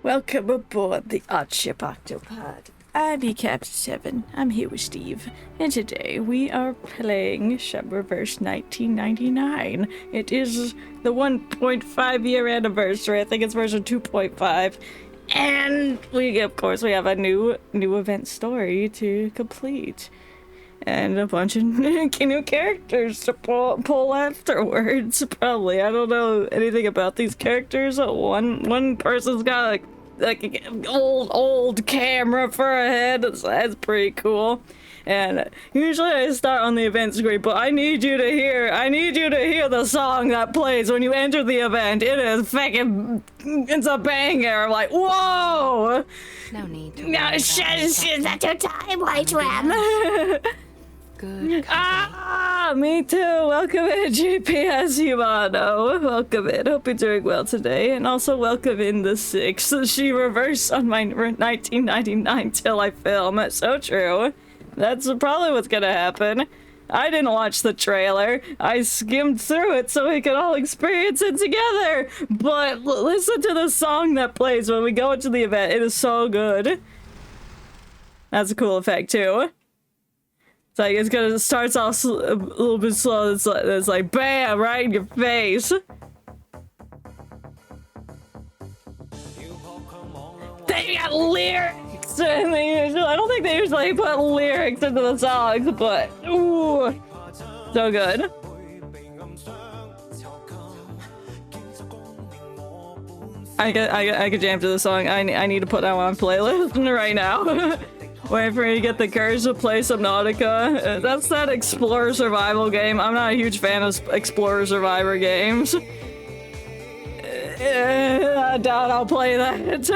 Welcome aboard the Oddship Octopod. I'm your Captain 7. I'm here with Steve. And today we are playing Shubverse 1999. It is the 1.5 year anniversary. I think it's version 2.5. And we, of course, we have a new event story to complete. And a bunch of new characters to pull afterwards, probably. I don't know anything about these characters. One person's got like an old camera for a head. That's pretty cool. And usually I start on the event screen, but I need you to hear the song that plays when you enter the event. It is fucking, it's a banger. I'm like, whoa! No need to. No, shit, that's your time, White Ram. Good. Me too. Welcome in, GPS Humano. Welcome in. Hope you're doing well today. And also welcome in the 6th. She reversed on my 1999 till I film. It's so true. That's probably what's gonna happen. I didn't watch the trailer. I skimmed through it so we could all experience it together. But listen to the song that plays when we go into the event. It is so good. That's a cool effect too. It's like it starts off a little bit slow. It's like bam, right in your face. They got lyrics, and I don't think they usually put lyrics into the songs, but ooh, so good. I could jam to the song. I need to put that on playlist right now. Wait for me to get the courage to play Subnautica. That's that Explorer Survival game. I'm not a huge fan of Explorer Survivor games. I doubt I'll play that.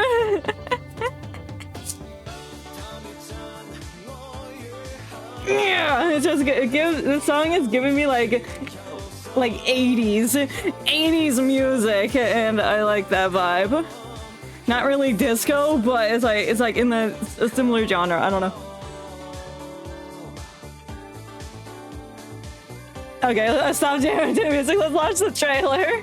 Yeah, the song is giving me like 80s music, and I like that vibe. Not really disco, but it's like in a similar genre. I don't know. Okay, let's stop doing music. Let's watch the trailer.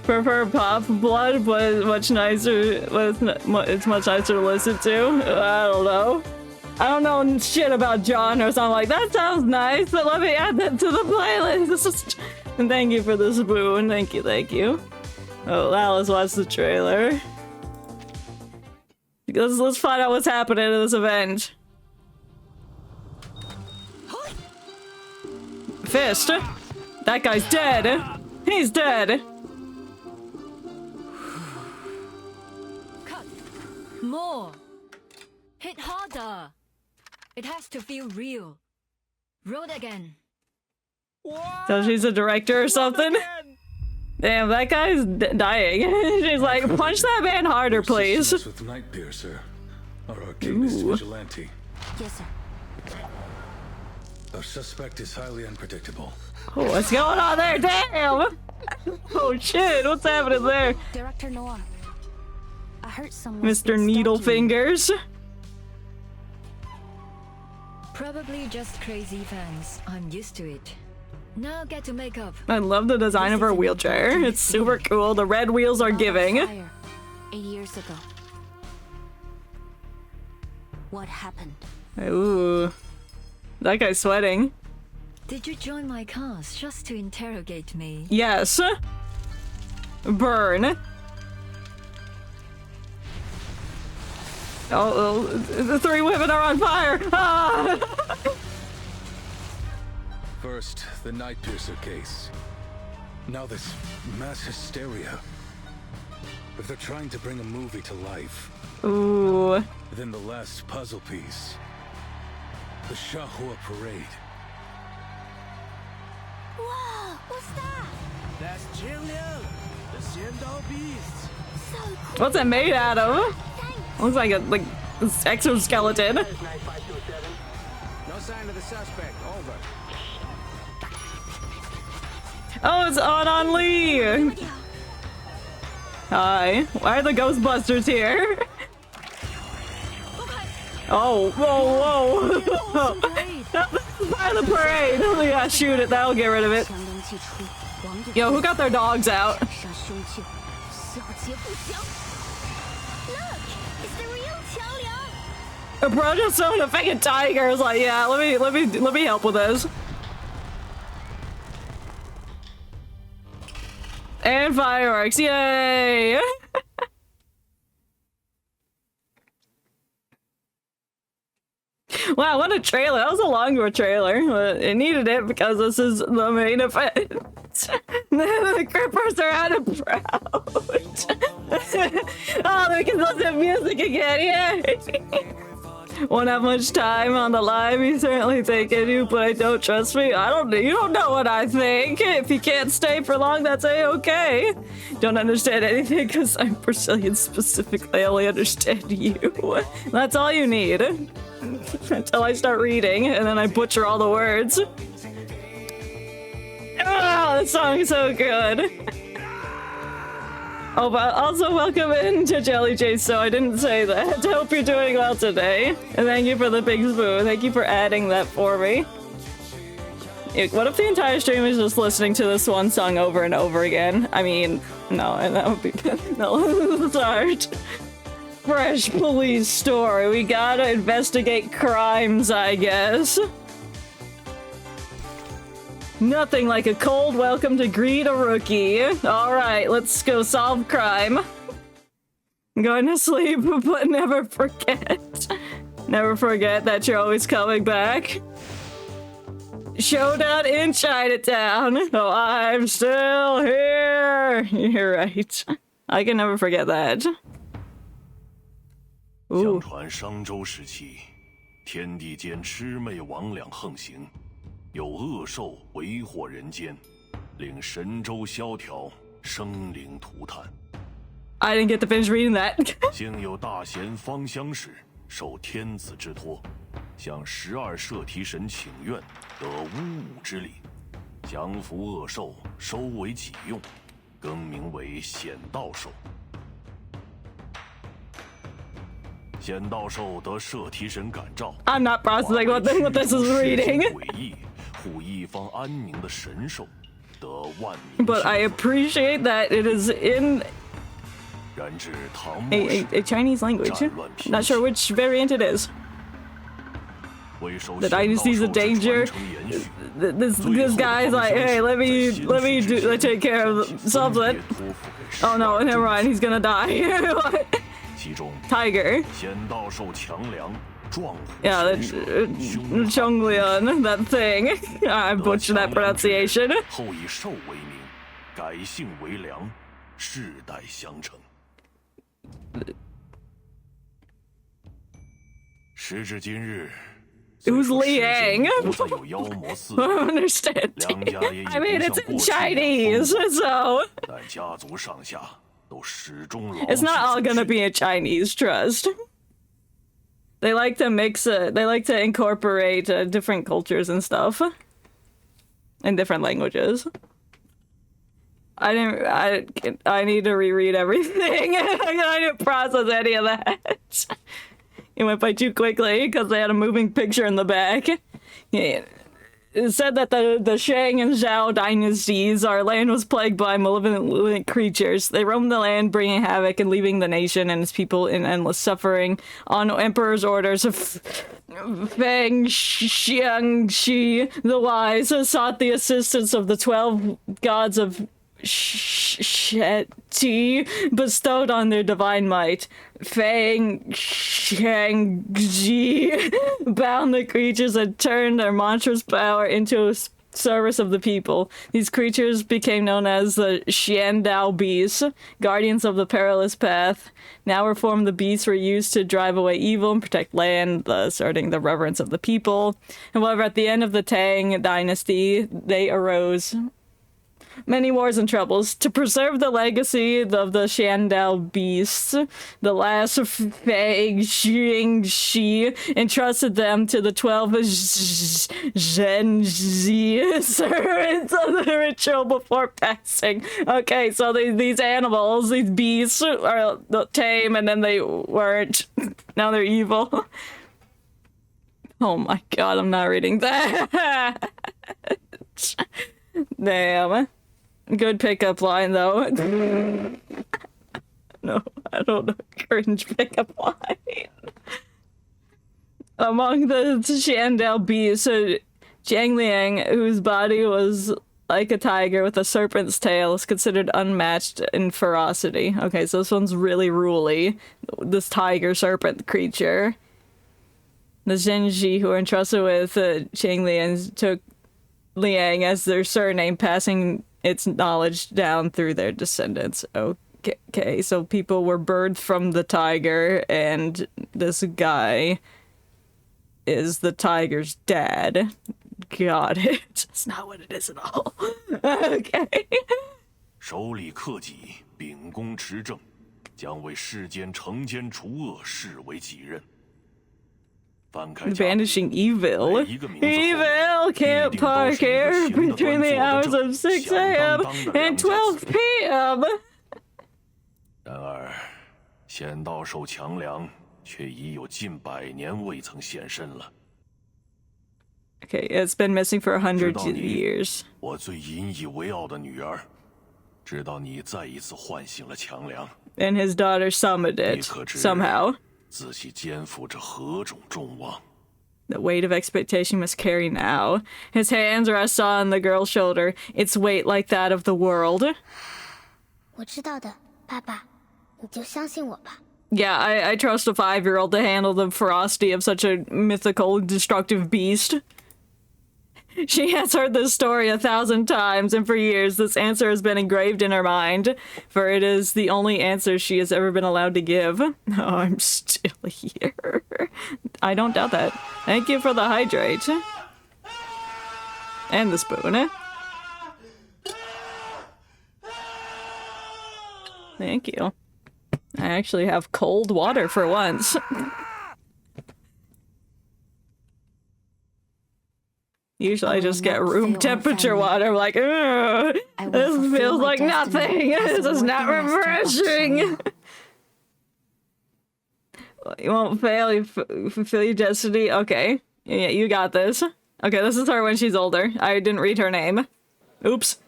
Prefer pop blood, but it's much nicer. It's much nicer to listen to. I don't know. I don't know shit about genres. I'm like, that sounds nice. But let me add that to the playlist. And thank you for the spoon. Thank you. Oh, now let's watch the trailer. Let's find out what's happening in this event. Fist. That guy's dead. He's dead. Cut. More. Hit harder. It has to feel real. Roll again. So she's a director or something? Damn, that guy's dying. She's like, punch that man harder, please. With Nightpiercer, our arcanist vigilante. Yes, sir. Our suspect is highly unpredictable. Oh, what's going on there? Damn! Oh shit, what's happening there? Director Noah. I heard someone. Mr. Needlefingers. Probably just crazy fans. I'm used to it. Now get to makeup. I love the design of her wheelchair. It's super cool. The red wheels are giving. 8 years ago. What happened? Ooh. That guy's sweating. Did you join my cause just to interrogate me? Yes. Burn. Oh, the 3 women are on fire. Ah! First, the Nightpiercer case. Now this mass hysteria. If they're trying to bring a movie to life. Ooh. Then the last puzzle piece. The Shahua Parade. Whoa, what's that? That's Liang, the Xiandao beast. So cool. What's it made out of? Looks like a exoskeleton. No sign of the suspect. Over. Oh, it's on Lee. Hi. Why are the Ghostbusters here? Oh, whoa. By the parade. Oh, yeah, shoot it. That'll get rid of it. Yo, who got their dogs out? Look, it's the real Qiao Liang. Bro just summoned a fucking tiger. I was like, yeah, let me help with this. And fireworks, yay! Wow, what a trailer. That was a longer trailer, but it needed it because this is the main event. The Crippers are out of proud. Oh, they can listen to music again, yeah! Won't have much time on the live. He's certainly thanking you, but I don't trust me. You don't know what I think. If you can't stay for long, that's a-okay. Don't understand anything because I'm Brazilian specifically. I only understand you. That's all you need. Until I start reading, and then I butcher all the words. Oh, this song is so good. Oh, but also welcome in to Jelly Chase, so I didn't say that. I hope you're doing well today. And thank you for the big spoon. Thank you for adding that for me. What if the entire stream is just listening to this one song over and over again? I mean, no, and that would be... No, start. Fresh police story. We gotta investigate crimes, I guess. Nothing like a cold welcome to greet a rookie. Alright, let's go solve crime. I'm going to sleep, but never forget. Never forget that you're always coming back. Showdown in Chinatown. Oh, I'm still here. You're right. I can never forget that. 相传商周时期，天地间魑魅魍魉横行，有恶兽为祸人间，令神州萧条，生灵涂炭。I didn't get to finish reading that. 幸有大贤方相使，受天子之托，向12摄提神请愿，得巫武之礼，降服恶兽，收为己用，更名为显道兽。 显道兽得摄提神感召 I'm not processing what this is reading. 诡异，护一方安宁的神兽，得万民。 But I appreciate that it is in 然至唐末时 a Chinese language. Not sure which variant it is. The dynasty's a danger. This guy's like, hey, let me take care of something. Oh no, never mind. He's gonna die. Tiger. Yeah, Chonglian, that thing. I butchered that pronunciation. 后以兽为名，改姓为良，世代相承。时至今日。 Who's Liang? I don't understand. I mean, it's in Chinese, so... It's not all gonna be in Chinese, trust. They like to mix it. They like to incorporate different cultures and stuff. In different languages. I need to reread everything. I didn't process any of that. It went by too quickly because they had a moving picture in the back. Yeah. It said that the Shang and Zhao dynasties, our land was plagued by malevolent creatures. They roamed the land, bringing havoc and leaving the nation and its people in endless suffering. On Emperor's orders, Feng Xiangxi the Wise sought the assistance of the 12 gods of Sheti bestowed on their divine might. Feng Xiangxi bound the creatures and turned their monstrous power into a service of the people. These creatures became known as the Xiandao beasts, guardians of the perilous path. Now reformed, the beasts were used to drive away evil and protect land, thus earning the reverence of the people. However, at the end of the Tang dynasty, they arose many wars and troubles. To preserve the legacy of the Xiandao beasts, the last Feng Xiangxi entrusted them to the 12 Zhenzi servants of the ritual before passing. Okay, so these animals, these beasts, are tame and then they weren't. Now they're evil. Oh my god, I'm not reading that. Damn. Good pickup line, though. I don't know. Cringe pickup line. Among the Shandao beasts, Jiang Liang, whose body was like a tiger with a serpent's tail, is considered unmatched in ferocity. Okay, so this one's really ruly. This tiger serpent creature. The Zhenji, who are entrusted with Jiang Liang, took Liang as their surname, passing its knowledge down through their descendants. Okay, so people were birthed from the tiger, and this guy is the tiger's dad. Got it. It's not what it is at all. Okay. 首里克己，秉公持政，将为世间惩奸除恶视为己任。 Banishing evil. Evil can't park here between the hours of 6 a.m. and 12 p.m. 然而，仙道兽强梁却已有近100年未曾现身了。 Okay, it's been missing for 100 years. 我最引以为傲的女儿，直到你再一次唤醒了强梁。And his daughter summoned it somehow. 自己肩负着何种重望。 The weight of expectation must carry now. His hands rest on the girl's shoulder, its weight like that of the world. 我知道的，爸爸，你就相信我吧。 Yeah, I trust a 5-year-old to handle the ferocity of such a mythical, destructive beast. She has heard this story 1,000 times, and for years this answer has been engraved in her mind, for it is the only answer she has ever been allowed to give. Oh, I'm still here. I don't doubt that. Thank you for the hydrate. And the spoon. Thank you. I actually have cold water for once. Usually I just get room temperature water. I'm like, ugh, this feels like nothing. This is not refreshing. You won't fail, you fulfill your destiny. Okay. Yeah, you got this. Okay, this is her when she's older. I didn't read her name. Oops.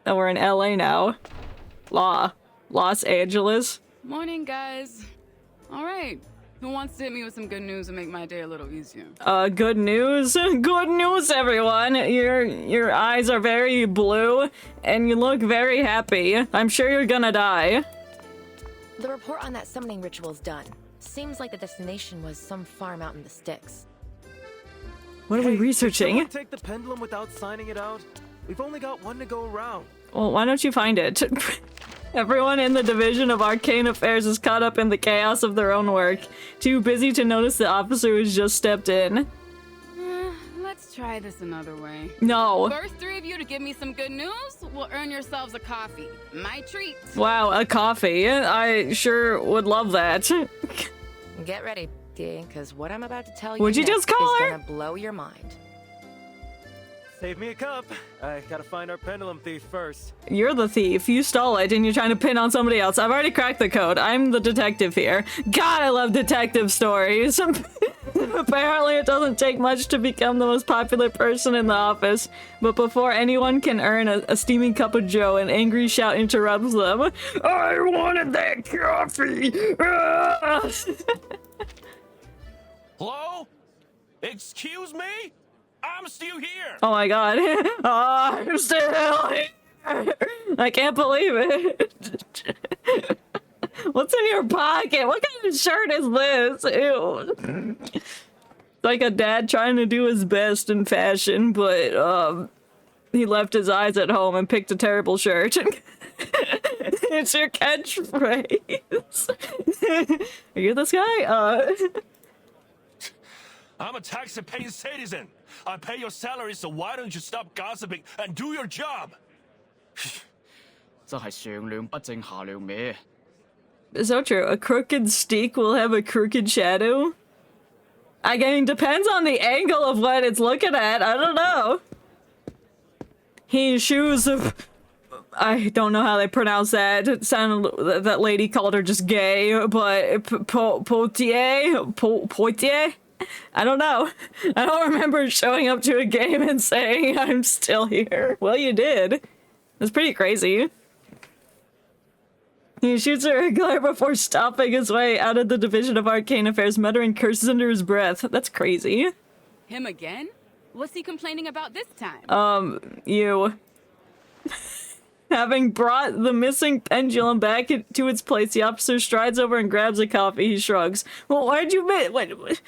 Oh, we're in LA now. Los Angeles. Morning, guys. All right. Who wants to hit me with some good news and make my day a little easier? Good news? Good news, everyone! Your eyes are very blue, and you look very happy. I'm sure you're gonna die. The report on that summoning ritual's done. Seems like the destination was some farm out in the sticks. What are we researching? Can take the pendulum without signing it out? We've only got one to go around. Well, why don't you find it? Everyone in the Division of Arcane Affairs is caught up in the chaos of their own work, too busy to notice the officer who's just stepped in. Let's try this another way. No. First 3 of you to give me some good news will earn yourselves a coffee. My treat. Wow, a coffee. I sure would love that. Get ready, D, because what I'm about to tell you Would you next just call is her? gonna blow your mind. Save me a cup. I gotta find our pendulum thief first. You're the thief. You stole it and you're trying to pin on somebody else. I've already cracked the code. I'm the detective here. God, I love detective stories. Apparently it doesn't take much to become the most popular person in the office. But before anyone can earn a steaming cup of joe, an angry shout interrupts them. I wanted that coffee! Hello? Excuse me? I'm still here. Oh my god. Oh, I'm still here. I can't believe it. What's in your pocket? What kind of shirt is this? Ew. It's like a dad trying to do his best in fashion, but he left his eyes at home and picked a terrible shirt. It's your catchphrase. Are you this guy? I'm a tax-paying citizen. I pay your salary, so why don't you stop gossiping and do your job? 真係上梁不正下梁歪。 So true. A crooked stick will have a crooked shadow. I mean, depends on the angle of what it's looking at. I don't know. His shoes of... I don't know how they pronounce that. It sounded... That lady called her just gay, but... Poitiers? I don't know. I don't remember showing up to a game and saying I'm still here. Well, you did. That's pretty crazy. He shoots her a glare before stopping his way out of the Division of Arcane Affairs, muttering curses under his breath. That's crazy. Him again? What's he complaining about this time? You. Having brought the missing pendulum back to its place, the officer strides over and grabs a coffee. He shrugs. Well, why'd you wait?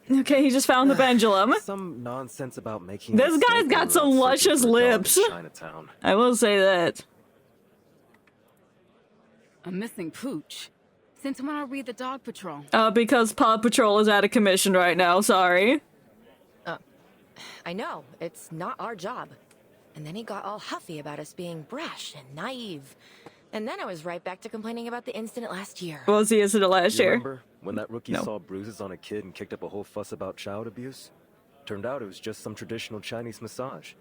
Okay, he just found the pendulum. Some nonsense about making. This guy's got some luscious lips. Chinatown. I will say that. A missing pooch? Since when I read the Dog Patrol? Because Paw Patrol is out of commission right now, sorry. I know, it's not our job. And then he got all huffy about us being brash and naive. And then I was right back to complaining about the incident last year. What was the incident last year? Remember when that rookie saw bruises on a kid and kicked up a whole fuss about child abuse? Turned out it was just some traditional Chinese massage.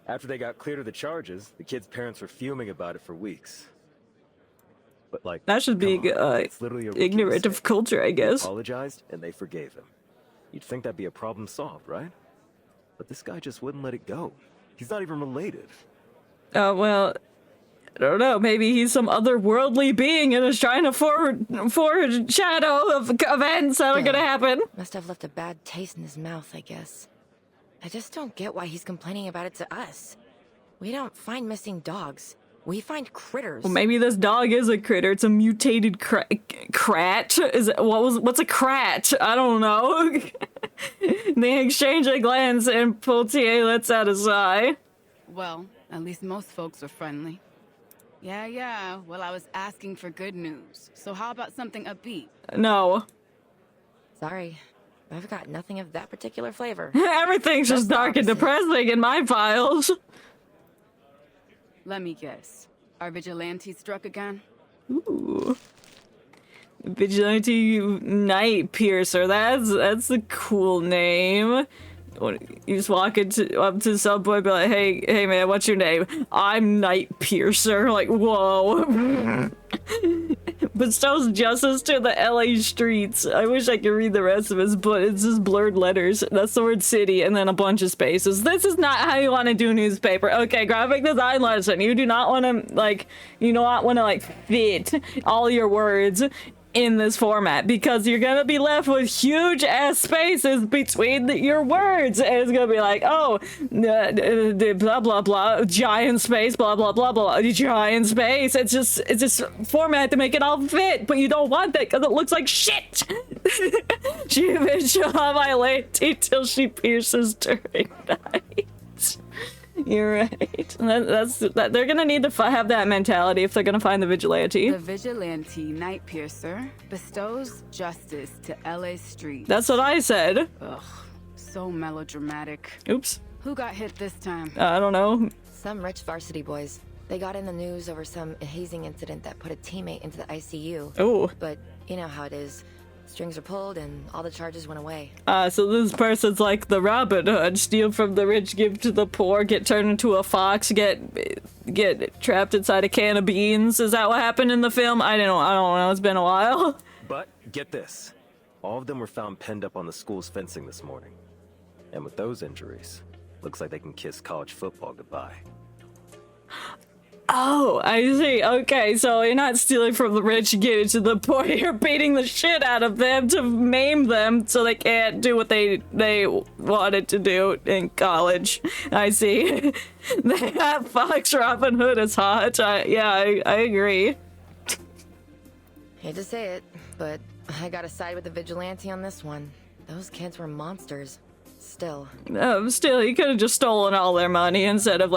After they got cleared of the charges, the kid's parents were fuming about it for weeks. But like, that should be it's literally a ignorant of culture, I guess. He apologized and they forgave him. You'd think that'd be a problem solved, right? But this guy just wouldn't let it go. He's not even related. Well, I don't know. Maybe he's some otherworldly being and is trying to foreshadow of events that are gonna happen. Must have left a bad taste in his mouth, I guess. I just don't get why he's complaining about it to us. We don't find missing dogs. We find critters. Well, maybe this dog is a critter. It's a mutated crat. What's a crat? I don't know. They exchange a glance and Poultier lets out a sigh. Well, at least most folks were friendly. Yeah, well, I was asking for good news. So how about something upbeat? No. Sorry, I've got nothing of that particular flavor. Everything's just dark and depressing in my files. Let me guess. Are vigilantes struck again? Ooh. Vigilante Night Piercer. That's a cool name. You just walk up to Subway, be like, hey man, what's your name? I'm Night Piercer. Like, whoa. Bestows justice to the LA streets. I wish I could read the rest of his, but it's just blurred letters. That's the word city and then a bunch of spaces. This is not how you want to do newspaper. Okay, graphic design lesson. You do not want to, fit all your words in this format because you're gonna be left with huge ass spaces between your words, and it's gonna be like, oh, blah blah blah, giant space, blah blah blah blah, giant space. It's just format to make it all fit, but you don't want that because it looks like shit. She'll have my lady till she pierces during night. You're right. They're gonna need to have that mentality if they're gonna find the vigilante. The vigilante Night Piercer bestows justice to LA streets. That's what I said. Ugh, so melodramatic. Oops. Who got hit this time? I don't know. Some rich varsity boys. They got in the news over some hazing incident that put a teammate into the ICU. Oh. But you know how it is. Strings are pulled and all the charges went away. So this person's like the Robin Hood, steal from the rich, give to the poor, get turned into a fox, get trapped inside a can of beans. Is that what happened in the film? I don't know, it's been a while. But get this. All of them were found penned up on the school's fencing this morning. And with those injuries, looks like they can kiss college football goodbye. Oh, I see. Okay, so you're not stealing from the rich and giving to the poor. You're beating the shit out of them to maim them so they can't do what they wanted to do in college. I see. That Fox Robin Hood is hot. I agree. Hate to say it, but I gotta side with the vigilante on this one. Those kids were monsters. Still, he could have just stolen all their money instead of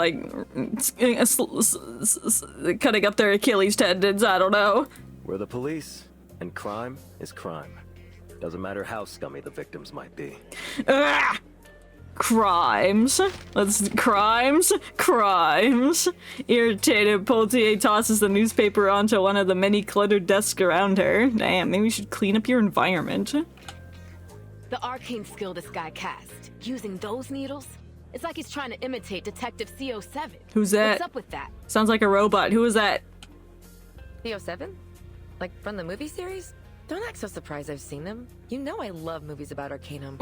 cutting up their Achilles tendons. I don't know. We're the police, and crime is crime. Doesn't matter how scummy the victims might be. Crimes. Crimes. Irritated, Poultier tosses the newspaper onto one of the many cluttered desks around her. Damn, maybe we should clean up your environment. The arcane skill this guy cast, using those needles, it's like he's trying to imitate Detective CO7. Who's that? What's up with that? Sounds like a robot. Who is that? CO7? Like from the movie series? Don't act so surprised I've seen them. You know I love movies about Arcanum.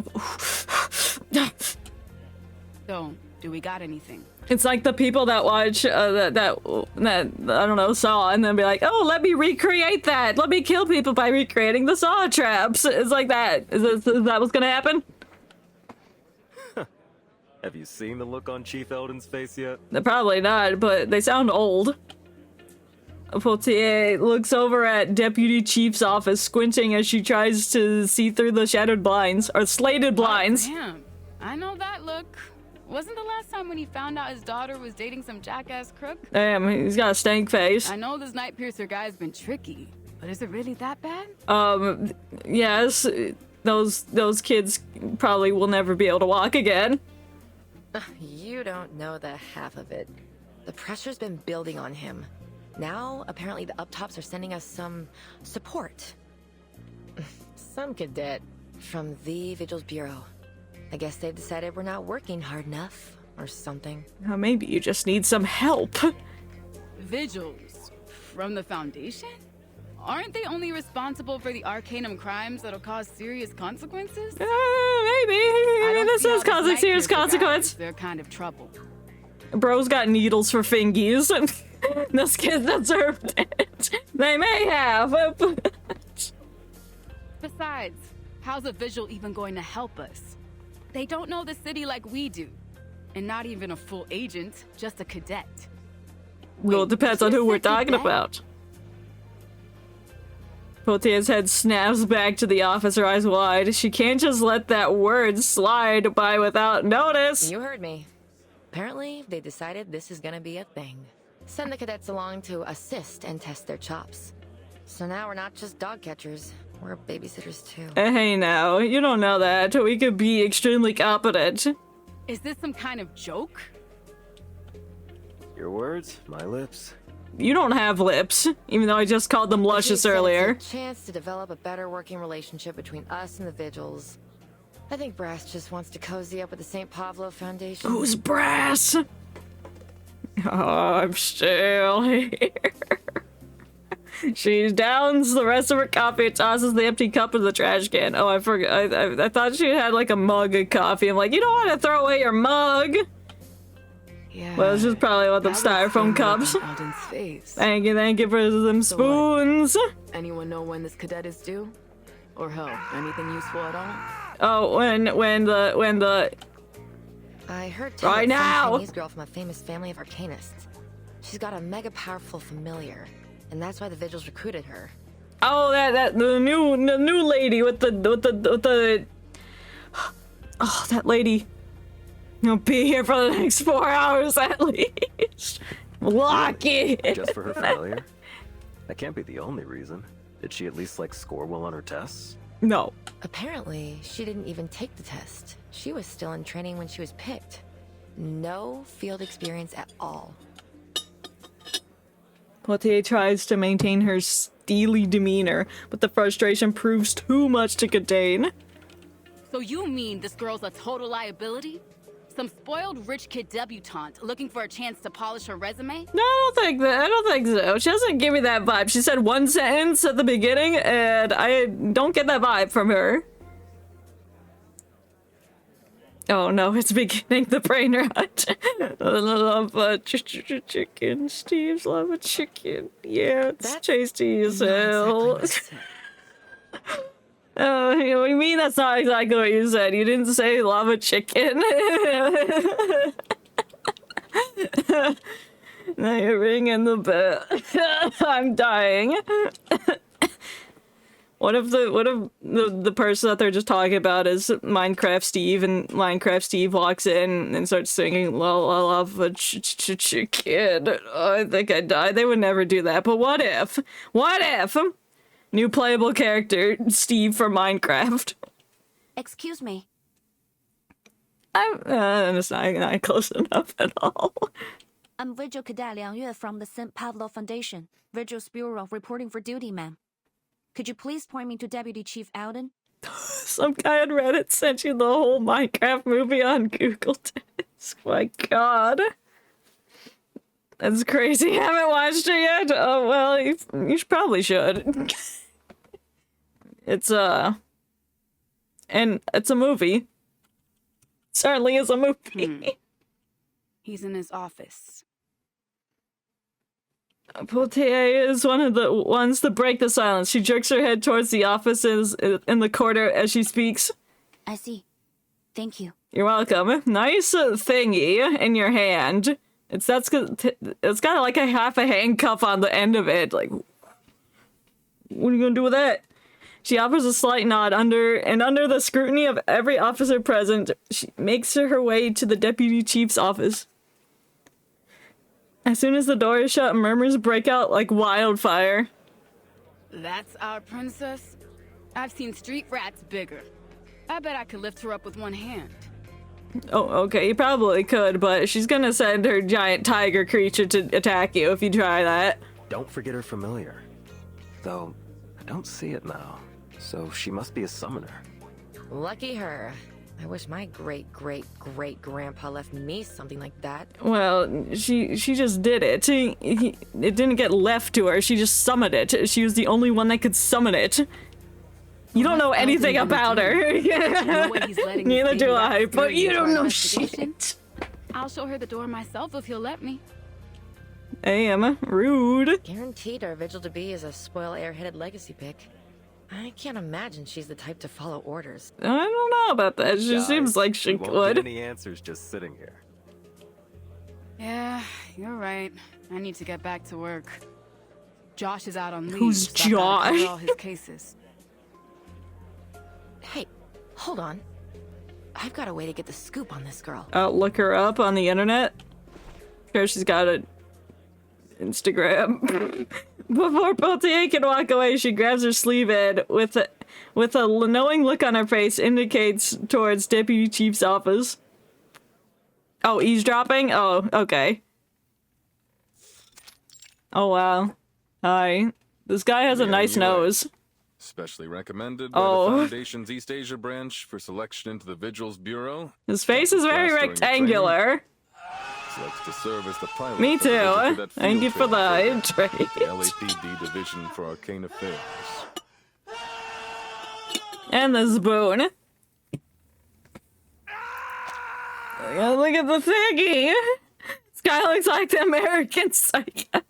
So, do we got anything? It's like the people that watch that I don't know, Saw, and then be like, oh, let me recreate that. Let me kill people by recreating the Saw traps. It's like that. Is that what's gonna happen? Have you seen the look on Chief Eldon's face yet? Probably not, but they sound old. Potier looks over at Deputy Chief's office, squinting as she tries to see through the shattered blinds, or slated blinds. Oh, damn, I know that look. Wasn't the last time when he found out his daughter was dating some jackass crook? Damn, he's got a stank face. I know this Night Piercer guy's been tricky, but is it really that bad? Yes, those kids probably will never be able to walk again. You don't know the half of it. The pressure's been building on him. Now, apparently the up-tops are sending us some support. Some cadet from the Vigils Bureau. I guess they've decided we're not working hard enough, or something. Maybe you just need some help. Vigils? From the Foundation? Aren't they only responsible for the Arcanum crimes that'll cause serious consequences? Maybe. This is causing serious consequence. They're kind of trouble. Bro's got needles for fingies. Those kids deserved it. They may have. Besides, how's a Vigil even going to help us? They don't know the city like we do. And not even a full agent, just a cadet. Well, it depends on who we're talking about. Potier's head snaps back to the office, her eyes wide. She can't just let that word slide by without notice. You heard me. Apparently, they decided this is gonna be a thing. Send the cadets along to assist and test their chops. So now we're not just dog catchers, we're babysitters too. Hey now, you don't know that. We could be extremely competent. Is this some kind of joke? Your words, my lips. You don't have lips, even though I just called them luscious earlier. It's a chance to develop a better working relationship between us and the Vigils. I think Brass just wants to cozy up with the St. Pavlo Foundation. Who's Brass? Oh, I'm still here. She downs the rest of her coffee and tosses the empty cup in the trash can. Oh, I forgot. I thought she had like a mug of coffee. I'm like, you don't want to throw away your mug. Yeah. Well, this is probably one of them styrofoam cups. Thank you for them spoons. Anyone know when this cadet is due? Or hell, anything useful at all? Oh, when the I heard right now. Some Chinese girl from a famous family of arcanists. She's got a mega powerful familiar, and that's why the Vigils recruited her. Oh, the new lady with the oh, that lady. You'll be here for the next 4 hours at least. Lucky. Just for her familiar? That can't be the only reason. Did she at least like score well on her tests? No. Apparently, she didn't even take the test. She was still in training when she was picked. No field experience at all. Potier tries to maintain her steely demeanor, but the frustration proves too much to contain. So you mean this girl's a total liability? Some spoiled rich kid debutante looking for a chance to polish her resume? No, I don't think so. She doesn't give me that vibe. She said one sentence at the beginning, and I don't get that vibe from her. Oh no, it's beginning the brain rot. I love chicken. Steve's love a chicken. Yeah, it's tasty as hell. Oh, you mean that's not exactly what you said? You didn't say lava chicken. Now you're ringing the bell. I'm dying. What if the person that they're just talking about is Minecraft Steve, and Minecraft Steve walks in and starts singing "La la lava chicken"? Oh, I think I'd die. They would never do that. But what if? What if? New playable character, Steve from Minecraft. Excuse me. It's not close enough at all. I'm Vigil Cadet Liang Yue from the St. Pavlo Foundation, Vigil's Bureau, reporting for duty, ma'am. Could you please point me to Deputy Chief Eldon? Some guy on Reddit sent you the whole Minecraft movie on Google Disc. My god. That's crazy. Haven't watched it yet? Oh, well, you probably should. It's and it's a movie. Certainly is a movie. He's in his office. Potier is one of the ones to break the silence. She jerks her head towards the offices in the corner as she speaks. I see. Thank you. You're welcome. Nice thingy in your hand. It's got like a half a handcuff on the end of it. Like, what are you gonna do with that? She offers a slight nod under the scrutiny of every officer present. She makes her way to the deputy chief's office. As soon as the door is shut, murmurs break out like wildfire. That's our princess? I've seen street rats bigger. I bet I could lift her up with one hand. Oh, okay, you probably could, but she's gonna send her giant tiger creature to attack you if you try that. Don't forget her familiar. Though, I don't see it now. So she must be a summoner. Lucky her. I wish my great-great-great-grandpa left me something like that. Well, she just did it. It didn't get left to her, she just summoned it. She was the only one that could summon it. You don't know anything about her. Neither do I, but you don't know shit. I'll show her the door myself if he'll let me. Damn, rude. Guaranteed our Vigil-to-be is a spoil-air-headed legacy pick. I can't imagine she's the type to follow orders. I don't know about that. She seems like she won't would. get any answers just sitting here. Yeah, you're right. I need to get back to work. Josh is out on leave. Who's so I've gotta cover Josh? all his cases. Hey, hold on. I've got a way to get the scoop on this girl. Look her up on the internet. Sure, she's got an Instagram. Before Potier can walk away, she grabs her sleeve and, with a knowing look on her face, indicates towards Deputy Chief's office. Oh, eavesdropping? Oh, okay. Oh, wow. Hi. This guy has a nice nose. Specially recommended by the Foundation's East Asia branch for selection into the Vigil's Bureau. His face is very rectangular. Selects to serve as the pilot. Me too. Thank you for the trade. The LAPD Division for Arcane Affairs. And the spoon. Look at the thingy. This guy looks like the American Psycho.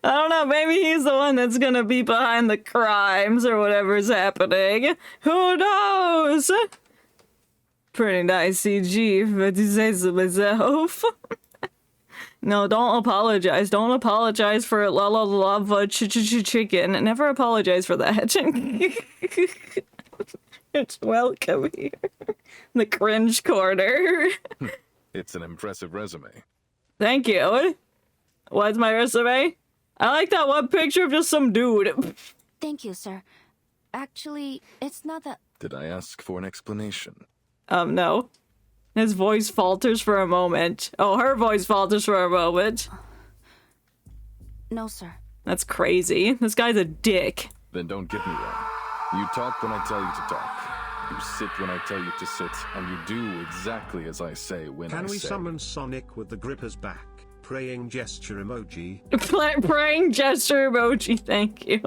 I don't know, maybe he's the one that's gonna be behind the crimes or whatever's happening. Who knows? Pretty nice CG, but to say so myself. No, don't apologize. Don't apologize for la la lava chicken. Never apologize for that. It's welcome here. The cringe corner. It's an impressive resume. Thank you. What's my resume? I like that one picture of just some dude. Thank you, sir. Actually, it's not that... Did I ask for an explanation? No. His voice falters for a moment. Oh, her voice falters for a moment. No, sir. That's crazy. This guy's a dick. Then don't get me wrong. You talk when I tell you to talk. You sit when I tell you to sit, and you do exactly as I say when I say. Can we summon Sonic with the grippers back? Praying gesture emoji. Praying gesture emoji, thank you.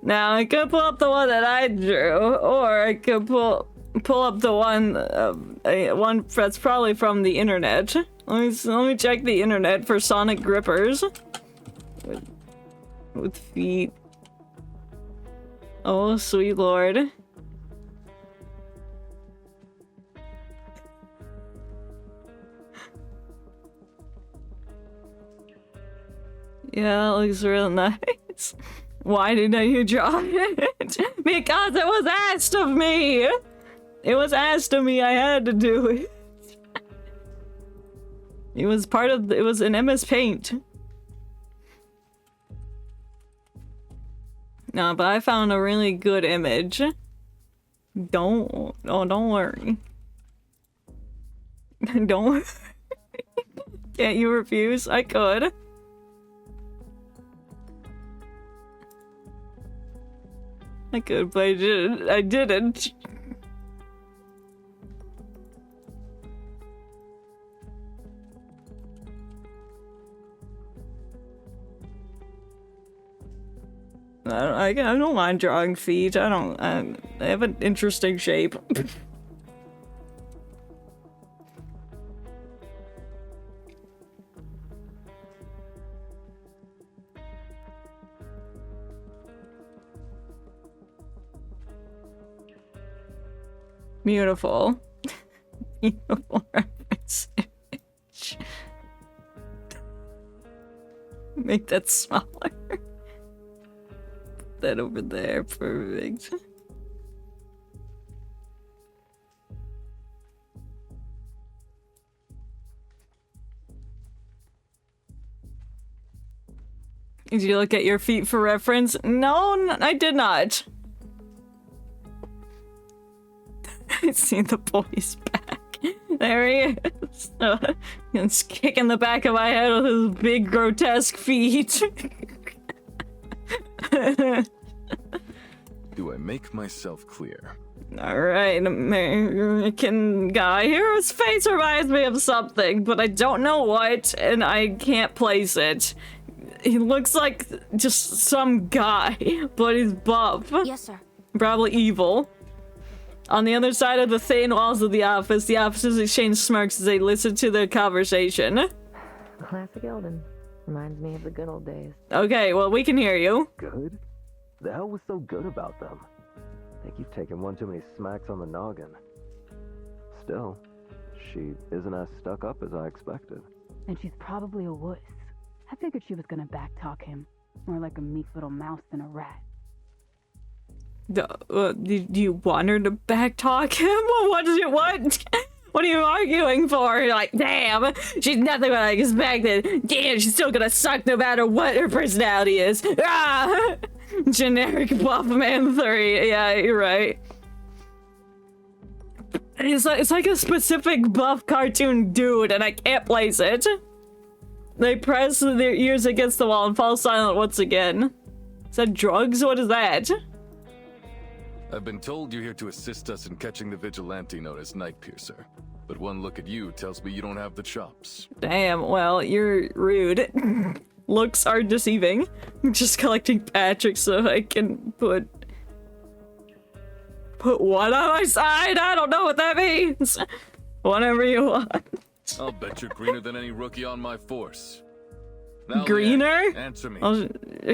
Now, I could pull up the one that I drew, or I could pull up the one that's probably from the internet. Let me check the internet for Sonic grippers. With feet. Oh, sweet lord. Yeah, that looks real nice. Why didn't you draw it? Because it was asked of me! It was asked of me, I had to do it. It was an MS Paint. No, but I found a really good image. Don't worry. Don't worry. Can't you refuse? I could. I could, but I didn't. I don't mind drawing feet. I have an interesting shape. Beautiful. Beautiful reference image. Make that smaller. Put that over there. Perfect. Did you look at your feet for reference? No, I did not. I see the boy's back. There he is. He's kicking the back of my head with his big grotesque feet. Do I make myself clear? Alright, American guy here. His face reminds me of something, but I don't know what, and I can't place it. He looks like just some guy, but he's buff. Yes, sir. Probably evil. On the other side of the thin walls of the officers exchange smirks as they listen to their conversation. Classic Eldon. Reminds me of the good old days. Okay, well, we can hear you. Good? The hell was so good about them? I think you've taken one too many smacks on the noggin. Still, she isn't as stuck up as I expected. And she's probably a wuss. I figured she was gonna backtalk him. More like a meek little mouse than a rat. Do you want her to backtalk him? What are you arguing for? You're like, damn, she's nothing what I expected. Damn, she's still gonna suck no matter what her personality is. Ah! Generic buff man 3. Yeah, you're right. It's like a specific buff cartoon dude, and I can't place it. They press their ears against the wall and fall silent once again. Is that drugs? What is that? I've been told you're here to assist us in catching the vigilante known as Night Piercer. But one look at you tells me you don't have the chops. Damn, well, you're rude. Looks are deceiving. I'm just collecting Patrick so I can put one on my side. I don't know what that means. Whatever you want. I'll bet you're greener than any rookie on my force. Now, greener? Liang, answer me. Well,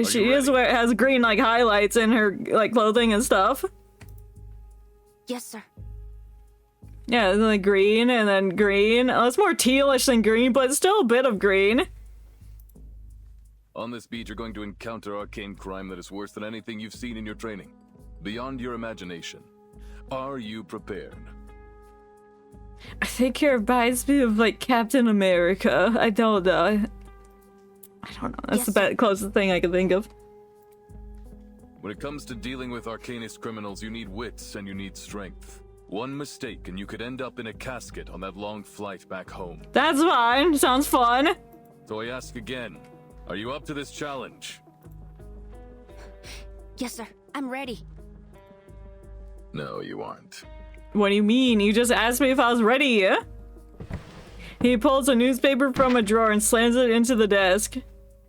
she has green like highlights in her like clothing and stuff. Yes, sir. Yeah, like green and then green. Oh, it's more tealish than green, but it's still a bit of green. On this beat, you're going to encounter arcane crime that is worse than anything you've seen in your training. Beyond your imagination. Are you prepared? I think he reminds me of like Captain America. I don't know. That's the closest thing I can think of. When it comes to dealing with arcanist criminals, you need wits and you need strength. One mistake and you could end up in a casket on that long flight back home. That's fine. Sounds fun. So I ask again, are you up to this challenge? Yes, sir. I'm ready. No, you aren't. What do you mean? You just asked me if I was ready. He pulls a newspaper from a drawer and slams it into the desk.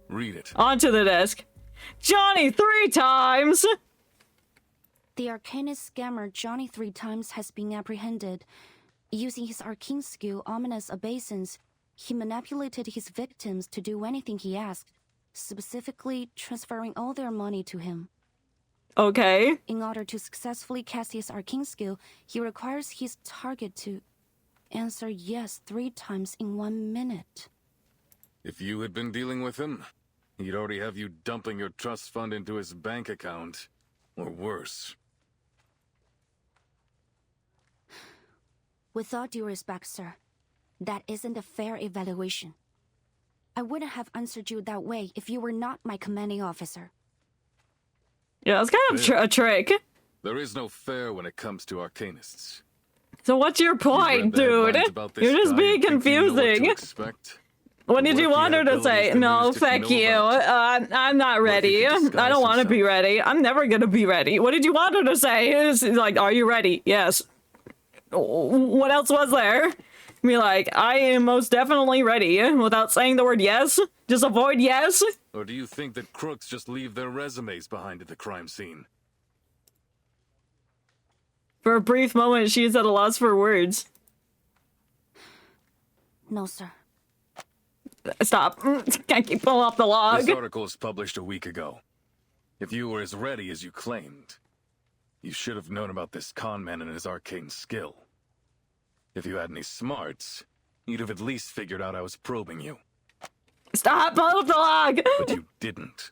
Read it. Onto the desk. Johnny 3 times! The arcanist scammer Johnny 3 times has been apprehended. Using his arcane skill, ominous obeisance, he manipulated his victims to do anything he asked, specifically transferring all their money to him. Okay. In order to successfully cast his arcane skill, he requires his target to answer yes 3 times in 1 minute. If you had been dealing with him, he'd already have you dumping your trust fund into his bank account. Or worse. With all due respect, sir, that isn't a fair evaluation. I wouldn't have answered you that way if you were not my commanding officer. Yeah, it's kind of a trick. There is no fair when it comes to arcanists. So what's your point, dude? You're just being confusing. What did you want her to say? No, fuck you. I'm not ready. I don't want to be ready. I'm never gonna be ready. What did you want her to say? It's like, are you ready? Yes. What else was there? Be like, I am most definitely ready, without saying the word yes. Just avoid yes. Or do you think that crooks just leave their resumes behind at the crime scene? For a brief moment, she is at a loss for words. No, sir. Stop. Can't keep pulling off the log. This article was published a week ago. If you were as ready as you claimed, you should have known about this con man and his arcane skill. If you had any smarts, you'd have at least figured out I was probing you. Stop pulling off the log! But you didn't.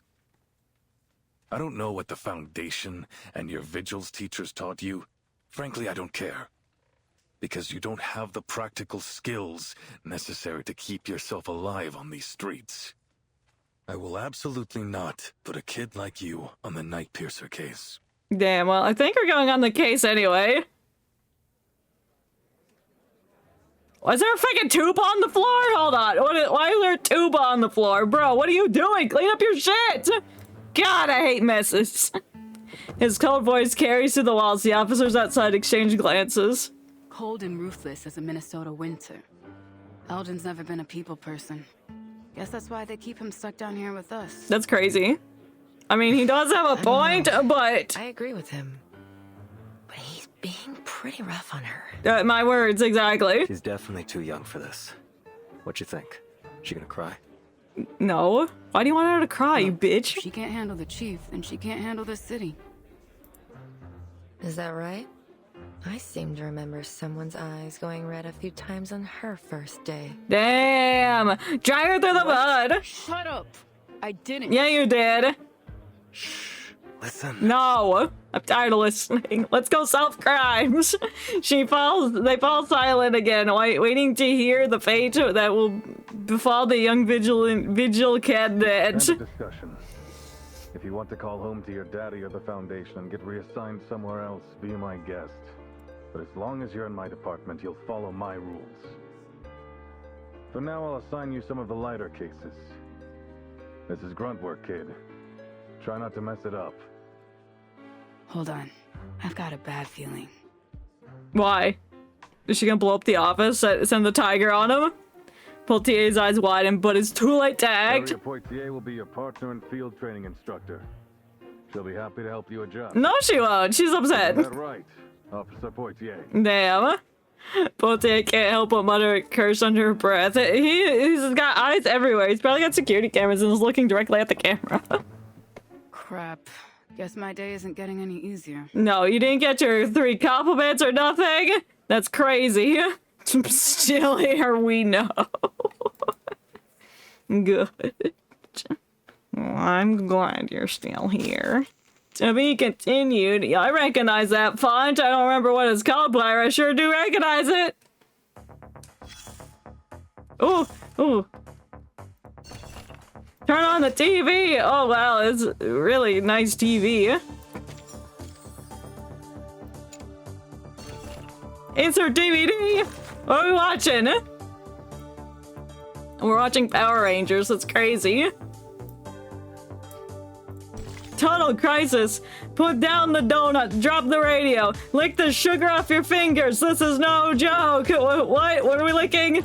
I don't know what the Foundation and your vigils teachers taught you. Frankly, I don't care. Because you don't have the practical skills necessary to keep yourself alive on these streets. I will absolutely not put a kid like you on the Night Piercer case. Damn, well, I think we're going on the case anyway. Was there a freaking tuba on the floor? Hold on. Why is there a tuba on the floor? Bro, what are you doing? Clean up your shit! God, I hate messes. His cold voice carries through the walls. The officers outside exchange glances. Cold and ruthless as a Minnesota winter. Elgin's never been a people person. Guess that's why they keep him stuck down here with us. That's crazy. I mean, he does have a point, but... I agree with him. But he's being pretty rough on her. My words, exactly. She's definitely too young for this. What you think? She gonna cry? No. Why do you want her to cry, you bitch? If she can't handle the chief, then she can't handle the city. Is that right? I seem to remember someone's eyes going red a few times on her first day. Damn! Drag her through the mud! Shut up! I didn't. Yeah, you did. Shh. Listen. No! I'm tired of listening. Let's go solve crimes. They fall silent again, waiting to hear the fate that will befall the young vigil cadet. Discussion. If you want to call home to your daddy or the Foundation and get reassigned somewhere else, be my guest. But as long as you're in my department, you'll follow my rules. For now, I'll assign you some of the lighter cases. This is grunt work, kid. Try not to mess it up. Hold on. I've got a bad feeling. Why? Is she gonna blow up the office? Send the tiger on him? Poitier's eyes widen, but it's too late to act. Poitier will be your partner and field training instructor. She'll be happy to help you adjust. No, she won't. She's upset. Is that right, Officer Poitier? Damn. Poitier can't help but mutter a curse under her breath. He's got eyes everywhere. He's probably got security cameras and is looking directly at the camera. Crap. Guess my day isn't getting any easier. No, you didn't get your 3 compliments or nothing? That's crazy. Still here, we know. Good. Well, I'm glad you're still here. To be continued. Yeah, I recognize that font. I don't remember what it's called, but I sure do recognize it. Ooh, ooh. Turn on the TV! Oh wow, it's really nice TV. Insert DVD! What are we watching? We're watching Power Rangers, that's crazy. Total crisis. Put down the donut, drop the radio, lick the sugar off your fingers, this is no joke! What? What are we licking?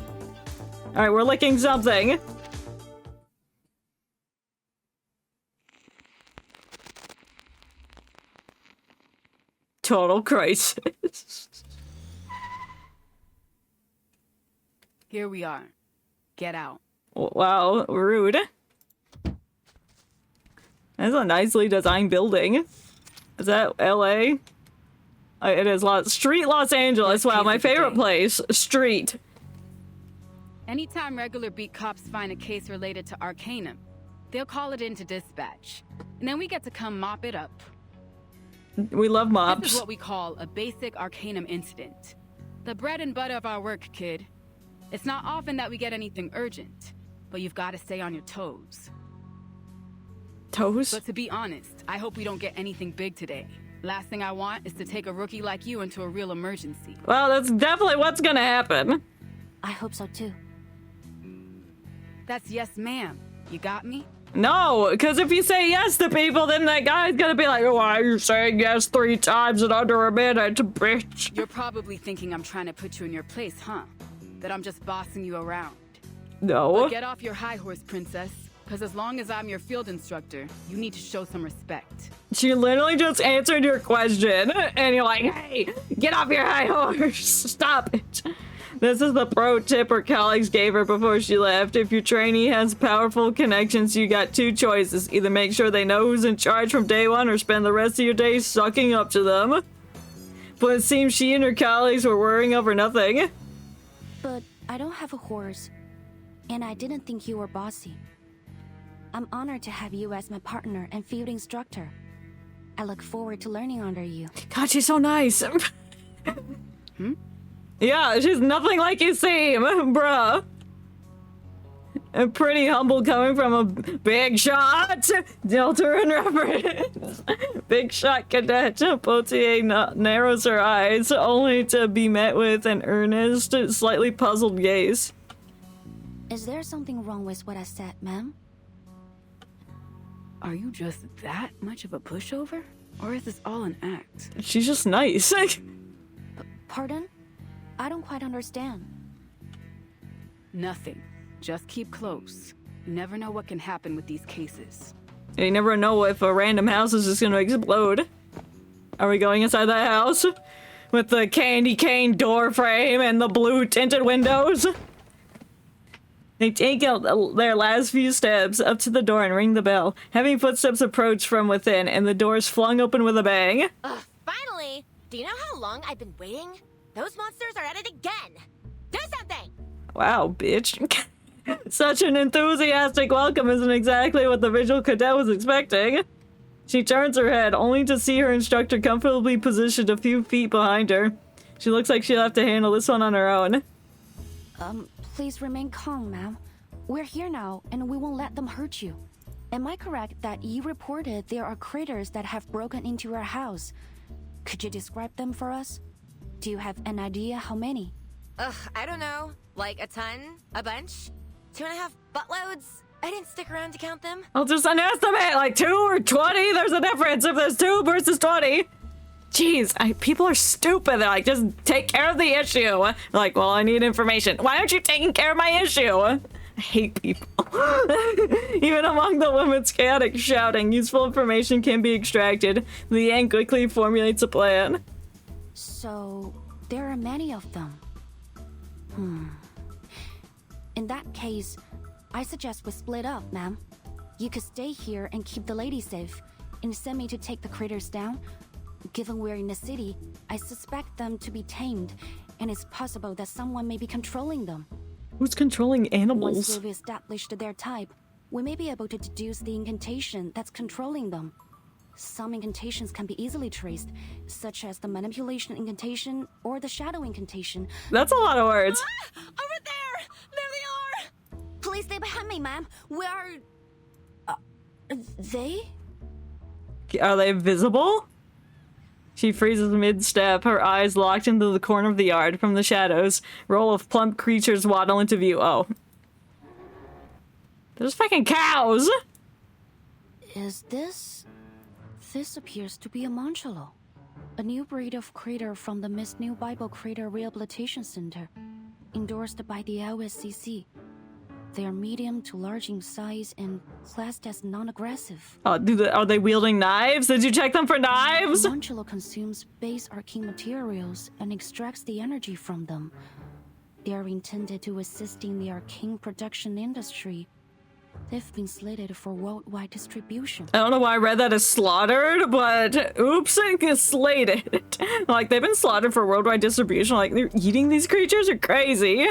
Alright, we're licking something. Total crisis. Here we are. Get out. Wow, rude. That's a nicely designed building. Is that LA? It is Street Los Angeles. Wow, my favorite place. Street. Anytime regular beat cops find a case related to Arcanum, they'll call it into dispatch. And then we get to come mop it up. We love mops. This is what we call a basic Arcanum incident. The bread and butter of our work, kid. It's not often that we get anything urgent, but you've got to stay on your toes. Toes? But to be honest, I hope we don't get anything big today. Last thing I want is to take a rookie like you into a real emergency. Well, that's definitely what's gonna happen. I hope so too. That's yes, ma'am. You got me? No, because if you say yes to people, then that guy's gonna be like, why are you saying yes 3 times in under a minute, bitch? You're probably thinking I'm trying to put you in your place, huh? that I'm just bossing you around. No. But get off your high horse, princess. Because as long as I'm your field instructor, you need to show some respect. She literally just answered your question, and you're like, hey, get off your high horse. Stop it. This is the pro tip her colleagues gave her before she left. If your trainee has powerful connections, you got two choices. Either make sure they know who's in charge from day one, or spend the rest of your day sucking up to them. But it seems she and her colleagues were worrying over nothing. But I don't have a horse, and I didn't think you were bossy. I'm honored to have you as my partner and field instructor. I look forward to learning under you. God, she's so nice. Yeah, she's nothing like you seem, bruh. And pretty humble coming from a big shot. Delta reference. Big shot cadet. Potier narrows her eyes, only to be met with an earnest, slightly puzzled gaze. Is there something wrong with what I said, ma'am? Are you just that much of a pushover? Or is this all an act? She's just nice. Pardon? I don't quite understand. Nothing. Just keep close. You never know what can happen with these cases. You never know if a random house is just gonna explode. Are we going inside that house? With the candy cane door frame and the blue tinted windows? They take out their last few steps up to the door and ring the bell. Heavy footsteps approach from within, and the door is flung open with a bang. Finally! Do you know how long I've been waiting? Those monsters are at it again! Do something! Wow, bitch. Such an enthusiastic welcome isn't exactly what the visual cadet was expecting. She turns her head, only to see her instructor comfortably positioned a few feet behind her. She looks like she'll have to handle this one on her own. Please remain calm, ma'am. We're here now, and we won't let them hurt you. Am I correct that you reported there are critters that have broken into your house? Could you describe them for us? Do you have an idea how many? I don't know. Like a ton? A bunch? 2.5 buttloads? I didn't stick around to count them. I'll just underestimate, like 2 or 20. There's a difference if there's 2 versus 20. Jeez, people are stupid. They're like, just take care of the issue. Like, well, I need information. Why aren't you taking care of my issue? I hate people. Even among the women's chaotic shouting, useful information can be extracted. Liang quickly formulates a plan. So, there are many of them. In that case, I suggest we split up, ma'am. You could stay here and keep the lady safe, and send me to take the critters down. Given we're in the city, I suspect them to be tamed, and it's possible that someone may be controlling them. Who's controlling animals? Once we've established their type, we may be able to deduce the incantation that's controlling them. Some incantations can be easily traced, such as the manipulation incantation or the shadow incantation. That's a lot of words. Over there! There they are! Please stay behind me, ma'am. We are... they? Are they visible? She freezes mid-step, her eyes locked into the corner of the yard. From the shadows, row of plump creatures waddle into view. Oh. There's fucking cows! Is this... This appears to be a Monchello. A new breed of critter from the Miss New Bible Critter Rehabilitation Center. Endorsed by the LSCC. They are medium to large in size and classed as non-aggressive. Are they wielding knives? Did you check them for knives? Monchello consumes base arcane materials and extracts the energy from them. They are intended to assist in the arcane production industry. They've been slated for worldwide distribution. I don't know why I read that as slaughtered, but oops, it's slated. Like, they've been slaughtered for worldwide distribution. Like, they're eating these creatures are crazy.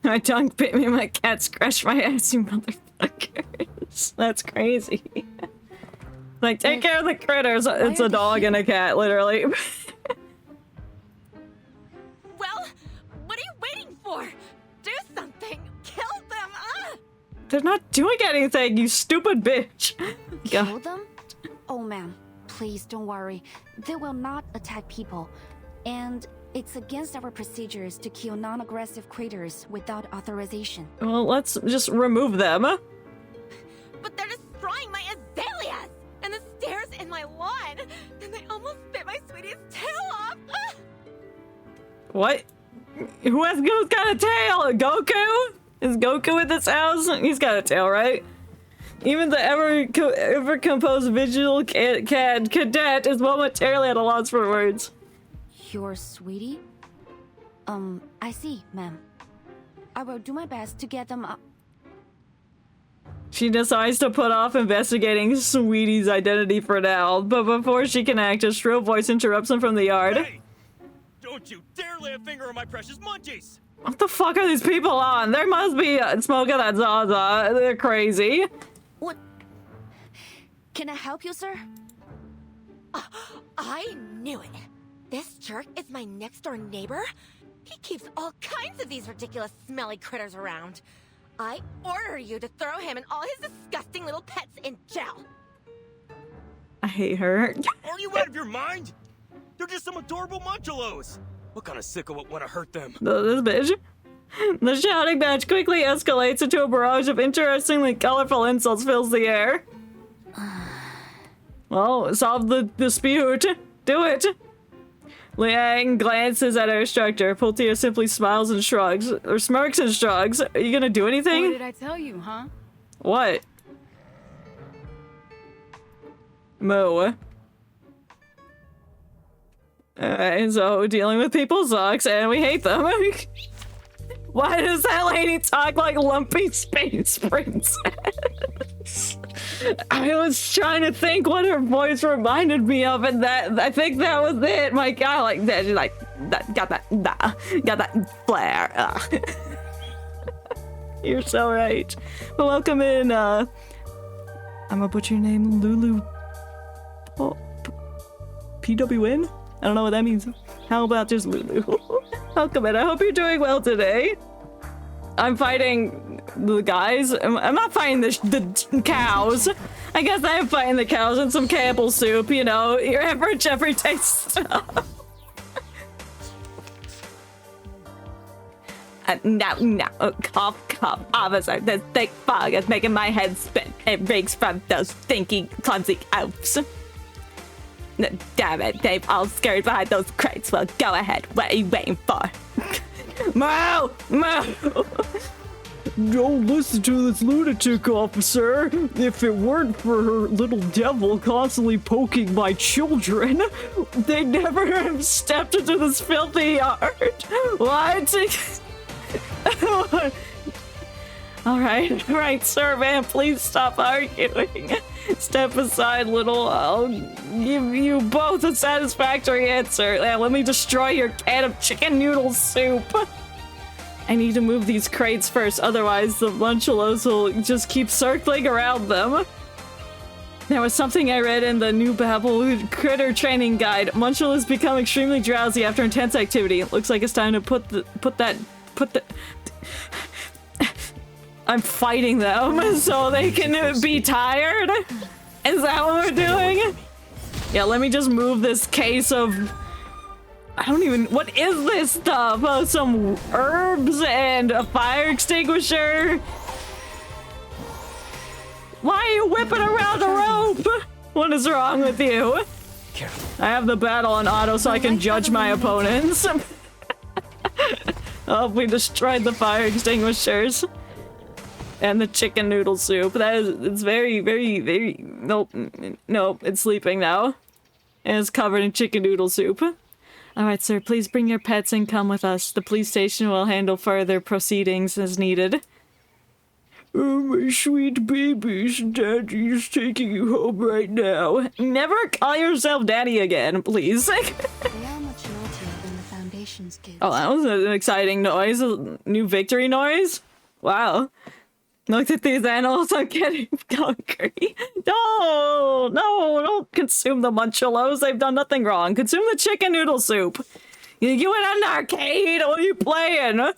My tongue bit me, my cat scratched my ass, you motherfuckers. That's crazy. Like, take care of the critters. It's a dog and a cat, literally. Well, what are you waiting for? Do something! Kill them! They're not doing anything, you stupid bitch. Kill them? Oh, ma'am, please don't worry. They will not attack people. And it's against our procedures to kill non-aggressive critters without authorization. Well, let's just remove them. But they're destroying my azaleas! And the stairs in my lawn! And they almost bit my sweetie's tail off! What? Who's got a tail? Goku? Is Goku in this house? He's got a tail, right? Even the ever composed vigil cadet is momentarily at a loss for words. Your sweetie? I see, ma'am. I will do my best to get them up. She decides to put off investigating Sweetie's identity for now, but before she can act, a shrill voice interrupts him from the yard. Hey! Don't you dare lay a finger on my precious munchies! What the fuck are these people on? There must be smoke of that Zaza. They're crazy. What? Can I help you, sir? I knew it. This jerk is my next-door neighbor? He keeps all kinds of these ridiculous smelly critters around. I order you to throw him and all his disgusting little pets in jail. I hate her. Are you out of your mind? They're just some adorable munchalos. What kind of sicko would want to hurt them? This bitch. The shouting match quickly escalates into a barrage of interestingly colorful insults fills the air. Well, solve the dispute. Do it. Liang glances at her instructor. Pultier simply smiles and shrugs. Or smirks and shrugs. Are you gonna do anything? What did I tell you, huh? What? Moo. Alright, so dealing with people sucks and we hate them. Why does that lady talk like Lumpy Space Princess? I was trying to think what her voice reminded me of, and that I think that was it. My God, like that, she's like got that flair. You're so right. But welcome in. I'm gonna butcher your name, Lulu. PWN. I don't know what that means. How about just Lulu? Welcome in. I hope you're doing well today. I'm fighting the guys. I'm not fighting the cows. I guess I am fighting the cows and some Campbell soup, you know, your average everyday stuff. No, cough, officer. This thick fog is making my head spin. It reeks from those stinky, clumsy elves. Damn it, they've all scurried behind those crates. Well, go ahead. What are you waiting for? Moo! Don't listen to this lunatic, officer. If it weren't for her little devil constantly poking my children, They never have stepped into this filthy yard. What? Alright, sir, man, please stop arguing. Step aside, little. I'll give you both a satisfactory answer. Now, let me destroy your can of chicken noodle soup. I need to move these crates first, otherwise the Munchalos will just keep circling around them. There was something I read in the new Babel Critter Training Guide. Munchalos become extremely drowsy after intense activity. It looks like it's time to put the I'm fighting them so they can be tired? Is that what we're doing? Yeah, let me just move this case of... I don't even... What is this stuff? Oh, some herbs and a fire extinguisher? Why are you whipping around a rope? What is wrong with you? I have the battle on auto so I can judge my opponents. Oh, we destroyed the fire extinguishers. And the chicken noodle soup. It's very, very, very... Nope, it's sleeping now. And it's covered in chicken noodle soup. Alright, sir, please bring your pets and come with us. The police station will handle further proceedings as needed. Oh, my sweet babies, Daddy's taking you home right now. Never call yourself Daddy again, please. They are much naughtier than the Foundation's kids. Oh, that was an exciting noise. A new victory noise? Wow. Look at these animals, I'm getting hungry. No, don't consume the Munchalos. They've done nothing wrong. Consume the chicken noodle soup. You in an arcade? What are you playing?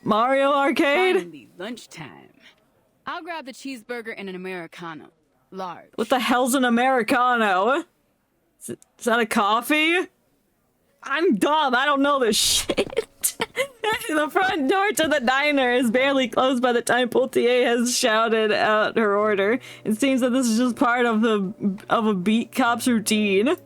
Mario Arcade? Finally, lunchtime. I'll grab the cheeseburger and an Americano. Large. What the hell's an Americano? Is that a coffee? I'm dumb. I don't know this shit. The front door to the diner is barely closed by the time Poultier has shouted out her order. It seems that this is just part of a beat cop's routine.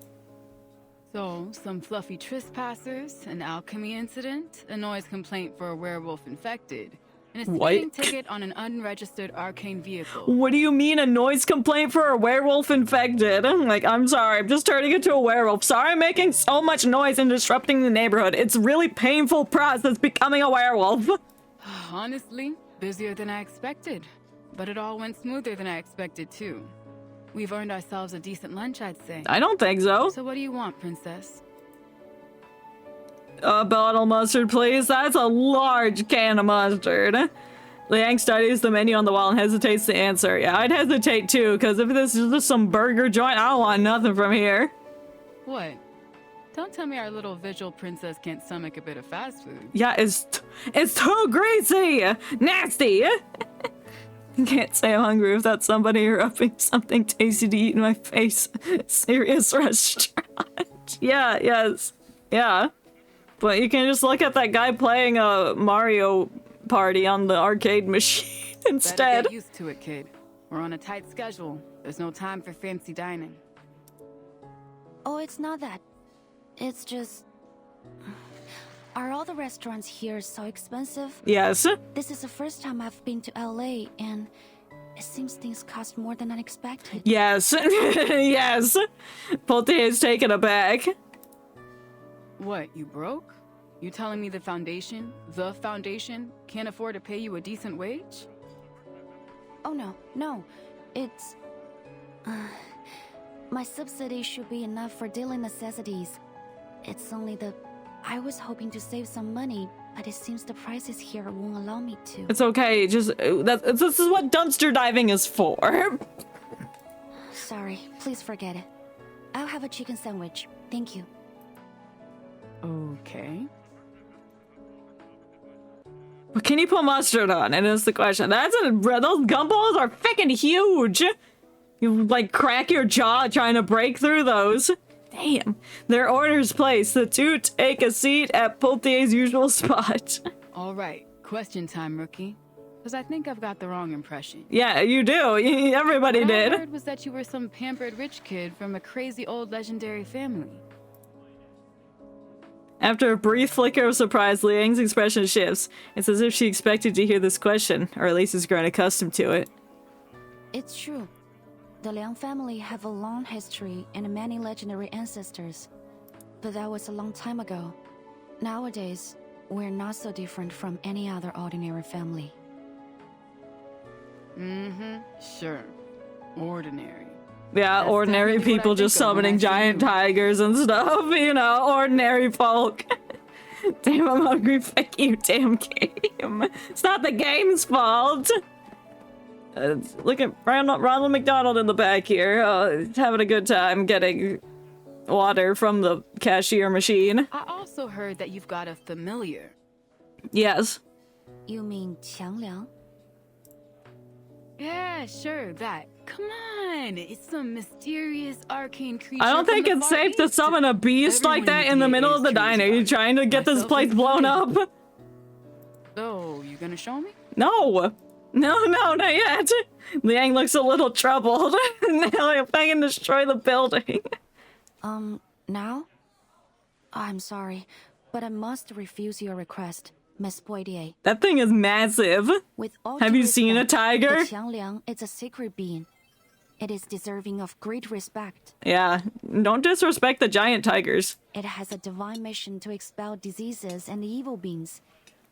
So, some fluffy trespassers, an alchemy incident, a noise complaint for a werewolf infected, and a speeding ticket on an unregistered arcane vehicle. What do you mean a noise complaint for a werewolf infected? I'm sorry, I'm just turning into a werewolf. Sorry I'm making so much noise and disrupting the neighborhood. It's a really painful process becoming a werewolf. Honestly, busier than I expected. But it all went smoother than I expected, too. We've earned ourselves a decent lunch, I'd say. I don't think so. So what do you want, princess? A bottle mustard, please. That's a large can of mustard. Liang studies the menu on the wall and hesitates to answer. Yeah, I'd hesitate too, because if this is just some burger joint, I don't want nothing from here. What? Don't tell me our little visual princess can't stomach a bit of fast food. Yeah, it's too greasy! Nasty! Can't say I'm hungry without somebody rubbing something tasty to eat in my face. Serious restaurant. Yeah, yes. Yeah. But you can just look at that guy playing a Mario Party on the arcade machine instead. Better get used to it, kid. We're on a tight schedule. There's no time for fancy dining. Oh, it's not that. It's just... Are all the restaurants here so expensive? Yes. This is the first time I've been to LA, and it seems things cost more than I expected. Yes. Yes. Potier is taken aback. What, you broke? You telling me the foundation, can't afford to pay you a decent wage? Oh no. It's... my subsidy should be enough for daily necessities. It's only the... I was hoping to save some money, but it seems the prices here won't allow me to. It's okay, just... this is what dumpster diving is for. Sorry, please forget it. I'll have a chicken sandwich. Thank you. Okay. What can you put mustard on? And that's the question. Those gumballs are freaking huge. You crack your jaw trying to break through those. Damn. Their orders placed. The two take a seat at Potier's usual spot. All right. Question time, rookie. Because I think I've got the wrong impression. Yeah, you do. Everybody did. What I heard was that you were some pampered rich kid from a crazy old legendary family. After a brief flicker of surprise, Liang's expression shifts. It's as if she expected to hear this question, or at least has grown accustomed to it. It's true. The Liang family have a long history and many legendary ancestors. But that was a long time ago. Nowadays, we're not so different from any other ordinary family. Sure. Ordinary. Yeah, That's ordinary people just summoning giant tigers and stuff, ordinary folk. Damn, I'm hungry. Fuck you, damn game. It's not the game's fault. Look at Ronald McDonald in the back here, having a good time getting water from the cashier machine. I also heard that you've got a familiar. Yes. You mean Qiangliang? Yeah, sure, that. Come on, it's some mysterious arcane creature. I don't think it's safe to summon a beast like that in the middle of the diner. You're trying to get this place blown up. So, you gonna show me? No, not yet. Liang looks a little troubled. Now if I can destroy the building. Now? I'm sorry, but I must refuse your request, Miss Poitier. That thing is massive. Have you seen a tiger? Qiangliang is a sacred being. It is deserving of great respect. Yeah, don't disrespect the giant tigers. It has a divine mission to expel diseases and evil beings,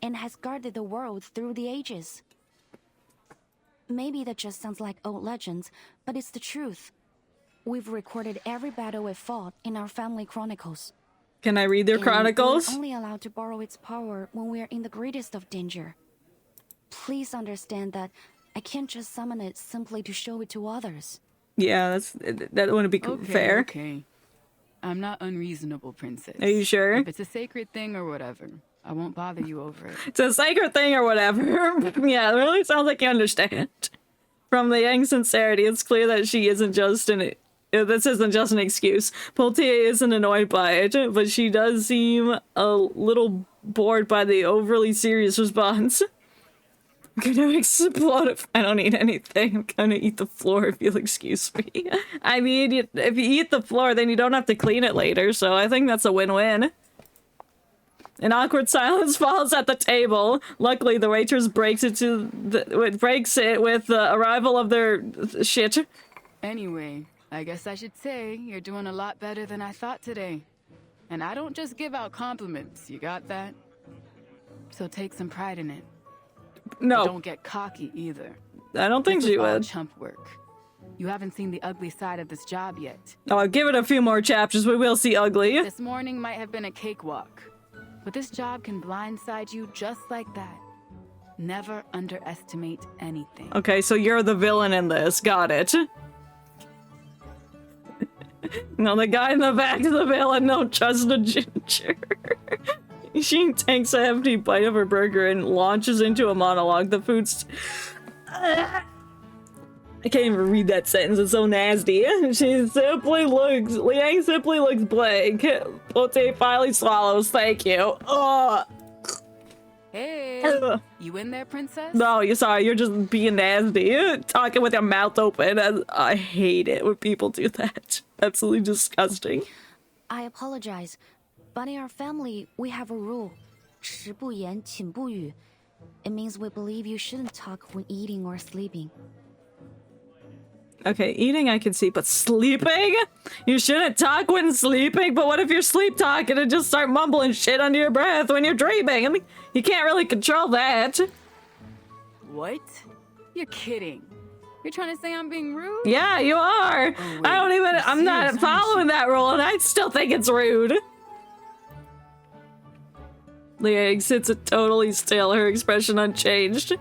and has guarded the world through the ages. Maybe that just sounds like old legends, but it's the truth. We've recorded every battle we fought in our family chronicles. Can I read their chronicles? We're only allowed to borrow its power when we're in the greatest of danger. Please understand that I can't just summon it simply to show it to others. Yeah, that wouldn't be fair. Okay. I'm not unreasonable, princess. Are you sure? If it's a sacred thing or whatever, I won't bother you over it. It's a sacred thing or whatever. Yeah, it really sounds like you understand. From the Liang's sincerity, it's clear that she isn't just this isn't just an excuse. Poitier isn't annoyed by it, but she does seem a little bored by the overly serious response. I'm gonna explode if I don't eat anything. I'm gonna eat the floor if you'll excuse me. I mean, if you eat the floor, then you don't have to clean it later, so I think that's a win-win. An awkward silence falls at the table. Luckily, the waitress breaks it with the arrival of their shit. Anyway, I guess I should say you're doing a lot better than I thought today. And I don't just give out compliments, you got that? So take some pride in it. No. But don't get cocky either. I don't think she would. Chump work. You haven't seen the ugly side of this job yet. Oh, give it a few more chapters, we will see ugly. This morning might have been a cakewalk. But this job can blindside you just like that. Never underestimate anything. Okay, so you're the villain in this. Got it. No, the guy in the back is the villain. Don't trust the ginger. She takes a hefty bite of her burger and launches into a monologue. The food's... I can't even read that sentence. It's so nasty. Liang simply looks blank. Pote finally swallows. Thank you. Hey, you in there, princess? No, you're just being nasty. Talking with your mouth open. I hate it when people do that. Absolutely disgusting. I apologize, but in our family, we have a rule. 食不言，寝不语. It means we believe you shouldn't talk when eating or sleeping. Okay, eating I can see, but sleeping? You shouldn't talk when sleeping, but what if you're sleep talking and just start mumbling shit under your breath when you're dreaming? I mean, you can't really control that. What? You're kidding. You're trying to say I'm being rude? Yeah, you are. Oh, I'm not following that rule, and I still think it's rude. Liang sits totally still, her expression unchanged.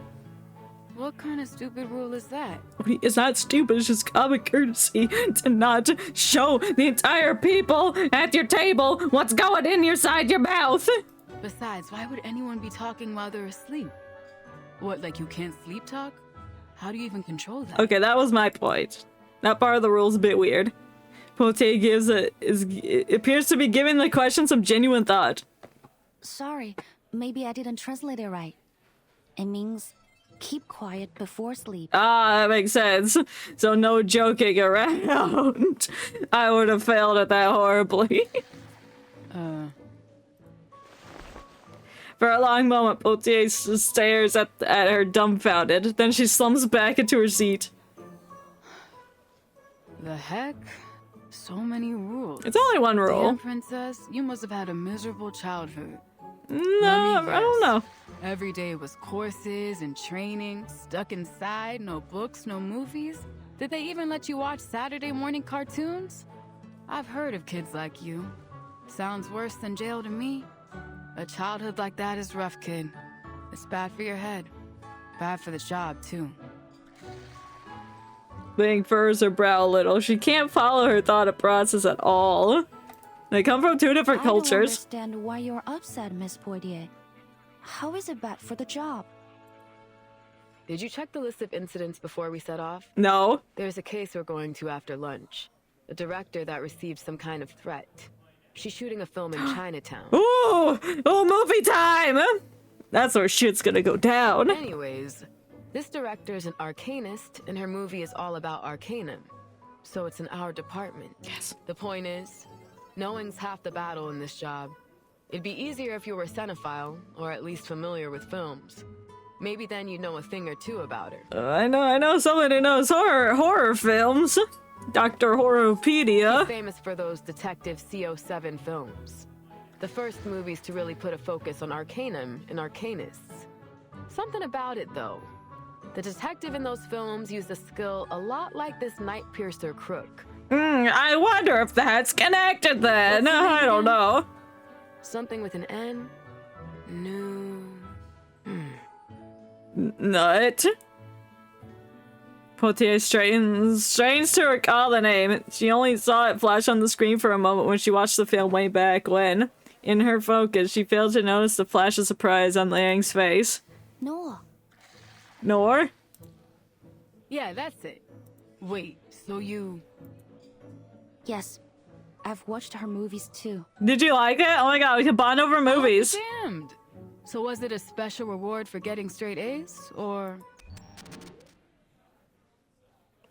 What kind of stupid rule is that? It's not stupid, it's just common courtesy to not show the entire people at your table what's going in inside your mouth. Besides, why would anyone be talking while they're asleep? What, like you can't sleep talk? How do you even control that? Okay, that was my point. That part of the rule's a bit weird. Pote appears to be giving the question some genuine thought. Sorry, maybe I didn't translate it right. It means keep quiet before sleep. Ah, that makes sense. So no joking around. I would have failed at that horribly. For a long moment, Potier stares at her dumbfounded. Then she slumps back into her seat. The heck? So many rules. It's only one rule. Damn, princess, you must have had a miserable childhood. No, I don't know. Every day was courses and training, stuck inside, no books, no movies. Did they even let you watch Saturday morning cartoons? I've heard of kids like you. Sounds worse than jail to me. A childhood like that is rough, kid. It's bad for your head. Bad for the job, too. Liang furrows her brow a little. She can't follow her thought process at all. They come from two different cultures. I don't understand why you're upset, Miss Poitier. How is it bad for the job? Did you check the list of incidents before we set off? No. There's a case we're going to after lunch. A director that received some kind of threat. She's shooting a film in Chinatown. Ooh! Oh, movie time! That's where shit's gonna go down. Anyways, this director's an arcanist, and her movie is all about arcanum. So it's in our department. Yes. The point is, knowing's half the battle in this job. It'd be easier if you were a cinephile, or at least familiar with films. Maybe then you'd know a thing or two about her. I know someone who knows horror films. Dr. Horrorpedia. She's famous for those detective CO7 films. The first movies to really put a focus on arcanum and arcanists. Something about it, though. The detective in those films used a skill a lot like this Night Piercer crook. I wonder if that's connected then. I don't know. Something with an N? No. Nut. Potier strains to recall the name. She only saw it flash on the screen for a moment when she watched the film way back when. In her focus, she failed to notice the flash of surprise on Liang's face. Noah. Nor? Yeah, that's it. Wait, so you... Yes. I've watched her movies too. Did you like it? Oh my god, we can bond over movies. Damned. So was it a special reward for getting straight A's, or?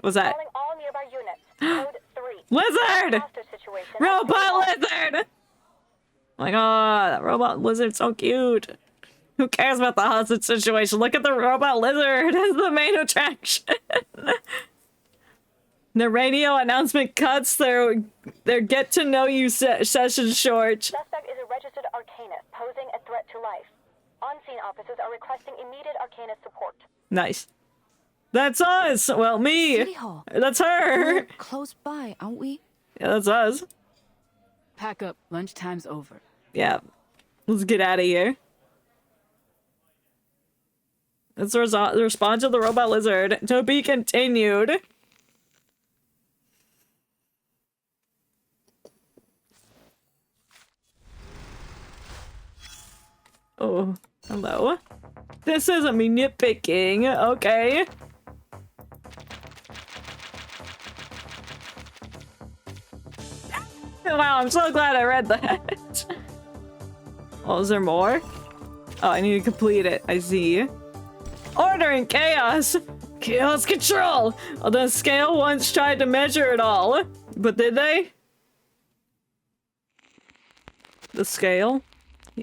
What's that? Calling all nearby units. Code 3. Lizard! Hostage situation. Robot lizard! Oh my god, that robot lizard's so cute. Who cares about the hostage situation? Look at the robot lizard as the main attraction. The radio announcement cuts their get to know you session short. Suspect is a registered Arcanist posing a threat to life. On-scene officers are requesting immediate Arcanist support. Nice. That's us! Well, me! City Hall. That's her! We're close by, aren't we? Yeah, that's us. Pack up. Lunchtime's over. Yeah. Let's get out of here. That's the response of the robot lizard. To be continued. Oh, hello. This isn't me nitpicking. Okay. Wow, I'm so glad I read that. Oh, is there more? Oh, I need to complete it. I see. Order and chaos! Chaos control! Oh, the scale once tried to measure it all. But did they? The scale?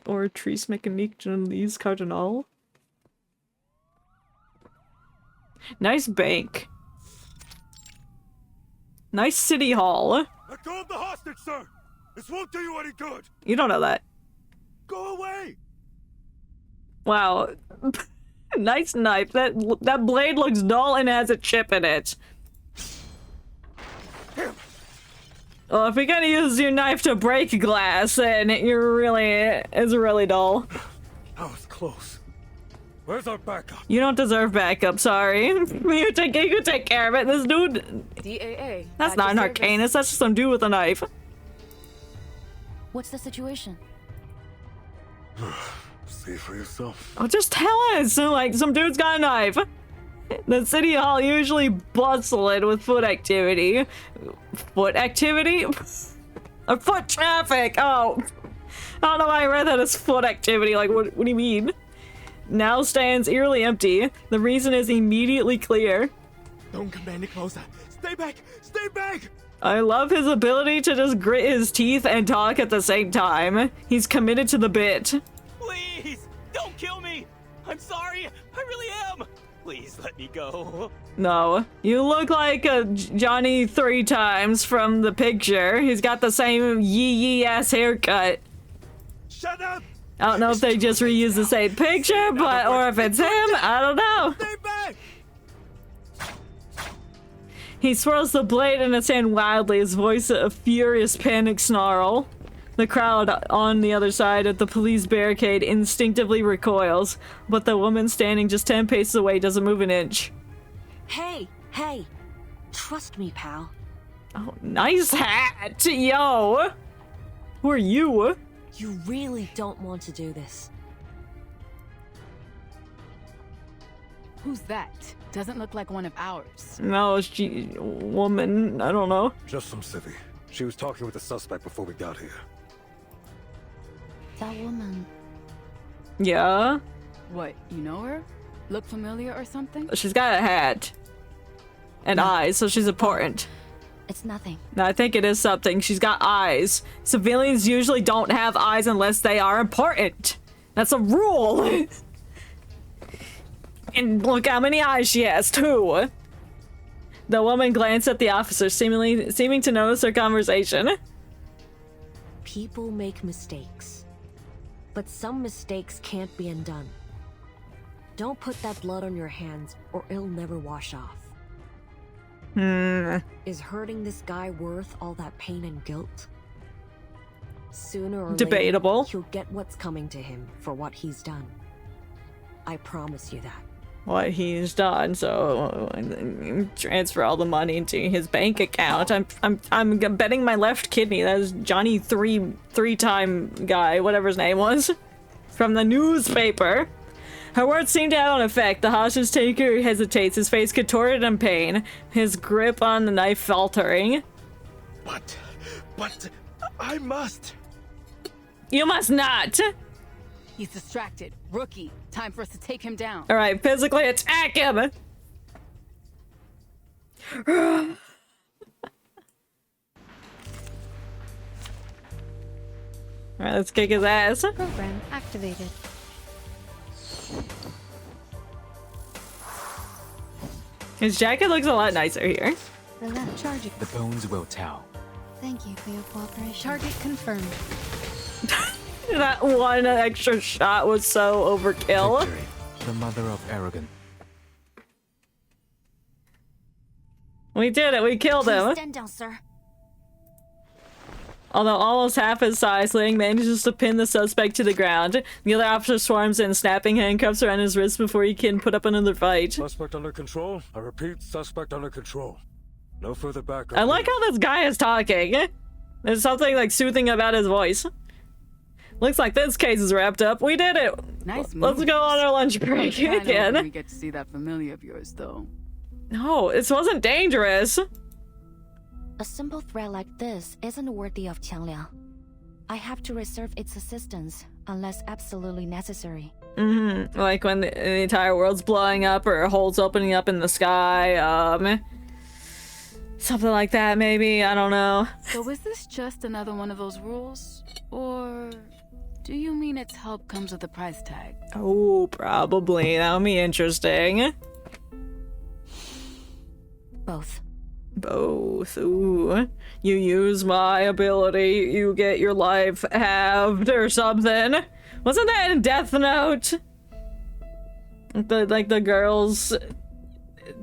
Or Trice Mécanique Journalise Cardinal? Nice bank. Nice city hall. I called the hostage, sir! This won't do you any good! You don't know that. Go away! Wow. Nice knife. That blade looks dull and has a chip in it. Well, if you're gonna use your knife to break glass, then it's really dull. That was close. Where's our backup? You don't deserve backup, sorry. You take care of it. This dude... DAA. That's not an Arcanist, that's just some dude with a knife. What's the situation? See for yourself. Oh, just tell us! So, like, some dude's got a knife. The city hall usually bustling with foot activity. Foot activity? Or foot traffic! Oh. I don't know why I read that as foot activity. Like, what do you mean? Now stands eerily empty. The reason is immediately clear. Don't come any closer. Stay back! Stay back! I love his ability to just grit his teeth and talk at the same time. He's committed to the bit. Please! Don't kill me! I'm sorry! I really am! Please let me go. No. You look like a Johnny 3 times from the picture. He's got the same yee ass haircut. Shut up! I don't know if they just reused the same picture, but or if it's him, I don't know. Stay back! He swirls the blade in his hand wildly, his voice a furious panic snarl. The crowd on the other side of the police barricade instinctively recoils, but the woman standing just 10 paces away doesn't move an inch. Hey! Trust me, pal. Oh, nice hat! Yo! Who are you? You really don't want to do this. Who's that? Doesn't look like one of ours. No, she... woman. I don't know. Just some civvy. She was talking with the suspect before we got here. That woman... Yeah? What, you know her? Look familiar or something? She's got a hat. And eyes, so she's important. It's nothing. No, I think it is something. She's got eyes. Civilians usually don't have eyes unless they are important. That's a rule. And look how many eyes she has, too. The woman glanced at the officer, seeming to notice their conversation. People make mistakes. But some mistakes can't be undone. Don't put that blood on your hands, or it'll never wash off. Is hurting this guy worth all that pain and guilt? Sooner or Debatable. later, he'll get what's coming to him for what he's done. I promise you that. What he's done, so transfer all the money into his bank account. I'm betting my left kidney. That is Johnny three-time guy, whatever his name was, from the newspaper. Her words seem to have an effect. The hostage taker hesitates, his face contorted in pain, his grip on the knife faltering. But I must. You must not. He's distracted. Rookie. Time for us to take him down. All right, physically attack him. All right, let's kick his ass. Program activated. His jacket looks a lot nicer here. Relax. Charging. The bones will tell. Thank you for your cooperation. Target confirmed. That one extra shot was so overkill. Victory, the mother of arrogance. We did it. We killed him. Stand down, sir. Although almost half his size, Liang manages to pin the suspect to the ground. The other officer swarms in, snapping handcuffs around his wrists before he can put up another fight. Suspect under control. I repeat, suspect under control. No further backup. I like how this guy is talking. There's something like soothing about his voice. Looks like this case is wrapped up. We did it. Nice. Let's go on our lunch break again. We get to see that familiar of yours, though. No, this wasn't dangerous. A simple threat like this isn't worthy of Qiangliang. I have to reserve its assistance unless absolutely necessary. Like when the entire world's blowing up or holes opening up in the sky. Something like that, maybe. I don't know. So is this just another one of those rules? Or do you mean its help comes with a price tag? Oh, probably. That would be interesting. Both. Both. Ooh. You use my ability, you get your life halved or something. Wasn't that in Death Note? The girls...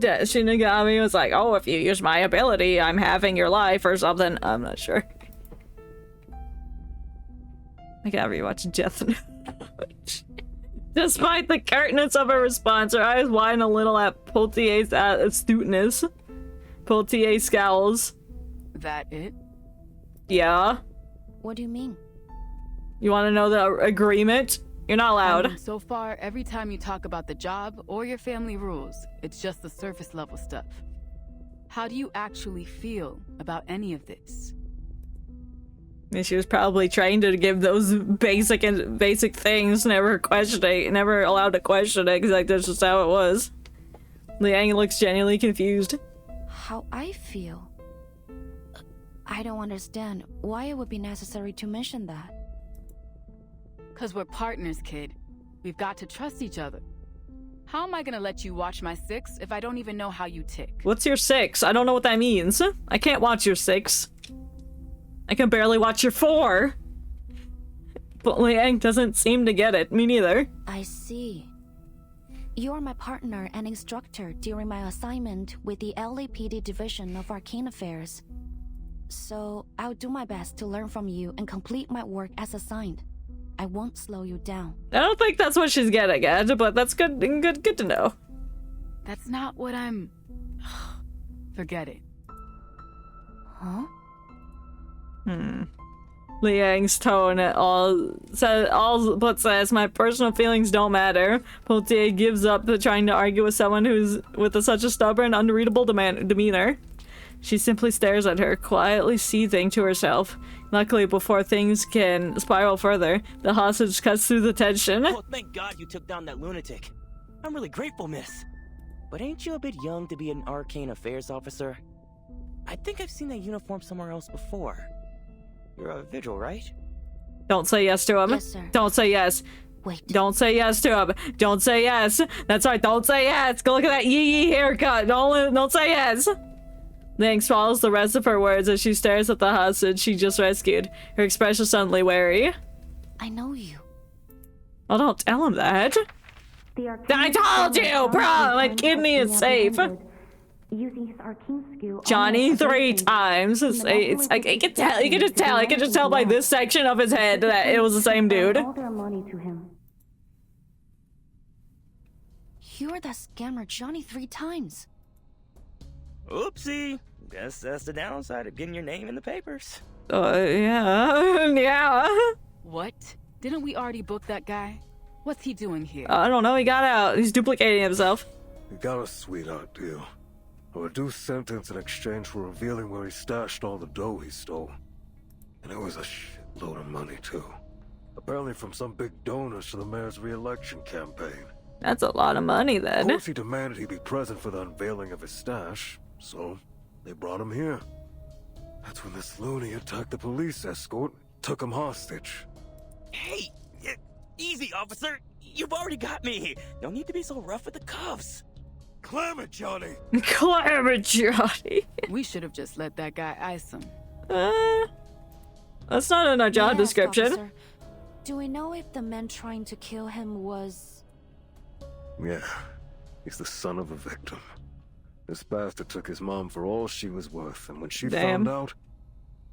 Shinigami was like, oh, if you use my ability, I'm having your life or something. I'm not sure. I gotta rewatch Death Note. Despite the curtness of her response, her eyes widen a little at Poultier's astuteness. Poultier scowls. That it? Yeah. What do you mean? You want to know the agreement? You're not allowed. So far, every time you talk about the job or your family rules, it's just the surface level stuff. How do you actually feel about any of this? And she was probably trained to give those basic things, never allowed to question it, because like that's just how it was. Liang looks genuinely confused. How I feel? I don't understand why it would be necessary to mention that. 'Cause we're partners, kid. We've got to trust each other. How am I gonna let you watch my 6 if I don't even know how you tick? What's your 6? I don't know what that means. I can't watch your 6. I can barely watch your 4. But Liang doesn't seem to get it. Me neither. I see. You're my partner and instructor during my assignment with the LAPD Division of Arcane Affairs. So I'll do my best to learn from you and complete my work as assigned. I won't slow you down. I don't think that's what she's getting at, but that's good to know. That's not what I'm... Forget it. Huh? Liang's tone says my personal feelings don't matter. Poultier gives up trying to argue with someone who's with such a stubborn, unreadable demeanor. She simply stares at her, quietly seething to herself. Luckily, before things can spiral further, the hostage cuts through the tension. Oh, thank God you took down that lunatic. I'm really grateful, miss. But ain't you a bit young to be an arcane affairs officer? I think I've seen that uniform somewhere else before. You're a vigil, right? Don't say yes to him. Yes, sir. Don't say yes. Wait. Don't say yes to him. Don't say yes. That's right. Don't say yes. Go look at that yee haircut. Don't say yes. Liang swallows the rest of her words as she stares at the hostage she just rescued. Her expression suddenly wary. I know you. Well, don't tell him that. I told you, bro. My kidney is safe. Using his arcane skill, Johnny 3 times. It's like you can tell. You can just tell. I can just tell by this section of his head that it was the same dude. all their money to him. You're that scammer Johnny 3 times. Oopsie. Guess that's the downside of getting your name in the papers. Yeah. Yeah. What? Didn't we already book that guy? What's he doing here? I don't know. He got out. He's duplicating himself. He got a sweetheart deal. A reduced sentence in exchange for revealing where he stashed all the dough he stole. And it was a shitload of money, too. Apparently from some big donors to the mayor's re-election campaign. That's a lot of money, then. Of course he demanded he be present for the unveiling of his stash, so they brought him here. That's when this loony attacked the police escort, took him hostage. Hey, easy, officer. You've already got me. No need to be so rough with the cuffs. Clam it, Johnny. Clam it, Johnny. We should have just let that guy ice him. That's not in our job description. Officer, do we know if the man trying to kill him was... Yeah, he's the son of a victim. This bastard took his mom for all she was worth, and when she found out,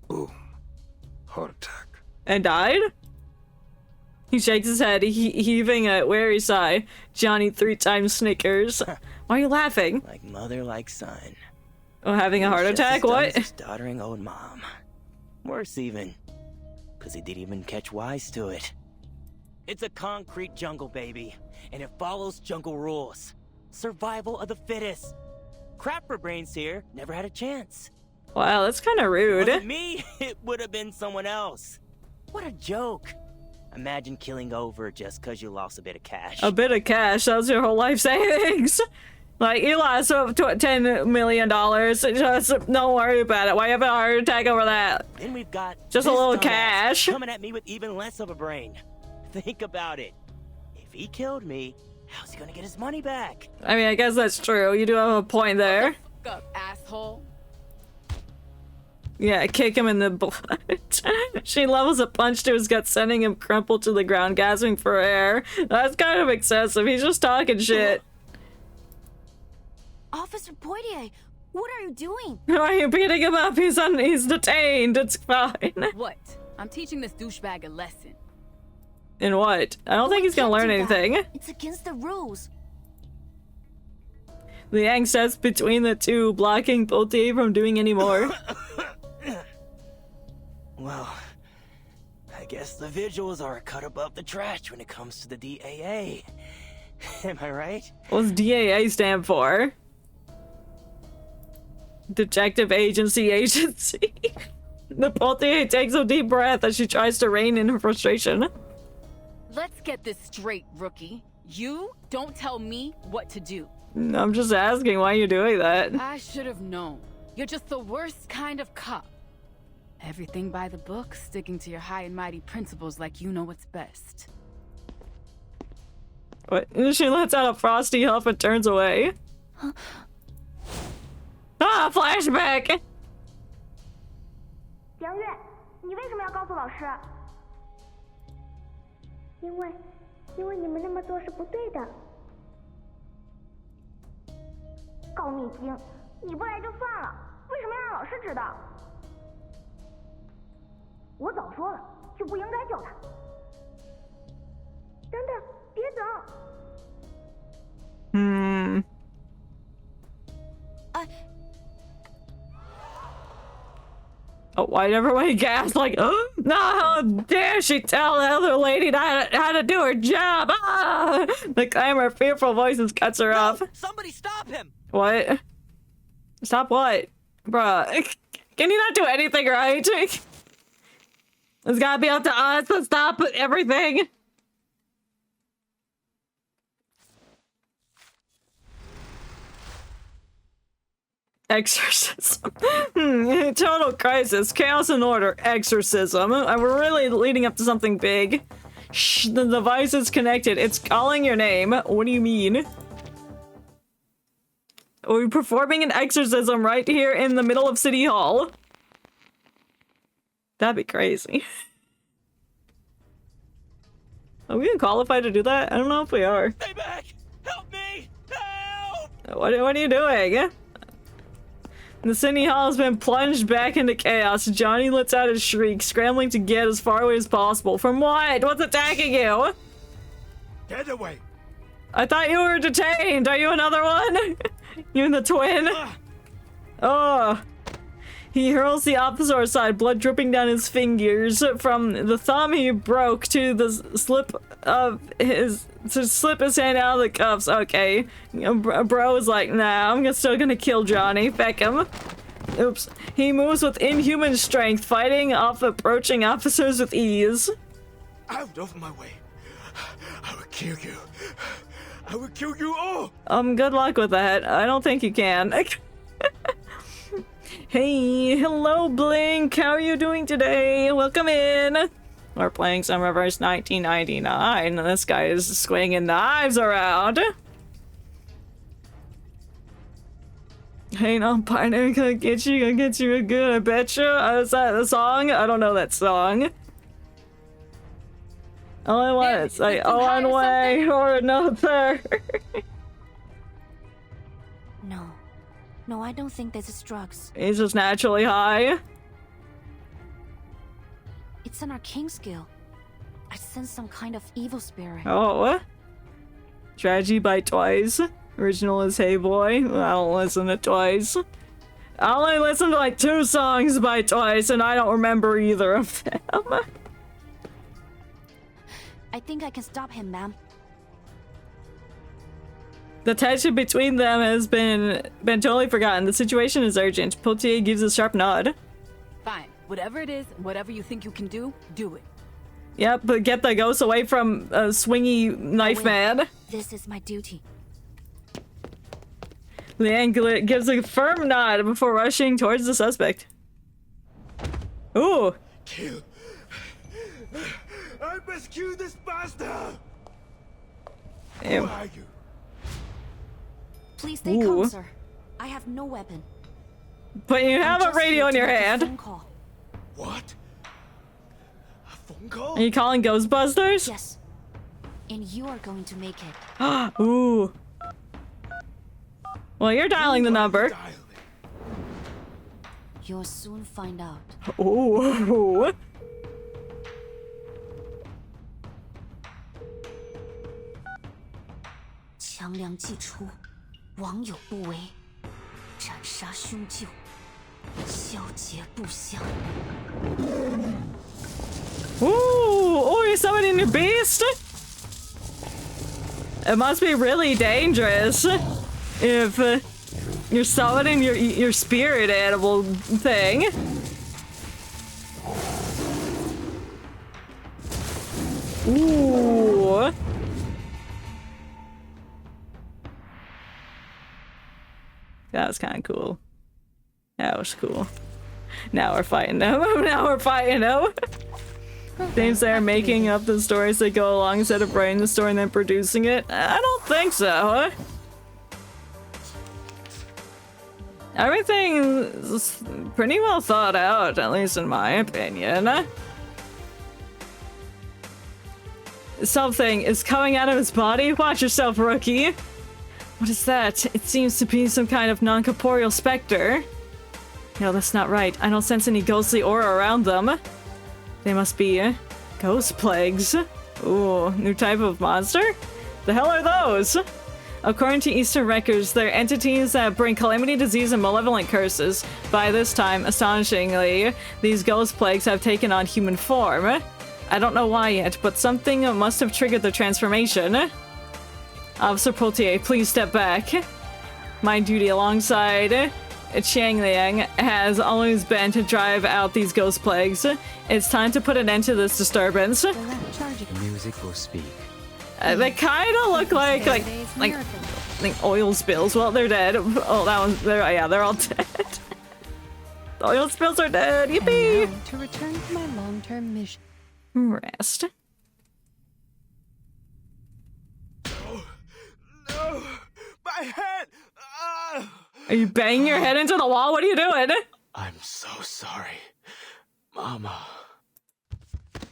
boom, heart attack. And died? He shakes his head, heaving a weary sigh. Johnny 3 times snickers. Why are you laughing? Like mother, like son. Oh, having a heart attack? What? His doddering old mom. Worse even, because he didn't even catch wise to it. It's a concrete jungle, baby, and it follows jungle rules. Survival of the fittest. Crap for brains here, never had a chance. Wow, that's kind of rude. Wasn't me, it would have been someone else. What a joke. Imagine killing over just because you lost a bit of cash. A bit of cash? That was your whole life savings? Like, you lost $10 million. Just don't worry about it. Why have a heart attack over that? Then we've got just a little cash. Coming at me with even less of a brain. Think about it. If he killed me, how's he gonna get his money back? I mean, I guess that's true. You do have a point there. Fuck up, asshole. Yeah, kick him in the blood. She levels a punch to his gut, sending him crumpled to the ground, gasping for air. That's kind of excessive. He's just talking shit. Officer Poitier, what are you doing? Why are you beating him up? He's detained. It's fine. What? I'm teaching this douchebag a lesson. In what? I don't think he's gonna learn anything. It's against the rules. Liang sits between the two, blocking Poitier from doing any more. Well, I guess the visuals are cut above the trash when it comes to the DAA. Am I right? What's DAA stand for? Detective Agency. The Poitier takes a deep breath as she tries to rein in her frustration. Let's get this straight, rookie. You don't tell me what to do. I'm just asking why you're doing that. I should have known. You're just the worst kind of cop. Everything by the book, sticking to your high and mighty principles like you know what's best. What? She lets out a frosty huff and turns away. Ah, flashback! 梁月，你为什么要告诉老师？因为你们那么做是不对的。告密精，你不来就算了，为什么要让老师知道？我早说了，就不应该叫他。等等，别走。Oh, why did everybody gasp like, oh, no, how dare she tell the other lady how to do her job? Ah! The clamor of fearful voices cuts her off. Somebody stop him! What? Stop what? Bruh, can you not do anything right? It's gotta be up to us to stop everything. Exorcism. Total crisis. Chaos and order. Exorcism. We're really leading up to something big. Shh, the device is connected. It's calling your name. What do you mean? Are we performing an exorcism right here in the middle of City Hall? That'd be crazy. Are we qualified to do that? I don't know if we are. Stay back! Help me! Help! What are you doing? The City Hall has been plunged back into chaos. Johnny lets out a shriek, scrambling to get as far away as possible. From what? What's attacking you? Get away! I thought you were detained. Are you another one? You and the twin? Oh. He hurls the officer aside, blood dripping down his fingers. From the thumb he broke to the slip his hand out of the cuffs. Okay. Bro is like, nah, I'm still gonna kill Johnny. Feck him. Oops. He moves with inhuman strength, fighting off approaching officers with ease. Out of my way. I will kill you. I will kill you all. Good luck with that. I don't think you can. Hey, hello Blink. How are you doing today? Welcome in. We're playing some Reverse 1999. And this guy is swinging knives around. Hey, no, partner, gonna get you a good, I betcha. Is that the song? I don't know that song. All I want is like, one way or another. No, I don't think this is drugs. He's just naturally high. It's an arcane skill. I sense some kind of evil spirit. Oh. Tragedy by Twice. Original is Hey Boy. I don't listen to Twice. I only listen to like 2 songs by Twice, and I don't remember either of them. I think I can stop him, ma'am. The tension between them has been totally forgotten. The situation is urgent. Potier gives a sharp nod. Fine. Whatever it is, whatever you think you can do it. Yep, but get the ghost away from a swingy knife man. This is my duty. Liang gives a firm nod before rushing towards the suspect. Ooh. Kill. I must kill this bastard. Ew. Who are you? Please stay calm, sir. I have no weapon. But you have a radio in your hand. What? A phone call? Are you calling Ghostbusters? Yes. And you are going to make it. Ooh. Well, you're dialing the number. You'll soon find out. Ooh. 强梁既出，网友不为，斩杀凶舅，消劫不祥。 Ooh, you're summoning your beast? It must be really dangerous if you're summoning your spirit animal thing. Ooh. That was kind of cool. That was cool. Now we're fighting them. Now we're fighting them. Seems they're making up the stories that go along instead of writing the story and then producing it. I don't think so. Everything's pretty well thought out, at least in my opinion. Something is coming out of his body. Watch yourself, rookie. What is that? It seems to be some kind of non-corporeal specter. No, that's not right. I don't sense any ghostly aura around them. They must be ghost plagues. Ooh, new type of monster? The hell are those? According to Eastern records, they're entities that bring calamity, disease, and malevolent curses. By this time, astonishingly, these ghost plagues have taken on human form. I don't know why yet, but something must have triggered the transformation. Officer Potier, please step back. My duty alongside Chiang Liang has always been to drive out these ghost plagues. It's time to put an end to this disturbance. Music will speak. They kind of look like oil spills. Well, they're dead. Oh, that one's they're all dead. The oil spills are dead. Yippee! And now, to return to my long-term mission. Rest. No, my head. Are you banging your head into the wall? What are you doing? I'm so sorry, Mama.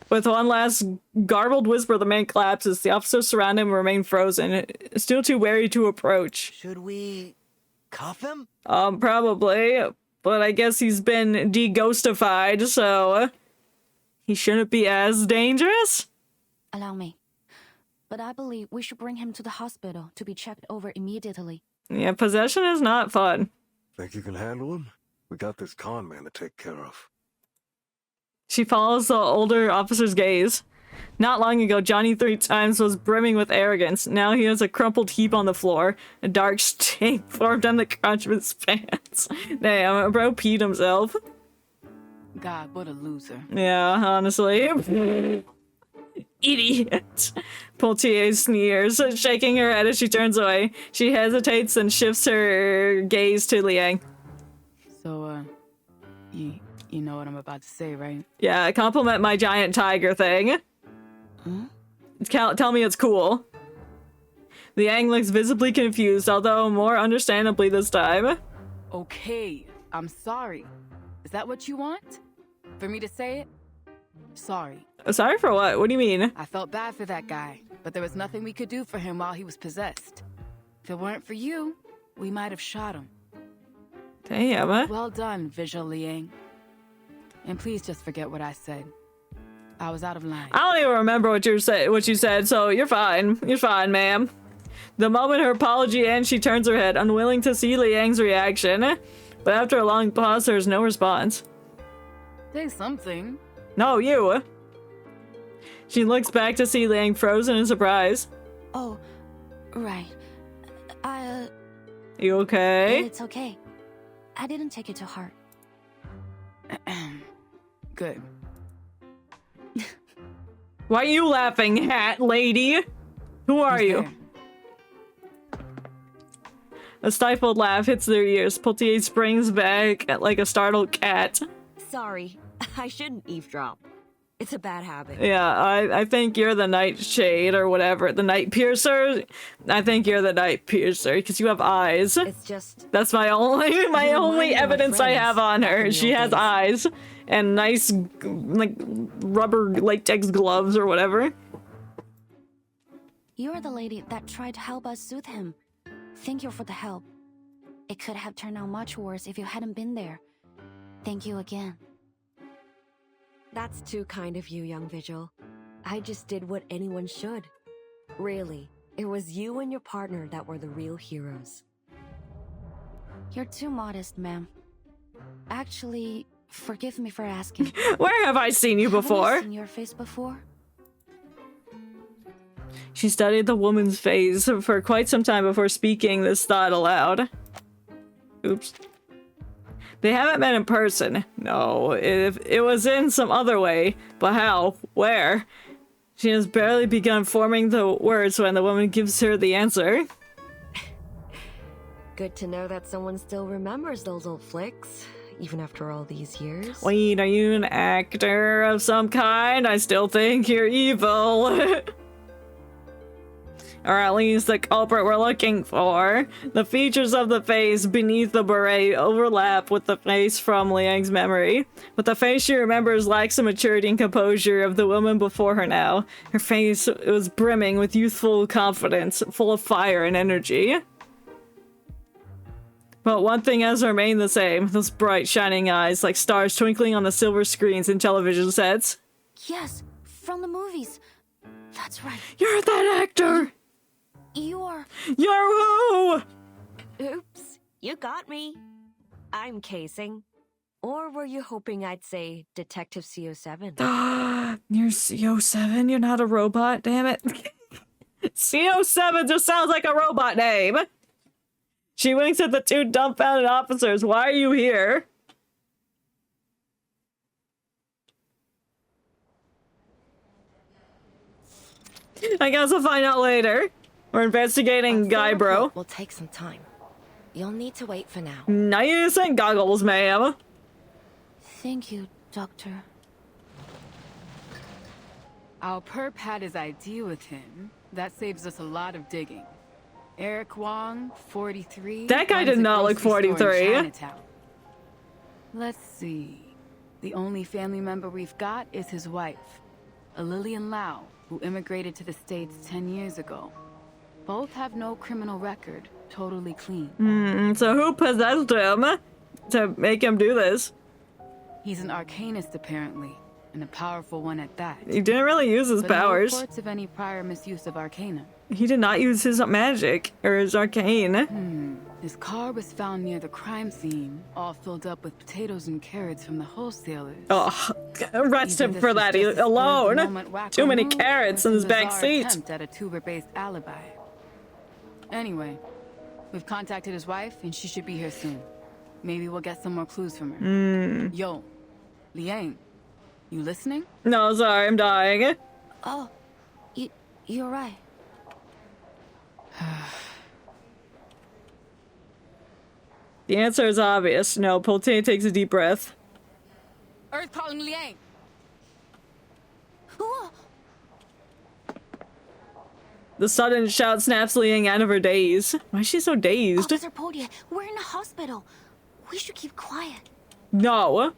With one last garbled whisper, the man collapses. The officers surround him and remain frozen, still too wary to approach. Should we cuff him? Probably. But I guess he's been de-ghostified, so he shouldn't be as dangerous? Allow me. But I believe we should bring him to the hospital to be checked over immediately. Yeah, possession is not fun. Think you can handle him? We got this con man to take care of. She follows the older officer's gaze. Not long ago, Johnny 3 times was brimming with arrogance. Now he has a crumpled heap on the floor. A dark stain formed on the crotch of his pants. Damn, bro peed himself. God, what a loser. Yeah, honestly. Idiot. Poultier sneers, shaking her head as she turns away. She hesitates and shifts her gaze to Liang. So, you know what I'm about to say, right? Yeah, compliment my giant tiger thing. Hmm? Tell me it's cool. Liang looks visibly confused, although more understandably this time. Okay, I'm sorry. Is that what you want? For me to say it? Sorry. Sorry for what? What do you mean? I felt bad for that guy, but there was nothing we could do for him while he was possessed. If it weren't for you, we might have shot him. Damn. Well done, Visual Liang. And please just forget what I said. I was out of line. I don't even remember what you said, so you're fine. You're fine, ma'am. The moment her apology ends, she turns her head, unwilling to see Liang's reaction. But after a long pause, there's no response. Say something. No, you. She looks back to see Liang frozen in surprise. Oh, right. You okay? It's okay. I didn't take it to heart. Good. Why are you laughing, hat lady? Who are you? A stifled laugh hits their ears. Poultier springs back like a startled cat. Sorry, I shouldn't eavesdrop. It's a bad habit. Yeah, I think you're the nightshade or whatever. The night piercer? I think you're the night piercer because you have eyes. It's just... That's my only evidence I have on her. She has eyes and nice, like, rubber latex gloves or whatever. You're the lady that tried to help us soothe him. Thank you for the help. It could have turned out much worse if you hadn't been there. Thank you again. That's too kind of you, young Vigil. I just did what anyone should. Really, it was you and your partner that were the real heroes. You're too modest, ma'am. Actually, forgive me for asking. Where have I seen you before? Haven't I seen your face before? She studied the woman's face for quite some time before speaking this thought aloud. Oops. They haven't met in person. No, if it was in some other way. But how? Where? She has barely begun forming the words when the woman gives her the answer. Good to know that someone still remembers those old flicks, even after all these years. Wait, are you an actor of some kind? I still think you're evil. Or at least the culprit we're looking for. The features of the face beneath the beret overlap with the face from Liang's memory. But the face she remembers lacks the maturity and composure of the woman before her now. Her face was brimming with youthful confidence, full of fire and energy. But one thing has remained the same. Those bright, shining eyes like stars twinkling on the silver screens in television sets. Yes, from the movies. That's right. You're that actor! You're who? Oops, you got me. I'm casing. Or were you hoping I'd say Detective CO7? You're CO7? You're not a robot, damn it. CO7 just sounds like a robot name. She winks at the two dumbfounded officers. Why are you here? I guess I'll find out later. We're investigating Guy Bro. Will take some time. You'll need to wait for now. Nice and goggles, ma'am. Thank you, Doctor. Our perp had his ID with him. That saves us a lot of digging. Eric Wong, 43. That guy did not look 43. Chinatown. Let's see. The only family member we've got is his wife, a Lillian Lau, who immigrated to the States 10 years ago. Both have no criminal record, totally clean. So who possessed him to make him do this? He's an arcanist, apparently, and a powerful one at that. He didn't really use his powers. No reports of any prior misuse of arcana. He did not use his magic, or his arcane. His car was found near the crime scene, all filled up with potatoes and carrots from the wholesalers. Oh, arrest him for that alone. Too many carrots in his back seat. Attempt at a tuber-based alibi. Anyway, we've contacted his wife, and she should be here soon. Maybe we'll get some more clues from her. Yo, Liang, you listening? No, sorry, I'm dying. Oh, You're right. The answer is obvious. No, Polte takes a deep breath. Earth calling Liang. The sudden shout snaps Liang out of her daze. Why is she so dazed? Officer Podia, we're in a hospital. We should keep quiet. No.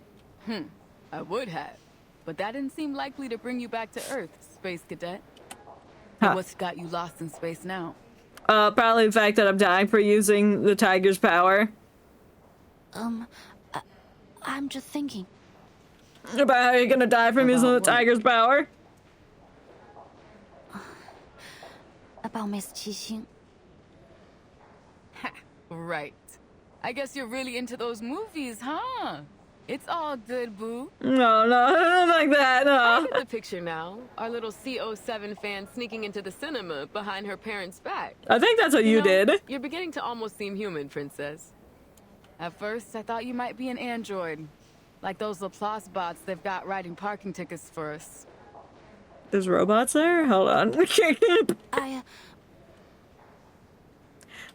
I would have, but that didn't seem likely to bring you back to Earth, Space Cadet. Huh. What's got you lost in space now? Probably the fact that I'm dying for using the tiger's power. I'm just thinking. About how you're gonna die from using the tiger's power? About Miss Qixing. Right. I guess you're really into those movies, huh? It's all good, boo. No, not like that, no. I get the picture now. Our little CO7 fan sneaking into the cinema behind her parents' back. I think that's what you did. You're beginning to almost seem human, Princess. At first, I thought you might be an android. Like those Laplace bots they've got writing parking tickets for us. There's robots there? Hold on.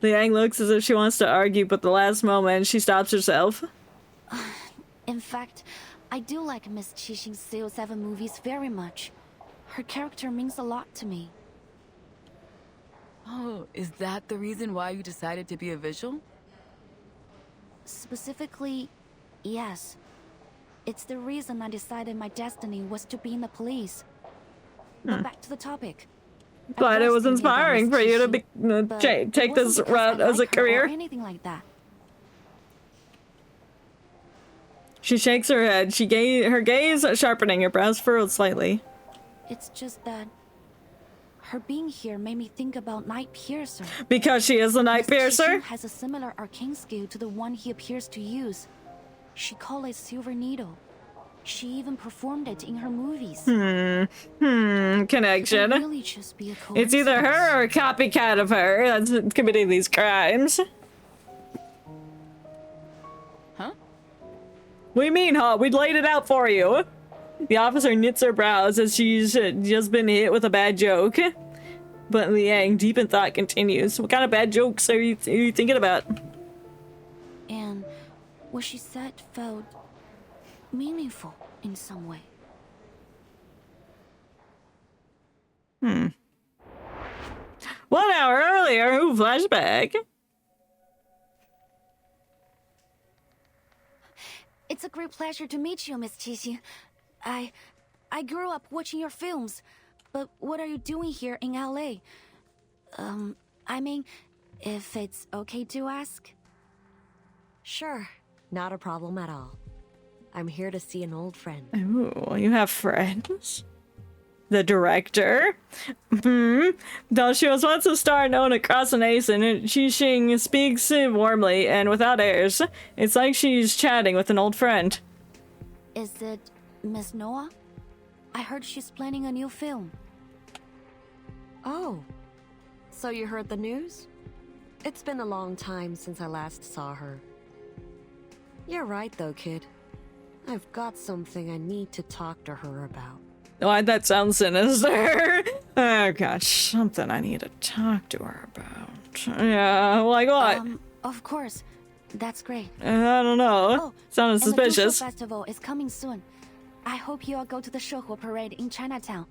Liang looks as if she wants to argue, but at the last moment, she stops herself. In fact, I do like Miss Qixing's CO7 movies very much. Her character means a lot to me. Oh, is that the reason why you decided to be a visual? Specifically, yes. It's the reason I decided my destiny was to be in the police. But back to the topic. Glad it was inspiring for you to take this route as a career. Or anything like that. She shakes her head. Her gaze sharpening, her brows furrowed slightly. It's just that her being here made me think about Night Piercer. Because she is a Night Piercer? Qixing has a similar arcane skill to the one he appears to use. She called it Silver Needle. She even performed it in her movies. Connection. It really just be a It's either her or a copycat of her that's committing these crimes. Huh? What do you mean, huh? We laid it out for you. The officer knits her brows as she's just been hit with a bad joke. But Liang, deep in thought, continues. What kind of bad jokes are you thinking about? And what she said felt meaningful in some way. 1 hour earlier, ooh, flashback. It's a great pleasure to meet you, Miss Qixing. I grew up watching your films, but what are you doing here in LA? I mean, if it's okay to ask? Sure, not a problem at all. I'm here to see an old friend. Ooh, you have friends? The director? Though she was once a star known across the nation, Qixing speaks warmly and without airs. It's like she's chatting with an old friend. Is it Miss Noah? I heard she's planning a new film. Oh, so you heard the news? It's been a long time since I last saw her. You're right though, kid. I've got something I need to talk to her about. Why'd that sound sinister? Oh gosh, something I need to talk to her about. Yeah, like what? Of course. That's great. I don't know. Sounded suspicious. The Show Festival is coming soon. I hope you all go to the Showdown parade in Chinatown.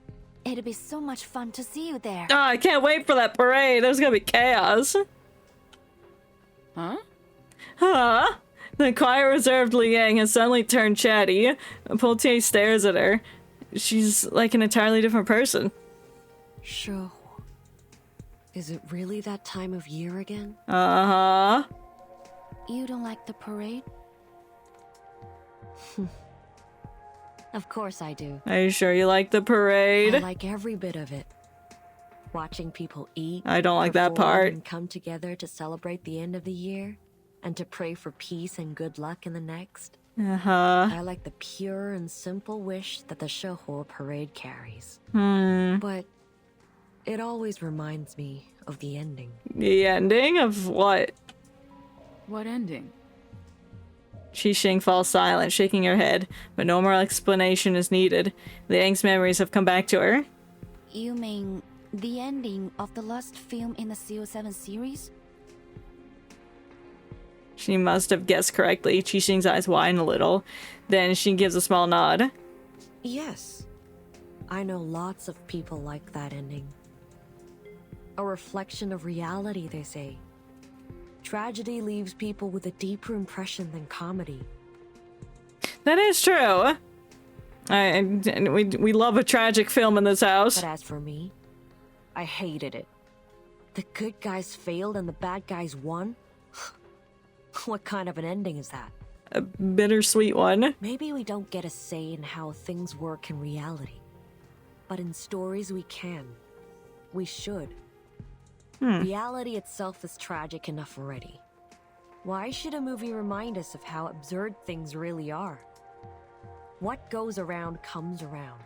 It'll be so much fun to see you there. Oh, I can't wait for that parade. There's gonna be chaos. Huh? Huh? The quiet, reserved Liang has suddenly turned chatty. Poultier stares at her. She's like an entirely different person. Sure. Is it really that time of year again? Uh-huh. You don't like the parade? Of course I do. Are you sure you like the parade? I like every bit of it. Watching people eat. I don't like that perform, part. And come together to celebrate the end of the year and to pray for peace and good luck in the next. Uh-huh. I like the pure and simple wish that the Showdown parade carries. But it always reminds me of the ending. The ending of what? What ending? Qixing falls silent, shaking her head, but no more explanation is needed. Liang's memories have come back to her. You mean The ending of the last film in the CO7 series? She must have guessed correctly. Qixing's eyes widen a little. Then she gives a small nod. Yes. I know lots of people like that ending. A reflection of reality, they say. Tragedy leaves people with a deeper impression than comedy. That is true. We love a tragic film in this house. But as for me, I hated it. The good guys failed and the bad guys won? What kind of an ending is that? A bittersweet one. Maybe we don't get a say in how things work in reality. But in stories we can. We should. Reality itself is tragic enough already. Why should a movie remind us of how absurd things really are? What goes around comes around.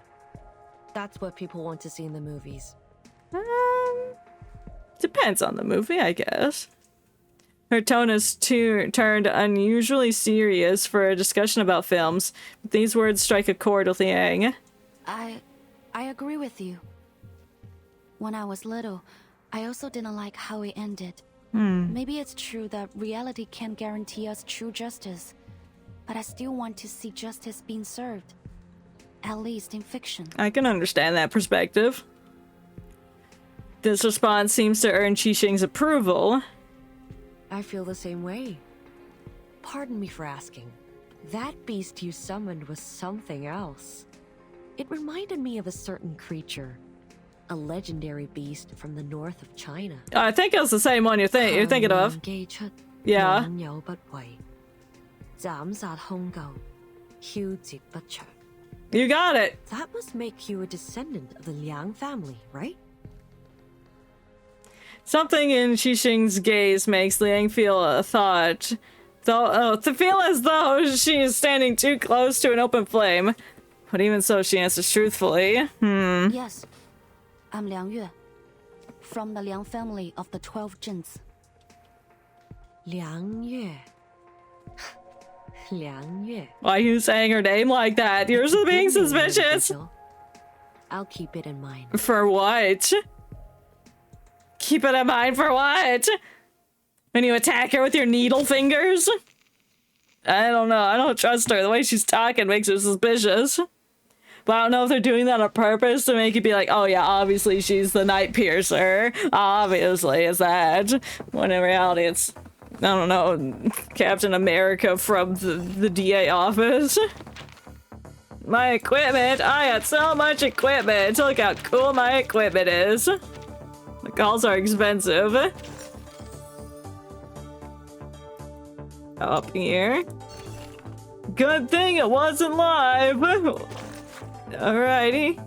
That's what people want to see in the movies. Depends on the movie, I guess. Her tone is turned unusually serious for a discussion about films. These words strike a chord with Liang. I agree with you. When I was little, I also didn't like how it ended. Maybe it's true that reality can't guarantee us true justice, but I still want to see justice being served. At least in fiction. I can understand that perspective. This response seems to earn Qixing's approval. I feel the same way. Pardon me for asking. That beast you summoned was something else. It reminded me of a certain creature. A legendary beast from the north of China. I think it's the same one you're thinking of. Yeah. You got it. That must make you a descendant of the Liang family, right? Something in Qixing's gaze makes Liang feel a thought. To feel as though she is standing too close to an open flame. But even so, she answers truthfully. Yes. I'm Liang Yue. From the Liang family of the 12 Zhens. Liang Yue. Liang Yue. Why are you saying her name like that? You're being suspicious. I'll keep it in mind. For what? Keep it in mind for what? When you attack her with your needle fingers? I don't know. I don't trust her. The way she's talking makes her suspicious. But I don't know if they're doing that on purpose to make it be like, oh yeah, obviously she's the Night Piercer. Obviously it's that. When in reality it's, I don't know, Captain America from the DA office. My equipment! I got so much equipment! Look how cool my equipment is! The calls are expensive. Up here. Good thing it wasn't live! Alrighty.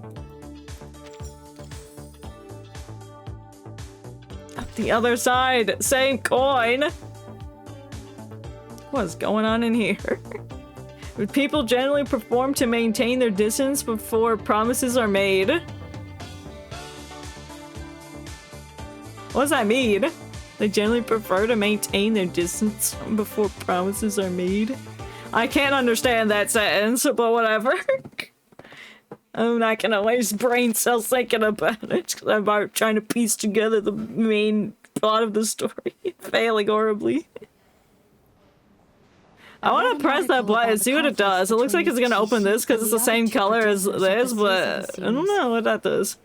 Up the other side, same coin! What's going on in here? Would people generally perform to maintain their distance before promises are made? What does that mean? They generally prefer to maintain their distance before promises are made? I can't understand that sentence, but whatever. I'm not gonna waste brain cells thinking about it, because I'm trying to piece together the main plot of the story. Failing horribly. I want to press that button and see what it does. It looks like it's gonna open this because it's the same color as this, but I don't know what that does.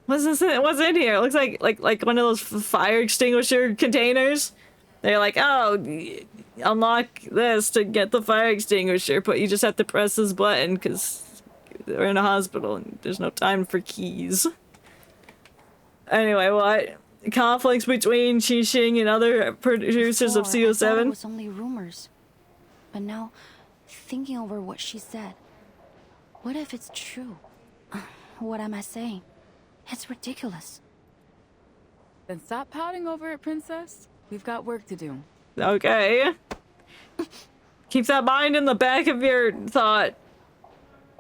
What's this? What's in here? It looks like one of those fire extinguisher containers. They're like, oh, unlock this to get the fire extinguisher, but you just have to press this button because they're in a hospital and there's no time for keys. Anyway, what? Conflicts between Qixing and other producers of CO7? I thought it was only rumors. But now, thinking over what she said, what if it's true? What am I saying? It's ridiculous. Then stop pouting over it, Princess. We've got work to do. Okay. Keep that mind in the back of your thought.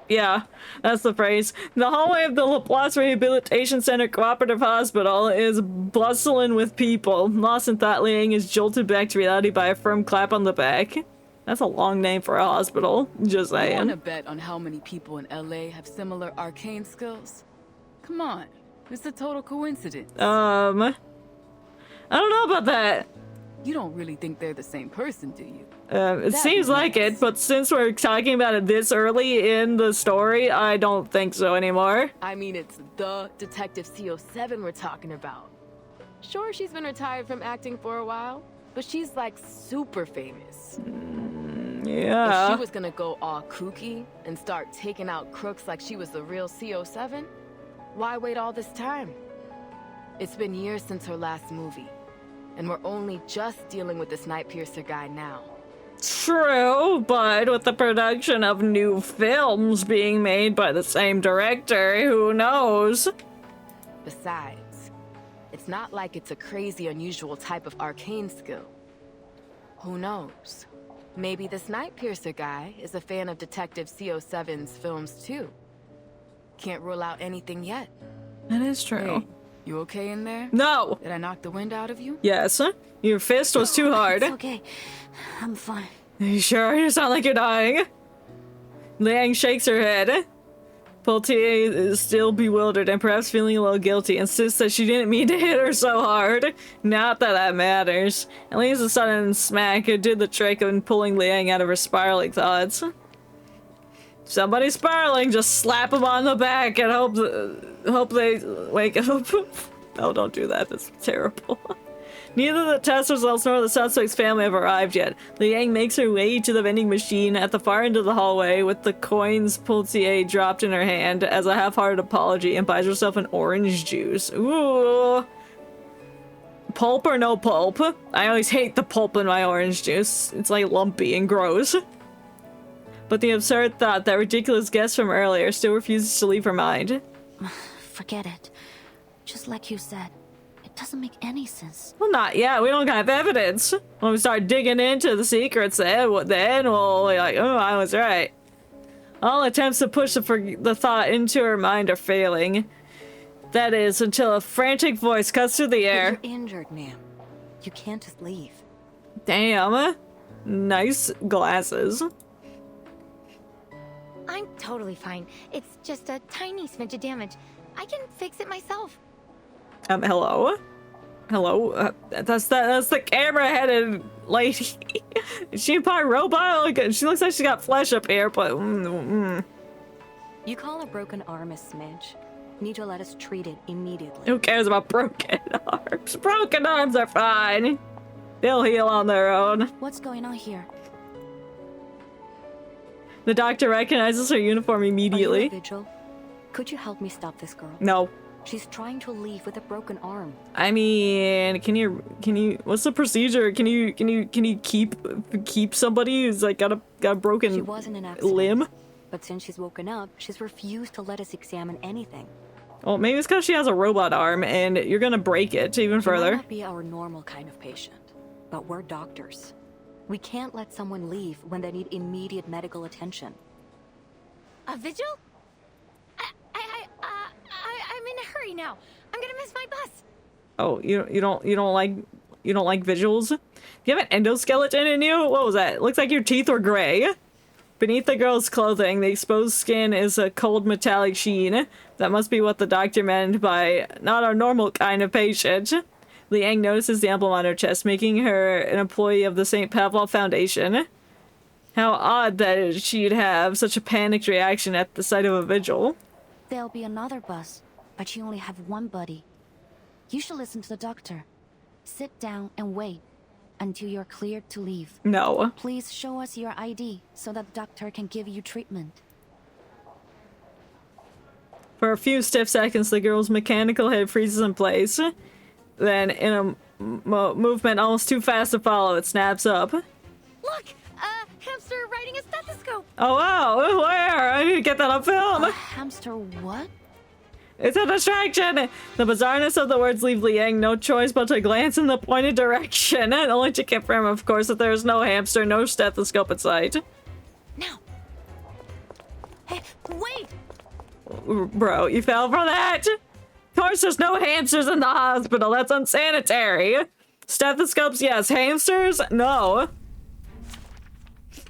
Yeah, that's the phrase. The hallway of the Laplace Rehabilitation Center Cooperative Hospital is bustling with people. Lost in thought, Liang is jolted back to reality by a firm clap on the back. That's a long name for a hospital, just saying. You want to bet on how many people in LA have similar arcane skills? Come on, It's a total coincidence. I don't know about that. You don't really think they're the same person, do you? It seems like it, but since we're talking about it this early in the story, I don't think so anymore. I mean, it's the Detective CO7 we're talking about. Sure, she's been retired from acting for a while, but she's like super famous. Yeah. If she was gonna go all kooky and start taking out crooks like she was the real CO7, why wait all this time? It's been years since her last movie, and we're only just dealing with this Nightpiercer guy now. True, but with the production of new films being made by the same director, who knows? Besides, it's not like it's a crazy, unusual type of arcane skill. Who knows? Maybe this Nightpiercer guy is a fan of Detective CO7's films too. Can't rule out anything yet. That is true. Hey, you okay in there? No! Did I knock the wind out of you? Yes. Your fist was too hard. It's okay. I'm fine. Are you sure? You sound like you're dying. Liang shakes her head. Poultier is still bewildered and perhaps feeling a little guilty, insists that she didn't mean to hit her so hard. Not that that matters. At least a sudden smack did the trick of pulling Liang out of her spiraling thoughts. Somebody's spiraling, just slap them on the back and hope they wake up. No, don't do that. That's terrible. Neither the test results nor the suspect's family have arrived yet. Liang makes her way to the vending machine at the far end of the hallway with the coins Poultier dropped in her hand as a half-hearted apology and buys herself an orange juice. Ooh. Pulp or no pulp? I always hate the pulp in my orange juice. It's like lumpy and gross. But the absurd thought, that ridiculous guess from earlier, still refuses to leave her mind. Forget it. Just like you said. Doesn't make any sense. Well, not yet. We don't have evidence. When we start digging into the secrets, then we'll be like, oh, I was right. All attempts to push the thought into her mind are failing. That is, until a frantic voice cuts through the air. You're injured, ma'am. You can't just leave. Damn. Nice glasses. I'm totally fine. It's just a tiny smidge of damage. I can fix it myself. Hello? Hello? That's the camera-headed lady. Is she a robot? Like, she looks like she got flesh up here, but... You call a broken arm a smidge. Need to let us treat it immediately. Who cares about broken arms? Broken arms are fine. They'll heal on their own. What's going on here? The doctor recognizes her uniform immediately. Are you a vigil? Could you help me stop this girl? No. She's trying to leave with a broken arm. I mean, can you what's the procedure? Can you keep somebody who's like got a broken She wasn't an accident, limb? But since she's woken up, she's refused to let us examine anything. Well, maybe it's because she has a robot arm and you're gonna break it even She might further. not be our normal kind of patient, but we're doctors. We can't let someone leave when they need immediate medical attention. A vigil? I'm in a hurry now. I'm gonna miss my bus. Oh, you don't like visuals? Do you have an endoskeleton in you? What was that? Looks like your teeth were gray. Beneath the girl's clothing, the exposed skin is a cold metallic sheen. That must be what the doctor meant by not our normal kind of patient. Liang notices the emblem on her chest, making her an employee of the St. Pavlov Foundation. How odd that she'd have such a panicked reaction at the sight of a vigil. There'll be another bus, but you only have one buddy. You should listen to the doctor. Sit down and wait until you're cleared to leave. No. Please show us your ID so that the doctor can give you treatment. For a few stiff seconds, the girl's mechanical head freezes in place. Then, in a movement almost too fast to follow, it snaps up. Look! Hamster riding a stethoscope! Oh wow, where? I need to get that on film! A hamster what? It's a distraction! The bizarreness of the words leave Liang no choice but to glance in the pointed direction, and only to confirm, of course, that there is no hamster, no stethoscope in sight. Now! Hey, wait! Bro, you fell for that? Of course there's no hamsters in the hospital, that's unsanitary! Stethoscopes, yes. Hamsters? No.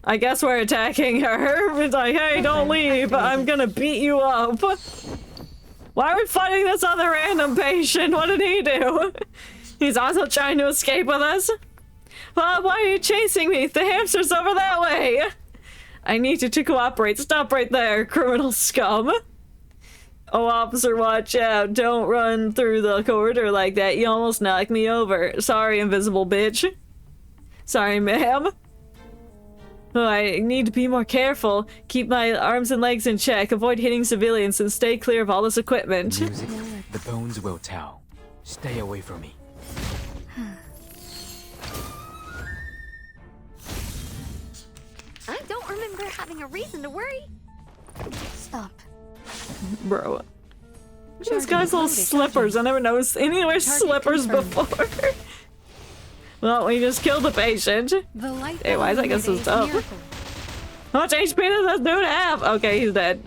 I guess we're attacking her. It's like, hey, don't leave, I'm gonna beat you up. Why are we fighting this other random patient? What did he do? He's also trying to escape with us? Well, why are you chasing me? The hamster's over that way! I need you to cooperate. Stop right there, criminal scum. Oh, officer, watch out. Don't run through the corridor like that. You almost knocked me over. Sorry, invisible bitch. Sorry, ma'am. Oh, I need to be more careful. Keep my arms and legs in check. Avoid hitting civilians and stay clear of all this equipment. Music, the bones will tell. Stay away from me. I don't remember having a reason to worry. Stop. Bro. This guy's little slippers. I never noticed any wear slippers before. Well, we just killed the patient. Hey, why is that guy so tough? How much HP does this dude have? Okay, he's dead.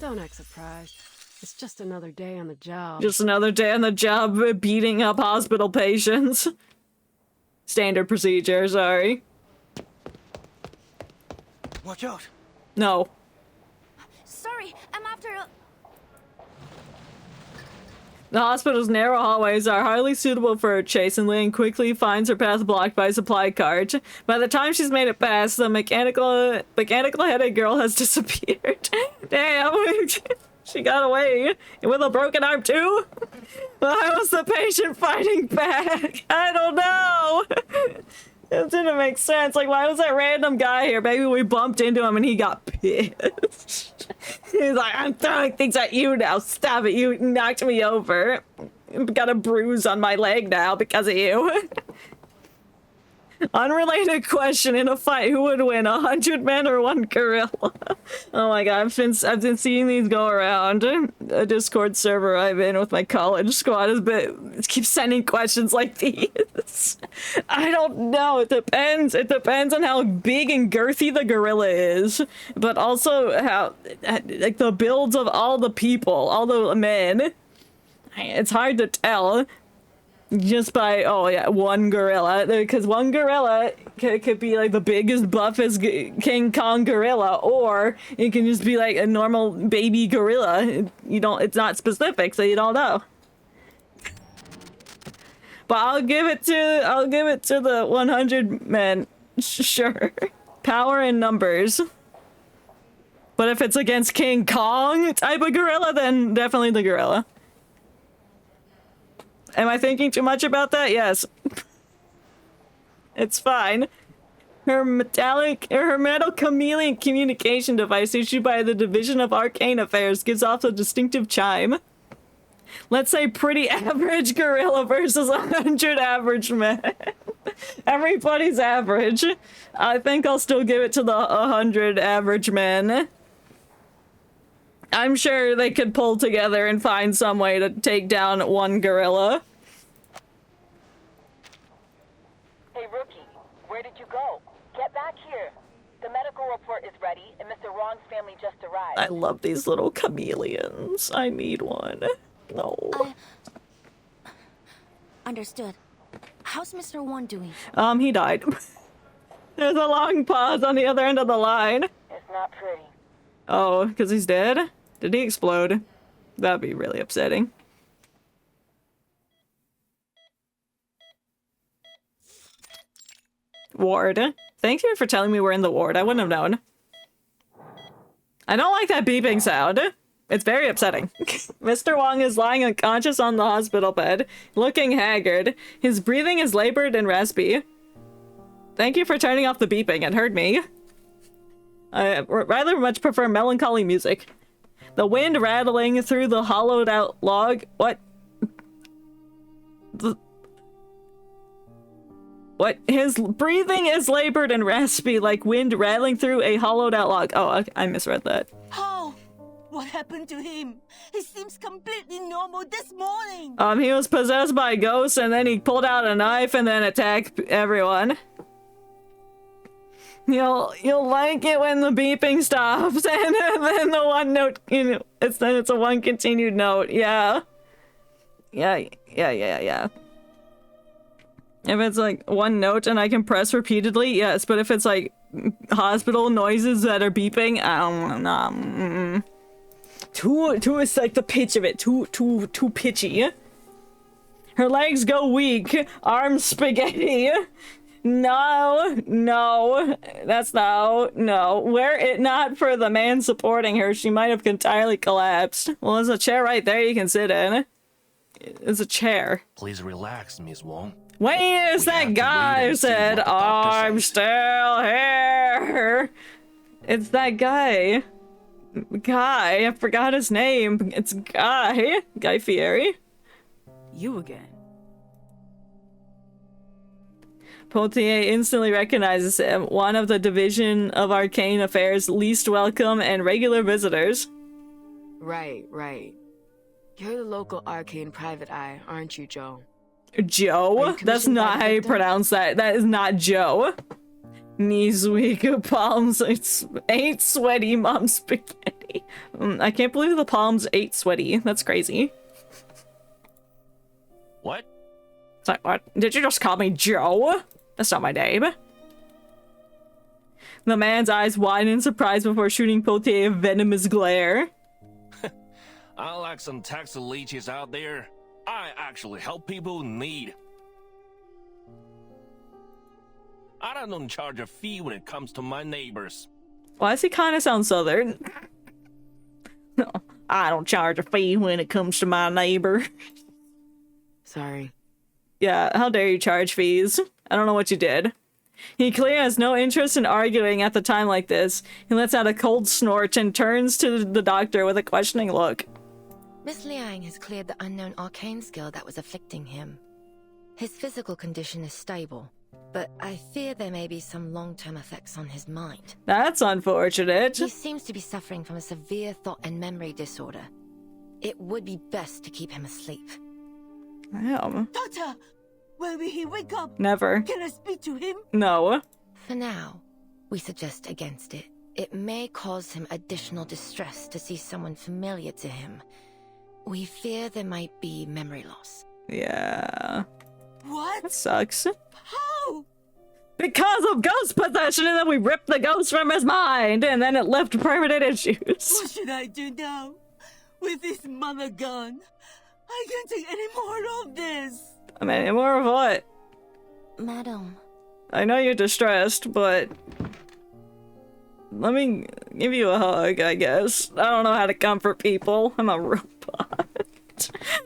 Don't act surprised. It's just another day on the job. Just another day on the job beating up hospital patients. Standard procedure, sorry. Watch out. No. Sorry, I'm after a... The hospital's narrow hallways are highly suitable for a chase, and Liang quickly finds her path blocked by a supply cart. By the time she's made it past, the mechanical-headed girl has disappeared. Damn, she got away with a broken arm too. Why was the patient fighting back? I don't know. It didn't make sense. Like, why was that random guy here? Maybe we bumped into him and he got pissed. He's like, I'm throwing things at you now. Stop it. You knocked me over. Got a bruise on my leg now because of you. Unrelated question: in a fight, who would win, 100 men or 1 gorilla? Oh my god, I've been seeing these go around. A Discord server I'm in with my college squad keeps sending questions like these. I don't know. It depends. It depends on how big and girthy the gorilla is, but also how, like, the builds of all the people, all the men. It's hard to tell. Just by, oh yeah, 1 gorilla. Because 1 gorilla could be like the biggest, buffest King Kong gorilla, or it can just be like a normal baby gorilla. It's not specific, so you don't know. But I'll give it to the 100 men. Sure. Power in numbers. But if it's against King Kong type of gorilla, then definitely the gorilla. Am I thinking too much about that? Yes. It's fine. Her metal chameleon communication device issued by the Division of Arcane Affairs gives off a distinctive chime. Let's say pretty average gorilla versus 100 average men. Everybody's average. I think I'll still give it to the 100 average men. I'm sure they could pull together and find some way to take down 1 gorilla. Hey, rookie, where did you go? Get back here. The medical report is ready, and Mr. Wong's family just arrived. I love these little chameleons. I need one. No. Understood. How's Mr. Wong doing? He died. There's a long pause on the other end of the line. It's not pretty. Oh, because he's dead? Did he explode? That'd be really upsetting. Ward. Thank you for telling me we're in the ward. I wouldn't have known. I don't like that beeping sound. It's very upsetting. Mr. Wong is lying unconscious on the hospital bed, looking haggard. His breathing is labored and raspy. Thank you for turning off the beeping. It hurt me. I rather much prefer melancholy music. The wind rattling through the hollowed out log. What? What? His breathing is labored and raspy like wind rattling through a hollowed out log. Oh, okay, I misread that. How? What happened to him? He seems completely normal this morning. He was possessed by ghosts and then he pulled out a knife and then attacked everyone. You'll like it when the beeping stops and then the one note, it's a one continued note. Yeah. Yeah. If it's like one note and I can press repeatedly, yes, but if it's like hospital noises that are beeping, I don't know. Too is like the pitch of it. Too pitchy. Her legs go weak. Arms spaghetti. No. That's no. Were it not for the man supporting her, she might have entirely collapsed. Well, there's a chair right there you can sit in. It's a chair. Please relax, Miss Wong. Where's that guy who said, I'm still here? It's that guy. I forgot his name. It's Guy Fieri. You again. Potier instantly recognizes him, one of the Division of Arcane Affairs' least welcome and regular visitors. Right. You're the local arcane private eye, aren't you, Joe? Joe? That's not how you pronounce that. That is not Joe. Knees weak, palms ain't sweaty, mom spaghetti. I can't believe the palms ain't sweaty. That's crazy. What? Sorry, what? Did you just call me Joe? That's not my name. The man's eyes widen in surprise before shooting Potier a venomous glare. Unlike some taxi leeches out there, I actually help people in need. I don't charge a fee when it comes to my neighbors. Why does he kind of sound southern? No, I don't charge a fee when it comes to my neighbor. Sorry. Yeah, how dare you charge fees? I don't know what you did. He clearly has no interest in arguing at the time like this. He lets out a cold snort and turns to the doctor with a questioning look. Miss Liang has cleared the unknown arcane skill that was afflicting him. His physical condition is stable, but I fear there may be some long-term effects on his mind. That's unfortunate. He seems to be suffering from a severe thought and memory disorder. It would be best to keep him asleep. Damn. Doctor, when will he wake up? Never. Can I speak to him? No. For now, we suggest against it. It may cause him additional distress to see someone familiar to him. We fear there might be memory loss. Yeah. What? That sucks. How? Because of ghost possession, and then we ripped the ghost from his mind, and then it left permanent issues. What should I do now? With this mother gone, I can't take any more of this. I mean, any more of what? Madam. I know you're distressed, but let me give you a hug, I guess. I don't know how to comfort people. I'm a robot.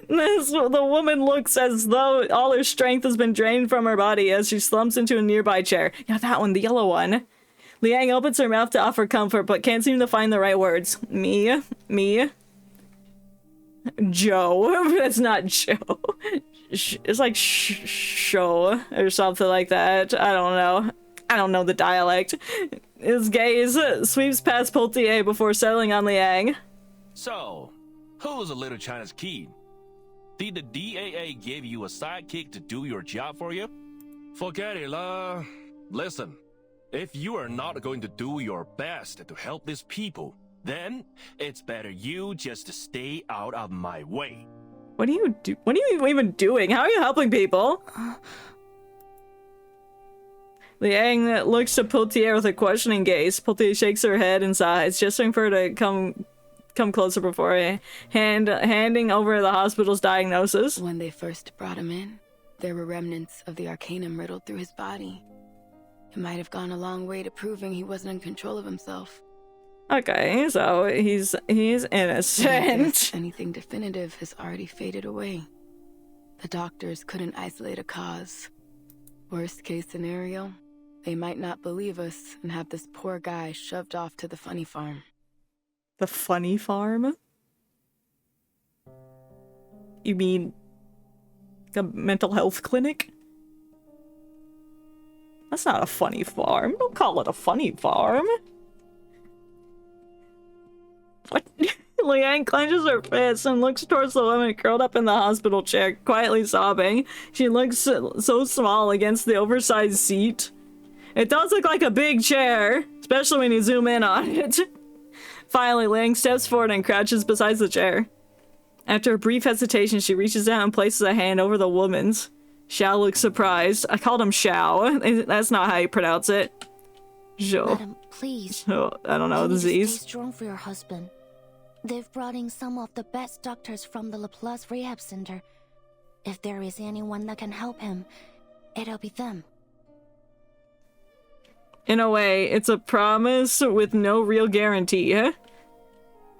The woman looks as though all her strength has been drained from her body as she slumps into a nearby chair. Yeah, that one, the yellow one. Liang opens her mouth to offer comfort, but can't seem to find the right words. Me? Joe? That's not Joe. It's like show or something like that. I don't know. I don't know the dialect. His gaze sweeps past Potier before settling on Liang. So, who's a little China's kid? Did the DAA give you a sidekick to do your job for you? Forget it, lah. Listen, if you are not going to do your best to help these people, then it's better you just stay out of my way. What are you even doing? How are you helping people? Liang looks to Potier with a questioning gaze. Potier shakes her head and sighs, gesturing for her to come closer before handing over the hospital's diagnosis. When they first brought him in, there were remnants of the arcanum riddled through his body. It might have gone a long way to proving he wasn't in control of himself. Okay, so he's innocent. Anything definitive has already faded away. The doctors couldn't isolate a cause. Worst case scenario, they might not believe us and have this poor guy shoved off to the funny farm. The funny farm? You mean a mental health clinic? That's not a funny farm. Don't call it a funny farm. What? Liang clenches her fists and looks towards the woman curled up in the hospital chair, quietly sobbing. She looks so small against the oversized seat. It does look like a big chair, especially when you zoom in on it. Finally, Liang steps forward and crouches beside the chair. After a brief hesitation, she reaches out and places a hand over the woman's. Xiao looks surprised. I called him Xiao. That's not how you pronounce it. Zhou. Madam, please. Oh, I don't know, you disease. Stay strong for your husband. They've brought in some of the best doctors from the Laplace Rehab Center. If there is anyone that can help him, it'll be them. In a way, it's a promise with no real guarantee.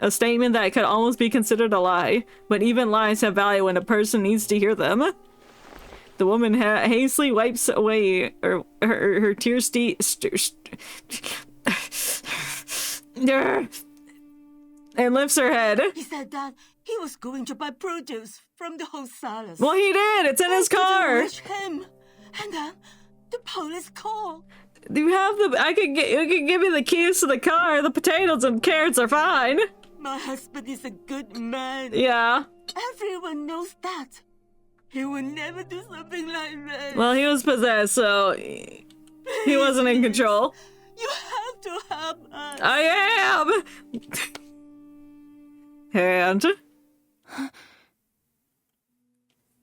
A statement that could almost be considered a lie, but even lies have value when a person needs to hear them. The woman hastily wipes away her tears and lifts her head. He said that he was going to buy produce from the wholesalers. Well, he did! It's in his car! Reach him. And then the police called. You have the... you can give me the keys to the car. The potatoes and carrots are fine. My husband is a good man. Yeah. Everyone knows that. He would never do something like this. Well, he was possessed, so... he wasn't in control. You have to help us. I am! And...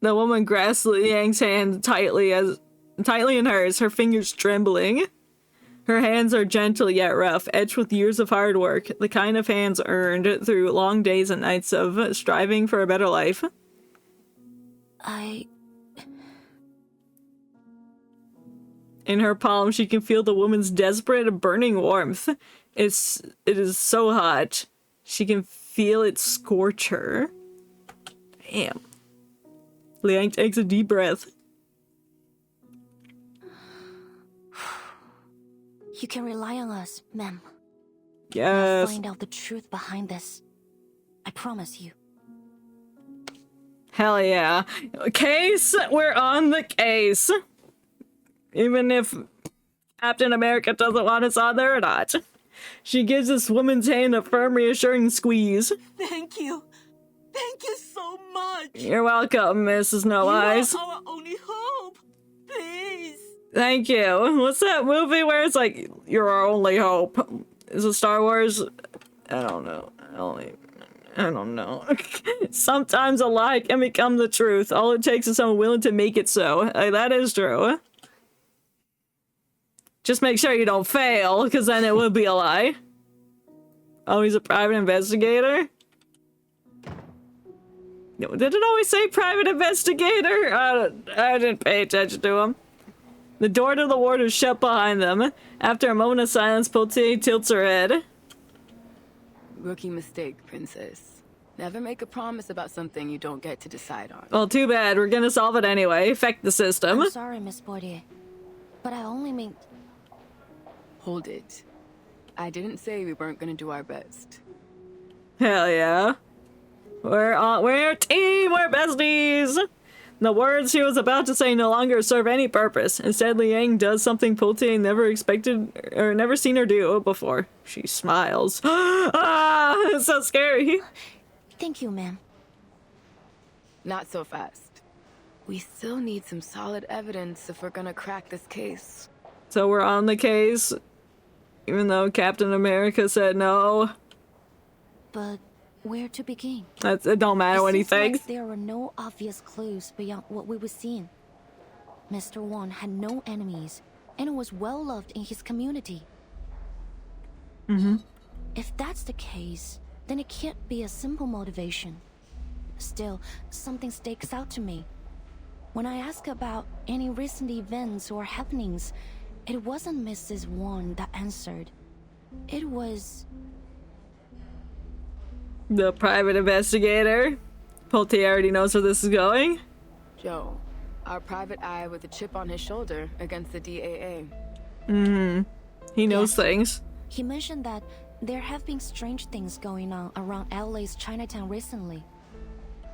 the woman grasps Liang's hand tightly in hers, her fingers trembling. Her hands are gentle yet rough, etched with years of hard work, the kind of hands earned through long days and nights of striving for a better life. In her palm, she can feel the woman's desperate, burning warmth. It is so hot. She can feel it scorch her. Damn. Liang takes a deep breath. You can rely on us, ma'am. Yes. We'll find out the truth behind this. I promise you. Hell yeah. Case, we're on the case. Even if Captain America doesn't want us on there or not. She gives this woman's hand a firm, reassuring squeeze. Thank you. Thank you so much. You're welcome, Mrs. No Eyes. You are our only hope. Please. Thank you. What's that movie where it's like, you're our only hope? Is it Star Wars? I don't know. I don't know. Sometimes a lie can become the truth. All it takes is someone willing to make it so. That is true. Just make sure you don't fail, because then it would be a lie. Oh, he's a private investigator? Did it always say private investigator? I didn't pay attention to him. The door to the ward is shut behind them. After a moment of silence, Potier tilts her head. Rookie mistake, princess. Never make a promise about something you don't get to decide on. Well, too bad. We're gonna solve it anyway. Affect the system. I'm sorry, Miss Potier. But I only mean... Hold it. I didn't say we weren't gonna do our best. Hell yeah. We're a team! We're besties! The words she was about to say no longer serve any purpose. Instead, Liang does something Potier never expected or never seen her do before. She smiles. Ah, it's so scary. Thank you, ma'am. Not so fast. We still need some solid evidence if we're gonna crack this case. So we're on the case, even though Captain America said no. But where to begin? It don't matter what he thinks. Like there were no obvious clues beyond what we were seeing. Mr. Wong had no enemies and was well loved in his community. If that's the case, then it can't be a simple motivation. Still, something sticks out to me. When I ask about any recent events or happenings, it wasn't Mrs. Wong that answered. It was... the private investigator. Potier already knows where this is going. Joe, our private eye with a chip on his shoulder against the DAA. He knows things. He mentioned that there have been strange things going on around LA's Chinatown recently.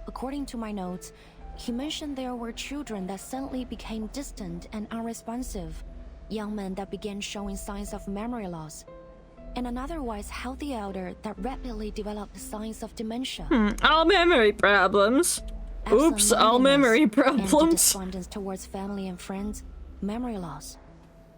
According to my notes, he mentioned there were children that suddenly became distant and unresponsive, young men that began showing signs of memory loss, and an otherwise healthy elder that rapidly developed signs of dementia. All memory problems. Oops, all memory problems. And despondence towards family and friends, memory loss.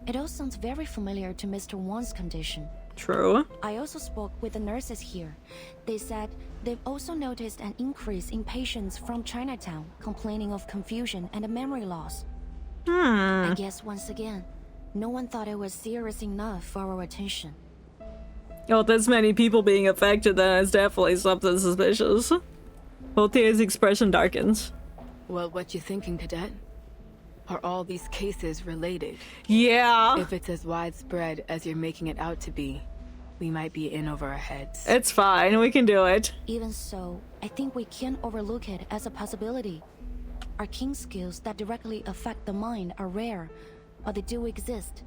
It all sounds very familiar to Mr. Wong's condition. True. I also spoke with the nurses here. They said they've also noticed an increase in patients from Chinatown complaining of confusion and memory loss. I guess once again, no one thought it was serious enough for our attention. Oh, this many people being affected, then it's definitely something suspicious. Voltaire's expression darkens. Well, what you thinking, Cadet? Are all these cases related? Yeah. If it's as widespread as you're making it out to be, we might be in over our heads. It's fine, we can do it. Even so, I think we can't overlook it as a possibility. Arcane skills that directly affect the mind are rare, but they do exist.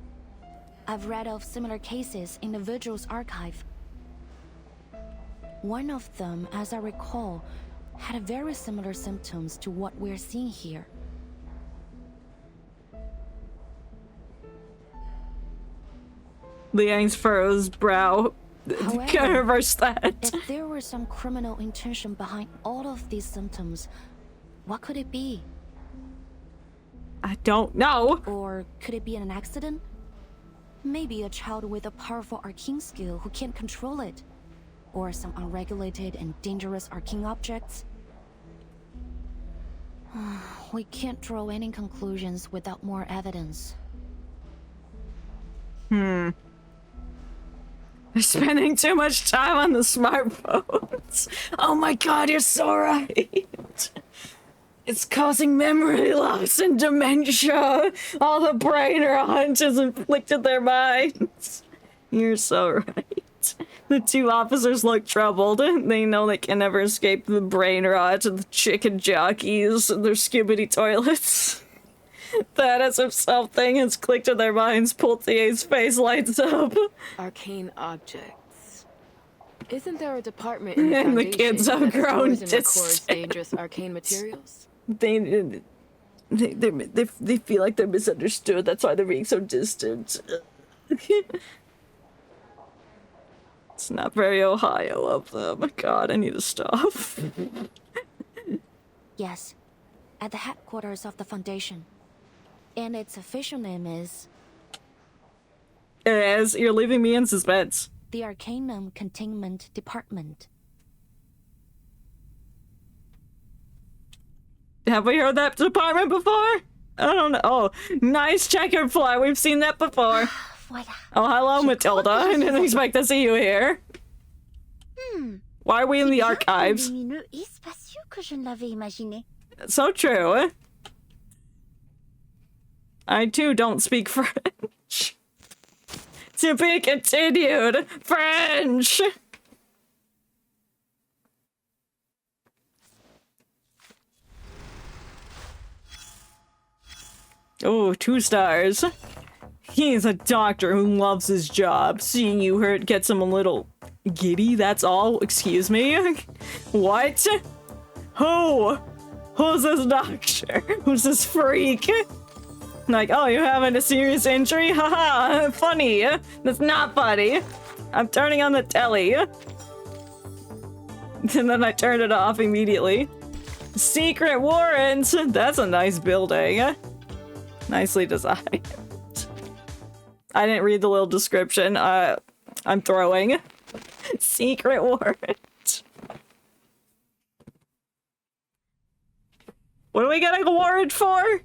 I've read of similar cases in the Vigil's archive. One of them, as I recall, had very similar symptoms to what we're seeing here. Liang's furrows brow. Can't reverse that. If there were some criminal intention behind all of these symptoms, what could it be? I don't know. Or could it be an accident? Maybe a child with a powerful arcane skill who can't control it. Or some unregulated and dangerous arcane objects. We can't draw any conclusions without more evidence. They're spending too much time on the smartphones. Oh my god, you're so right. It's causing memory loss and dementia. All the brain rot has inflicted their minds. You're so right. The two officers look troubled. They know they can never escape the brain rot and the chicken jockeys and their skibbity toilets. That as if something has clicked in their minds, Poultier's face lights up. Arcane objects. Isn't there a department in the And the Foundation kids have that grown stores and records dangerous arcane materials? They feel like they're misunderstood. That's why they're being so distant. It's not very Ohio of them. God, I need to stop. Yes, at the headquarters of the Foundation. And its official name is... You're leaving me in suspense. The Arcanum Containment Department. Have we heard that department before? I don't know. Oh, nice checkered fly. We've seen that before. Oh, hello, Matilda. I didn't expect to see you here. Why are we in the archives? So true. I too don't speak French. To be continued. French. Oh, 2 stars. He's a doctor who loves his job. Seeing you hurt gets him a little giddy, that's all. Excuse me? What? Who? Who's this doctor? Who's this freak? Like, oh, you're having a serious injury? Haha, funny. That's not funny. I'm turning on the telly. And then I turned it off immediately. Secret warrant! That's a nice building. Nicely designed. I didn't read the little description. I'm throwing. Secret warrant. What are we getting a warrant for?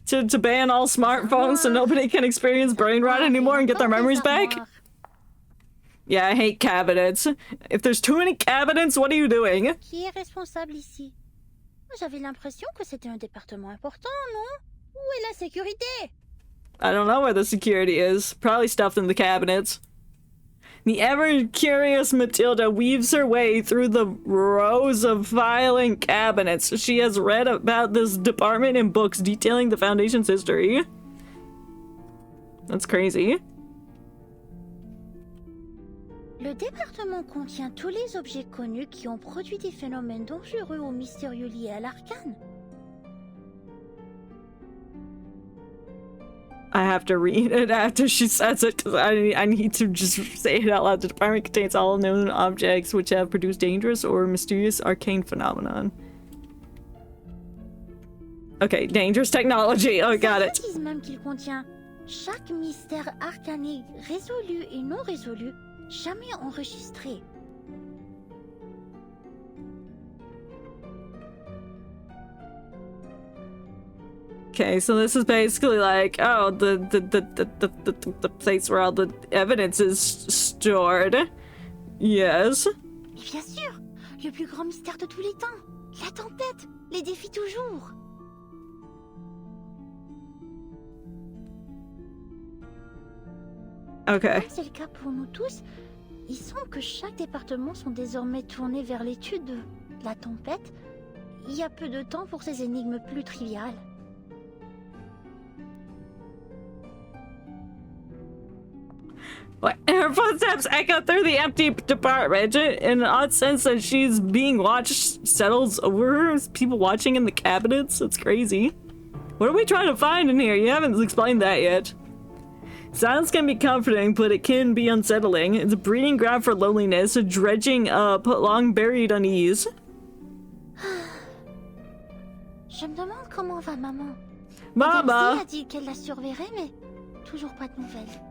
To ban all smartphones so nobody can experience brain rot anymore and get their memories back? Yeah, I hate cabinets. If there's too many cabinets, what are you doing? Qui est responsable ici? J'avais l'impression que c'était un département important, non? Où est la sécurité? I don't know where the security is. Probably stuffed in the cabinets. The ever-curious Matilda weaves her way through the rows of filing cabinets. She has read about this department in books detailing the Foundation's history. That's crazy. Le département contient tous les objets connus qui ont produit des phénomènes dangereux ou mystérieux liés à l'arcane. I have to read it after she says it because I need to just say it out loud. The department contains all known objects which have produced dangerous or mysterious arcane phenomenon. Okay, dangerous technology. Oh, got it. Ils disent même qu'il contient chaque mystère arcané résolu et non résolu, jamais enregistré. Okay, so this is basically like, oh, the place where all the evidence is stored. Yes. Et bien sûr, le plus grand mystère de tous les temps. La tempête, les défis toujours. Okay. Comme c'est le cas pour nous tous, il semble que chaque département sont désormais tournés vers l'étude de la tempête. Il y a peu de temps pour ces énigmes plus triviales. What? Her footsteps echo through the empty department in an odd sense that she's being watched settles over her. Is people watching in the cabinets? It's crazy. What are we trying to find in here? You haven't explained that yet. Silence can be comforting, but it can be unsettling. It's a breeding ground for loneliness, a dredging up long buried unease. Je me demande comment va maman. Mama! Elsie a dit qu'elle la surveillerait, mais toujours pas de nouvelles.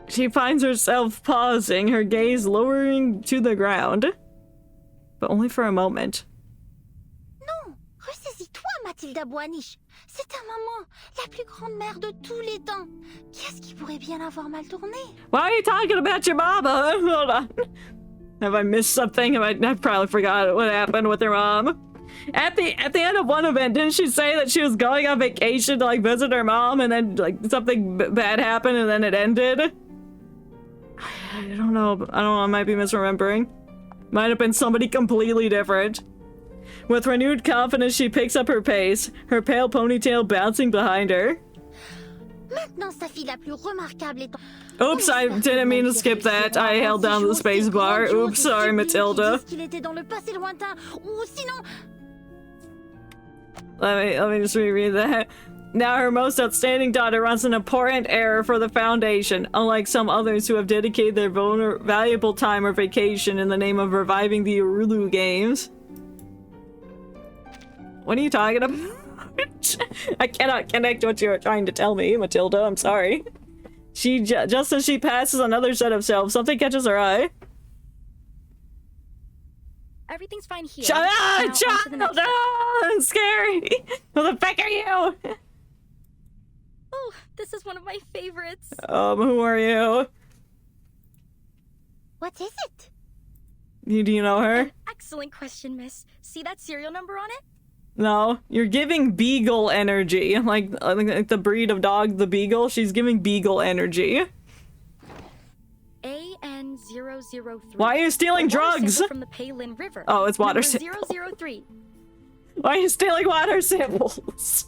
She finds herself pausing, her gaze lowering to the ground. But only for a moment. Non! Ressaisis-toi, Mathilda Boaniche! C'est ta maman, la plus grande mère de tous les temps! Qu'est-ce qui pourrait bien avoir mal tourné? Why are you talking about your mama? Hold on. Have I missed something? I probably forgot what happened with her mom. At the end of one event, didn't she say that she was going on vacation to like visit her mom and then like something bad happened and then it ended? I don't know. I might be misremembering. Might have been somebody completely different. With renewed confidence, she picks up her pace, her pale ponytail bouncing behind her. Maintenant, sa fille la plus remarquable est... Oops, I didn't mean to skip that. I held down the space bar. Oops, sorry, Matilda. Let me just reread that. Now her most outstanding daughter runs an important error for the Foundation, unlike some others who have dedicated their valuable time or vacation in the name of reviving the Urulu games. What are you talking about? I cannot connect what you're trying to tell me, Matilda. I'm sorry. She just as she passes another set of shelves, something catches her eye. Everything's fine here. Shut up, child! No, it's scary. Who the fuck are you? Oh, this is one of my favorites. Who are you? What is it? Do you know her? Excellent question, miss. See that serial number on it? No, you're giving beagle energy. Like the breed of dog, the beagle. She's giving beagle energy. AN003. Why are you stealing drugs? From the Paylin River. Oh, it's water sample. 003. Why are you stealing water samples?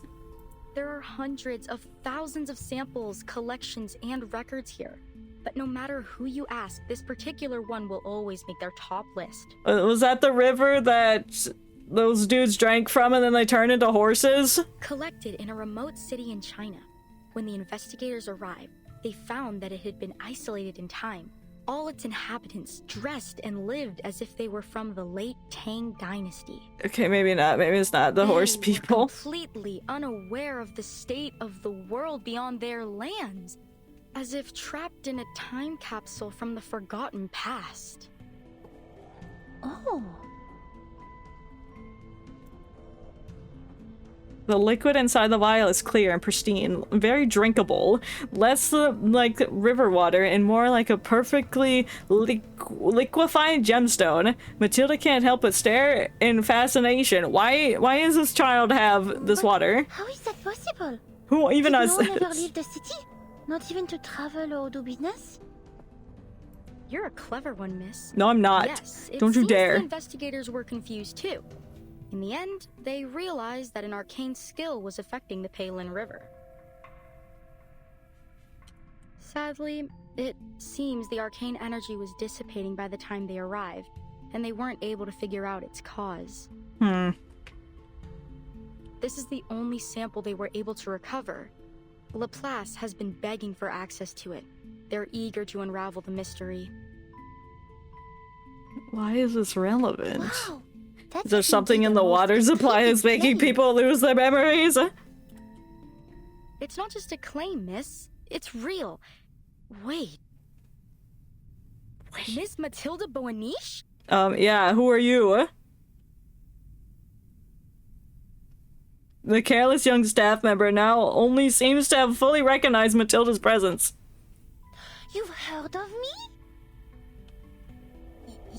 There are hundreds of thousands of samples, collections, and records here. But no matter who you ask, this particular one will always make their top list. Was that the river that those dudes drank from and then they turned into horses? Collected in a remote city in China. When the investigators arrived, they found that it had been isolated in time. All its inhabitants dressed and lived as if they were from the late Tang dynasty. Okay, maybe not. Maybe it's not the horse people. Completely unaware of the state of the world beyond their lands. As if trapped in a time capsule from the forgotten past. Oh. The liquid inside the vial is clear and pristine, very drinkable. Less like river water and more like a perfectly liquefied gemstone. Matilda can't help but stare in fascination. Why does this child have this water? How is that possible? Who even has this? Never this? leave the city? Not even to travel or do business? You're a clever one, miss. No, I'm not. Yes, Don't you dare. The investigators were confused too. In the end, they realized that an arcane skill was affecting the Paylin River. Sadly, it seems the arcane energy was dissipating by the time they arrived, and they weren't able to figure out its cause. This is the only sample they were able to recover. Laplace has been begging for access to it. They're eager to unravel the mystery. Why is this relevant? Wow. Is there something in the water supply that's making people lose their memories? It's not just a claim, miss. It's real. Wait. Miss Matilda Boaniche? Yeah, who are you? The careless young staff member now only seems to have fully recognized Matilda's presence. You've heard of me?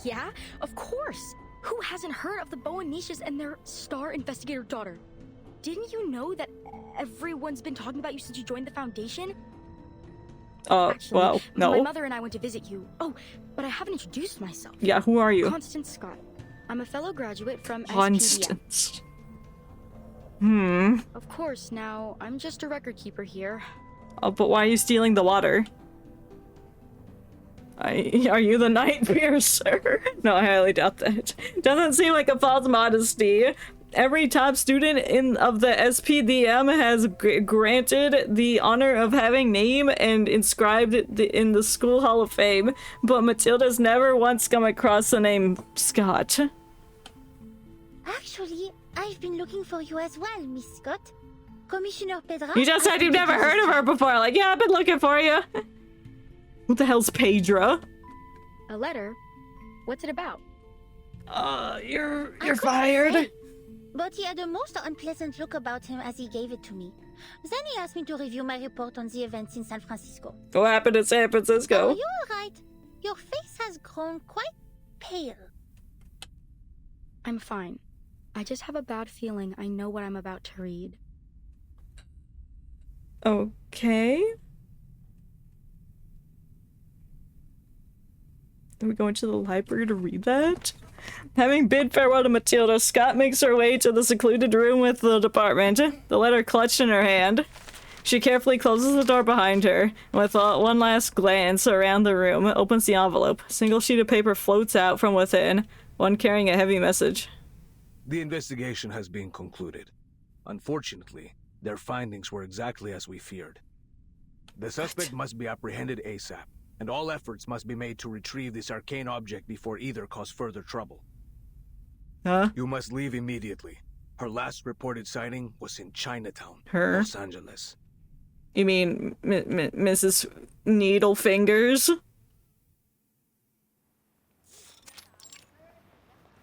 Yeah, of course. Who hasn't heard of the Boanishas and their star investigator daughter? Didn't you know that everyone's been talking about you since you joined the Foundation? Actually, well, no. My mother and I went to visit you. Oh, but I haven't introduced myself. Yeah, who are you? Constance Scott. I'm a fellow graduate from Constance. SPDM. Of course, now, I'm just a record keeper here. Oh, but why are you stealing the water? Are you the Night Piercer? No, I highly doubt that. Doesn't seem like a false modesty. Every top student of the SPDM has granted the honor of having name and inscribed in the School Hall of Fame, but Matilda's never once come across the name Scott. Actually, I've been looking for you as well, Miss Scott. Commissioner Pedra... You just said you've never heard of her before. Like, yeah, I've been looking for you. Who the hell's Pedra? A letter? What's it about? You're fired. Say, but he had a most unpleasant look about him as he gave it to me. Then he asked me to review my report on the events in San Francisco. What happened in San Francisco? Oh, you're right. Your face has grown quite pale. I'm fine. I just have a bad feeling I know what I'm about to read. Okay. Are we going to the library to read that? Having bid farewell to Matilda, Scott makes her way to the secluded room with the department, the letter clutched in her hand. She carefully closes the door behind her, and with one last glance around the room, opens the envelope. A single sheet of paper floats out from within, one carrying a heavy message. The investigation has been concluded. Unfortunately, their findings were exactly as we feared. The suspect must be apprehended ASAP, and all efforts must be made to retrieve this arcane object before either cause further trouble. Huh? You must leave immediately. Her last reported sighting was in Chinatown, Her? Los Angeles. You mean Mrs. Needlefingers?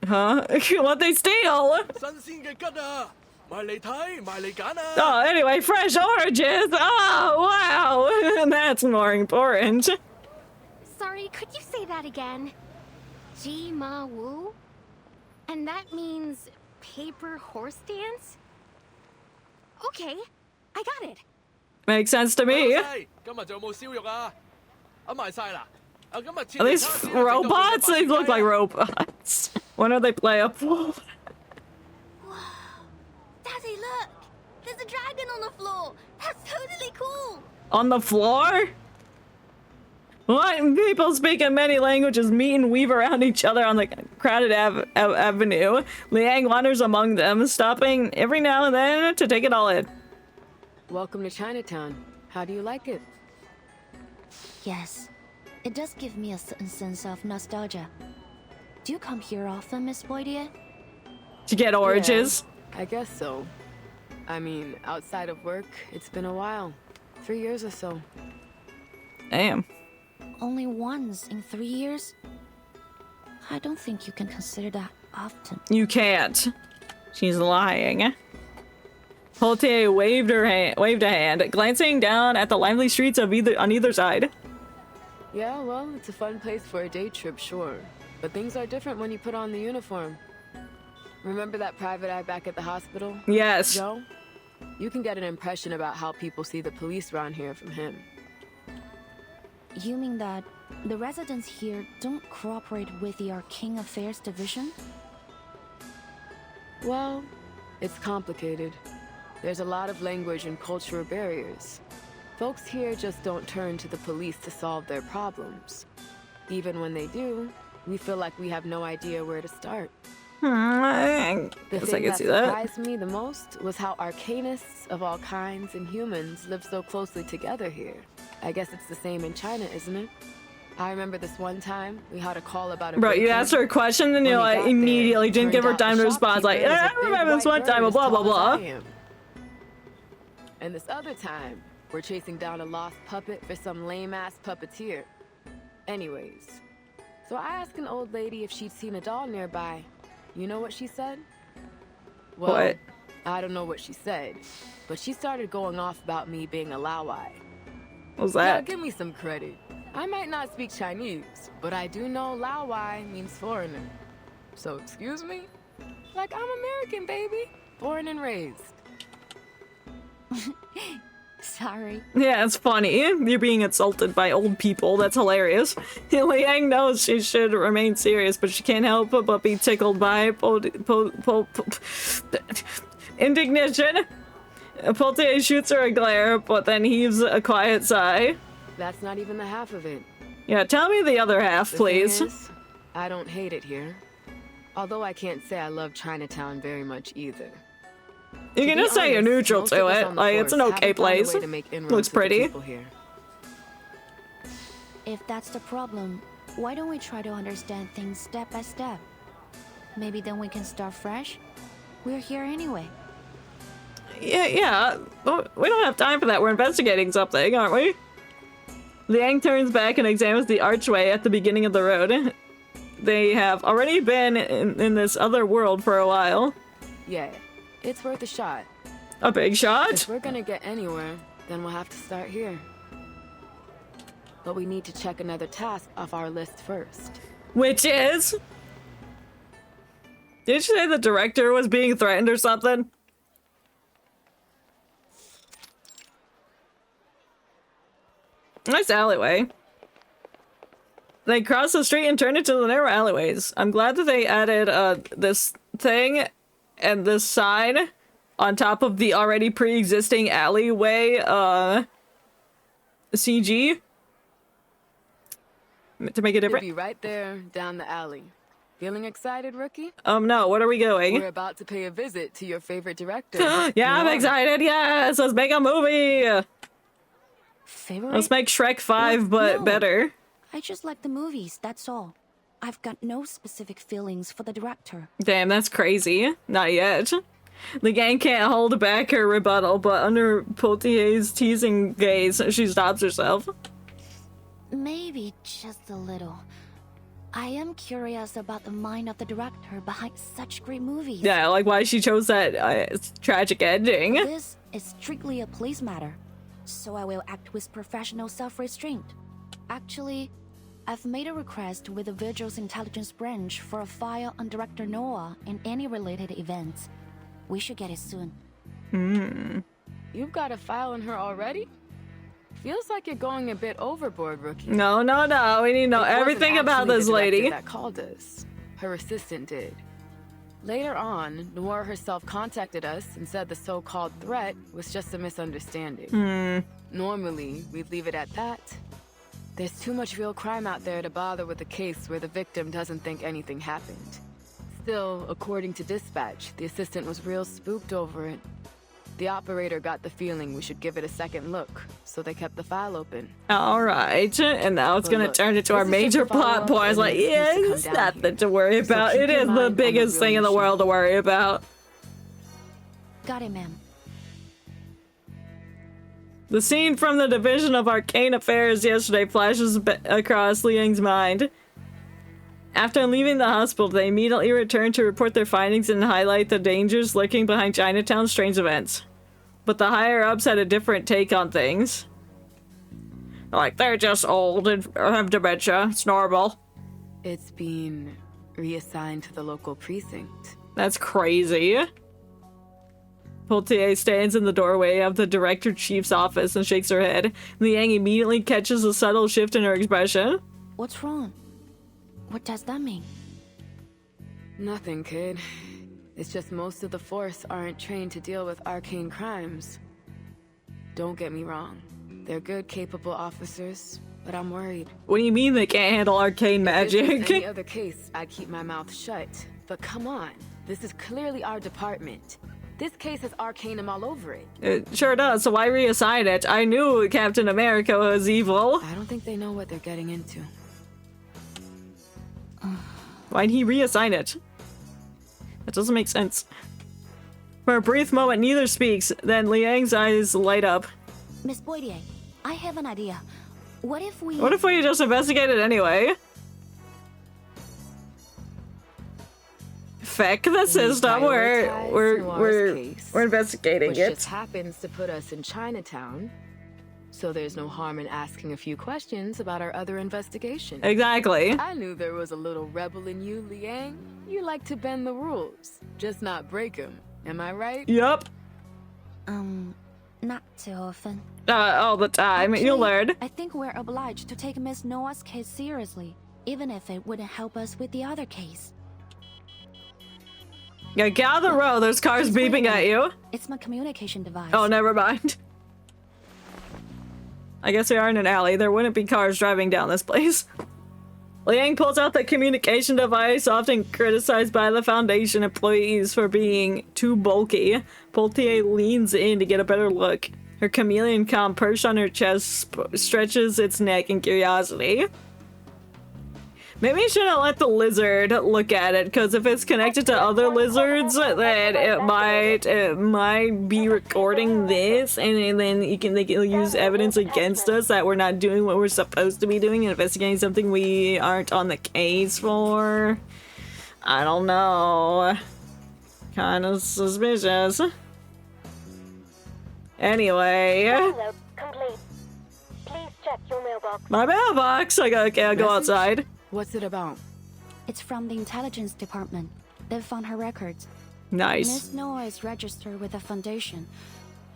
Huh? What they steal? Oh, anyway, fresh oranges! Oh, wow! That's more important. Sorry, could you say that again? Ji Ma Wu? And that means paper horse dance? Okay, I got it. Makes sense to me. Are these robots? They look like robots. When are they playable? Daddy, look! There's a dragon on the floor! That's totally cool! On the floor? What? People speak in many languages meet and weave around each other on the crowded avenue. Liang wanders among them, stopping every now and then to take it all in. Welcome to Chinatown. How do you like it? Yes. It does give me a certain sense of nostalgia. Do you come here often, Miss Boydier? To get oranges? Yeah, I guess so. I mean, outside of work, it's been a while. 3 years or so. Damn. Only once in 3 years? I don't think you can consider that often. You can't. She's lying. Holtier waved a hand, glancing down at the lively streets of on either side. Yeah, well, it's a fun place for a day trip, sure. But things are different when you put on the uniform. Remember that private eye back at the hospital? Yes. Joe? You can get an impression about how people see the police around here from him. You mean that the residents here don't cooperate with the Arcane Affairs Division? Well, it's complicated. There's a lot of language and cultural barriers. Folks here just don't turn to the police to solve their problems. Even when they do, we feel like we have no idea where to start. I The guess I thing can that see that. surprised me the most was how arcanists of all kinds and humans live so closely together here. I guess it's the same in China, isn't it? I remember this one time we had a call about a Bro, you break-in. asked her a question and you When we like got immediately there, didn't give her turned out time to the respond. Like, shopkeeper was I a big remember this white one bird time, as blah blah tall as blah. I am. And this other time, we're chasing down a lost puppet for some lame-ass puppeteer. Anyways, so I asked an old lady if she'd seen a doll nearby. You know what she said? Well, What? I don't know what she said, but she started going off about me being a Laowai. What's that? Now, give me some credit. I might not speak Chinese, but I do know Laowai means foreigner. So, excuse me? Like, I'm American, baby. Born and raised. Sorry. Yeah, it's funny. You're being insulted by old people. That's hilarious. Liang knows she should remain serious, but she can't help but be tickled by indignation. Poultier shoots her a glare, but then heaves a quiet sigh. That's not even the half of it. Yeah, tell me the other half, please. The thing is, I don't hate it here. Although I can't say I love Chinatown very much either. You can just say you're neutral to it. Like, it's an okay place. Looks pretty. If that's the problem, why don't we try to understand things step by step? Maybe then we can start fresh? We're here anyway. Yeah. Well, we don't have time for that. We're investigating something, aren't we? Liang turns back and examines the archway at the beginning of the road. They have already been in this other world for a while. Yeah, it's worth a shot. A big shot? If we're gonna get anywhere, then we'll have to start here. But we need to check another task off our list first. Which is? Did she say the director was being threatened or something? Nice alleyway. They cross the street and turn into the narrow alleyways. I'm glad that they added this thing and this sign on top of the already pre-existing alleyway CG to make it different. We'll be right there down the alley. Feeling excited, rookie? No, what are we going? We're about to pay a visit to your favorite director. Yeah, I'm excited. Yes, let's make a movie. Favorite? Let's make Shrek 5, but no. better. I just like the movies, that's all. I've got no specific feelings for the director. Damn, that's crazy. Not yet. The gang can't hold back her rebuttal, but under Poultier's teasing gaze, she stops herself. Maybe just a little. I am curious about the mind of the director behind such great movies. Yeah, like why she chose that tragic ending. This is strictly a police matter, so I will act with professional self-restraint. Actually, I've made a request with the Visuals Intelligence Branch for a file on Director Noah and any related events. We should get it soon. You've got a file on her already? Feels like you're going a bit overboard, rookie. No. We need to know everything about this lady. That called us. Her assistant did. Later on, Noir herself contacted us and said the so-called threat was just a misunderstanding. Normally, we'd leave it at that. There's too much real crime out there to bother with a case where the victim doesn't think anything happened. Still, according to dispatch, the assistant was real spooked over it. The operator got the feeling we should give it a second look, so they kept the file open. Alright, and now it's gonna turn into our major plot point. It's like, yeah, it's nothing to worry about. It is the biggest thing in the world to worry about. Got it, ma'am. The scene from the Division of Arcane Affairs yesterday flashes across Liang's mind. After leaving the hospital, they immediately return to report their findings and highlight the dangers lurking behind Chinatown's strange events. But the higher-ups had a different take on things. Like, they're just old and have dementia. It's normal. It's been reassigned to the local precinct. That's crazy. Poultier stands in the doorway of the Director-Chief's office and shakes her head. Liang immediately catches a subtle shift in her expression. What's wrong? What does that mean? Nothing, kid. It's just most of the force aren't trained to deal with arcane crimes. Don't get me wrong. They're good, capable officers, but I'm worried. What do you mean they can't handle arcane magic? If this was any other case, I'd keep my mouth shut. But come on, this is clearly our department. This case has Arcanum all over it. It sure does, so why reassign it? I knew Captain America was evil. I don't think they know what they're getting into. Why'd he reassign it? That doesn't make sense. For a brief moment, neither speaks, then Liang's eyes light up. Miss Poitier, I have an idea. What if we just investigated anyway? infect the system. We're investigating which it. just happens to put us in Chinatown. So there's no harm in asking a few questions about our other investigation. Exactly. I knew there was a little rebel in you, Liang. You like to bend the rules, just not break them. Am I right? Yup. Not too often. All the time. You'll learn. I think we're obliged to take Miss Noah's case seriously, even if it wouldn't help us with the other case. Yeah, get out of the road. There's cars beeping at you. It's my communication device. Oh, never mind. I guess we are in an alley. There wouldn't be cars driving down this place. Liang pulls out the communication device, often criticized by the Foundation employees for being too bulky. Poultier leans in to get a better look. Her chameleon comb perched on her chest stretches its neck in curiosity. Maybe you shouldn't let the lizard look at it, because if it's connected to other lizards, then it might be recording this, and then they can use evidence against us that we're not doing what we're supposed to be doing and investigating something we aren't on the case for. I don't know. Kind of suspicious. Anyway. Download complete. Please check your mailbox. My mailbox! I'll go outside. What's it about? It's from the intelligence department. They've found her records. Nice. Miss Noah is registered with the Foundation.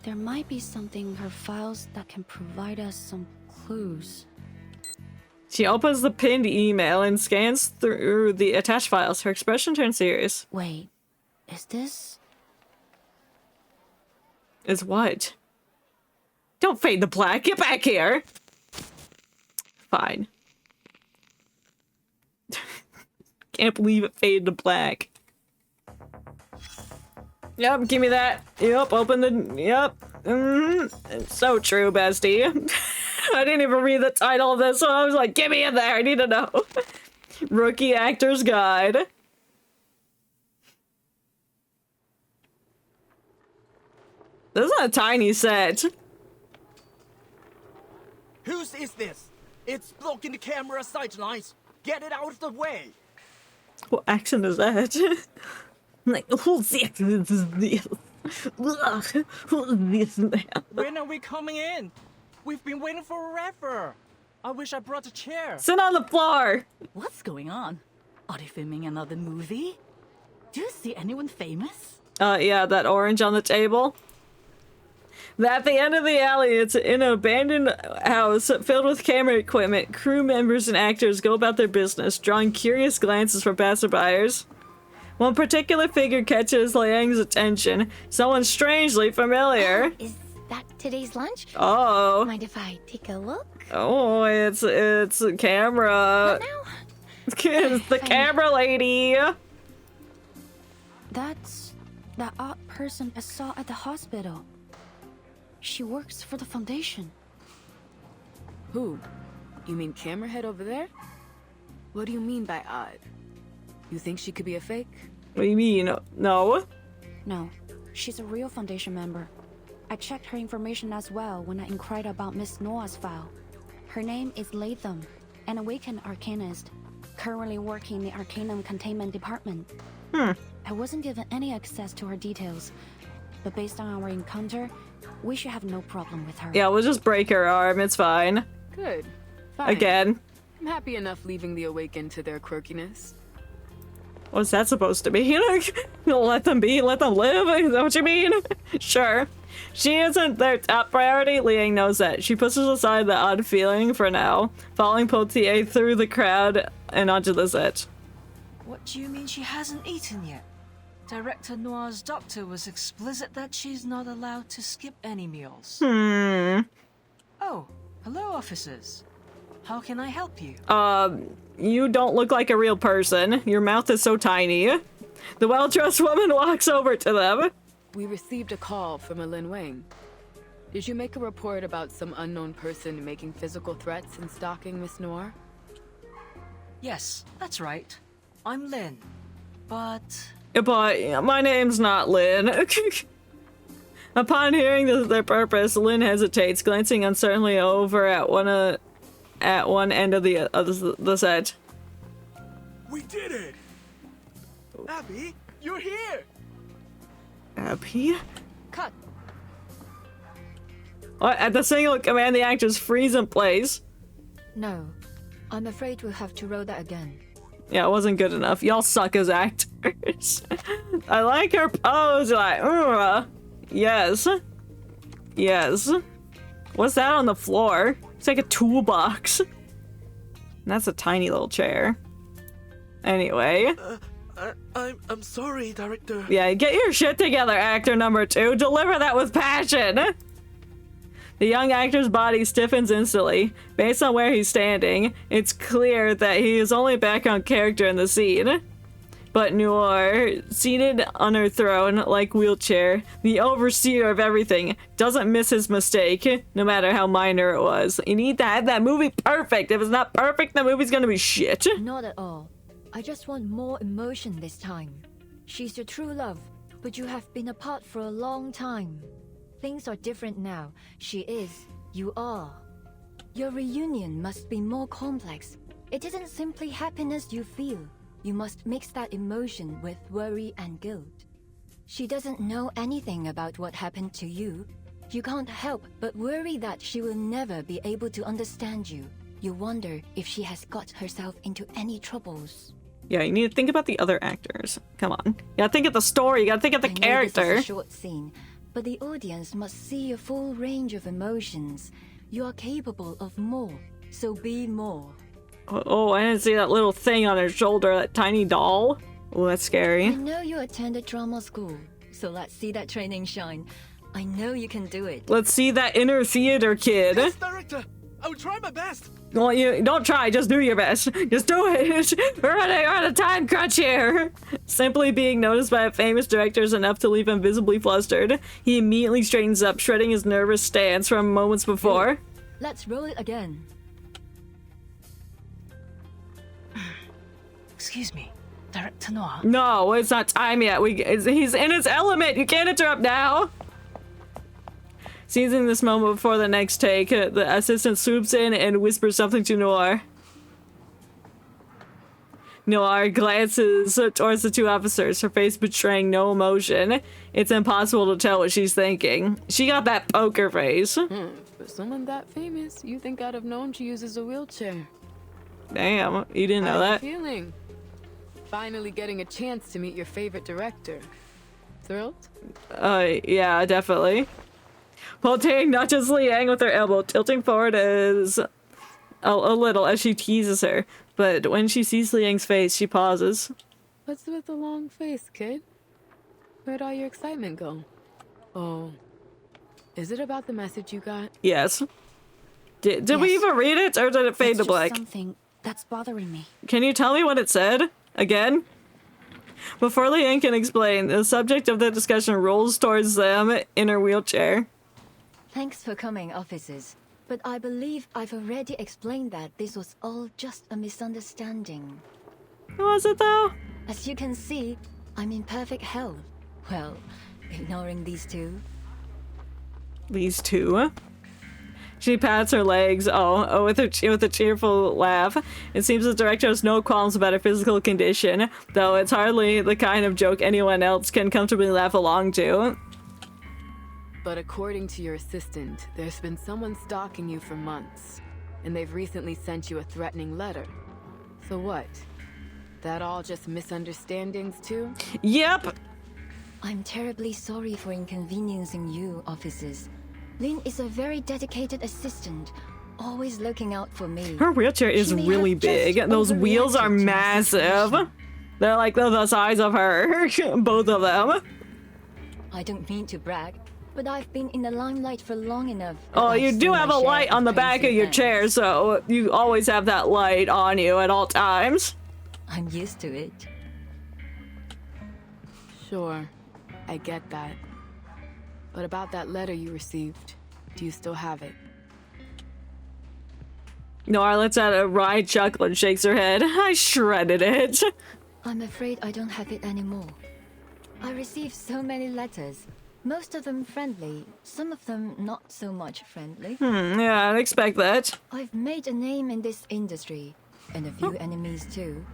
There might be something in her files that can provide us some clues. She opens the pinned email and scans through the attached files. Her expression turns serious. Wait, is this... Is what? Don't fade the black. Get back here. Fine. Can't believe it faded to black. Yep, give me that. Yep, open the... Yep. It's so true, bestie. I didn't even read the title of this, so I was like, get me in there. I need to know. Rookie Actor's Guide. This is a tiny set. Whose is this? It's blocking the camera sightlines. Get it out of the way. What accent is that? Like, who's this? When are we coming in? We've been waiting forever. I wish I brought a chair. Sit on the floor. What's going on? Are they filming another movie? Do you see anyone famous? Yeah, that orange on the table. At the end of the alley, it's in an abandoned house filled with camera equipment. Crew members and actors go about their business, drawing curious glances from passerbyers. One particular figure catches Liang's attention. Someone strangely familiar. Is that today's lunch? Oh. Mind if I take a look? Oh, it's a camera. What now? It's the camera lady. That's that odd person I saw at the hospital. She works for the Foundation. Who? You mean Camerahead over there? What do you mean by odd? You think she could be a fake? What do you mean? No? No, she's a real Foundation member. I checked her information as well when I inquired about Miss Noah's file. Her name is Latham, an awakened arcanist, currently working in the Arcanum Containment Department. I wasn't given any access to her details, but based on our encounter, we should have no problem with her. Yeah, we'll just break her arm. It's fine. Good. Fine. Again. I'm happy enough leaving the Awakened to their quirkiness. What's that supposed to be? Let them be, let them live? Is that what you mean? Sure. She isn't their top priority. Liang knows that. She pushes aside the odd feeling for now, following Potier through the crowd and onto the set. What do you mean she hasn't eaten yet? Director Noir's doctor was explicit that she's not allowed to skip any meals. Oh, hello, officers. How can I help you? You don't look like a real person. Your mouth is so tiny. The well-dressed woman walks over to them. We received a call from a Lin Wang. Did you make a report about some unknown person making physical threats and stalking Miss Noir? Yes, that's right. I'm Lin. But my name's not Lin. Upon hearing their purpose, Lin hesitates, glancing uncertainly over at one end of the set. We did it! Abby, You're here! Abby? Cut. What? At the single command, the actors freeze in place. No. I'm afraid we'll have to roll that again. Yeah, it wasn't good enough. Y'all suck as actors. I like her pose. Like, yes. Yes. What's that on the floor? It's like a toolbox. And that's a tiny little chair. Anyway. I'm sorry, director. Yeah, get your shit together, actor number 2. Deliver that with passion. The young actor's body stiffens instantly. Based on where he's standing, it's clear that he is only a background character in the scene. But Noir, seated on her throne like wheelchair, the overseer of everything, doesn't miss his mistake, no matter how minor it was. You need to have that movie perfect. If it's not perfect, the movie's gonna be shit. Not at all. I just want more emotion this time. She's your true love, but you have been apart for a long time. Things are different now. She is. You are. Your reunion must be more complex. It isn't simply happiness you feel. You must mix that emotion with worry and guilt. She doesn't know anything about what happened to you. You can't help but worry that she will never be able to understand you. You wonder if she has got herself into any troubles. Yeah, you need to think about the other actors. Come on. You gotta think of the story. You gotta think of the character. This is a short scene, but the audience must see a full range of emotions. You are capable of more, so be more. Oh, I didn't see that little thing on her shoulder, that tiny doll. Oh, that's scary. I know you attended drama school, so let's see that training shine. I know you can do it. Let's see that inner theater kid. Yes, director. I will try my best. Well, you don't try, just do your best. Just do it. We're on a time crunch here. Simply being noticed by a famous director is enough to leave him visibly flustered. He immediately straightens up, shredding his nervous stance from moments before. Let's roll it again. Excuse me, Director Noir. No, it's not time yet. He's in his element. You can't interrupt now. Seizing this moment before the next take, the assistant swoops in and whispers something to Noir. Noir glances towards the two officers, her face betraying no emotion. It's impossible to tell what she's thinking. She got that poker face. For someone that famous, you think I'd have known she uses a wheelchair. Damn, you didn't know that? How are you feeling? Finally getting a chance to meet your favorite director. Thrilled? Yeah, definitely. Pointing nudges Liang with her elbow, tilting forward as a little as she teases her. But when she sees Liang's face, she pauses. What's with the long face, kid? Where'd all your excitement go? Oh, is it about the message you got? Yes. Did we even read it, or did it fade to black? Something that's bothering me. Can you tell me what it said? Again? Before Liang can explain, the subject of the discussion rolls towards them in her wheelchair. Thanks for coming, officers. But I believe I've already explained that this was all just a misunderstanding. Was it though? As you can see, I'm in perfect health. Well, ignoring these two. These two? She pats her legs, with a cheerful laugh. It seems the director has no qualms about her physical condition, though it's hardly the kind of joke anyone else can comfortably laugh along to. But according to your assistant, there's been someone stalking you for months, and they've recently sent you a threatening letter. So what? That all just misunderstandings too? Yep! I'm terribly sorry for inconveniencing you, officers. Lin is a very dedicated assistant, always looking out for me. Her wheelchair is really big. Those wheels are massive. They're like the size of her. Both of them. I don't mean to brag, but I've been in the limelight for long enough. Oh, you do have a light on the back of your chair, so you always have that light on you at all times. I'm used to it. Sure, I get that. But about that letter you received, do you still have it? Nora lets out a wry chuckle and shakes her head. I shredded it. I'm afraid I don't have it anymore. I received so many letters. Most of them friendly, some of them not so much friendly. Yeah, I'd expect that. I've made a name in this industry, and a few enemies too.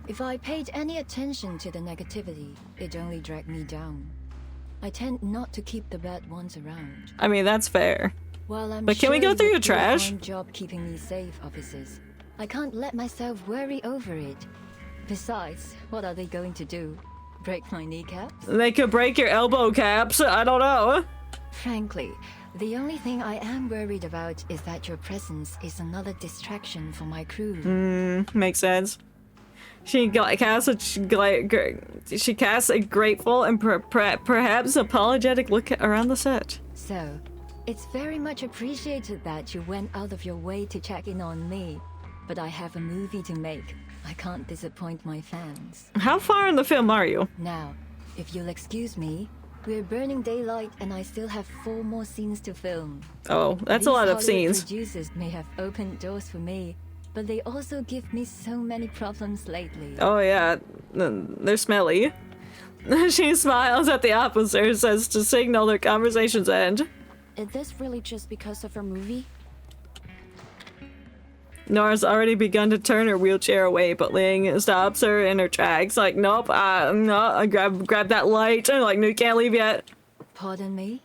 If I paid any attention to the negativity, it only dragged me down. I tend not to keep the bad ones around. I mean, that's fair. While I'm But can we sure go you through your would do a trash? fine job keeping me safe, officers, I can't let myself worry over it. Besides, what are they going to do? Break my kneecaps? They could break your elbow caps. I don't know. Frankly, the only thing I am worried about is that your presence is another distraction for my crew. Makes sense. She casts a grateful and perhaps apologetic look around the set. So, it's very much appreciated that you went out of your way to check in on me. But I have a movie to make. I can't disappoint my fans. How far in the film are you? Now, if you'll excuse me, we're burning daylight and I still have 4 more scenes to film. Oh, that's a lot of scenes. Producers may have opened doors for me, but they also give me so many problems lately. Oh yeah, they're smelly. She smiles at the officer, says to signal their conversation's end. Is this really just because of her movie? Nora's already begun to turn her wheelchair away, but Liang stops her in her tracks, like, nope, no, grab that light, and like, no, you can't leave yet. Pardon me?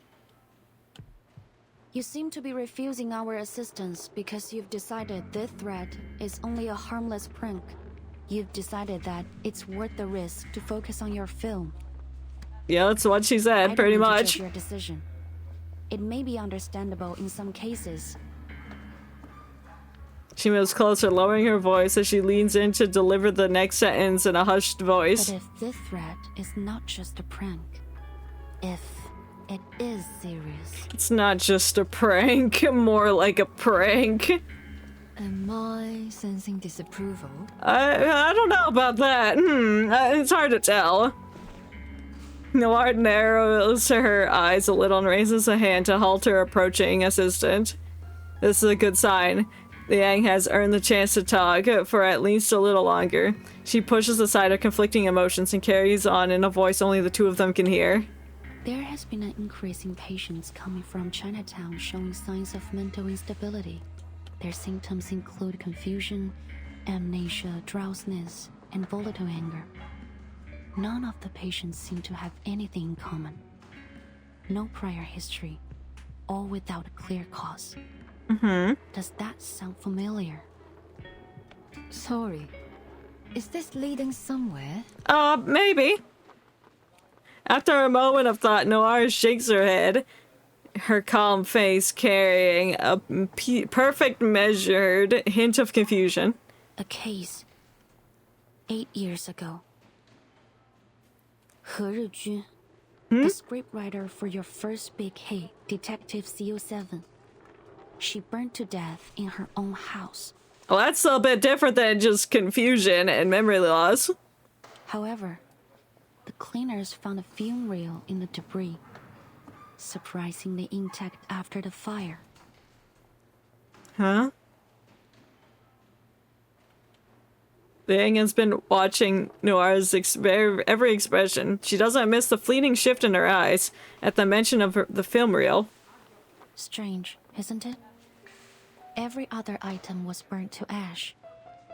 You seem to be refusing our assistance because you've decided this threat is only a harmless prank. You've decided that it's worth the risk to focus on your film. Yeah, that's what she said, pretty I don't need to much. judge your decision. It may be understandable in some cases. She moves closer, lowering her voice as she leans in to deliver the next sentence in a hushed voice. But if this threat is not just a prank, if it is serious... It's not just a prank, more like a prank. Am I sensing disapproval? I don't know about that. It's hard to tell. Noir narrows her eyes a little and raises a hand to halt her approaching assistant. This is a good sign. Liang has earned the chance to talk for at least a little longer. She pushes aside her conflicting emotions and carries on in a voice only the two of them can hear. There has been an increase in patients coming from Chinatown showing signs of mental instability. Their symptoms include confusion, amnesia, drowsiness, and volatile anger. None of the patients seem to have anything in common. No prior history, all without a clear cause. Does that sound familiar? Sorry. Is this leading somewhere? Maybe. After a moment of thought, Noir shakes her head, her calm face carrying a perfect measured hint of confusion. A case. 8 years ago. He Rizhun, the scriptwriter for your first big hit, Detective CO7. She burned to death in her own house. Well, that's a bit different than just confusion and memory loss. However, the cleaners found a fume reel in the debris, surprisingly intact after the fire. Huh? Liang has been watching Noir's every expression. She doesn't miss the fleeting shift in her eyes at the mention of the film reel. Strange, isn't it? Every other item was burnt to ash,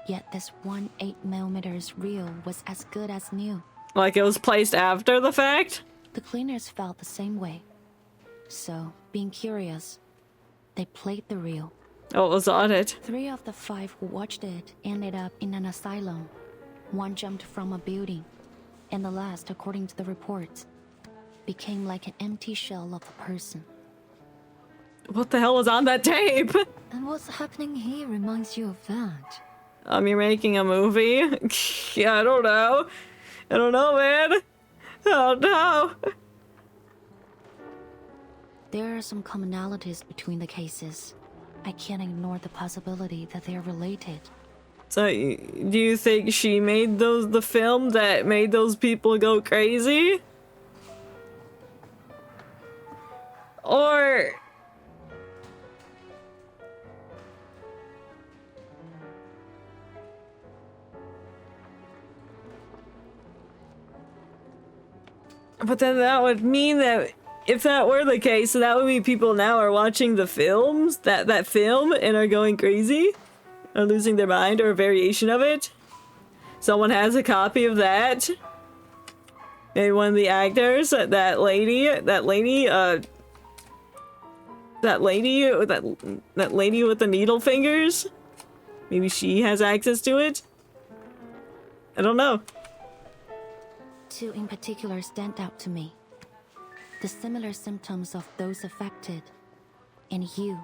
yet this one 8mm reel was as good as new. Like it was placed after the fact? The cleaners felt the same way. So, being curious, they played the reel. Oh, it was on it. 3 of the 5 who watched it ended up in an asylum. 1 jumped from a building, and the last, according to the reports, became like an empty shell of a person. What the hell was on that tape? And what's happening here reminds you of that? You're making a movie? Yeah, I don't know. I don't know, man. Oh, no. There are some commonalities between the cases. I can't ignore the possibility that they are related. So, do you think she made the film that made those people go crazy? Or... But then that would mean that if that were the case, that would mean people now are watching the films, that film, and are going crazy? Or losing their mind, or a variation of it? Someone has a copy of that. Maybe one of the actors, that lady with the needle fingers. Maybe she has access to it. I don't know. Two in particular stand out to me. The similar symptoms of those affected, and you.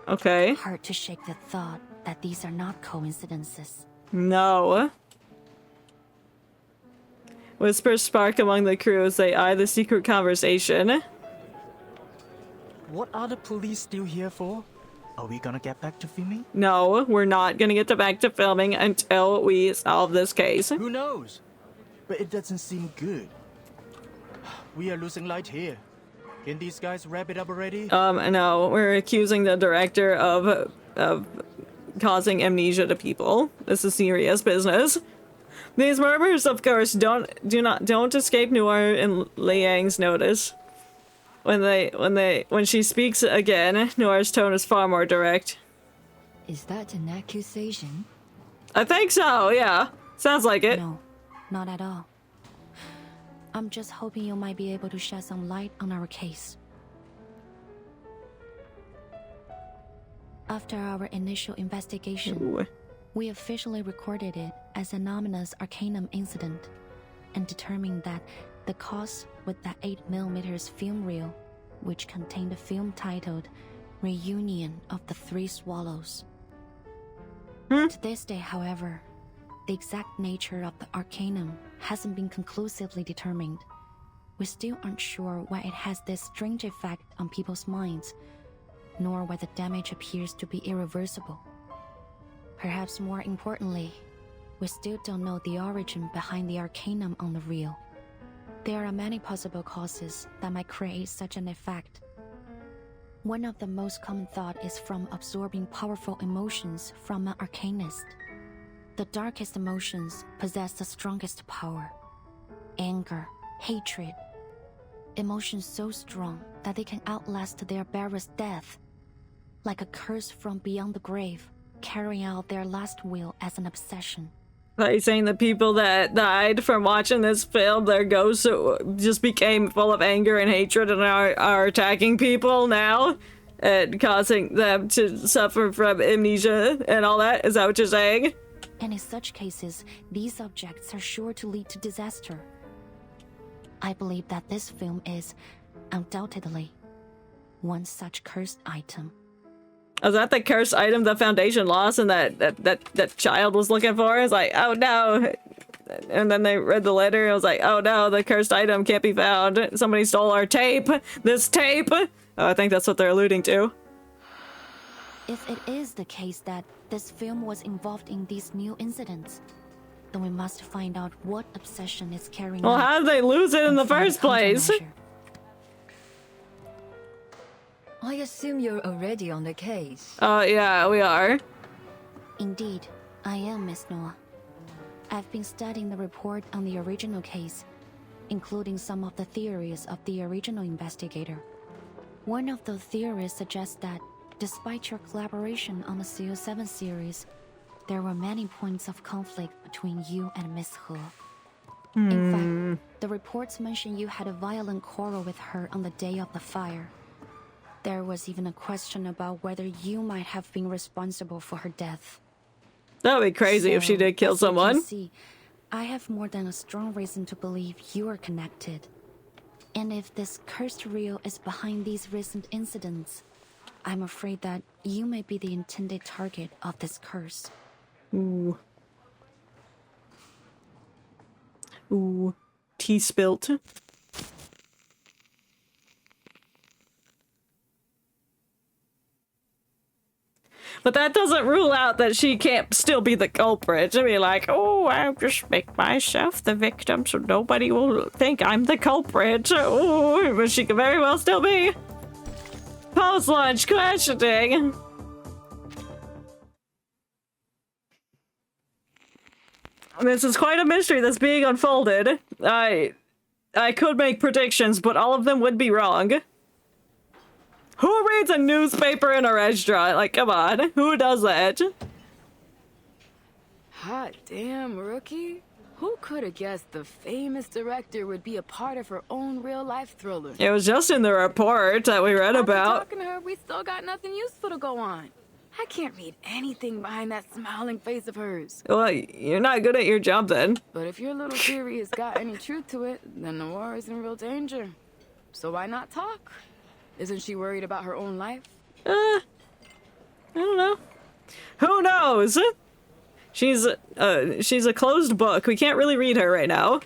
Okay. Hard to shake the thought that these are not coincidences. No. Whispers spark among the crew as they eye the secret conversation. What are the police still here for? Are we gonna get back to filming? No, we're not gonna get back to filming until we solve this case. Who knows? But it doesn't seem good. We are losing light here. Can these guys wrap it up already? No, we're accusing the director of causing amnesia to people. This is serious business. These murmurs, of course, don't escape Noir and Liang's notice. When she speaks again, Noir's tone is far more direct. Is that an accusation? I think so, yeah. Sounds like it. No, not at all. I'm just hoping you might be able to shed some light on our case. After our initial investigation, we officially recorded it as an ominous Arcanum incident and determined that the cause was that 8mm film reel, which contained a film titled Reunion of the Three Swallows. To this day, however, the exact nature of the Arcanum hasn't been conclusively determined. We still aren't sure why it has this strange effect on people's minds, nor why the damage appears to be irreversible. Perhaps more importantly, we still don't know the origin behind the Arcanum on the reel. There are many possible causes that might create such an effect. One of the most common thought is from absorbing powerful emotions from an Arcanist. The darkest emotions possess the strongest power. Anger, hatred. Emotions so strong that they can outlast their bearer's death. Like a curse from beyond the grave, carrying out their last will as an obsession. Are you saying the people that died from watching this film, their ghosts just became full of anger and hatred and are attacking people now? And causing them to suffer from amnesia and all that? Is that what you're saying? And in such cases, these objects are sure to lead to disaster. I believe that this film is, undoubtedly, one such cursed item. Was that the cursed item the Foundation lost and that child was looking for? It's like, oh no. And then they read the letter and it was like, oh no, the cursed item can't be found. Somebody stole our tape. This tape. Oh, I think that's what they're alluding to. If it is the case that this film was involved in these new incidents, then we must find out what obsession is carrying out. Well, how did they lose it in the first place? I assume you're already on the case. Yeah, we are. Indeed, I am, Miss Noah. I've been studying the report on the original case, including some of the theories of the original investigator. One of the theories suggests that, despite your collaboration on the CO7 series, there were many points of conflict between you and Miss He. In fact, the reports mention you had a violent quarrel with her on the day of the fire. There was even a question about whether you might have been responsible for her death. That would be crazy if she did kill someone. See, I have more than a strong reason to believe you are connected. And if this cursed reel is behind these recent incidents, I'm afraid that you may be the intended target of this curse. Ooh. Ooh. Tea spilt. But that doesn't rule out that she can't still be the culprit. I mean, like, oh, I'll just make myself the victim so nobody will think I'm the culprit. Oh, but she could very well still be. Post-lunch questioning. This is quite a mystery that's being unfolded. I could make predictions, but all of them would be wrong. Who reads a newspaper in a restaurant? Like, come on. Who does that? Hot damn, Rookie. Who could have guessed the famous director would be a part of her own real-life thriller? It was just in the report that we read about. After talking to her, we still got nothing useful to go on. I can't read anything behind that smiling face of hers. Well, you're not good at your job then. But if your little theory has got any truth to it, then Noir is in real danger. So why not talk? Isn't she worried about her own life? I don't know. Who knows? She's a closed book. We can't really read her right now.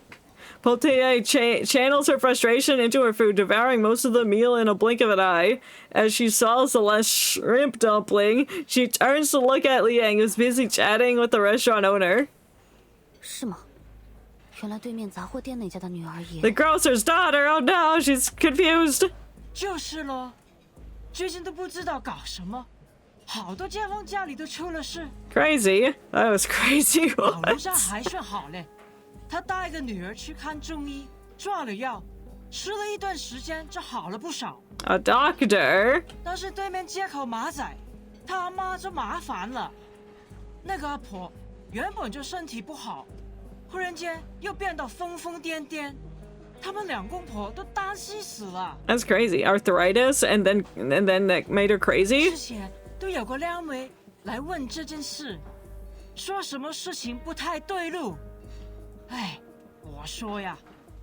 Potier channels her frustration into her food, devouring most of the meal in a blink of an eye. As she swallows the last shrimp dumpling, she turns to look at Liang, who's busy chatting with the restaurant owner. 是吗？原来对面杂货店那家的女儿也。 The grocer's daughter. Oh no, she's confused. 就是咯，最近都不知道搞什么，好多街坊家里都出了事。Crazy. That was crazy. 网络上还算好嘞，他带个女儿去看中医，抓了药，吃了一段时间就好了不少。A doctor. 但是对面街口马仔，他阿妈就麻烦了。那个阿婆原本就身体不好，忽然间又变到疯疯癫癫。 他们两公婆都担心死了。 That's crazy. Arthritis, and then that made her crazy. 之前都有个靓妹来问这件事，说什么事情不太对路。哎，我说呀，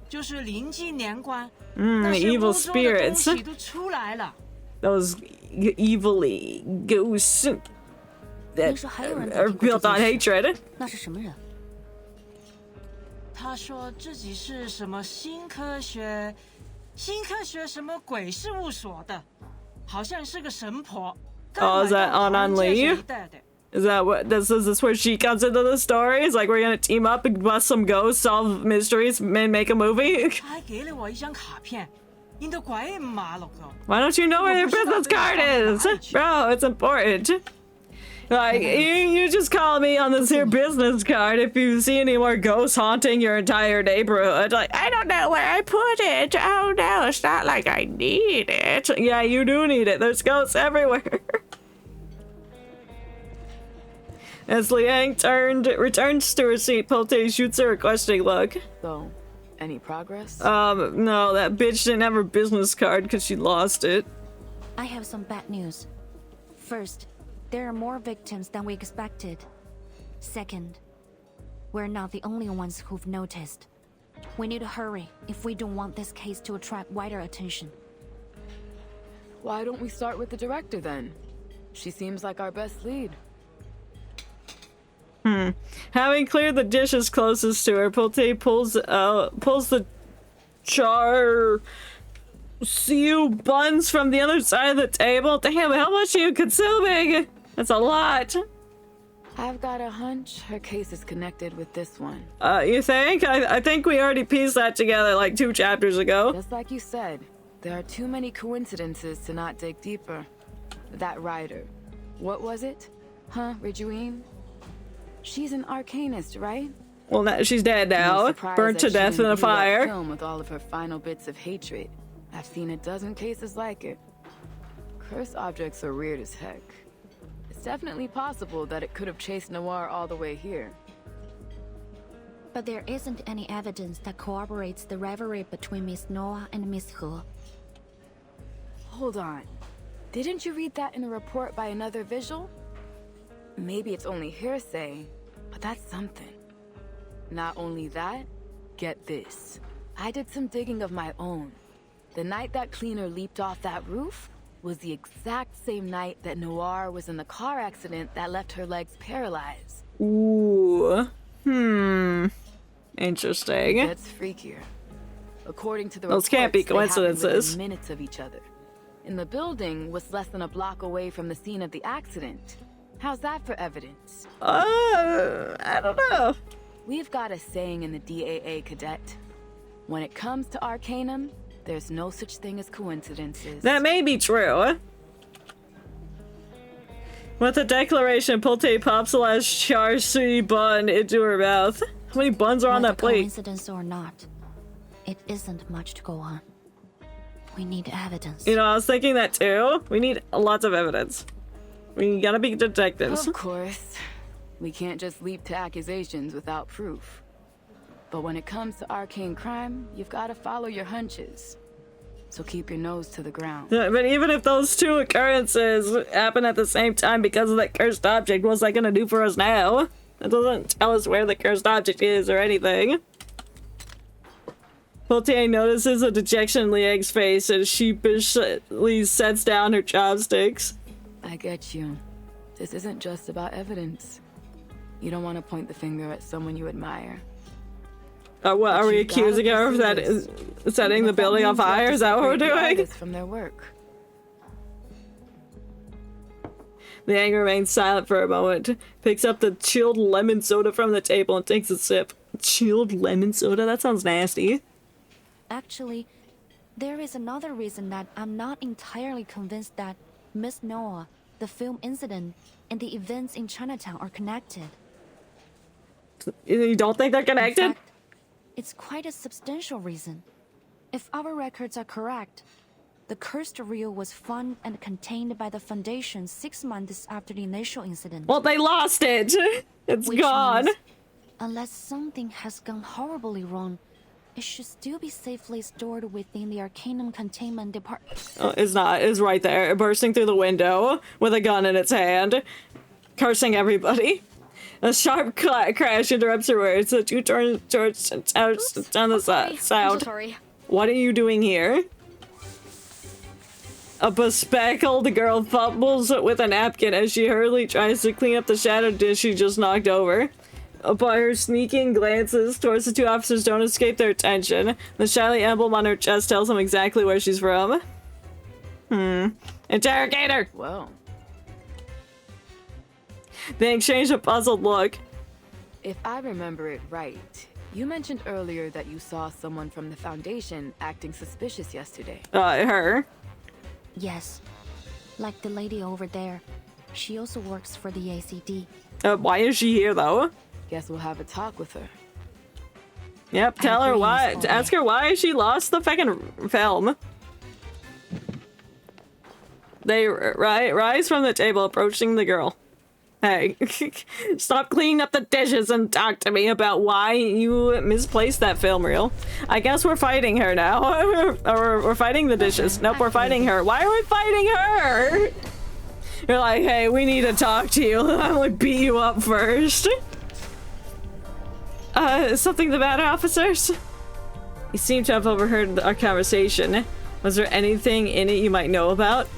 就是临近年关，那些 evil 污糟的东西 spirits. 都出来了。 Those evilly ghosts that are built on hatred. 那是什么人？ 他说自己是什么新科学什么鬼事务所的，好像是个神婆。 Oh, is that on Lee? Is that what this is where she comes into the story? It's like we're gonna team up and bust some ghosts, solve mysteries, and make a movie? 他还给了我一张卡片，印得鬼马了个。 Why don't you know where your business card is? Bro, it's important. Like, you just call me on this here business card if you see any more ghosts haunting your entire neighborhood. Like, I don't know where I put it. Oh no, it's not like I need it. Yeah, you do need it. There's ghosts everywhere. As Liang returns to her seat, Pote shoots her a questioning look. So, any progress? No, that bitch didn't have her business card because she lost it. I have some bad news. First, there are more victims than we expected. Second, we're not the only ones who've noticed. We need to hurry if we don't want this case to attract wider attention. Why don't we start with the director then? She seems like our best lead. Having cleared the dishes closest to her, Pote pulls the char siu buns from the other side of the table. Damn, how much are you consuming? That's a lot. I've got a hunch her case is connected with this one. You think? I think we already pieced that together like 2 chapters ago. Just like you said, there are too many coincidences to not dig deeper. That writer, what was it? Huh, Ridgewine? She's an arcanist, right? Well, she's dead now, burnt to death in a fire. Film with all of her final bits of hatred. I've seen a dozen cases like it. Cursed objects are weird as heck. It's definitely possible that it could have chased Noir all the way here. But there isn't any evidence that corroborates the rivalry between Miss Noah and Miss He. Hold on. Didn't you read that in a report by another visual? Maybe it's only hearsay, but that's something. Not only that, get this. I did some digging of my own. The night that cleaner leaped off that roof was the exact same night that Noir was in the car accident that left her legs paralyzed. Ooh. Interesting. It gets freakier. According to the Those can't be coincidences. They happened within minutes of each other. And the building was less than a block away from the scene of the accident. How's that for evidence? I don't know. We've got a saying in the DAA, Cadet. When it comes to Arcanum, there's no such thing as coincidences. That may be true. With the declaration, Pote pops the last char siu bun into her mouth. How many buns are on that plate? Coincidence or not, it isn't much to go on. We need evidence. You know, I was thinking that too. We need lots of evidence. We gotta be detectives. Of course. We can't just leap to accusations without proof. But when it comes to arcane crime, you've got to follow your hunches. So keep your nose to the ground. Yeah, but even if those two occurrences happen at the same time because of that cursed object, what's that gonna do for us now? It doesn't tell us where the cursed object is or anything. Potier notices a dejection in Liang's face and sheepishly sets down her chopsticks. I get you. This isn't just about evidence. You don't want to point the finger at someone you admire. What are we accusing her of? That setting the building on fire? Is that what we're doing? From their work. Liang remains silent for a moment, picks up the chilled lemon soda from the table and takes a sip. Chilled lemon soda? That sounds nasty. Actually, there is another reason that I'm not entirely convinced that Miss Noah, the film incident, and the events in Chinatown are connected. You don't think they're connected? In fact, it's quite a substantial reason. If our records are correct, the cursed reel was found and contained by the Foundation 6 months after the initial incident. Well, they lost it! It's Which gone! means, unless something has gone horribly wrong, it should still be safely stored within the Arcanum Containment Department. Oh, it's not. It's right there, bursting through the window with a gun in its hand, cursing everybody. A sharp crash interrupts her words. The two turn towards down the side. I'm so sorry. What are you doing here? A bespectacled girl fumbles with a napkin as she hurriedly tries to clean up the shattered dish she just knocked over. But her sneaking glances towards the two officers don't escape their attention. The shiny emblem on her chest tells them exactly where she's from. Interrogator! Well. They exchange a puzzled look. If I remember it right, you mentioned earlier that you saw someone from the Foundation acting suspicious yesterday. Her? Yes. Like the lady over there. She also works for the ACD. Why is she here, though? Guess we'll have a talk with her. Yep, tell her why. Ask her why she lost the fucking film. They rise from the table, approaching the girl. Hey, stop cleaning up the dishes and talk to me about why you misplaced that film reel. I guess we're fighting her now. Or we're fighting the dishes. Nope, we're fighting her. Why are we fighting her? You're like, hey, we need to talk to you. I'm gonna beat you up first. Is something the matter, officers? You seem to have overheard our conversation. Was there anything in it you might know about?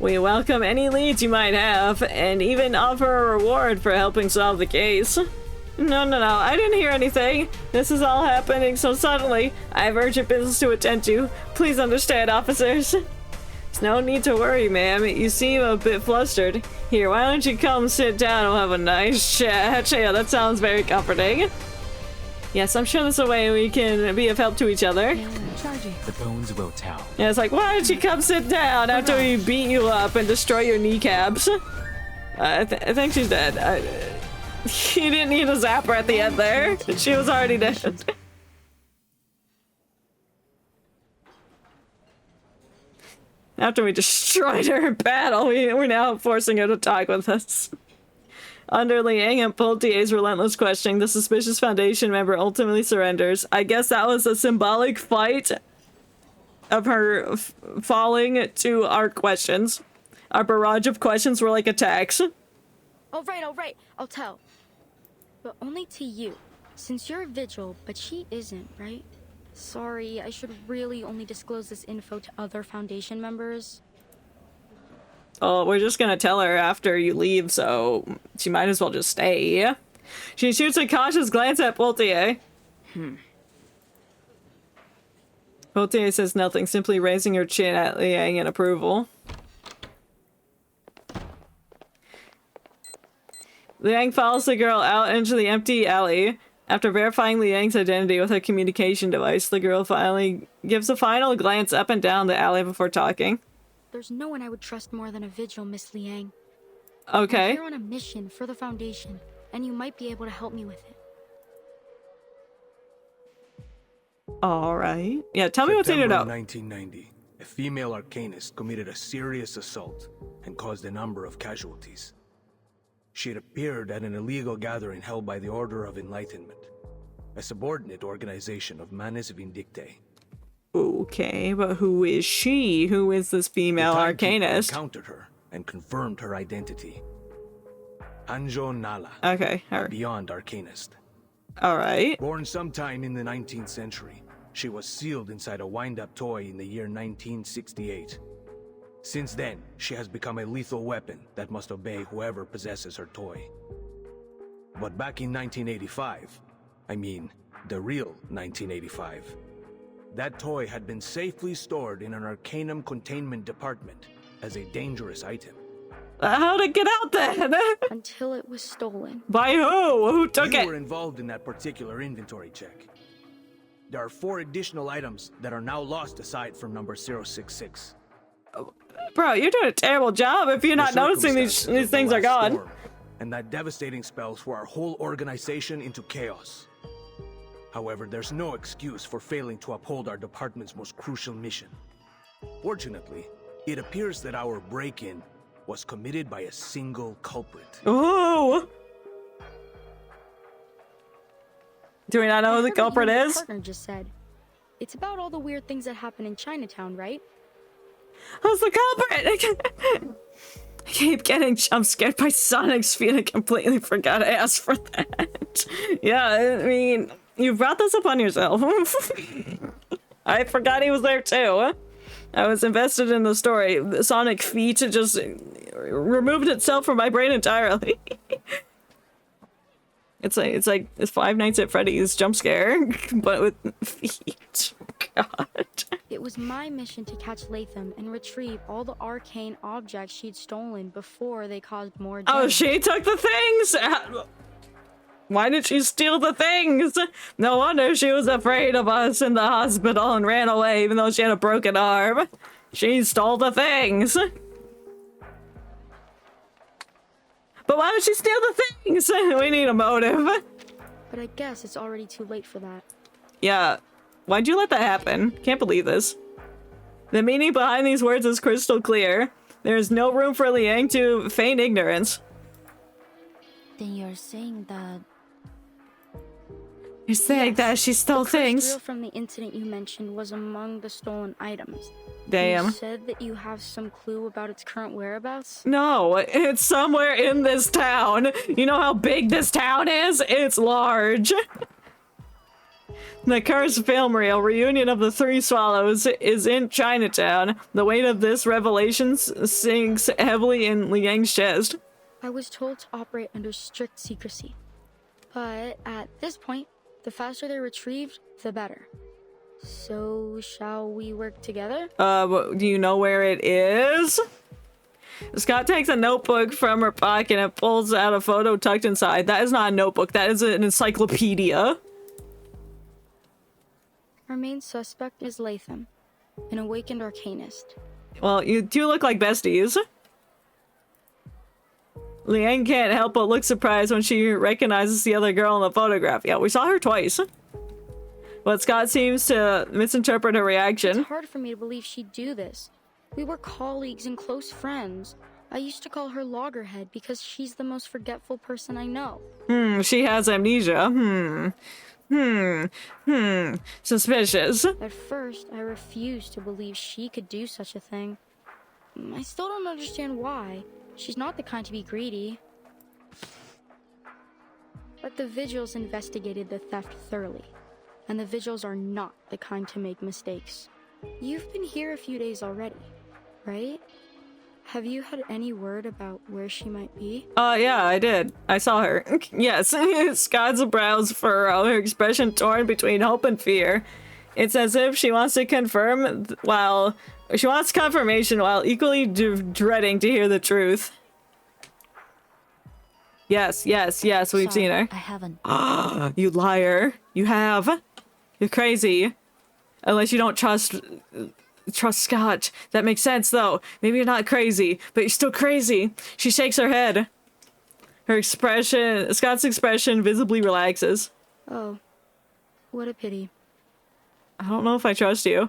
We welcome any leads you might have, and even offer a reward for helping solve the case. No, I didn't hear anything. This is all happening so suddenly. I have urgent business to attend to. Please understand, officers. There's no need to worry, ma'am. You seem a bit flustered. Here, why don't you come sit down and we'll have a nice chat. Yeah, that sounds very comforting. Yes, I'm sure there's a way we can be of help to each other. The bones will tell. Yeah, it's like, why don't you come sit down after we beat you up and destroy your kneecaps? I think she's dead. He didn't need a zapper at the end there. She was already dead. After we destroyed her in battle, we're now forcing her to talk with us. Under Liang and Poultier's relentless questioning, the suspicious Foundation member ultimately surrenders. I guess that was a symbolic fight of her falling to our questions. Our barrage of questions were like attacks. All right, I'll tell. But only to you, since you're a vigil, but she isn't, right? Sorry, I should really only disclose this info to other Foundation members. Oh, we're just gonna tell her after you leave, so she might as well just stay. She shoots a cautious glance at Poultier. Poultier says nothing, simply raising her chin at Liang in approval. Liang follows the girl out into the empty alley. After verifying Liang's identity with her communication device, the girl finally gives a final glance up and down the alley before talking. There's no one I would trust more than a vigil, Miss Liang. Okay. I'm here on a mission for the Foundation, and you might be able to help me with it. Alright. Yeah, tell me what's in it September up. 1990, a female arcanist committed a serious assault and caused a number of casualties. she had appeared at an illegal gathering held by the Order of Enlightenment, a subordinate organization of Manes Vindictae. Okay, but who is she? Who is this female arcanist? Encountered her and confirmed her identity. Anjo Nala. Okay, her. Beyond Arcanist. Alright. Born sometime in the 19th century, she was sealed inside a wind-up toy in the year 1968. Since then, she has become a lethal weapon that must obey whoever possesses her toy. But back in 1985, I mean, the real 1985, that toy had been safely stored in an Arcanum containment department as a dangerous item. How'd it get out then? Until it was stolen. By who? Who took it? You were involved in that particular inventory check. There are 4 additional items that are now lost aside from number 066. Bro, you're doing a terrible job if you're not noticing these things are gone. And that devastating spell threw our whole organization into chaos. However, there's no excuse for failing to uphold our department's most crucial mission. Fortunately, it appears that our break-in was committed by a single culprit. Oh! Do we not know who the culprit My is? partner just said. It's about all the weird things that happen in Chinatown, right? Who's the culprit? I keep getting jump scared by Sonic's feet. I completely forgot I asked for that. Yeah, I mean, you brought this upon yourself. I forgot he was there too. I was invested in the story. The Sonic feet just removed itself from my brain entirely. It's like Five Nights at Freddy's jump scare, but with feet. God. It was my mission to catch Latham and retrieve all the arcane objects she'd stolen before they caused more damage. Oh, she took the things! Why did she steal the things? No wonder she was afraid of us in the hospital and ran away even though she had a broken arm. She stole the things. But why would she steal the things? We need a motive. But I guess it's already too late for that. Yeah. Why'd you let that happen? Can't believe this. The meaning behind these words is crystal clear. There is no room for Liang to feign ignorance. Then you're saying that... You're saying that she stole things? The reel from the incident you mentioned was among the stolen items. Damn. You said that you have some clue about its current whereabouts? No, it's somewhere in this town. You know how big this town is? It's large. The cursed film reel, Reunion of the Three Swallows, is in Chinatown. The weight of this revelation sinks heavily in Liang's chest. I was told to operate under strict secrecy. But at this point, the faster they're retrieved, the better. So, shall we work together? Do you know where it is? Scott takes a notebook from her pocket and pulls out a photo tucked inside. That is not a notebook, that is an encyclopedia. Our main suspect is Latham, an awakened arcanist. Well, you do look like besties. Liang can't help but look surprised when she recognizes the other girl in the photograph. Yeah, we saw her twice. But Scott seems to misinterpret her reaction. It's hard for me to believe she'd do this. We were colleagues and close friends. I used to call her Loggerhead because she's the most forgetful person I know. She has amnesia. Suspicious. At first, I refused to believe she could do such a thing. I still don't understand why. She's not the kind to be greedy. But the Vigils investigated the theft thoroughly. And the Vigils are not the kind to make mistakes. You've been here a few days already, right? Have you had any word about where she might be? Yeah, I did. I saw her. Yes, Scott's brows furrow, her expression torn between hope and fear. It's as if she wants to confirm she wants confirmation while equally dreading to hear the truth. Yes, we've seen her. I haven't. You liar. You have. You're crazy. Unless you don't trust Scott. That makes sense, though. Maybe you're not crazy, but you're still crazy. She shakes her head. Scott's expression visibly relaxes. Oh, what a pity. I don't know if I trust you.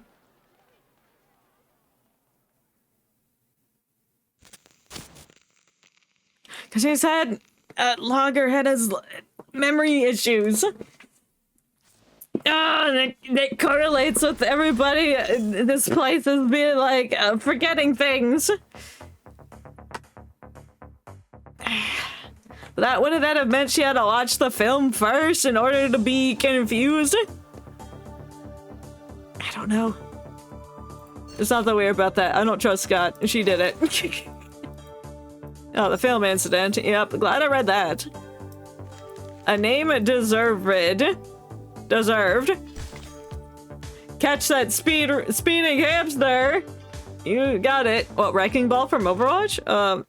Because she said Loggerhead has memory issues. That correlates with everybody in this place as being like forgetting things. Wouldn't that have meant she had to watch the film first in order to be confused? I don't know. There's nothing weird about that. I don't trust Scott. She did it. Oh, the film incident. Yep, glad I read that. A name deserved. Deserved. Catch that speeding hamster. You got it. What, Wrecking Ball from Overwatch?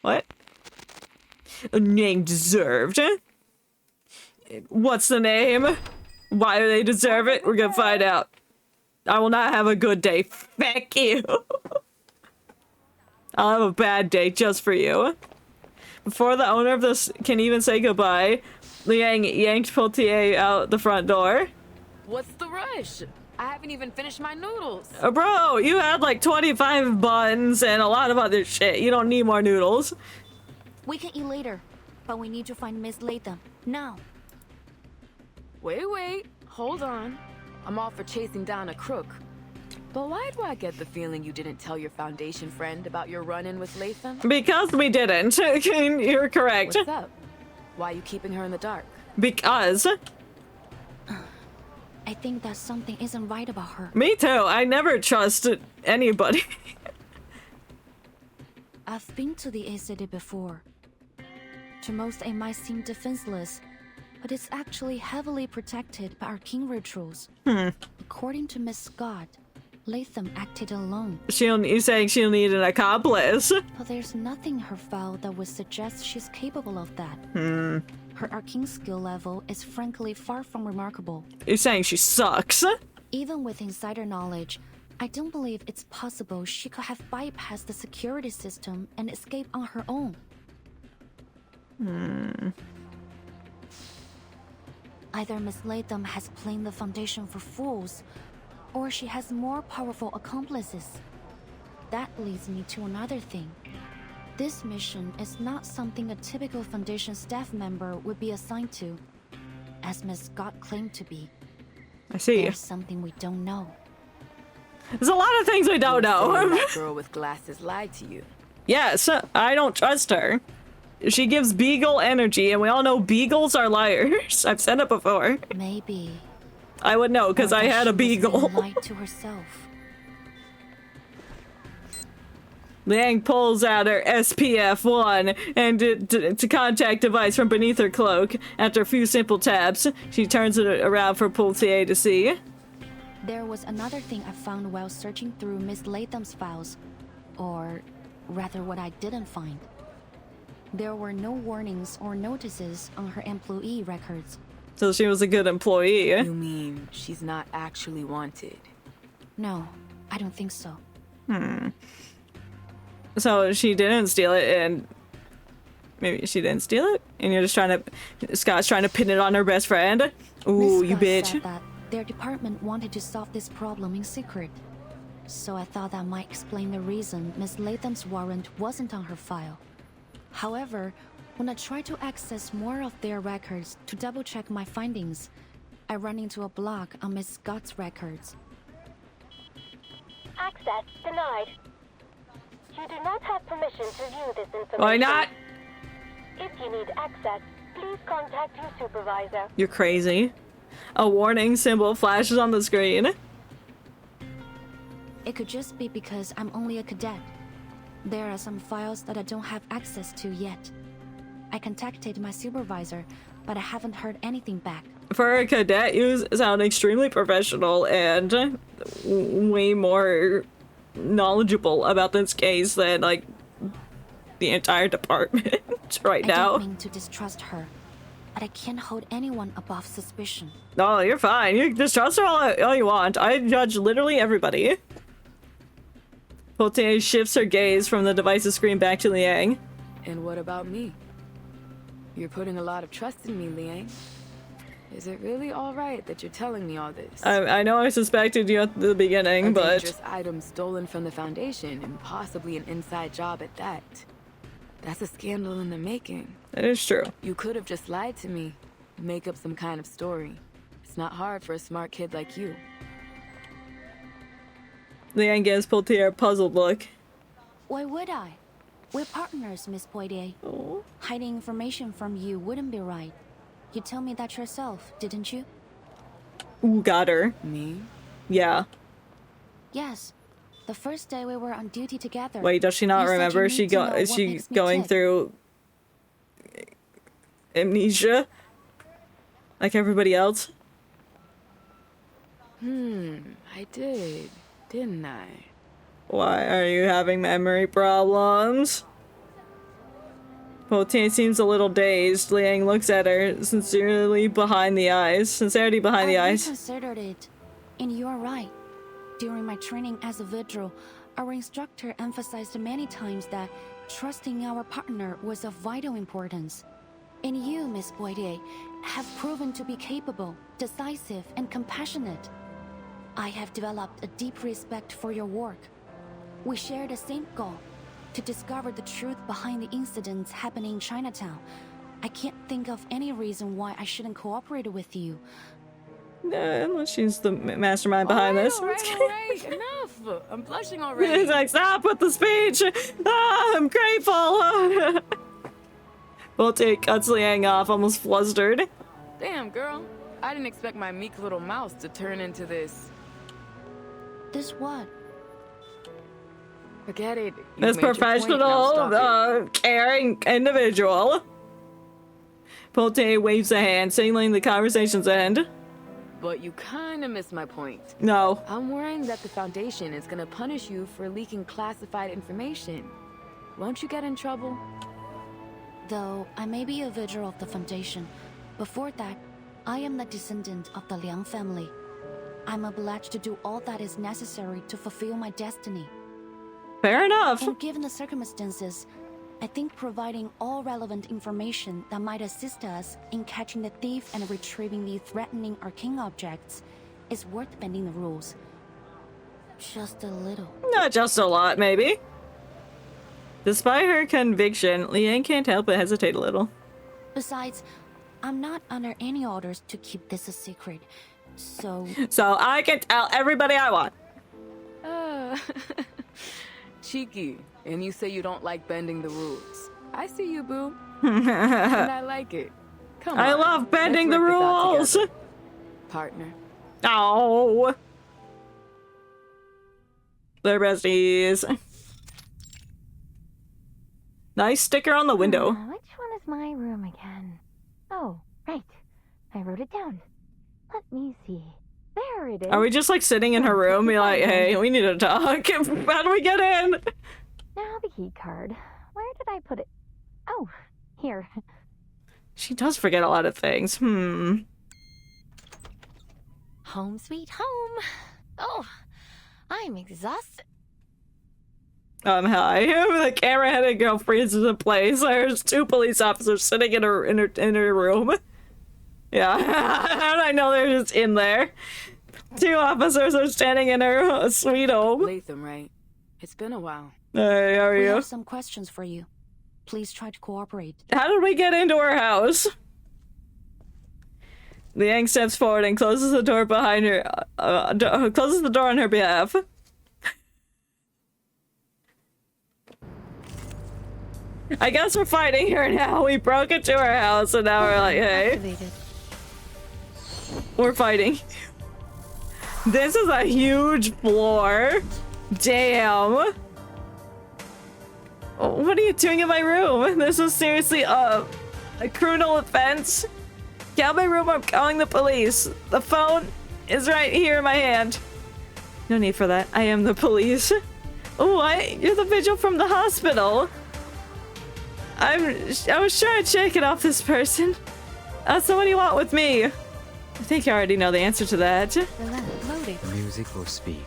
What? A name deserved. What's the name? Why do they deserve it? We're gonna find out. I will not have a good day. Fuck you. I'll have a bad day just for you. Before the owner of this can even say goodbye, Liang yanked Potier out the front door. What's the rush? I haven't even finished my noodles. Bro, you had like 25 buns and a lot of other shit. You don't need more noodles. We can eat later, but we need to find Miss Latham now. Wait. Hold on. I'm all for chasing down a crook. But why do I get the feeling you didn't tell your Foundation friend about your run-in with Latham? Because we didn't. You're correct. What's up? Why are you keeping her in the dark? Because... I think that something isn't right about her. Me too. I never trusted anybody. I've been to the A City before. To most, it might seem defenseless, but it's actually heavily protected by arcane rituals. According to Miss Scott, Latham acted alone. You're saying she'll need an accomplice. But there's nothing in her file that would suggest she's capable of that. Her arcane skill level is frankly far from remarkable. You're saying she sucks? Even with insider knowledge, I don't believe it's possible she could have bypassed the security system and escaped on her own. Either Miss Latham has played the Foundation for fools, or she has more powerful accomplices. That leads me to another thing. This mission is not something a typical Foundation staff member would be assigned to, as Miss Scott claimed to be. I see. There's something we don't know. There's a lot of things we don't know. That girl with glasses lied to you. Yes, I don't trust her. She gives beagle energy, and we all know beagles are liars. I've said it before. Maybe. I would know, because I had a beagle. Lied to herself. Liang pulls out her SPF-1 and to contact device from beneath her cloak. After a few simple taps, she turns it around for Poultier to see. There was another thing I found while searching through Miss Latham's files. Or rather, what I didn't find. There were no warnings or notices on her employee records. So she was a good employee. You mean she's not actually wanted? No, I don't think so. So she didn't steal it, and maybe she didn't steal it, and you're just trying to... Scott's trying to pin it on her best friend. Ooh, Miss you Scott bitch. said that their department wanted to solve this problem in secret. So I thought that might explain the reason Miss Latham's warrant wasn't on her file. However, when I tried to access more of their records to double-check my findings, I ran into a block on Miss Scott's records. Access denied. You do not have permission to view this information. Why not? If you need access, please contact your supervisor. You're crazy. A warning symbol flashes on the screen. It could just be because I'm only a cadet. There are some files that I don't have access to yet. I contacted my supervisor, but I haven't heard anything back. For a cadet, you sound extremely professional and way more knowledgeable about this case than, like, the entire department right now. I don't mean to distrust her, but I can't hold anyone above suspicion. No, you're fine. You distrust her all you want. I judge literally everybody. Potier shifts her gaze from the device's screen back to Liang. And what about me? You're putting a lot of trust in me, Liang. Is it really all right that you're telling me all this? I know I suspected you at the beginning, but... dangerous item stolen from the Foundation, and possibly an inside job at that. That's a scandal in the making. That is true. You could have just lied to me, make up some kind of story. It's not hard for a smart kid like you. Liang gives Poitier a puzzled look. Why would I? We're partners, Miss Poitier. Oh. Hiding information from you wouldn't be right. You told me that yourself, didn't you? Ooh, got her. Me? Yeah. Yes. The first day we were on duty together. Wait, does she not remember? Is she going through amnesia? Like everybody else? I did, didn't I? Why are you having memory problems? Poitier seems a little dazed. Liang looks at her, sincerity behind the eyes. I considered it. And you're right. During my training as a vigil, our instructor emphasized many times that trusting our partner was of vital importance. And you, Miss Poitier, have proven to be capable, decisive, and compassionate. I have developed a deep respect for your work. We share the same goal, to discover the truth behind the incidents happening in Chinatown. I can't think of any reason why I shouldn't cooperate with you. Unless she's the mastermind behind this. Alright, enough! I'm blushing already. He's like, stop with the speech! Ah, I'm grateful! Poitier cuts Liang off, almost flustered. Damn, girl. I didn't expect my meek little mouse to turn into this. This what? Forget it. This professional, caring individual. Poitier waves a hand, signaling the conversation's end. But you kinda missed my point. No. I'm worrying that the Foundation is gonna punish you for leaking classified information. Won't you get in trouble? Though I may be a vigil of the Foundation, before that, I am the descendant of the Liang family. I'm obliged to do all that is necessary to fulfill my destiny. Fair enough. And given the circumstances, I think providing all relevant information that might assist us in catching the thief and retrieving the threatening arcane objects is worth bending the rules. Just a little. Not just a lot, maybe. Despite her conviction, Liang can't help but hesitate a little. Besides, I'm not under any orders to keep this a secret, so... So I can tell everybody I want. Cheeky, and you say you don't like bending the rules. I see you, boo. And I like it. Come on. I love bending the rules. Partner. Oh. They're besties. Nice sticker on the window. Which one is my room again? Oh, right. I wrote it down. Let me see. There it is. Are we just like sitting in her room, be like, hey, we need to talk. How do we get in? Now the key card. Where did I put it? Oh, here. She does forget a lot of things. Home sweet home. Oh, I'm exhausted. Hi. The camera-headed girl freezes in place. There's two police officers sitting in her room. Yeah, how did I know they're just in there? Two officers are standing in her sweet home. Latham, right? It's been a while. Hey, how are you? We have some questions for you. Please try to cooperate. How did we get into her house? Liang steps forward and closes the door behind her. Closes the door on her behalf. I guess we're fighting her now. We broke into her house and now we're like, hey. Activated. We're fighting. This is a huge floor. Damn. What are you doing in my room? This is seriously a criminal offense. Get out of my room, I'm calling the police. The phone is right here in my hand. No need for that. I am the police. Oh, you're the vigil from the hospital. I was trying to check it off this person. So what do you want with me? I think I already know the answer to that. The music will speak.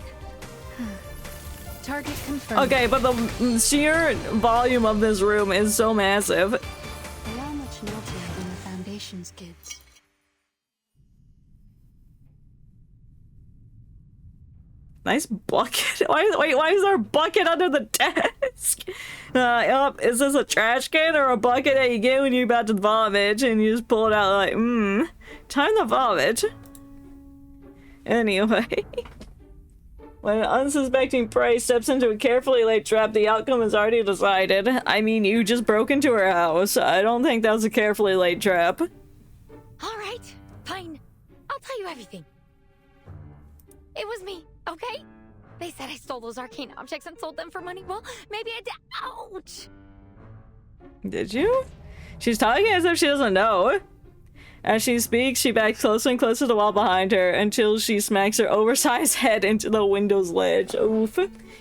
Target confirmed. Okay, but the sheer volume of this room is so massive. They are much naughtier than the Foundation's kids. Nice bucket. Why is there a bucket under the desk? Yup, is this a trash can or a bucket that you get when you're about to vomit and you just pull it out like, time to vomit. Anyway. When an unsuspecting prey steps into a carefully laid trap, the outcome is already decided. I mean, you just broke into her house. I don't think that was a carefully laid trap. Alright, fine. I'll tell you everything. It was me, okay? They said I stole those arcane objects and sold them for money. Well, maybe I did. Ouch! Did you? She's talking as if she doesn't know. As she speaks, she backs closer and closer to the wall behind her until she smacks her oversized head into the window's ledge. Oof.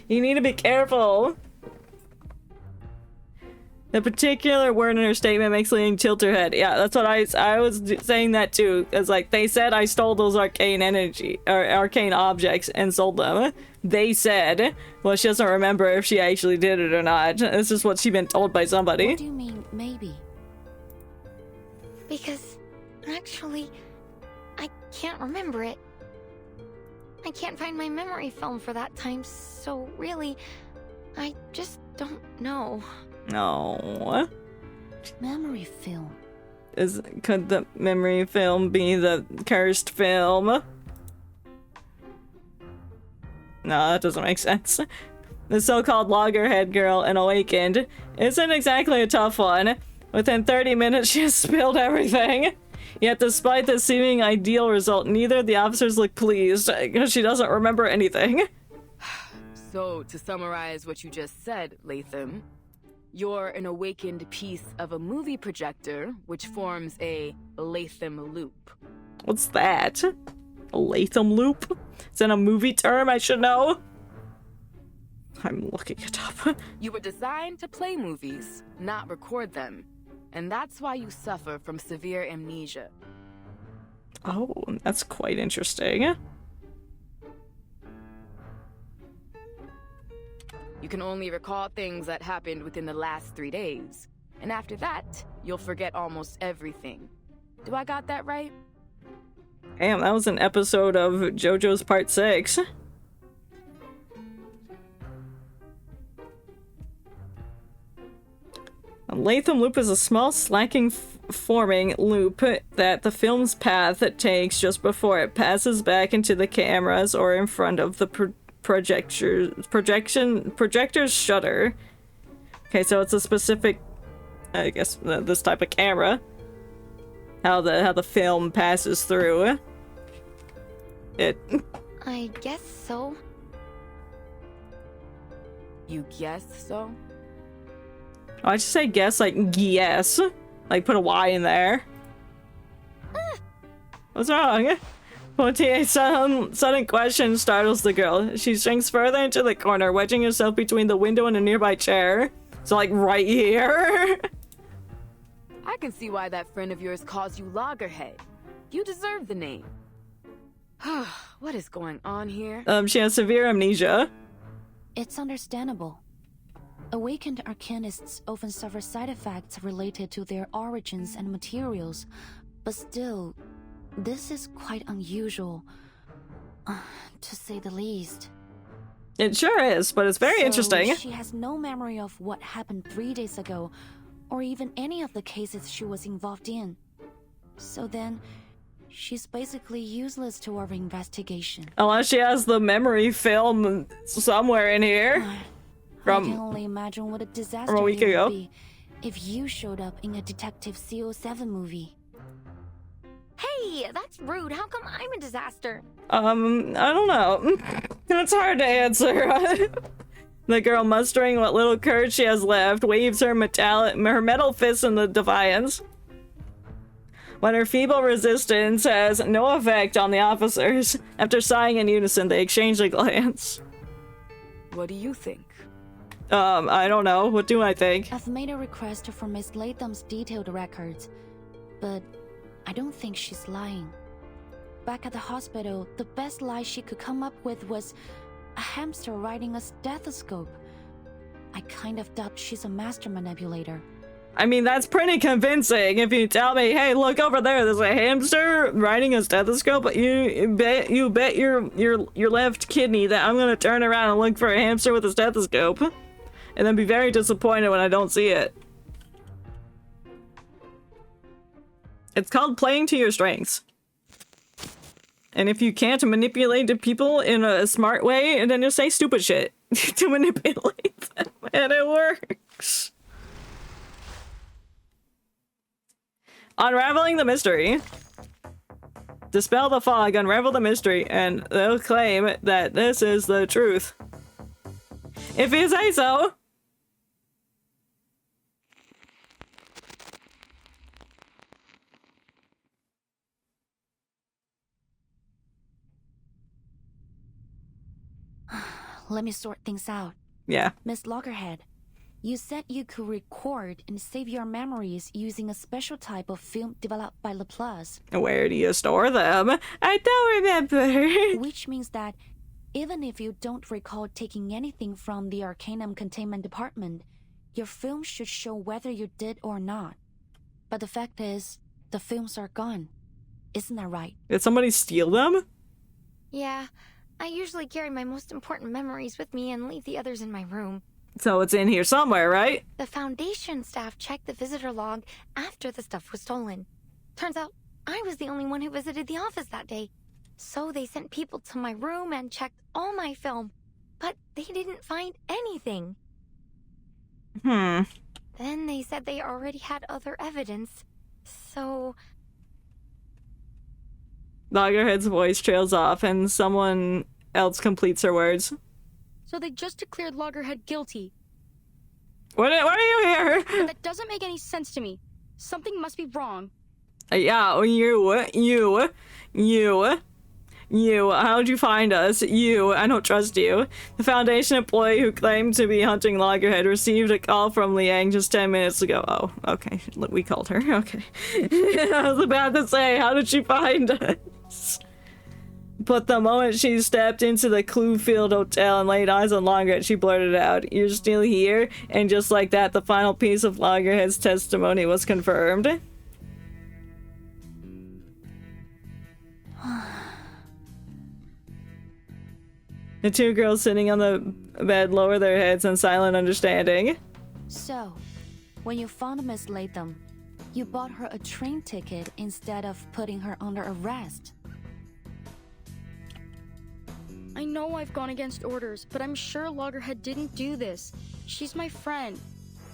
You need to be careful. The particular word in her statement makes Liang tilt her head. Yeah, that's what I was saying that too. It's like, they said I stole those arcane objects and sold them. They said. Well, she doesn't remember if she actually did it or not. This is what she's been told by somebody. What do you mean, maybe? Because, actually, I can't remember it. I can't find my memory film for that time, so really, I just don't know. No. Memory film. Could the memory film be the cursed film? No, that doesn't make sense. The so-called Loggerhead girl and awakened isn't exactly a tough one. Within 30 minutes, she has spilled everything. Yet, despite the seeming ideal result, neither of the officers look pleased because she doesn't remember anything. So, to summarize what you just said, Latham, you're an awakened piece of a movie projector, which forms a Latham loop. What's that? A Latham loop? Is that a movie term I should know? I'm looking it up. You were designed to play movies, not record them. And that's why you suffer from severe amnesia. Oh, that's quite interesting. You can only recall things that happened within the last 3 days. And after that, you'll forget almost everything. Do I got that right? Damn, that was an episode of JoJo's Part 6. A Latham loop is a small slacking forming loop that the film's path takes just before it passes back into the cameras or in front of the projector's shutter. Okay, so it's a specific, I guess, this type of camera. How the film passes through it. I guess so. You guess so? I just say guess like yes. Like put a Y in there. What's wrong? Pontier's sudden question startles the girl. She shrinks further into the corner, wedging herself between the window and a nearby chair. So like right here. I can see why that friend of yours calls you Loggerhead. You deserve the name. What is going on here? She has severe amnesia. It's understandable. Awakened arcanists often suffer side effects related to their origins and materials, but still, this is quite unusual, to say the least. It sure is, but it's very interesting. She has no memory of what happened 3 days ago, or even any of the cases she was involved in. So then, she's basically useless to our investigation. Unless she has the memory film somewhere in here. I can only imagine what a disaster it would be if you showed up in a Detective CO7 movie. Hey, that's rude. How come I'm a disaster? I don't know. It's hard to answer. The girl, mustering what little courage she has left, waves her metal fist in the defiance. When her feeble resistance has no effect on the officers, after sighing in unison, they exchange a glance. What do you think? I don't know. What do I think? I've made a request for Miss Latham's detailed records, but I don't think she's lying. Back at the hospital, the best lie she could come up with was a hamster riding a stethoscope. I kind of doubt she's a master manipulator. I mean, that's pretty convincing if you tell me, hey, look over there, there's a hamster riding a stethoscope, but you bet your left kidney that I'm gonna turn around and look for a hamster with a stethoscope. And then be very disappointed when I don't see it. It's called playing to your strengths. And if you can't manipulate the people in a smart way, then you say stupid shit to manipulate them, and it works. Unraveling the mystery. Dispel the fog, unravel the mystery, and they'll claim that this is the truth. If you say so. Let me sort things out. Yeah. Miss Loggerhead, you said you could record and save your memories using a special type of film developed by Laplace. Where do you store them? I don't remember. Which means that even if you don't recall taking anything from the Arcanum containment department, your film should show whether you did or not. But the fact is, the films are gone. Isn't that right? Did somebody steal them? Yeah, I usually carry my most important memories with me and leave the others in my room. So it's in here somewhere, right? The Foundation staff checked the visitor log after the stuff was stolen. Turns out I was the only one who visited the office that day. So they sent people to my room and checked all my film. But they didn't find anything. Then they said they already had other evidence. So... Loggerhead's voice trails off and someone else completes her words. So they just declared Loggerhead guilty. What are you here? That doesn't make any sense to me. Something must be wrong. Yeah, you. How'd you find us? I don't trust you. The Foundation employee who claimed to be hunting Loggerhead received a call from Liang just 10 minutes ago. Oh, okay. We called her. Okay. I was about to say, how did she find us? But the moment she stepped into the Cluefield Hotel and laid eyes on Loggerhead, she blurted out, "You're still here?" And just like that, the final piece of Loggerhead's testimony was confirmed. The two girls sitting on the bed lower their heads in silent understanding. So, when you found Miss Latham, you bought her a train ticket instead of putting her under arrest. I know I've gone against orders, but I'm sure Loggerhead didn't do this. She's my friend.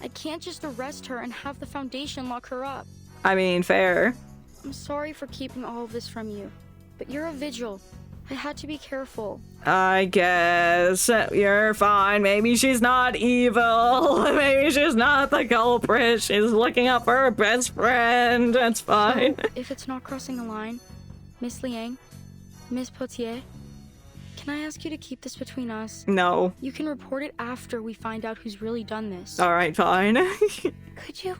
I can't just arrest her and have the Foundation lock her up. I mean, fair. I'm sorry for keeping all of this from you, but you're a vigil. I had to be careful. I guess you're fine. Maybe she's not evil. Maybe she's not the culprit. She's looking out for her best friend. That's fine. So, if it's not crossing a line, Miss Liang, Miss Potier, can I ask you to keep this between us? No. You can report it after we find out who's really done this. Alright, fine. Could you,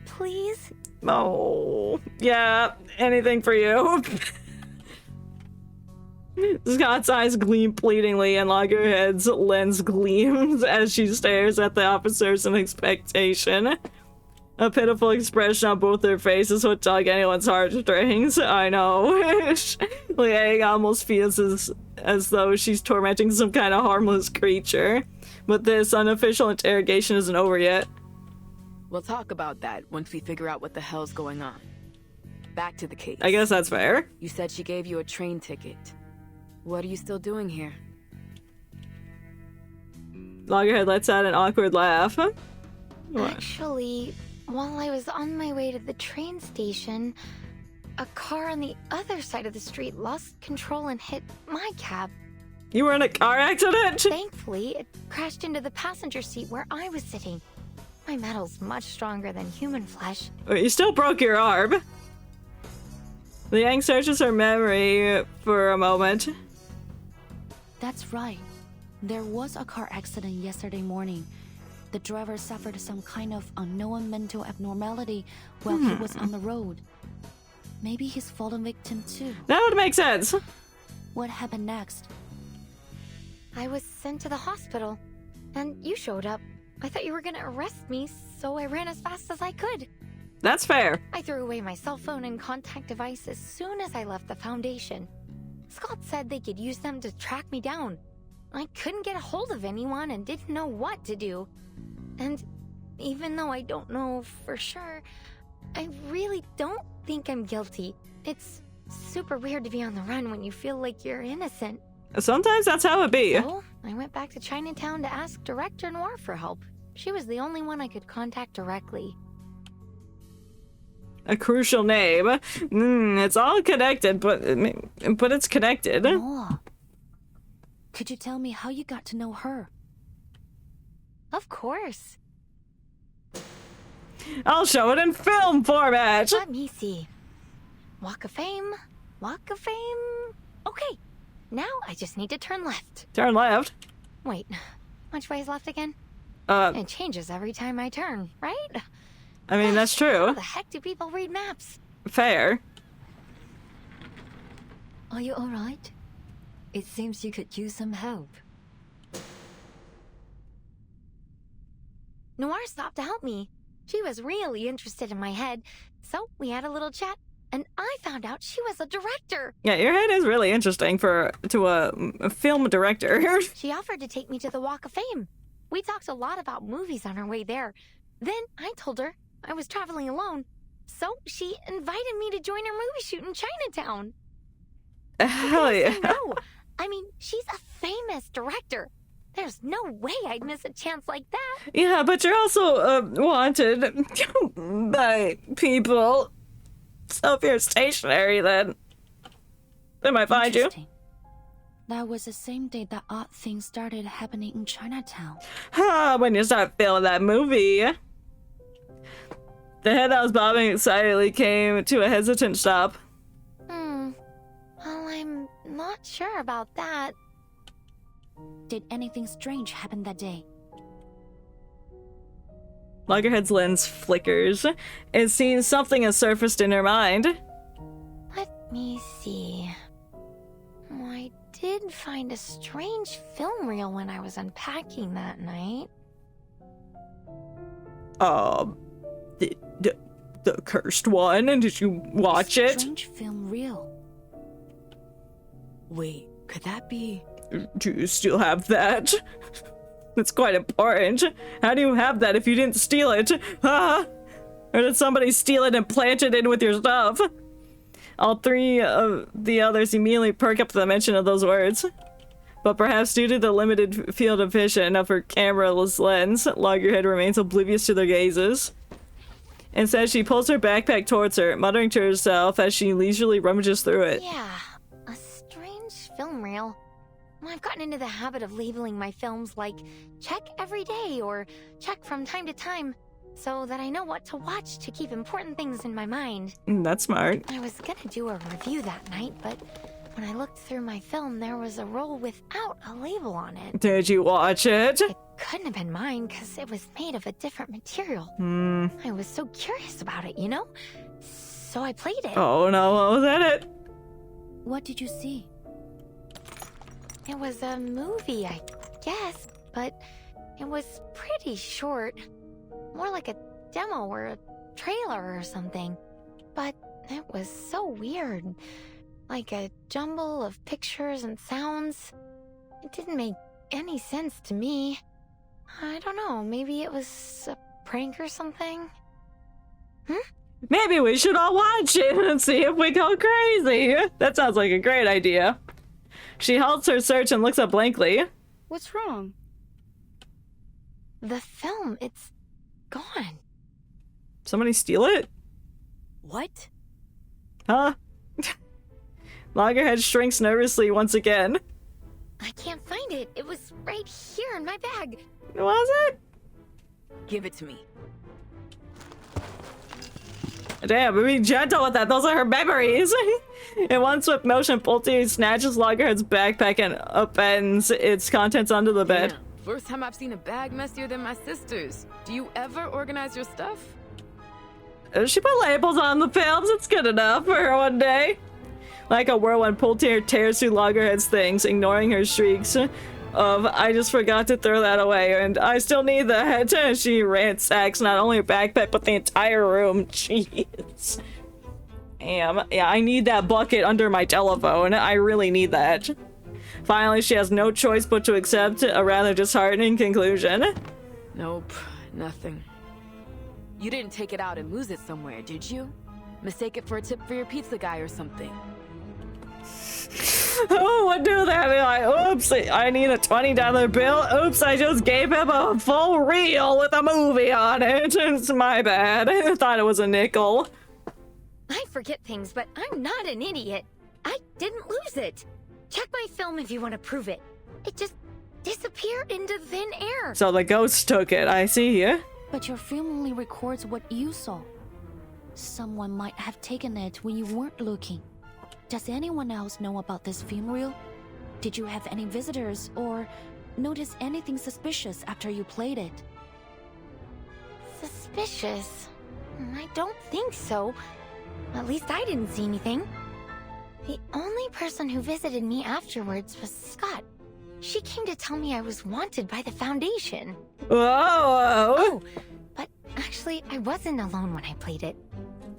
please? Oh, yeah. Anything for you. Scott's eyes gleam pleadingly and Loggerhead's lens gleams as she stares at the officers in expectation. A pitiful expression on both their faces would tug anyone's heartstrings. I know. Liang almost feels as though she's tormenting some kind of harmless creature. But this unofficial interrogation isn't over yet. We'll talk about that once we figure out what the hell's going on. Back to the case. I guess that's fair. You said she gave you a train ticket. What are you still doing here? Loggerhead lets out an awkward laugh. Actually, while I was on my way to the train station, a car on the other side of the street lost control and hit my cab. You were in a car accident? Thankfully, it crashed into the passenger seat where I was sitting. My metal's much stronger than human flesh. You still broke your arm. Liang searches her memory for a moment. That's right. There was a car accident yesterday morning. The driver suffered some kind of unknown mental abnormality while he was on the road. Maybe he's fallen victim too. That would make sense. What happened next? I was sent to the hospital, and you showed up. I thought you were gonna arrest me, so I ran as fast as I could. That's fair. I threw away my cell phone and contact device as soon as I left the Foundation. Scott said they could use them to track me down. I couldn't get a hold of anyone and didn't know what to do. And even though I don't know for sure, I really don't think I'm guilty. It's super weird to be on the run when you feel like you're innocent. Sometimes that's how it be. So, I went back to Chinatown to ask Director Noir for help. She was the only one I could contact directly. A crucial name. It's all connected, but it's connected. Noah, could you tell me how you got to know her? Of course. I'll show it in film format. Let me see. Walk of Fame. Walk of Fame. Okay. Now I just need to turn left. Turn left? Wait. Which way is left again? It changes every time I turn, right? I mean, that's true. How the heck do people read maps? Fair. Are you alright? It seems you could use some help. Noir stopped to help me. She was really interested in my head, so we had a little chat, and I found out she was a director. Yeah, your head is really interesting to a film director. She offered to take me to the Walk of Fame. We talked a lot about movies on our way there. Then I told her I was traveling alone, so she invited me to join her movie shoot in Chinatown. Hell yeah. No, I mean, she's a famous director. There's no way I'd miss a chance like that. Yeah, but you're also wanted by people. So if you're stationary, then they might find you. That was the same day that odd things started happening in Chinatown. When you start filming that movie. The head that was bobbing excitedly came to a hesitant stop. Well, I'm not sure about that. Did anything strange happen that day? Loggerhead's lens flickers. It seems something has surfaced in her mind. Let me see. I did find a strange film reel when I was unpacking that night. The cursed one, and did you watch it? Strange film reel. Wait, could that be... Do you still have that? That's quite important. How do you have that if you didn't steal it? Or did somebody steal it and plant it in with your stuff? All three of the others immediately perk up to the mention of those words. But perhaps due to the limited field of vision of her cameraless lens, Loggerhead remains oblivious to their gazes. Instead, she pulls her backpack towards her, muttering to herself as she leisurely rummages through it. Yeah, a strange film reel. I've gotten into the habit of labeling my films like check every day or check from time to time, so that I know what to watch to keep important things in my mind. That's smart. I was gonna do a review that night, but when I looked through my film, there was a roll without a label on it. Did you watch it? It couldn't have been mine because it was made of a different material. I was so curious about it, you know? So I played it. Oh no, what was in it? What did you see? It was a movie, I guess, but it was pretty short. More like a demo or a trailer or something. But it was so weird. Like a jumble of pictures and sounds. It didn't make any sense to me. I don't know, maybe it was a prank or something? Maybe we should all watch it and see if we go crazy. That sounds like a great idea. She halts her search and looks up blankly. What's wrong? The film, it's gone. Somebody steal it? What? Huh? Loggerhead shrinks nervously once again. I can't find it. It was right here in my bag. Was it? Give it to me. Damn, be gentle with that. Those are her memories. In one swift motion, Pulte snatches Loggerhead's backpack and upends its contents onto the bed. Damn, first time I've seen a bag messier than my sister's. Do you ever organize your stuff? She put labels on the films. It's good enough for her one day. Like a whirlwind, Pulte tears through Loggerhead's things, ignoring her shrieks. of I just forgot to throw that away and I still need that. And she ransacks not only her backpack but the entire room. Jeez. Yeah, I need that bucket under my telephone. I really need that. Finally, she has no choice but to accept a rather disheartening conclusion. Nope, nothing. You didn't take it out and lose it somewhere, did you? Mistake it for a tip for your pizza guy or something. Oh, what do that? Be like, oops, I need a $20 bill. Oops, I just gave him a full reel with a movie on it. It's my bad. I thought it was a nickel. I forget things, but I'm not an idiot. I didn't lose it. Check my film if you want to prove it. It just disappeared into thin air. So the ghost took it, I see you. But your film only records what you saw. Someone might have taken it when you weren't looking. Does anyone else know about this film reel? Did you have any visitors or notice anything suspicious after you played it? Suspicious? I don't think so. At least I didn't see anything. The only person who visited me afterwards was Scott. She came to tell me I was wanted by the Foundation. Whoa! Oh, but actually, I wasn't alone when I played it.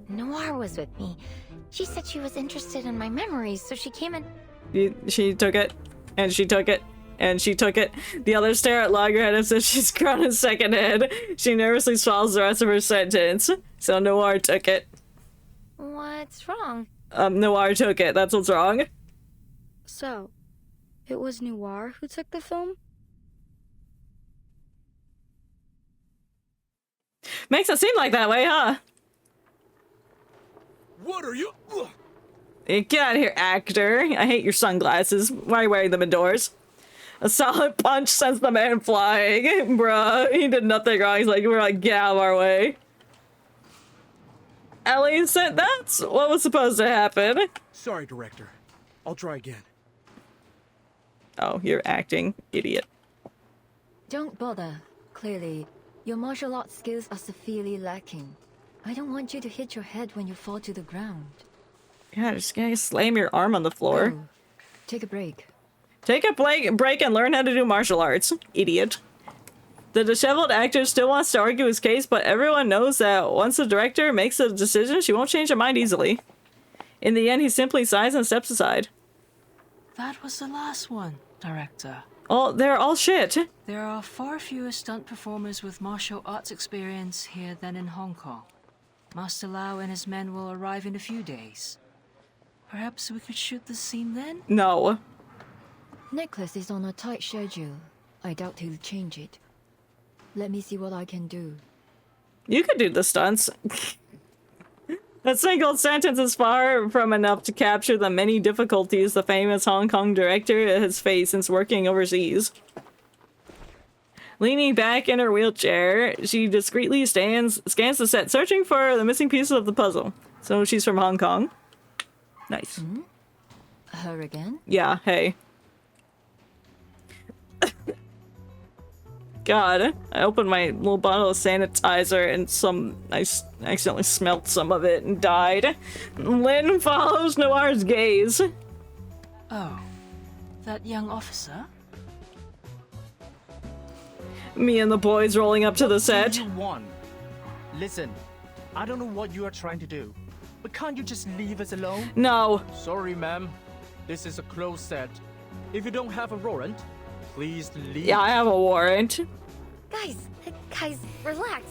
Noir was with me. She said she was interested in my memories, so she came and... She took it, and she took it, and she took it. The others stare at Loggerhead as if she's grown a second head. She nervously swallows the rest of her sentence. So Noir took it. What's wrong? Noir took it. That's what's wrong. So, it was Noir who took the film? Makes it seem like that way, huh? What are you? Hey, get out of here, actor. I hate your sunglasses. Why are you wearing them indoors? A solid punch sends the man flying. Bruh, he did nothing wrong. He's like, we're like, get out of our way. Ellie said that's what was supposed to happen. Sorry, director. I'll try again. Oh, you're acting, idiot. Don't bother. Clearly, your martial arts skills are severely lacking. I don't want you to hit your head when you fall to the ground. Yeah, just gonna slam your arm on the floor. Oh, take a break. Take a break and learn how to do martial arts, idiot. The disheveled actor still wants to argue his case, but everyone knows that once the director makes a decision, she won't change her mind easily. In the end, he simply sighs and steps aside. That was the last one, director. Oh, they're all shit. There are far fewer stunt performers with martial arts experience here than in Hong Kong. Master Lau and his men will arrive in a few days. Perhaps we could shoot the scene then? No. Nicholas is on a tight schedule. I doubt he'll change it. Let me see what I can do. You could do the stunts. That single sentence is far from enough to capture the many difficulties the famous Hong Kong director has faced since working overseas. Leaning back in her wheelchair, she discreetly scans the set, searching for the missing pieces of the puzzle. So she's from Hong Kong. Nice. Hmm? Her again? Yeah, hey. God, I opened my little bottle of sanitizer and I accidentally smelt some of it and died. Lynn follows Noir's gaze. Oh, that young officer? Me and the boys rolling up to the set. What do you want? Listen, I don't know what you are trying to do, but can't you just leave us alone? No. Sorry, ma'am. This is a closed set. If you don't have a warrant, please leave. Yeah, I have a warrant. Guys, relax.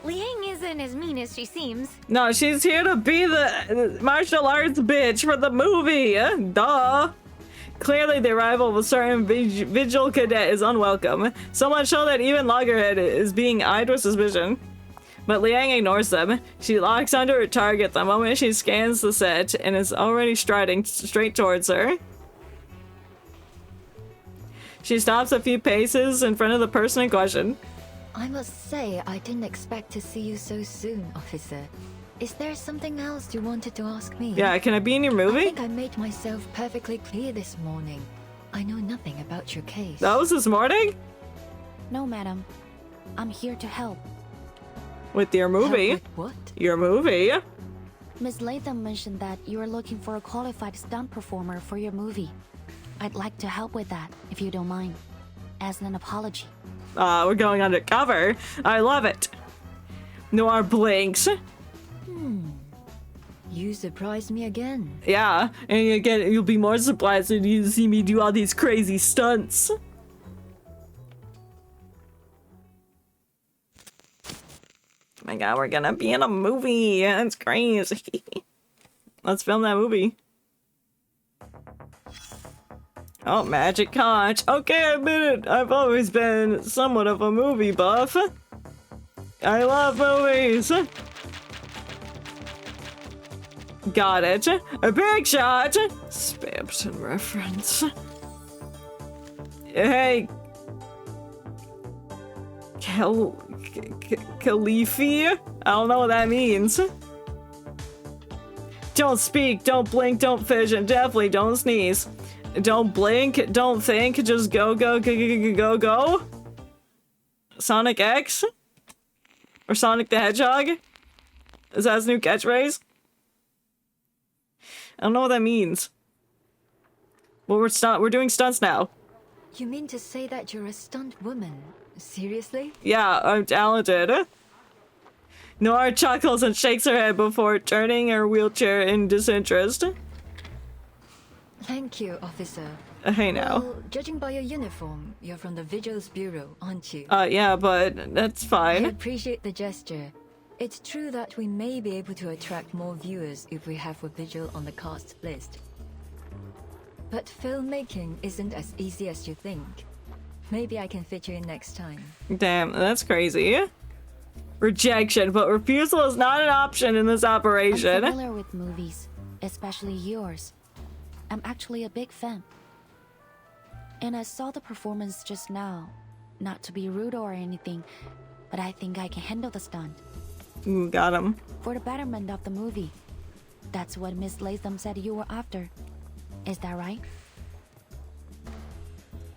Liang isn't as mean as she seems. No, she's here to be the martial arts bitch for the movie. Duh. Clearly, the arrival of a certain vigil cadet is unwelcome. So much so that even Loggerhead is being eyed with suspicion. But Liang ignores them. She locks onto her target the moment she scans the set and is already striding straight towards her. She stops a few paces in front of the person in question. I must say, I didn't expect to see you so soon, officer. Is there something else you wanted to ask me? Yeah, can I be in your movie? I think I made myself perfectly clear this morning. I know nothing about your case. That was this morning? No, madam. I'm here to help. With your movie? Help with what? Your movie? Miss Latham mentioned that you are looking for a qualified stunt performer for your movie. I'd like to help with that, if you don't mind. as an apology. We're going undercover. I love it. Noir blinks. You surprised me again. Yeah, and again, you'll be more surprised when you see me do all these crazy stunts. Oh my god, we're gonna be in a movie. That's crazy. Let's film that movie. Oh, magic conch. Okay, I admit it. I've always been somewhat of a movie buff. I love movies. Got it. A big shot. Spamton reference. Hey. Khalifi? I don't know what that means. Don't speak, don't blink, don't fish, and definitely don't sneeze. Don't blink, don't think, just go, go, go, go, go, go. Sonic X? Or Sonic the Hedgehog? Is that his new catchphrase? I don't know what that means. Well, we're doing stunts now. You mean to say that you're a stunt woman? Seriously? Yeah, I'm talented. Noir chuckles and shakes her head before turning her wheelchair in disinterest. Thank you, officer. Hey now. Well, judging by your uniform, you're from the Vigils Bureau, aren't you? Yeah, but that's fine. I appreciate the gesture. It's true that we may be able to attract more viewers if we have a vigil on the cast list. But filmmaking isn't as easy as you think. Maybe I can fit you in next time. Damn, that's crazy. Rejection, but refusal is not an option in this operation. I'm familiar with movies, especially yours. I'm actually a big fan. And I saw the performance just now. Not to be rude or anything, but I think I can handle the stunt. Ooh, got him. For the betterment of the movie. That's what Miss Latham said you were after. Is that right?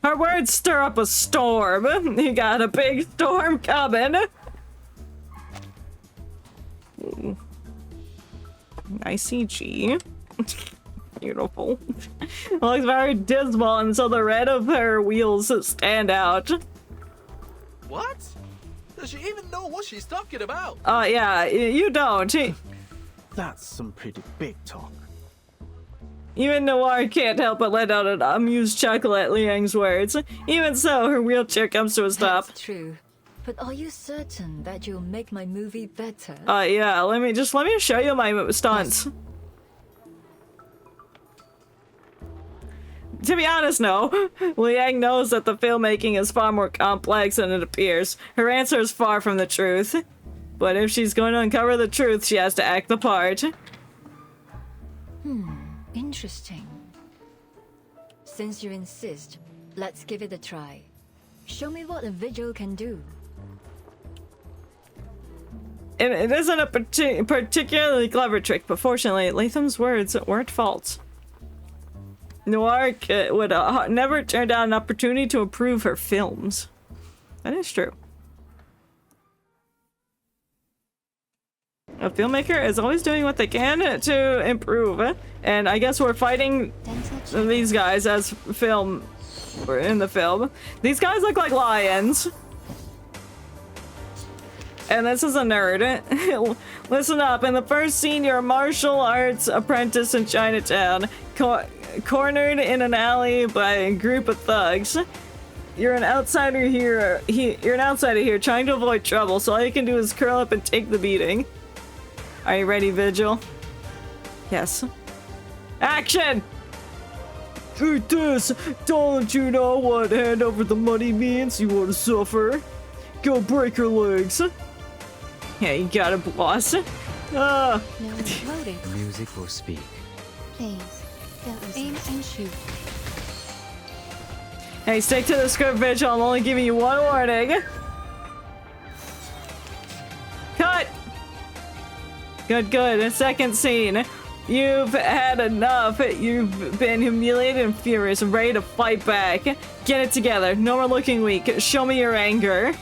Her words stir up a storm. You got a big storm coming. Ooh. Nice CG. Beautiful. It looks very dismal, and so the red of her wheels stand out. What? Does she even know what she's talking about? Yeah, you don't. That's some pretty big talk. Even Noir can't help but let out an amused chuckle at Liang's words. Even so, her wheelchair comes to a stop. That's true. But are you certain that you'll make my movie better? Yeah, let me show you my stunts. Yes. To be honest, no. Liang knows that the filmmaking is far more complex than it appears. Her answer is far from the truth. But if she's going to uncover the truth, she has to act the part. Interesting. Since you insist, let's give it a try. Show me what a vigil can do. It isn't a particularly clever trick, but fortunately, Latham's words weren't false. Noir would never turn down an opportunity to improve her films. That is true. A filmmaker is always doing what they can to improve, and I guess we're fighting these guys as we're in the film. These guys look like lions. And this is a nerd. Listen up, in the first scene, you're a martial arts apprentice in Chinatown, cornered in an alley by a group of thugs. You're an outsider here. You're an outsider here, trying to avoid trouble, so all you can do is curl up and take the beating. Are you ready, Vigil? Yes. Action! Eat this! Don't you know what hand over the money means? You want to suffer? Go break your legs. Yeah, you got it, boss. Music will speak. Please, aim and shoot. Hey, stick to the script, Vigil. I'm only giving you one warning. Cut! Good, good. A second scene. You've had enough. You've been humiliated and furious and ready to fight back. Get it together. No more looking weak. Show me your anger.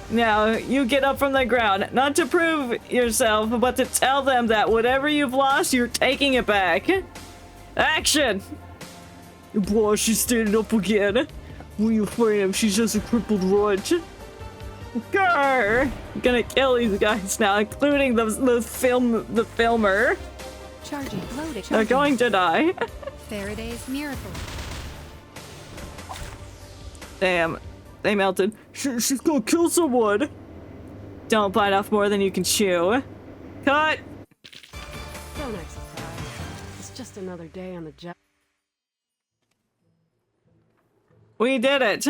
Now, you get up from the ground. Not to prove yourself, but to tell them that whatever you've lost, you're taking it back. Action! Boy, she standing up again. What are you afraid of? She's just a crippled runt. Grr! I'm gonna kill these guys now, including the filmer. Charging. Loaded. They're going to die. Faraday's miracle. Damn. They melted. She's gonna kill someone. Don't bite off more than you can chew. Cut! Don't act surprised. It's just another day on the job. We did it.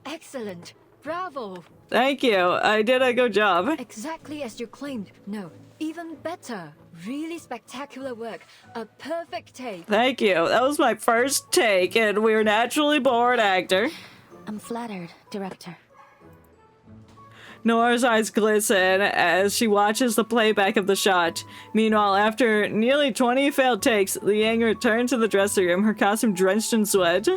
Excellent. Bravo. Thank you. I did a good job. Exactly as you claimed. No, even better. Really spectacular work. A perfect take. Thank you. That was my first take, and we're naturally born actor. I'm flattered, director. Nora's eyes glisten as she watches the playback of the shot. Meanwhile, after nearly 20 failed takes, Liang returned to the dressing room, her costume drenched in sweat.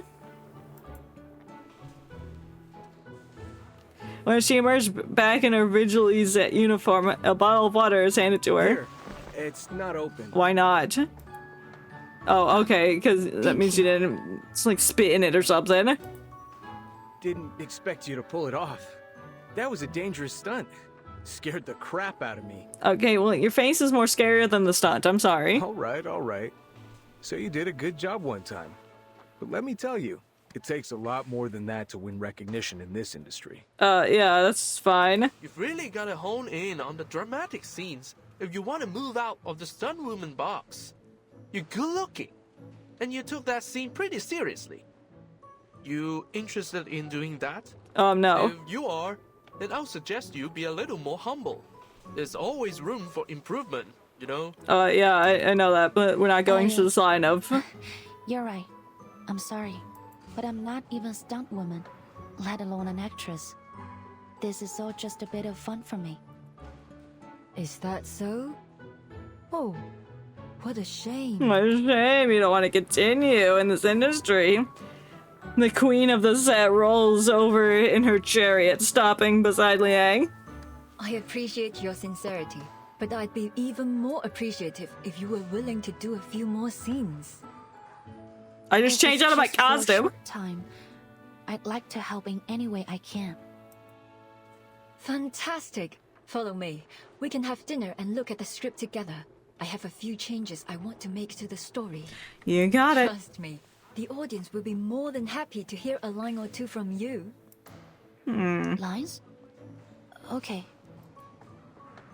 When she emerged back in her vigilante uniform, a bottle of water is handed to her. Here. It's not open. Why not? Oh, okay, because that means you didn't like spit in it or something. Didn't expect you to pull it off. That was a dangerous stunt. Scared the crap out of me. Okay, well, your face is more scarier than the stunt. I'm sorry. All right. So you did a good job one time. But let me tell you, it takes a lot more than that to win recognition in this industry. Yeah, that's fine. You've really got to hone in on the dramatic scenes if you want to move out of the stuntwoman box. You're good looking, and you took that scene pretty seriously. You interested in doing that? No. If you are, then I'll suggest you be a little more humble. There's always room for improvement, you know? Yeah, I know that, but we're not going to this line of... You're right. I'm sorry, but I'm not even a stunt woman, let alone an actress. This is all just a bit of fun for me. Is that so? Oh, what a shame. What a shame you don't want to continue in this industry. The queen of the set rolls over in her chariot, stopping beside Liang. I appreciate your sincerity, but I'd be even more appreciative if you were willing to do a few more scenes. I just changed out of my costume. Time. I'd like to help in any way I can. Fantastic. Follow me. We can have dinner and look at the script together. I have a few changes I want to make to the story. You got it. Trust me, the audience will be more than happy to hear a line or two from you. Lines? Okay.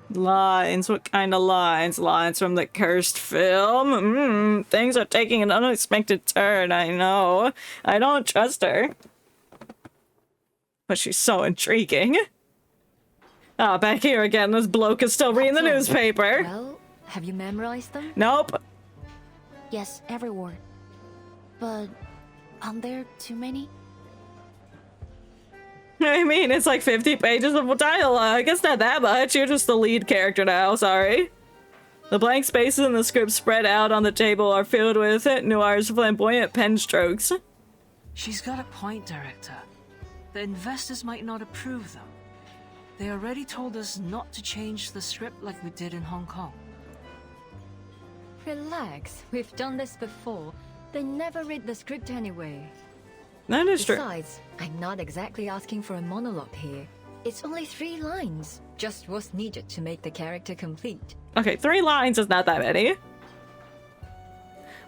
Lines? What kind of lines? Lines from the cursed film? Things are taking an unexpected turn, I know. I don't trust her. But she's so intriguing. Ah, back here again. This bloke is still reading the newspaper. Well, have you memorized them? Nope. Yes, every word. But aren't there too many? I mean, it's like 50 pages of dialogue. It's not that much. You're just the lead character now, sorry. The blank spaces in the script spread out on the table are filled with Noir's flamboyant pen strokes. She's got a point, Director. The investors might not approve them. They already told us not to change the script like we did in Hong Kong. Relax, we've done this before. They never read the script anyway. That is true. Besides, I'm not exactly asking for a monologue here. It's only 3 lines, just what's needed to make the character complete. Okay, 3 lines is not that many.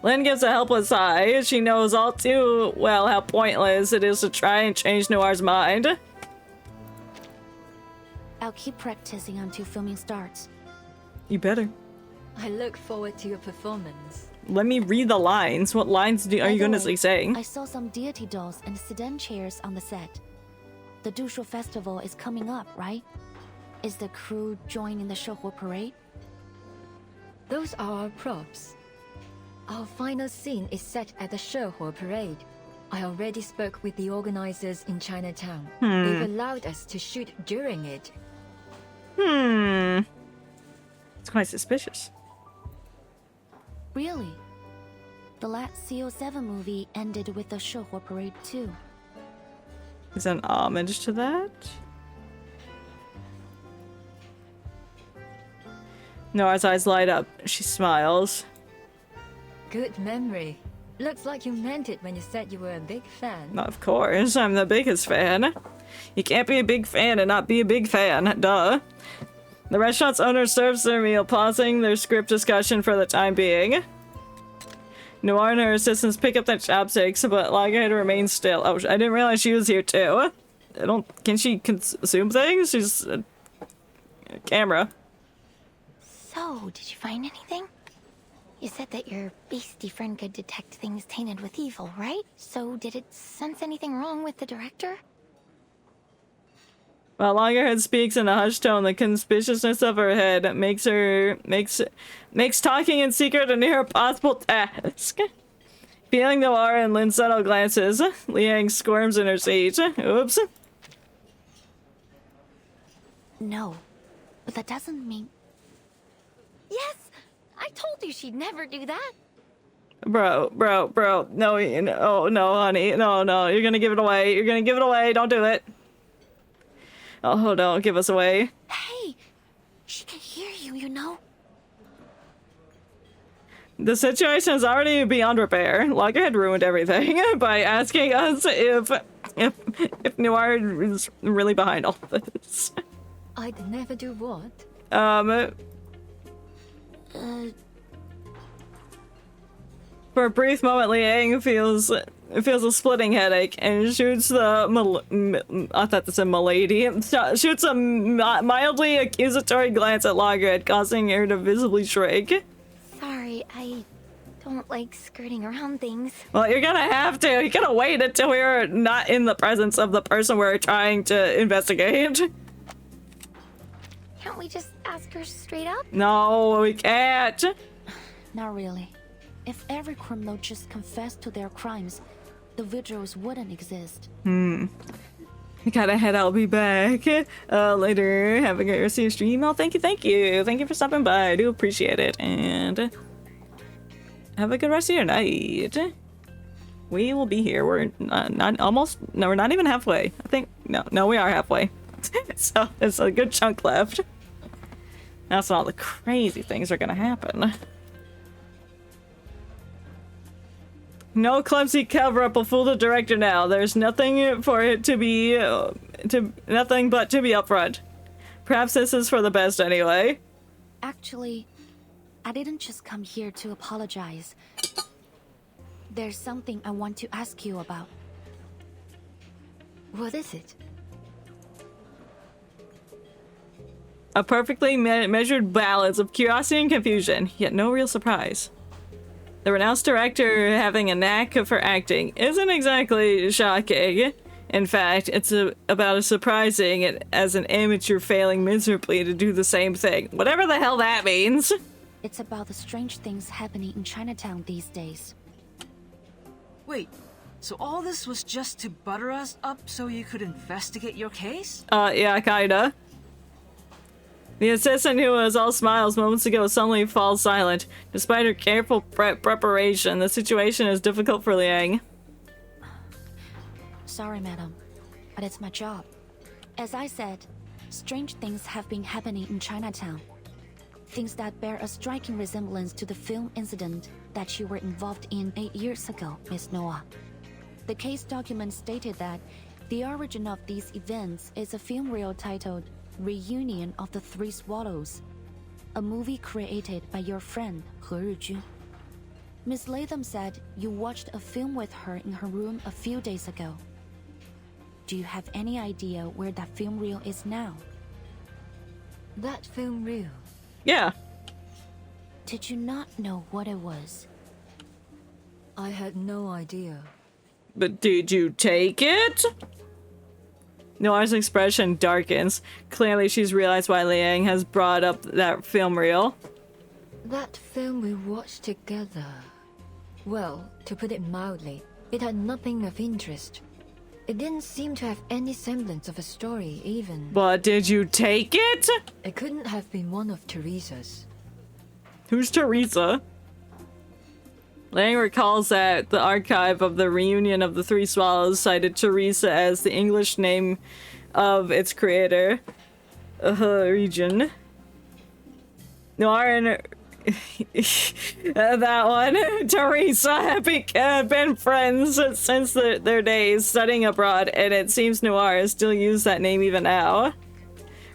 Lynn gives a helpless sigh. She knows all too well how pointless it is to try and change Noir's mind. I'll keep practicing until filming starts. You better. I look forward to your performance. Let me read the lines. What lines are you going to be saying? I saw some deity dolls and sedan chairs on the set. The Dushu Festival is coming up, right? Is the crew joining the Shouhu parade? Those are our props. Our final scene is set at the Shouhu parade. I already spoke with the organizers in Chinatown. They've allowed us to shoot during it. It's quite suspicious. Really? The last CO7 movie ended with the Shouhu parade too. Is that an homage to that? Nora's eyes light up. She smiles. Good memory. Looks like you meant it when you said you were a big fan. Of course, I'm the biggest fan. You can't be a big fan and not be a big fan, duh. The restaurant's owner serves their meal, pausing their script discussion for the time being. Noir and her assistants pick up their chopsticks, but Loggerhead remains still. Oh, I didn't realize she was here too. Can she consume things? She's a camera. So, did you find anything? You said that your beastie friend could detect things tainted with evil, right? So, did it sense anything wrong with the director? While Loggerhead speaks in a hushed tone, the conspicuousness of her head makes talking in secret a near impossible task. Feeling Noir and Lynn's subtle glances, Liang squirms in her seat. Oops. No, but that doesn't mean... Yes! I told you she'd never do that! Bro. No, oh, no, honey. No, you're gonna give it away. You're gonna give it away. Don't do it. Oh, don't give us away. Hey! She can hear you, you know? The situation is already beyond repair. Loggerhead ruined everything by asking us if Noir is really behind all this. I'd never do what? For a brief moment, Liang feels a splitting headache and shoots the I thought this said milady. Shoots a mildly accusatory glance at Loggerhead, causing her to visibly shrink. Sorry, I don't like skirting around things. Well, you're gonna have to. You're gonna wait until we're not in the presence of the person we're trying to investigate. Can't we just ask her straight up? No, we can't. Not really. If every criminal just confessed to their crimes, the vigils wouldn't exist. I gotta head. I'll be back later. Have a great rest of your stream. Oh, thank you for stopping by. I do appreciate it, and have a good rest of your night. We will be here. We're we're not even halfway. I think no, we are halfway. So there's a good chunk left. That's when all the crazy things are gonna happen. No clumsy cover-up will fool the director now. There's nothing for it to be, nothing but to be upfront. Perhaps this is for the best anyway. Actually, I didn't just come here to apologize. There's something I want to ask you about. What is it? A perfectly measured balance of curiosity and confusion, yet no real surprise. The renowned director having a knack for acting isn't exactly shocking. In fact, it's about as surprising as an amateur failing miserably to do the same thing. Whatever the hell that means. It's about the strange things happening in Chinatown these days. Wait, so all this was just to butter us up so you could investigate your case? Yeah, kinda. The assistant, who was all smiles moments ago, suddenly falls silent. Despite her careful preparation, the situation is difficult for Liang. Sorry, madam, but it's my job. As I said, strange things have been happening in Chinatown. Things that bear a striking resemblance to the film incident that you were involved in 8 years ago, Miss Noah. The case document stated that the origin of these events is a film reel titled Reunion of the Three Swallows, a movie created by your friend, He Rijun. Miss Latham said you watched a film with her in her room a few days ago. Do you have any idea where that film reel is now? That film reel? Yeah. Did you not know what it was? I had no idea. But did you take it? Noir's expression darkens. Clearly she's realized why Liang has brought up that film reel. That film we watched together. Well, to put it mildly, it had nothing of interest. It didn't seem to have any semblance of a story, even. But did you take it? It couldn't have been one of Teresa's. Who's Teresa? Liang recalls that the archive of the Reunion of the Three Swallows cited Teresa as the English name of its creator, region. Noir That one. Teresa have been friends since their days studying abroad, and it seems Noir still use that name even now.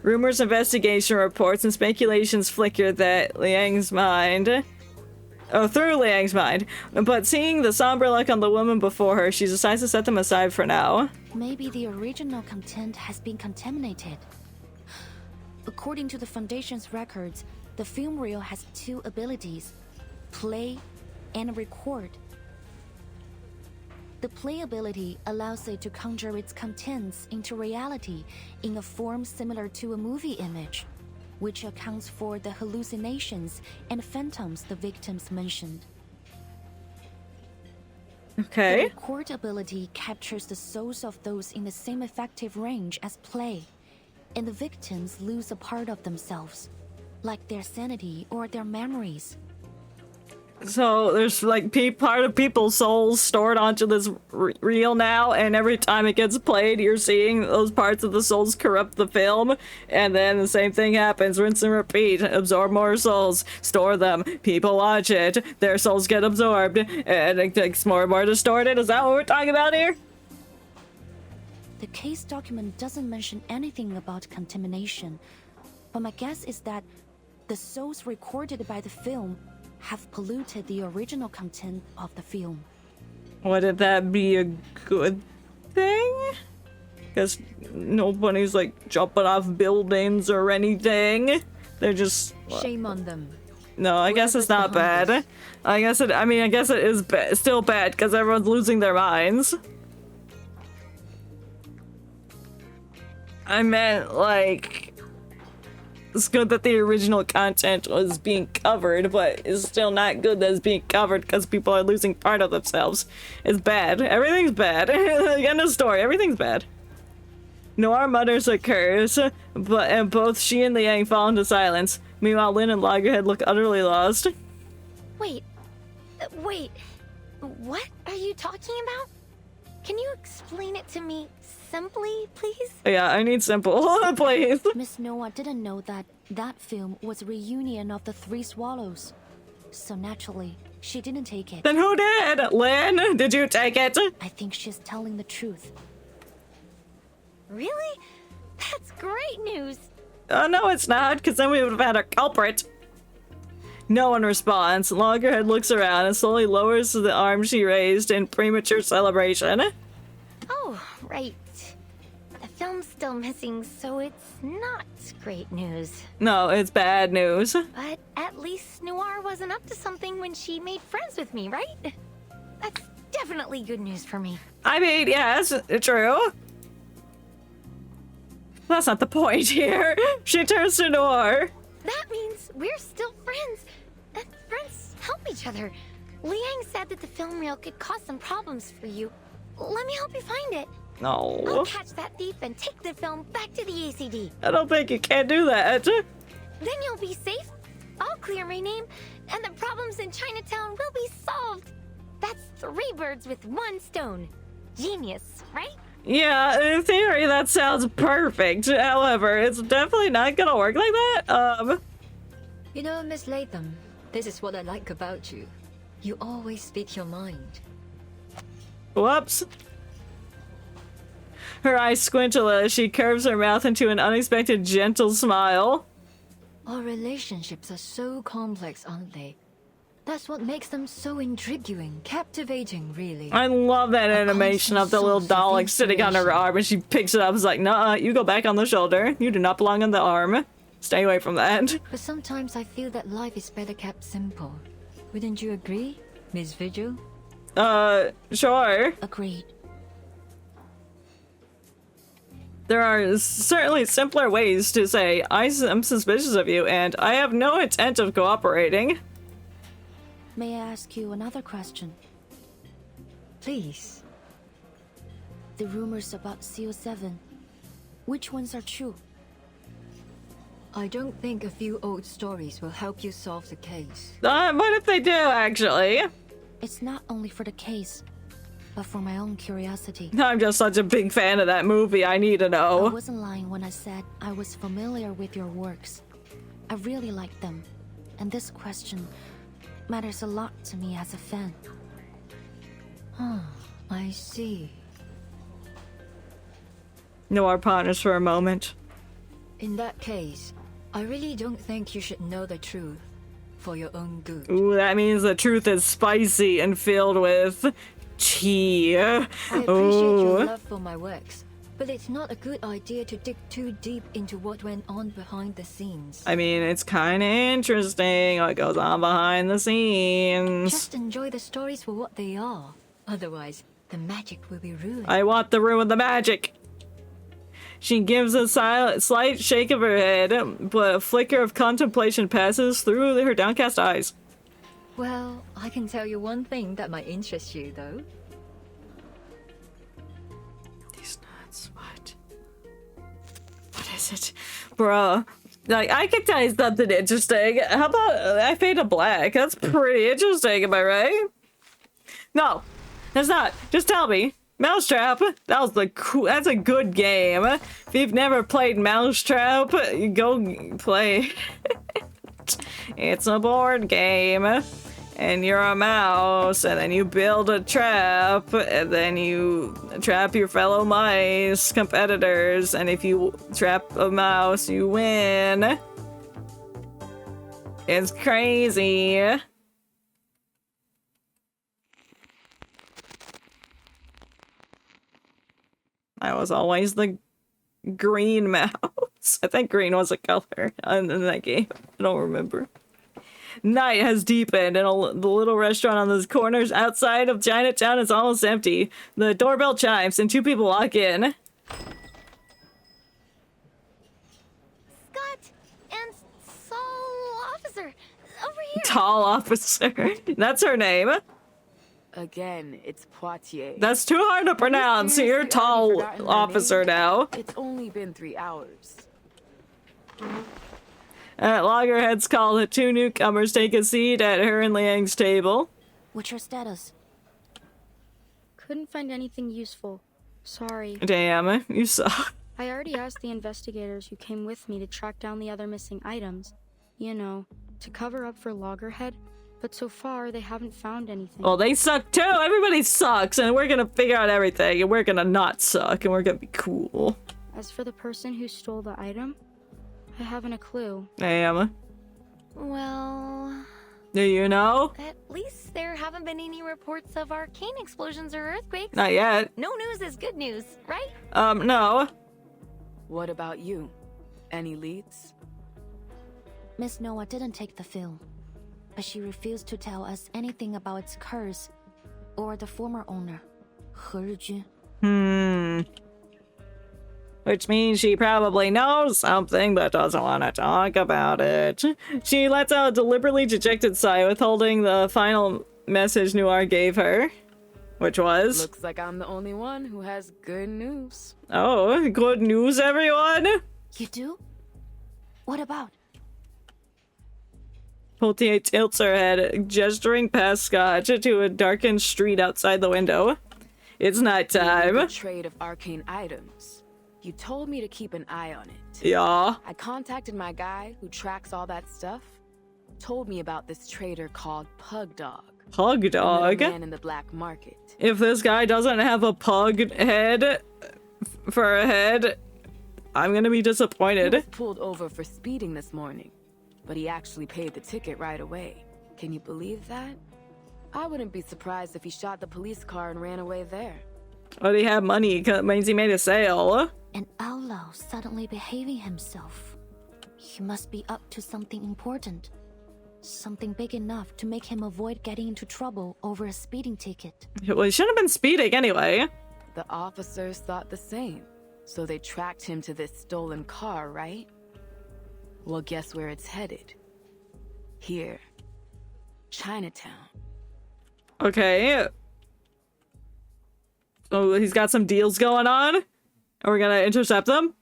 Rumors, investigation reports, and speculations flicker that Liang's mind. Oh, through Liang's mind. But seeing the somber look on the woman before her, she decides to set them aside for now. Maybe the original content has been contaminated. According to the Foundation's records, the film reel has two abilities: play and record. The play ability allows it to conjure its contents into reality in a form similar to a movie image, which accounts for the hallucinations and phantoms the victims mentioned. Okay. The record ability captures the souls of those in the same effective range as play, and the victims lose a part of themselves, like their sanity or their memories. So there's like part of people's souls stored onto this reel now, and every time it gets played, you're seeing those parts of the souls corrupt the film, and then the same thing happens, rinse and repeat, absorb more souls, store them, people watch it, their souls get absorbed, and it gets more and more distorted. Is that what we're talking about here? The case document doesn't mention anything about contamination, but my guess is that the souls recorded by the film have polluted the original content of the film. Wouldn't that be a good thing? Because nobody's like jumping off buildings or anything. They're just... Shame on them. No, I guess it's not bad. I guess it is still bad because everyone's losing their minds. I meant, like... It's good that the original content was being covered, but it's still not good that it's being covered because people are losing part of themselves. It's bad. Everything's bad. End of story. Everything's bad. Noir mutters a curse, and both she and Liang fall into silence. Meanwhile, Lin and Loggerhead look utterly lost. Wait. What are you talking about? Can you explain it to me simply, please? Yeah, I need simple, please. Miss Noah didn't know that film was a reunion of the Three Swallows. So naturally, she didn't take it. Then who did? Lin, did you take it? I think she's telling the truth. Really? That's great news. No, it's not, because then we would have had a culprit. No one responds. Loggerhead looks around and slowly lowers the arm she raised in premature celebration. Oh, right. The film's still missing, so it's not great news. No, it's bad news. But at least Noir wasn't up to something when she made friends with me, right? That's definitely good news for me. I mean, yes, true. That's not the point here. She turns to Noir. That means we're still friends. And friends help each other. Liang said that the film reel could cause some problems for you. Let me help you find it. No. I'll catch that thief and take the film back to the ACD. I don't think you can do that. Then you'll be safe. I'll clear my name, and the problems in Chinatown will be solved. That's 3 birds with 1 stone. Genius, right? Yeah, in theory, that sounds perfect. However, it's definitely not gonna work like that. You know, Miss Latham, this is what I like about you. You always speak your mind. Whoops. Her eyes squint a little as she curves her mouth into an unexpected gentle smile. Our relationships are so complex, aren't they? That's what makes them so intriguing, captivating, really. I love that animation of the little doll like sitting on her arm and she picks it up and is like, nah, you go back on the shoulder. You do not belong on the arm. Stay away from that. But sometimes I feel that life is better kept simple. Wouldn't you agree, Miss Vigil? Sure. Agreed. There are certainly simpler ways to say, I'm suspicious of you and I have no intent of cooperating. May I ask you another question? Please. The rumors about CO7, which ones are true? I don't think a few old stories will help you solve the case. What if they do, actually? It's not only for the case, but for my own curiosity. I'm just such a big fan of that movie, I need to know. I wasn't lying when I said I was familiar with your works. I really liked them. and this question matters a lot to me as a fan. Oh, I see. Know our partners for a moment. In that case, I really don't think you should know the truth for your own good. Ooh, that means the truth is spicy and filled with tea. I appreciate your love for my works, but it's not a good idea to dig too deep into what went on behind the scenes. I mean, it's kind of interesting what goes on behind the scenes. Just enjoy the stories for what they are. Otherwise, the magic will be ruined. I want to ruin the magic. She gives a slight shake of her head, but a flicker of contemplation passes through her downcast eyes. Well, I can tell you one thing that might interest you, though. These nuts, what? What is it? Bruh. Like, I can tell you something interesting. How about I fade to black? That's pretty interesting, am I right? No, that's not. Just tell me. Mousetrap, that's a good game. If you've never played Mousetrap, go play it. It's a board game, and you're a mouse, and then you build a trap, and then you trap your fellow mice competitors, and if you trap a mouse, you win. It's crazy. I was always the green mouse. I think green was a color in that game. I don't remember. Night has deepened, and the little restaurant on the corners outside of Chinatown is almost empty. The doorbell chimes, and two people walk in. Scott and Saul Officer, over here. Tall officer. That's her name. Again, it's Poitier. That's too hard to pronounce. You're tall officer now. It's only been 3 hours. At Loggerhead's call, the two newcomers take a seat at her and Liang's table. What's your status? Couldn't find anything useful. Sorry. Damn, you suck. I already asked the investigators who came with me to track down the other missing items. You know, to cover up for Loggerhead. But so far, they haven't found anything. Well, they suck too. Everybody sucks, and we're gonna figure out everything, and we're gonna not suck, and we're gonna be cool. As for the person who stole the item, I haven't a clue. Damn. Well... Do you know? At least there haven't been any reports of arcane explosions or earthquakes. Not yet. No news is good news, right? No. What about you? Any leads? Miss Noah didn't take the film, but she refused to tell us anything about its curse or the former owner, He Rijun. Which means she probably knows something but doesn't want to talk about it. She lets out a deliberately dejected sigh, withholding the final message Noir gave her, which was... Looks like I'm the only one who has good news. Oh, good news, everyone? You do? What about? Poitier tilts her head, gesturing past Scotch to a darkened street outside the window. It's nighttime. Trade of arcane items. You told me to keep an eye on it. Yeah. I contacted my guy who tracks all that stuff. Told me about this trader called Pug Dog. Pug Dog? Man in the black market. If this guy doesn't have a pug head for a head, I'm gonna be disappointed. He was pulled over for speeding this morning, but he actually paid the ticket right away. Can you believe that? I wouldn't be surprised if he shot the police car and ran away there. But he had money, means he made a sale. An outlaw suddenly behaving himself. He must be up to something important. Something big enough to make him avoid getting into trouble over a speeding ticket. Well, he shouldn't have been speeding anyway. The officers thought the same, so they tracked him to this stolen car, right? Well, guess where it's headed? Here. Chinatown. Okay. So he's got some deals going on? Are we gonna intercept them?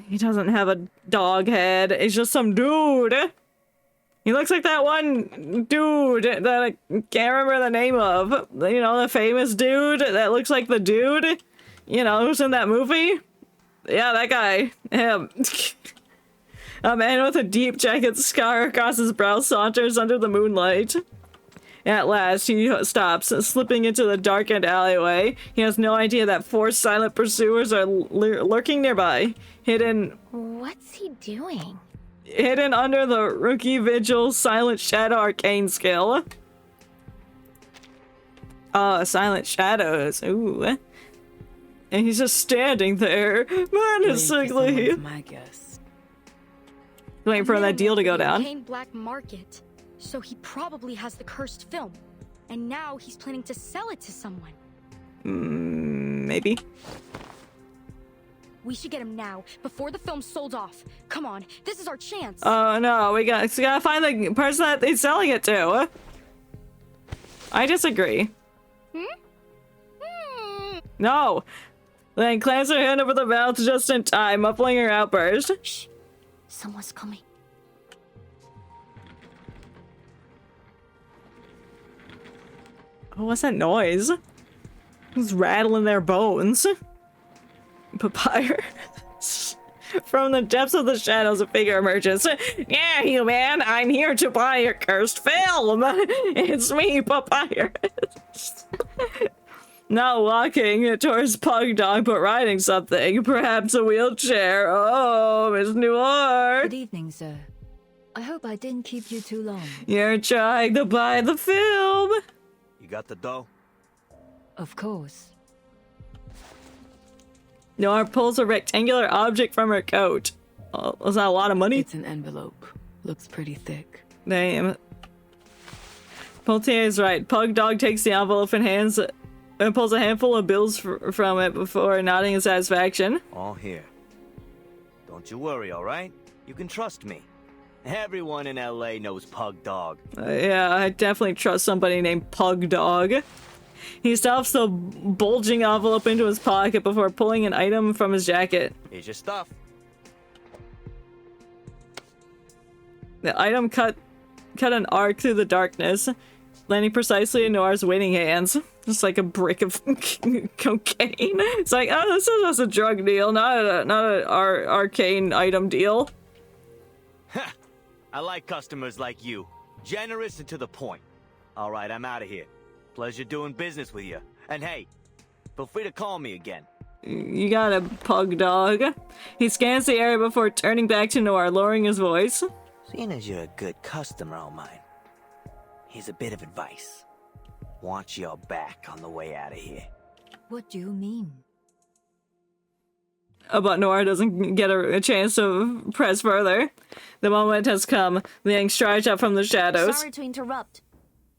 He doesn't have a dog head. He's just some dude. He looks like that one dude that I can't remember the name of. You know, the famous dude that looks like the dude. You know, who's in that movie? Yeah, that guy. Him. A man with a deep jacket scar across his brow saunters under the moonlight. At last, he stops, slipping into the darkened alleyway. He has no idea that 4 silent pursuers are lurking nearby, hidden What's he doing? under the Rookie Vigil Silent Shadow Arcane skill. Silent Shadows. Ooh. And he's just standing there, menacingly. My guess. Waiting for that deal to go down. Arcane black market. So he probably has the cursed film. And now he's planning to sell it to someone. Maybe. We should get him now, before the film's sold off. Come on, this is our chance. Oh no, we gotta find the person that he's selling it to. I disagree. No! Liang clamps her hand over the mouth just in time, muffling her outburst. Shh! Someone's coming. Oh, what's that noise? Who's rattling their bones? Papyrus. From the depths of the shadows, a figure emerges. Yeah, human, I'm here to buy your cursed film. It's me, Papyrus. Not walking towards Pug Dog, but riding something. Perhaps a wheelchair. Oh, Miss Noir. Good evening, sir. I hope I didn't keep you too long. You're trying to buy the film. You got the dough? Of course. Noir pulls a rectangular object from her coat. Oh, was that a lot of money? It's an envelope. Looks pretty thick. Damn. Poltier is right. Pug Dog takes the envelope and pulls a handful of bills from it before nodding in satisfaction. All here. Don't you worry, alright? You can trust me. Everyone in LA knows Pug Dog. Yeah, I definitely trust somebody named Pug Dog. He stuffs the bulging envelope into his pocket before pulling an item from his jacket. Here's your stuff. The item cut an arc through the darkness, landing precisely in Noir's waiting hands. Just like a brick of cocaine. It's like, oh, this is just a drug deal, not an arcane item deal. I like customers like you. Generous and to the point. Alright, I'm out of here. Pleasure doing business with you. And hey, feel free to call me again. You got a Pug Dog. He scans the area before turning back to Noir, lowering his voice. Seeing as you're a good customer of mine, here's a bit of advice. Watch your back on the way out of here. What do you mean? But Noir doesn't get a chance to press further. The moment has come. Liang strides up from the shadows. Sorry to interrupt,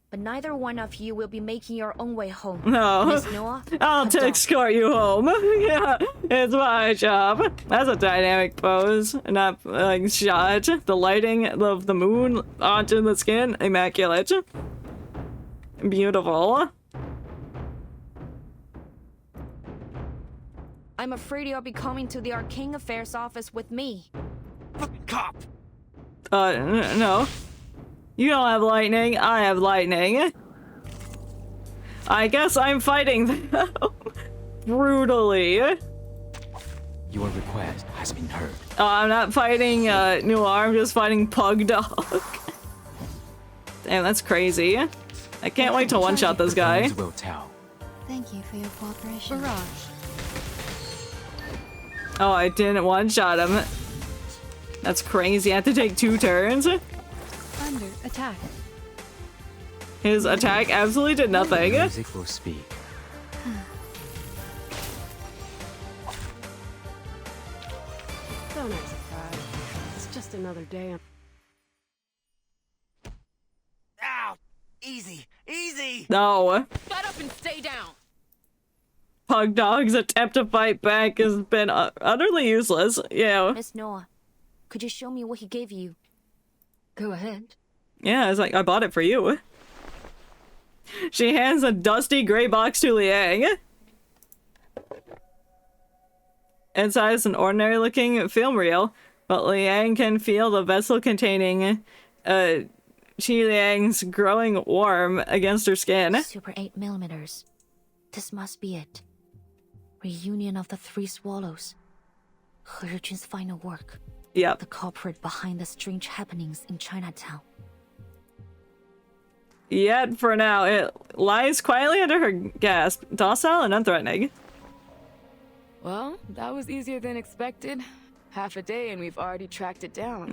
but neither one of you will be making your own way home. No. Miss Noah, I'll escort you home. Yeah, it's my job. That's a dynamic pose, not like shot. The lighting of the moon onto the skin, immaculate. Beautiful. I'm afraid you'll be coming to the Arcane Affairs office with me. Cop! No. You don't have lightning, I have lightning. I guess I'm fighting them brutally. Your request has been heard. I'm not fighting Noir, I'm just fighting Pug Dog. Damn, that's crazy. I can't wait to one-shot this guy. Will tell. Thank you for your cooperation. Barrage. Oh, I didn't one-shot him. That's crazy. I have to take 2 turns. Under attack. His attack absolutely did nothing. Music will speak. So not surprised. It's just another day. Ow! Easy! Easy! No. Shut up and stay down! Pug Dog's attempt to fight back has been utterly useless. Yeah. Miss Noah, could you show me what he gave you? Go ahead. Yeah, it's like, I bought it for you. She hands a dusty gray box to Liang. Inside is an ordinary looking film reel, but Liang can feel the vessel containing Chi Liang's growing warm against her skin. Super 8mm. This must be it. Reunion of the 3 swallows. He Jun's final work. The culprit behind the strange happenings in Chinatown. Yet, for now, it lies quietly under her gasp, docile and unthreatening. Well, that was easier than expected. Half a day and we've already tracked it down.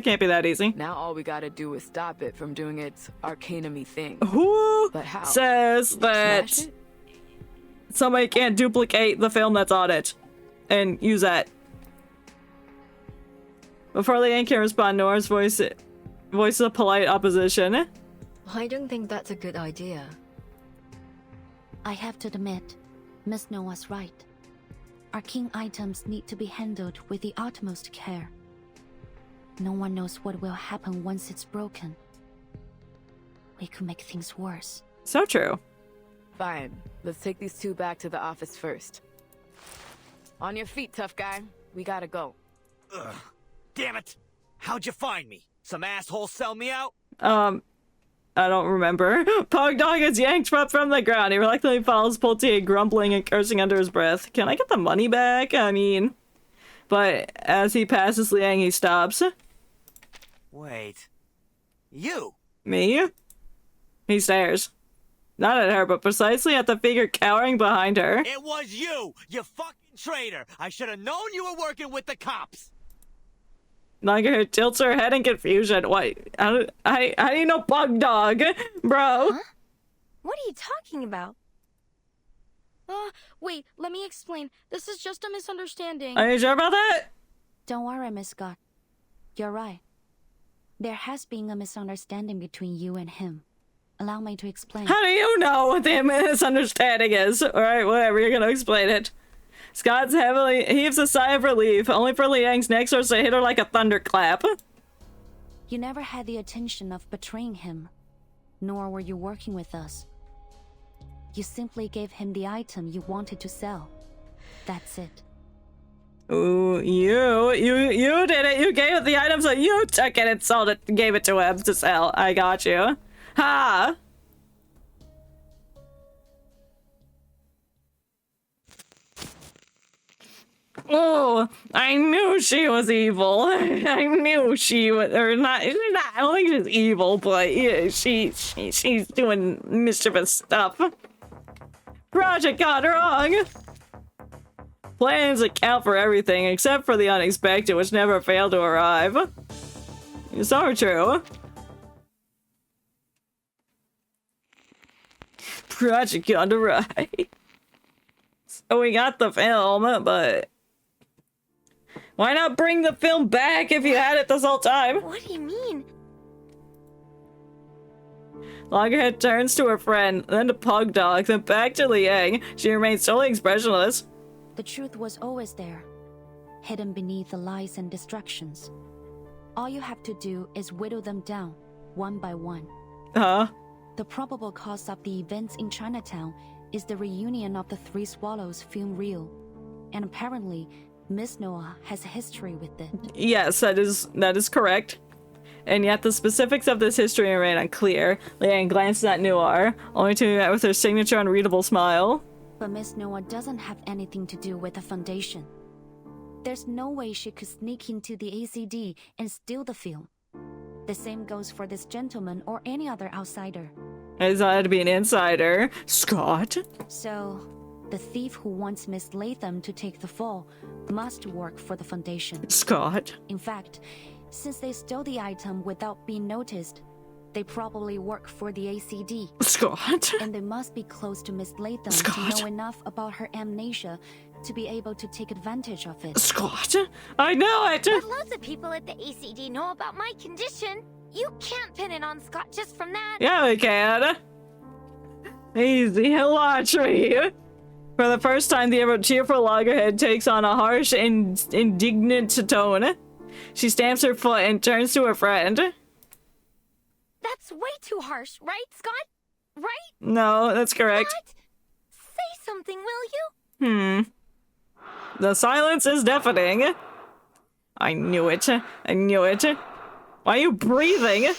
Can't be that easy. Now all we gotta do is stop it from doing its arcanum-y thing. Who but how? says that somebody can't duplicate the film that's on it and use that? Before Liang can respond, Nora's voices a polite opposition. I don't think that's a good idea. I have to admit, Miss Noah's right. Arcane items need to be handled with the utmost care. No one knows what will happen once it's broken. We could make things worse. So true. Fine. Let's take these two back to the office first. On your feet, tough guy. We gotta go. Ugh. Damn it! How'd you find me? Some asshole sell me out? I don't remember. Pug Dog is yanked up from the ground. He reluctantly follows Pulte, grumbling and cursing under his breath. Can I get the money back? I mean... But as he passes Liang, he stops. Wait. You? Me? He stares. Not at her, but precisely at the figure cowering behind her. It was you! You fucking traitor! I should have known you were working with the cops! Loggerhead tilts her head in confusion. What? How do you know Pug Dog? Bro. Huh? What are you talking about? Wait, let me explain. This is just a misunderstanding. Are you sure about that? Don't worry, Miss Scott. You're right. There has been a misunderstanding between you and him. Allow me to explain. How do you know what the misunderstanding is? Alright, whatever, you're gonna explain it. Scott heavily heaves a sigh of relief, only for Liang's next source to hit her like a thunderclap. You never had the intention of betraying him, nor were you working with us. You simply gave him the item you wanted to sell. That's it. Ooh, you did it! You gave it the item, so you took it and sold it, gave it to him to sell. I got you. Ha! Oh, I knew she was evil. I knew she was, or not. I don't think she's evil, but yeah, she's doing mischievous stuff. Project got wrong. Plans account for everything except for the unexpected, which never failed to arrive. It's all true. Project got to right. So we got the film, but why not bring the film back if you had it this whole time? What do you mean? Loggerhead turns to her friend, then to Pug Dog, then back to Liang. She remains totally expressionless. The truth was always there, hidden beneath the lies and distractions. All you have to do is whittle them down, one by one. Huh? The probable cause of the events in Chinatown is the reunion of the Three Swallows film reel. And apparently, Miss Noah has a history with it. Yes, that is correct. And yet the specifics of this history remain unclear. Liang glances at Noir, only to meet with her signature unreadable smile. But Miss Noah doesn't have anything to do with the Foundation. There's no way she could sneak into the ACD and steal the film. The same goes for this gentleman or any other outsider. I decided to be an insider. Scott? So, the thief who wants Miss Latham to take the fall must work for the Foundation. Scott? In fact, since they stole the item without being noticed, they probably work for the ACD. Scott? And they must be close to Miss Latham Scott? to know enough about her amnesia to be able to take advantage of it. Scott? I know it! But loads of people at the ACD know about my condition. You can't pin it on Scott just from that. Yeah, we can. Easy, he'll watch me. For the first time, the ever cheerful Loggerhead takes on a harsh and indignant tone. She stamps her foot and turns to her friend. That's way too harsh, right, Scott? Right? No, that's correct. Scott? Say something, will you? The silence is deafening. I knew it. I knew it. Why are you breathing?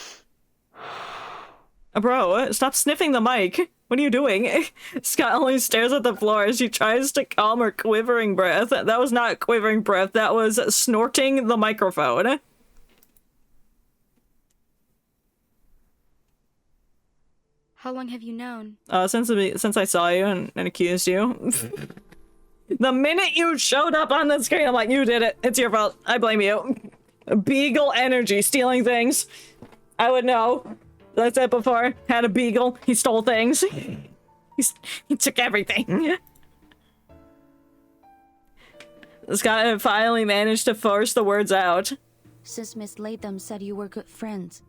Bro, stop sniffing the mic. What are you doing? Scott only stares at the floor as she tries to calm her quivering breath. That was not quivering breath, that was snorting the microphone. How long have you known? Since I saw you and accused you. The minute you showed up on the screen, I'm like, you did it. It's your fault. I blame you. Beagle energy, stealing things. I would know. As I said before, had a beagle. He stole things. He took everything. Scott finally managed to force the words out. Since Miss Latham said you were good friends,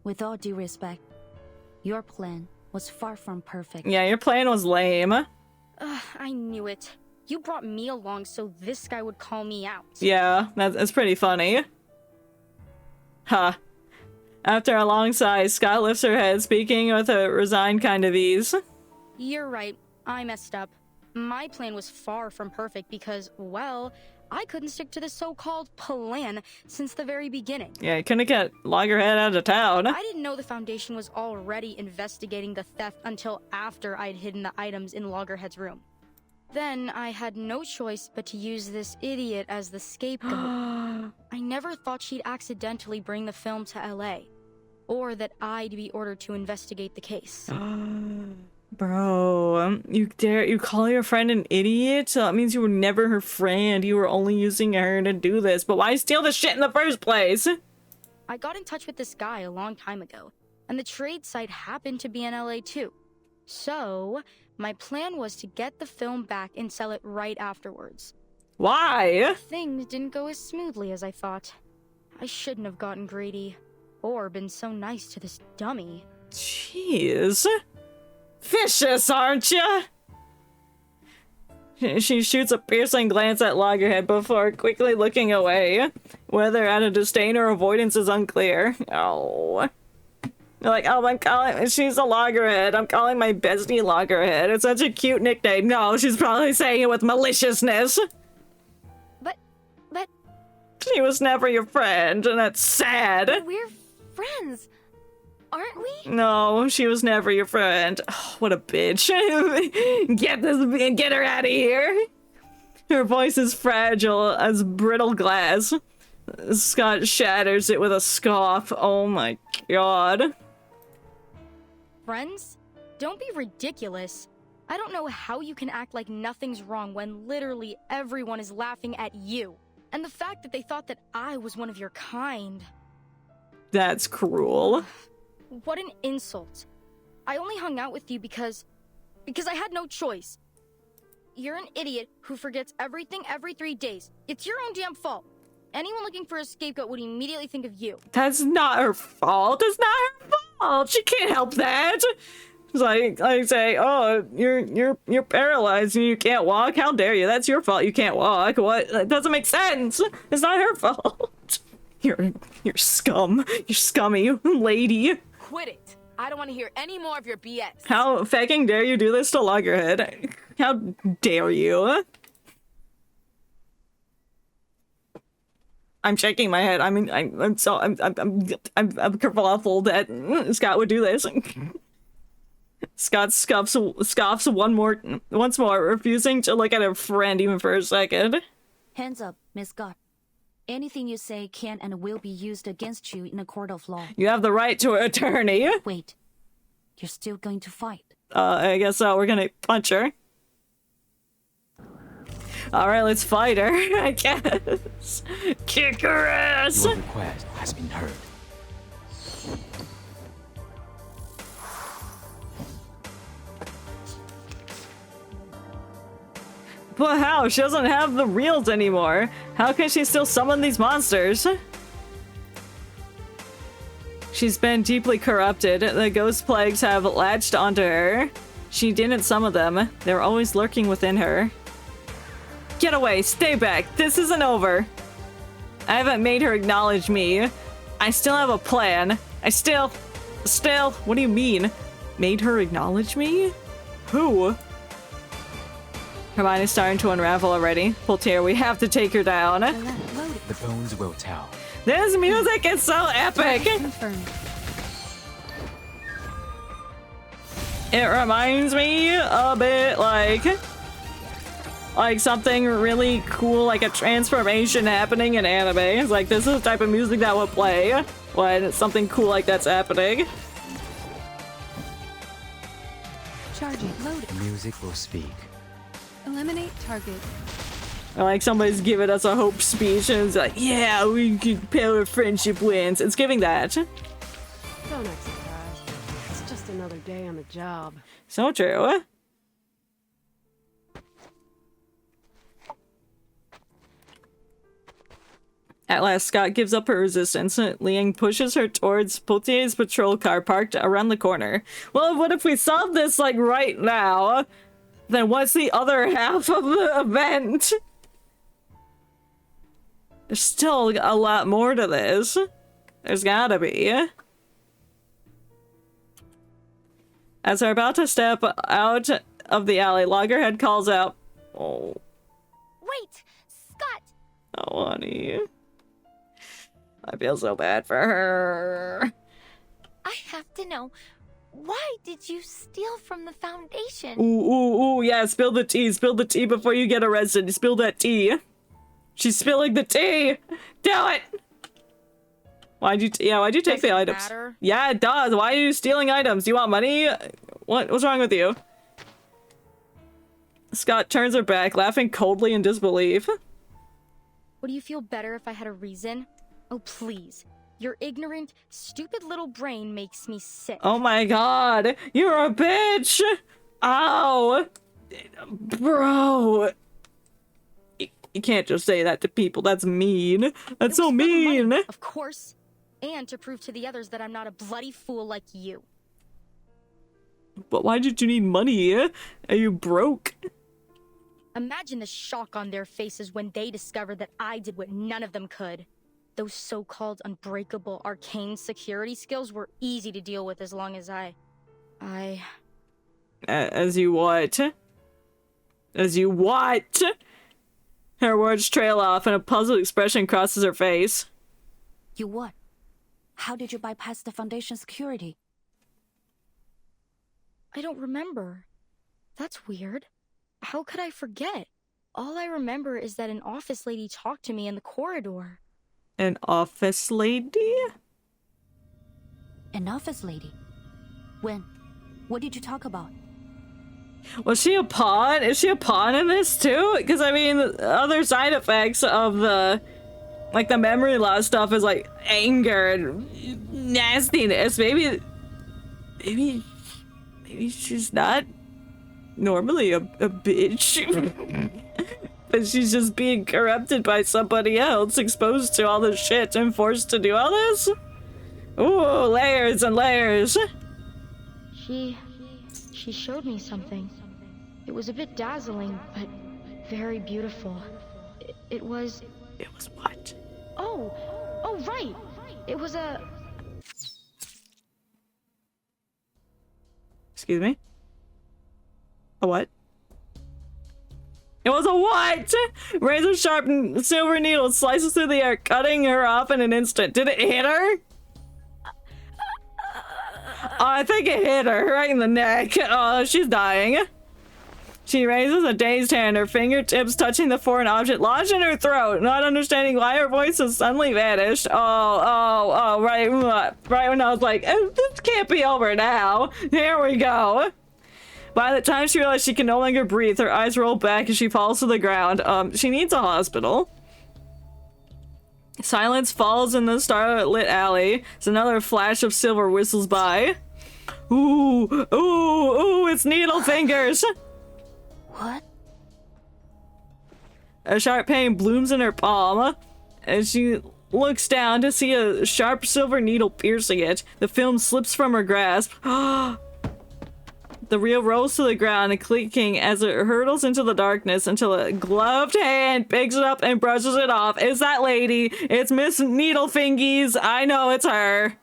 with all due respect, your plan was far from perfect. Yeah, your plan was lame. I knew it. You brought me along so this guy would call me out. Yeah, that's pretty funny. Huh. After a long sigh, Scott lifts her head, speaking with a resigned kind of ease. You're right. I messed up. My plan was far from perfect because, well, I couldn't stick to the so-called plan since the very beginning. Yeah, you couldn't get Loggerhead out of town. I didn't know the Foundation was already investigating the theft until after I'd hidden the items in Loggerhead's room. Then I had no choice but to use this idiot as the scapegoat. I never thought she'd accidentally bring the film to LA, or that I'd be ordered to investigate the case. Bro, you call your friend an idiot? So that means you were never her friend. You were only using her to do this. But why steal the shit in the first place? I got in touch with this guy a long time ago, and the trade site happened to be in LA too. So, my plan was to get the film back and sell it right afterwards. Why? Things didn't go as smoothly as I thought. I shouldn't have gotten greedy, or been so nice to this dummy. Jeez. Vicious, aren't ya? She shoots a piercing glance at Loggerhead before quickly looking away. Whether out of disdain or avoidance is unclear. Oh. Like, oh, I'm calling, she's a Loggerhead. I'm calling my bestie Loggerhead. It's such a cute nickname. No, she's probably saying it with maliciousness. But... She was never your friend, and that's sad. But we're friends, aren't we? No, she was never your friend. Oh, what a bitch. Get her out of here. Her voice is fragile as brittle glass. Scott shatters it with a scoff. Oh my god. Friends? Don't be ridiculous. I don't know how you can act like nothing's wrong when literally everyone is laughing at you. And the fact that they thought that I was one of your kind. That's cruel. What an insult. I only hung out with you because I had no choice. You're an idiot who forgets everything every 3 days. It's your own damn fault. Anyone looking for a scapegoat would immediately think of you. That's not her fault. It's not her fault. She can't help that. It's like say, oh, you're paralyzed and you can't walk. How dare you? That's your fault. You can't walk. What? That doesn't make sense. It's not her fault. You're scum. You're scummy, lady. Quit it. I don't want to hear any more of your BS. How fucking dare you do this to Loggerhead? How dare you? I'm shaking my head. I mean, I'm kerfuffled that Scott would do this. Scott scoffs once more, refusing to look at her friend even for a second. Hands up, Miss Scott. Anything you say can and will be used against you in a court of law. You have the right to an attorney. Wait, you're still going to fight? I guess so. We're gonna punch her. Alright, let's fight her, I guess. Kick her ass! Your request has been heard. But how? She doesn't have the reels anymore. How can she still summon these monsters? She's been deeply corrupted. The ghost plagues have latched onto her. She didn't summon them. They're always lurking within her. Get away! Stay back! This isn't over! I haven't made her acknowledge me. I still have a plan. I still... What do you mean? Made her acknowledge me? Who? Hermione's starting to unravel already. Voltaire, we have to take her down. The bones will tell. This music is so epic! Confirmed. It reminds me a bit like something really cool, like a transformation happening in anime. It's like, this is the type of music that would play when something cool like that's happening. Charging. Loaded. Music will speak. Eliminate target. Like somebody's giving us a hope speech and it's like, yeah, we can power friendship wins. It's giving that. Don't act surprised. It's just another day on the job. So true. At last, Scott gives up her resistance. Liang pushes her towards Potier's patrol car parked around the corner. Well, what if we solve this, like, right now? Then what's the other half of the event? There's still a lot more to this. There's gotta be. As they're about to step out of the alley, Loggerhead calls out, "Oh." Wait! Scott! Oh, honey. I feel so bad for her. I have to know, why did you steal from the Foundation? Ooh, yeah, spill the tea before you get arrested. Spill that tea. She's spilling the tea! Do it! Why'd you take the items? Matter? Yeah, it does. Why are you stealing items? Do you want money? What's wrong with you? Scott turns her back, laughing coldly in disbelief. Would you feel better if I had a reason? Oh, please. Your ignorant, stupid little brain makes me sick. Oh my god! You're a bitch! Ow! Bro! You can't just say that to people. That's mean. That's so mean! Money, of course. And to prove to the others that I'm not a bloody fool like you. But why did you need money? Are you broke? Imagine the shock on their faces when they discovered that I did what none of them could. Those so-called unbreakable arcane security skills were easy to deal with as long as As you what? As you what? Her words trail off and a puzzled expression crosses her face. You what? How did you bypass the Foundation security? I don't remember. That's weird. How could I forget? All I remember is that an office lady talked to me in the corridor. An office lady? An office lady? When? What did you talk about? Was she a pawn? Is she a pawn in this too? Because I mean, the other side effects of the memory loss stuff is like anger and nastiness. Maybe she's not normally a bitch. But she's just being corrupted by somebody else, exposed to all this shit and forced to do all this? Ooh, layers and layers. She showed me something. It was a bit dazzling, but very beautiful. It was... It was what? Oh, right! It was a... Excuse me? A what? It was a what? Razor sharp silver needle slices through the air, cutting her off in an instant. Did it hit her? I think it hit her right in the neck. Oh, she's dying. She raises a dazed hand, her fingertips touching the foreign object lodged in her throat, not understanding why her voice has suddenly vanished. Right when I was like, this can't be over now. Here we go. By the time she realizes she can no longer breathe, her eyes roll back as she falls to the ground. She needs a hospital. Silence falls in the starlit alley as another flash of silver whistles by. Ooh, it's needle fingers! What? A sharp pain blooms in her palm as she looks down to see a sharp silver needle piercing it. The film slips from her grasp. The reel rolls to the ground, clicking as it hurtles into the darkness until a gloved hand picks it up and brushes it off. It's that lady. It's Miss Needlefingies. I know it's her.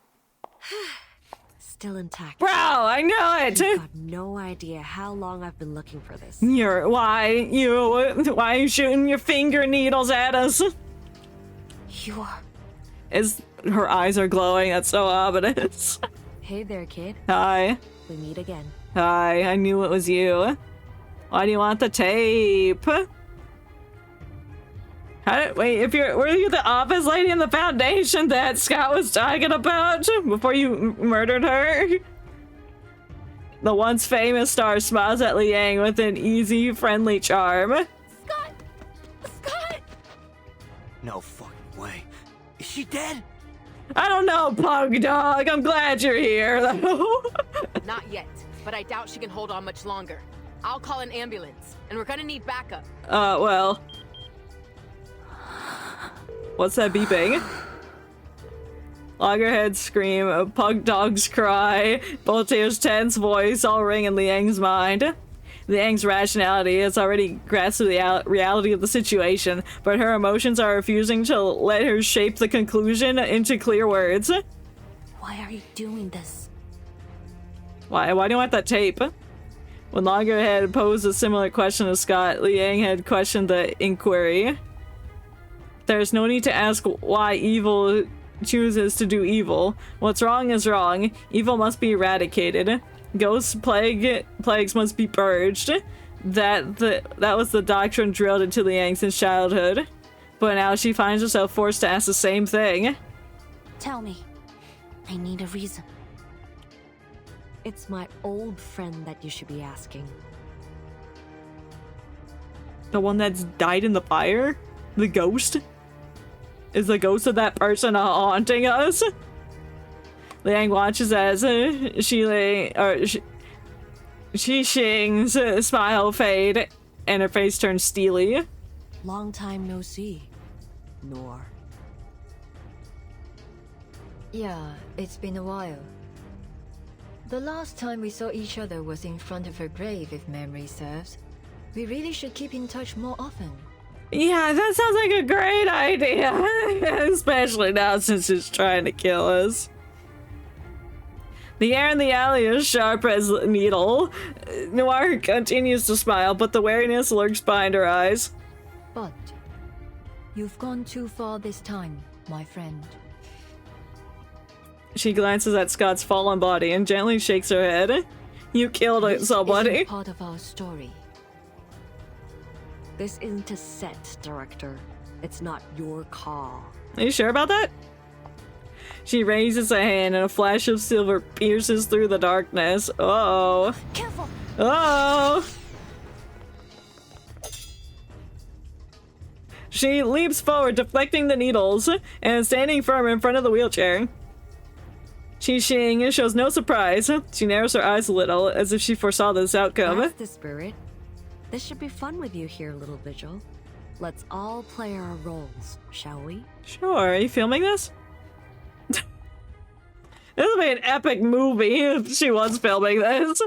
Still intact. Bro, I know it. You've got no idea how long I've been looking for this. Why are you shooting your finger needles at us? You are... Her eyes are glowing. That's so ominous. Hey there, kid. Hi. We meet again. Hi, I knew it was you. Why do you want the tape? Wait, were you the office lady in the Foundation that Scott was talking about before you murdered her? The once famous star smiles at Liang with an easy, friendly charm. Scott! Scott! No fucking way. Is she dead? I don't know, Pug Dog. I'm glad you're here, though. Not yet, but I doubt she can hold on much longer. I'll call an ambulance, and we're gonna need backup. Well. What's that beeping? Loggerhead scream, a Pug Dog's cry, Voltaire's tense voice all ring in Liang's mind. Liang's rationality has already grasped the reality of the situation, but her emotions are refusing to let her shape the conclusion into clear words. Why are you doing this? Why do you want that tape? When Loggerhead posed a similar question to Scott, Liang had questioned the inquiry. There's no need to ask why evil chooses to do evil. What's wrong is wrong. Evil must be eradicated. Ghosts, plagues must be purged. That was the doctrine drilled into Liang since childhood. But now she finds herself forced to ask the same thing. Tell me. I need a reason. It's my old friend that you should be asking. The one that's died in the fire? The ghost? Is the ghost of that person haunting us? Liang watches as Xing's smile fade and her face turns steely. Long time no see, Noir. Yeah, it's been a while. The last time we saw each other was in front of her grave, if memory serves. We really should keep in touch more often. Yeah, that sounds like a great idea. Especially now since she's trying to kill us. The air in the alley is sharp as a needle. Noir continues to smile, but the wariness lurks behind her eyes. But you've gone too far this time, my friend. She glances at Scott's fallen body and gently shakes her head. You killed somebody. This isn't part of our story. This isn't a set, Director. It's not your call. Are you sure about that? She raises a hand and a flash of silver pierces through the darkness. Uh-oh. Careful! Uh-oh! She leaps forward, deflecting the needles, and standing firm in front of the wheelchair. Xing shows no surprise. She narrows her eyes a little, as if she foresaw this outcome. That's the spirit. This should be fun with you here, little Vigil. Let's all play our roles, shall we? Sure. Are you filming this? This would be an epic movie if she was filming this.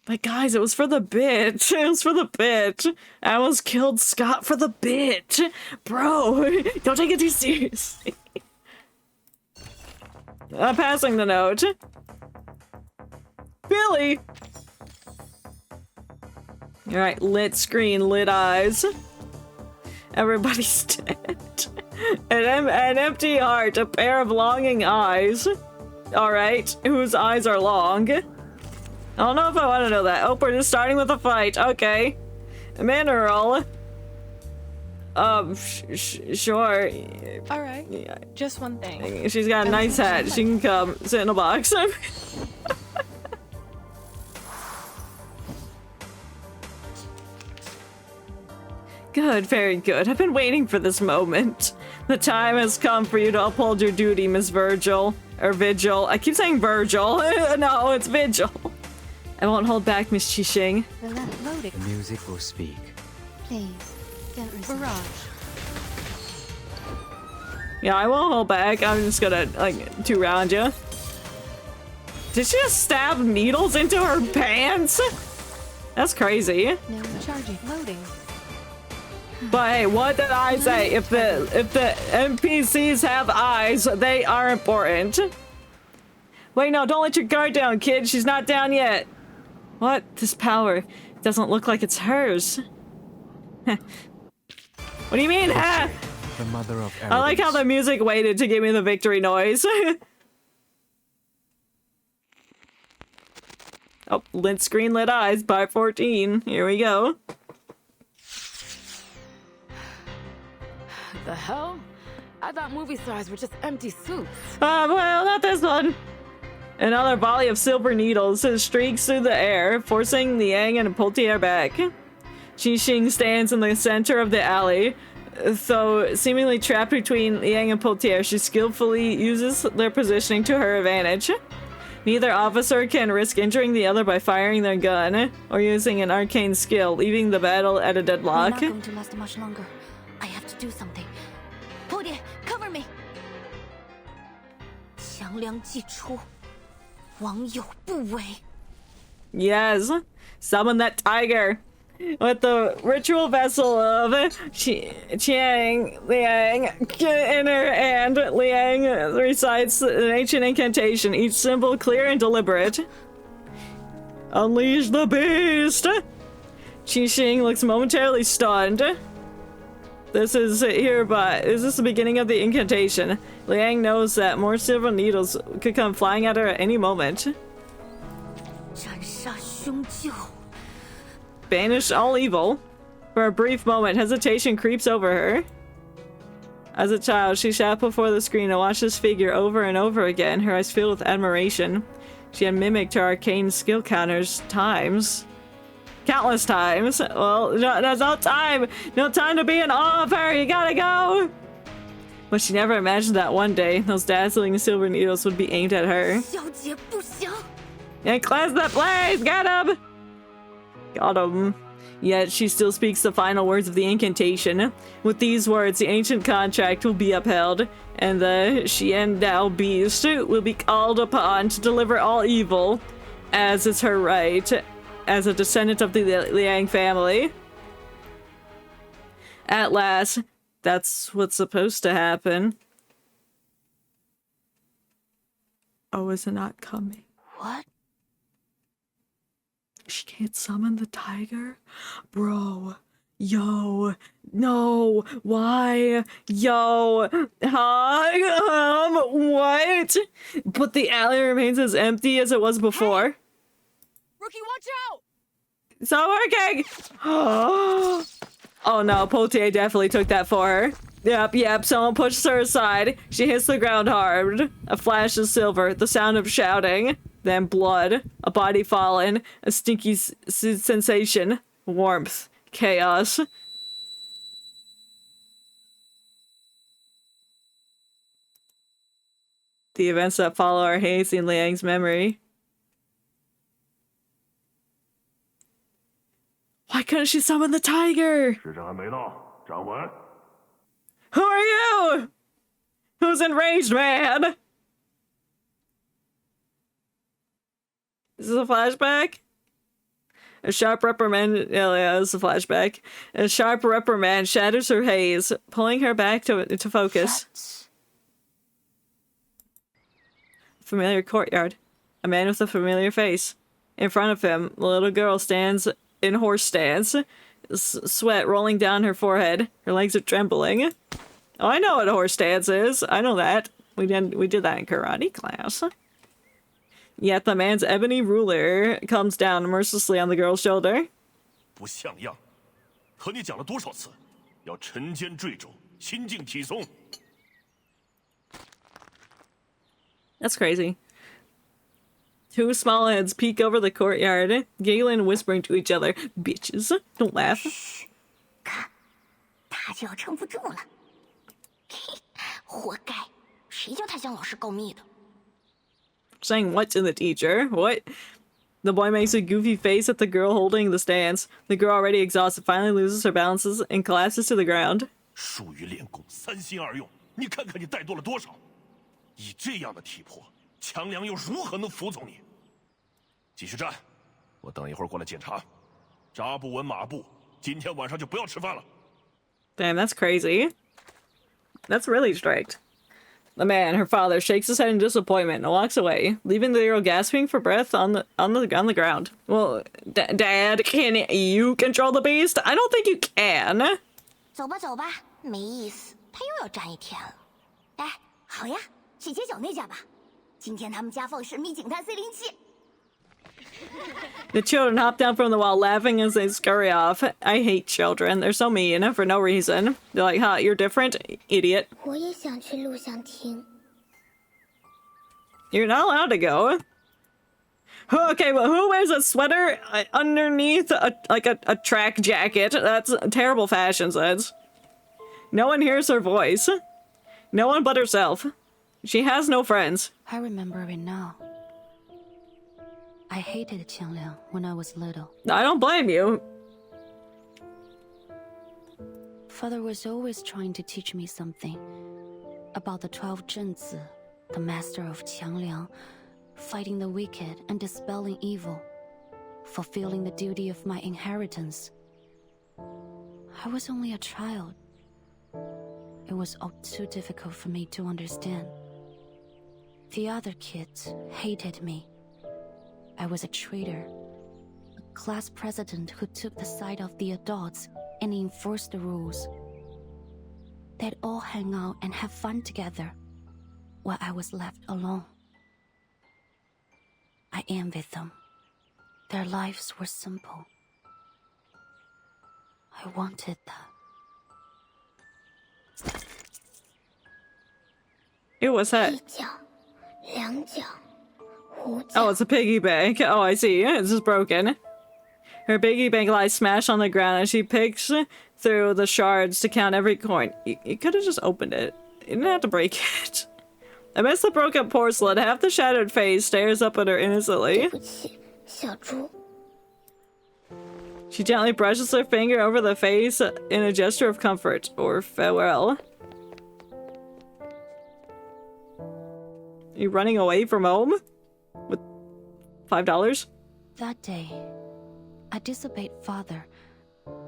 But guys, it was for the bit. It was for the bit. I almost killed Scott for the bit. Bro, don't take it too seriously. Passing the note. Billy! Alright, lit screen, lit eyes. Everybody's dead. An empty heart, a pair of longing eyes. Alright, whose eyes are long? I don't know if I want to know that. Oh, we're just starting with a fight. Okay. Mineral. Sure. Alright. Yeah. Just one thing. She's got a nice hat. She can come sit in a box. Good, very good. I've been waiting for this moment. The time has come for you to uphold your duty, Miss Virgil. Or Vigil. I keep saying Virgil. No, it's Vigil. I won't hold back, Miss Xing. The music will speak. Please, don't resist. Barrage. Yeah, I won't hold back. I'm just gonna, like, two-round you. Did she just stab needles into her pants? That's crazy. No charging. Loading. But hey, what did I say? If the NPCs have eyes, they are important. Wait, no, don't let your guard down, kid. She's not down yet. What? This power doesn't look like it's hers. What do you mean? The mother of I like how the music waited to give me the victory noise. Oh, lit screen, lit eyes, part 14. Here we go. The hell? I thought movie stars were just empty suits. Well, not this one. Another volley of silver needles streaks through the air, forcing Liang and Poltier back. Qixing stands in the center of the alley. Though seemingly trapped between Liang and Poltier, she skillfully uses their positioning to her advantage. Neither officer can risk injuring the other by firing their gun or using an arcane skill, leaving the battle at a deadlock. We're not going to last much longer. I have to do something. Poltier, cover me. 强梁既出，王有不为. Yes, summon that tiger. With the ritual vessel of Qiang Liang in her hand, Liang recites an ancient incantation, each symbol clear and deliberate. Unleash the beast! Qixing looks momentarily stunned. This is the beginning of the incantation. Liang knows that more silver needles could come flying at her at any moment. Banish all evil. For a brief moment, hesitation creeps over her. As a child, she sat before the screen and watched this figure over and over again, her eyes filled with admiration. She had mimicked her arcane skill counters countless times. Well, there's no time to be in awe of her, you gotta go! But she never imagined that one day, those dazzling silver needles would be aimed at her. And cleanse that blaze, get him! Got him. Yet she still speaks the final words of the incantation. With these words, the ancient contract will be upheld, and the Showdown beast will be called upon to deliver all evil, as is her right, as a descendant of the Liang family. At last, that's what's supposed to happen. Oh, is it not coming? What? She can't summon the tiger? Bro. Yo. No. Why? Yo. What? But the alley remains as empty as it was before. Hey. Rookie, watch out! It's not working! Oh no, Poltier definitely took that for her. Yep, someone pushes her aside. She hits the ground hard. A flash of silver, the sound of shouting. Then blood, a body fallen, a stinky sensation, warmth, chaos. The events that follow are hazy in Liang's memory. Why couldn't she summon the tiger? Who are you? Who's enraged, man? Is this a flashback? A sharp reprimand. Yeah, this is a flashback. A sharp reprimand shatters her haze, pulling her back to focus. Familiar courtyard. A man with a familiar face. In front of him, the little girl stands in horse stance, sweat rolling down her forehead. Her legs are trembling. Oh, I know what a horse stance is. I know that. We did that in karate class. Yet the man's ebony ruler comes down mercilessly on the girl's shoulder. 不像样，和你讲了多少次，要沉肩坠肘，心静体松。 That's crazy. Two small heads peek over the courtyard, giggling and whispering to each other. Bitches, don't laugh. 他就要撑不住了。活该，谁叫他向老师告密的？ Saying what to the teacher? What? The boy makes a goofy face at the girl holding the stance. The girl, already exhausted, finally loses her balances and collapses to the ground. 术与练功三心二用，你看看你怠惰了多少！以这样的体魄，强梁又如何能服从你？继续站，我等一会儿过来检查。扎不稳马步，今天晚上就不要吃饭了。 Damn, that's crazy. That's really strict. The man, her father, shakes his head in disappointment and walks away, leaving the girl gasping for breath on the ground. Well, Dad, can you control the beast? I don't think you can. 走吧走吧，没意思，他又要站一天了。哎，好呀，去街角那家吧。今天他们家放神秘警探 C07。The children hop down from the wall, laughing as they scurry off. I hate children. They're so mean for no reason. They're like, huh, you're different? Idiot. 我也想去录像厅。 You're not allowed to go. Okay, but who wears a sweater underneath a track jacket? That's terrible fashion sense. No one hears her voice. No one but herself. She has no friends. I remember it now. I hated Qiangliang when I was little. I don't blame you. Father was always trying to teach me something about the 12 Zhenzi, the master of Qiangliang, fighting the wicked and dispelling evil, fulfilling the duty of my inheritance. I was only a child. It was all too difficult for me to understand. The other kids hated me. I was a traitor, a class president who took the side of the adults and enforced the rules. They'd all hang out and have fun together, while I was left alone. I envied them. Their lives were simple. I wanted that. Ew, what's that? Oh, it's a piggy bank. Oh, I see. It's just broken. Her piggy bank lies smashed on the ground as she picks through the shards to count every coin. You could have just opened it. You didn't have to break it. Amidst the broken porcelain, half the shattered face stares up at her innocently. She gently brushes her finger over the face in a gesture of comfort or farewell. You running away from home? With $5? That day, I disobeyed Father,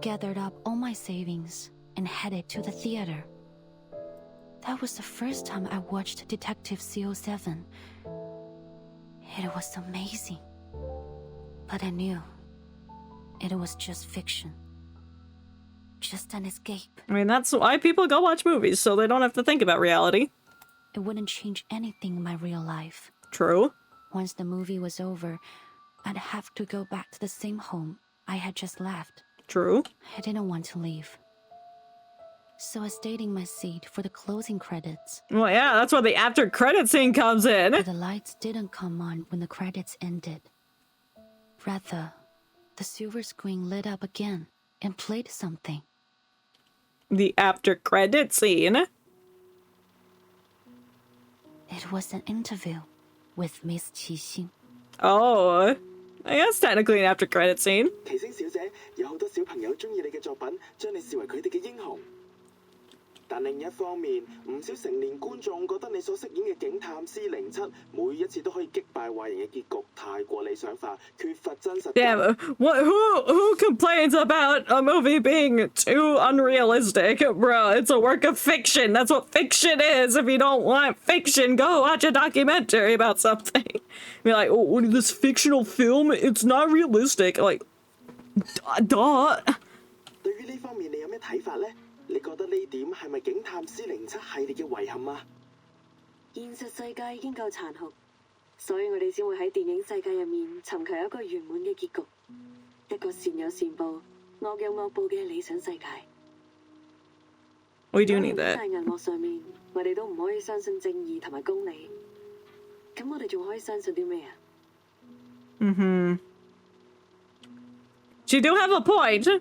gathered up all my savings, and headed to the theater. That was the first time I watched Detective CO7. It was amazing. But I knew it was just fiction. Just an escape. I mean, that's why people go watch movies, so they don't have to think about reality. It wouldn't change anything in my real life. True. Once the movie was over, I'd have to go back to the same home I had just left. True. I didn't want to leave. So I stayed in my seat for the closing credits. Well, yeah, that's where the after credit scene comes in. But the lights didn't come on when the credits ended. Rather, the silver screen lit up again and played something. The after credit scene? It was an interview with Miss Qixing. Oh, I guess technically an after credit scene. 奇星小姐，有好多小朋友中意你嘅作品，將你視為佢哋嘅英雄。但另一方面，唔少成年觀眾覺得你所飾演嘅警探C07每一次都可以擊敗壞人嘅結局太過理想化，缺乏真實。Damn, who complains about a movie being too unrealistic? Bro, it's a work of fiction. That's what fiction is. If you don't want fiction, go watch a documentary about something. Be like, oh, this fictional film, it's not realistic. Like, duh. 對於呢方面，你有咩睇法呢？你覺得呢點係咪警探C07系列嘅遺憾啊？現實世界已經夠殘酷，所以我哋先會喺電影世界入面尋求一個圓滿嘅結局，一個善有善報、惡有惡報嘅理想世界。We do need that. 喺銀幕上面，我哋都唔可以相信正義同埋公理，咁我哋仲可以相信啲咩啊？Mm-hmm. She do have a point.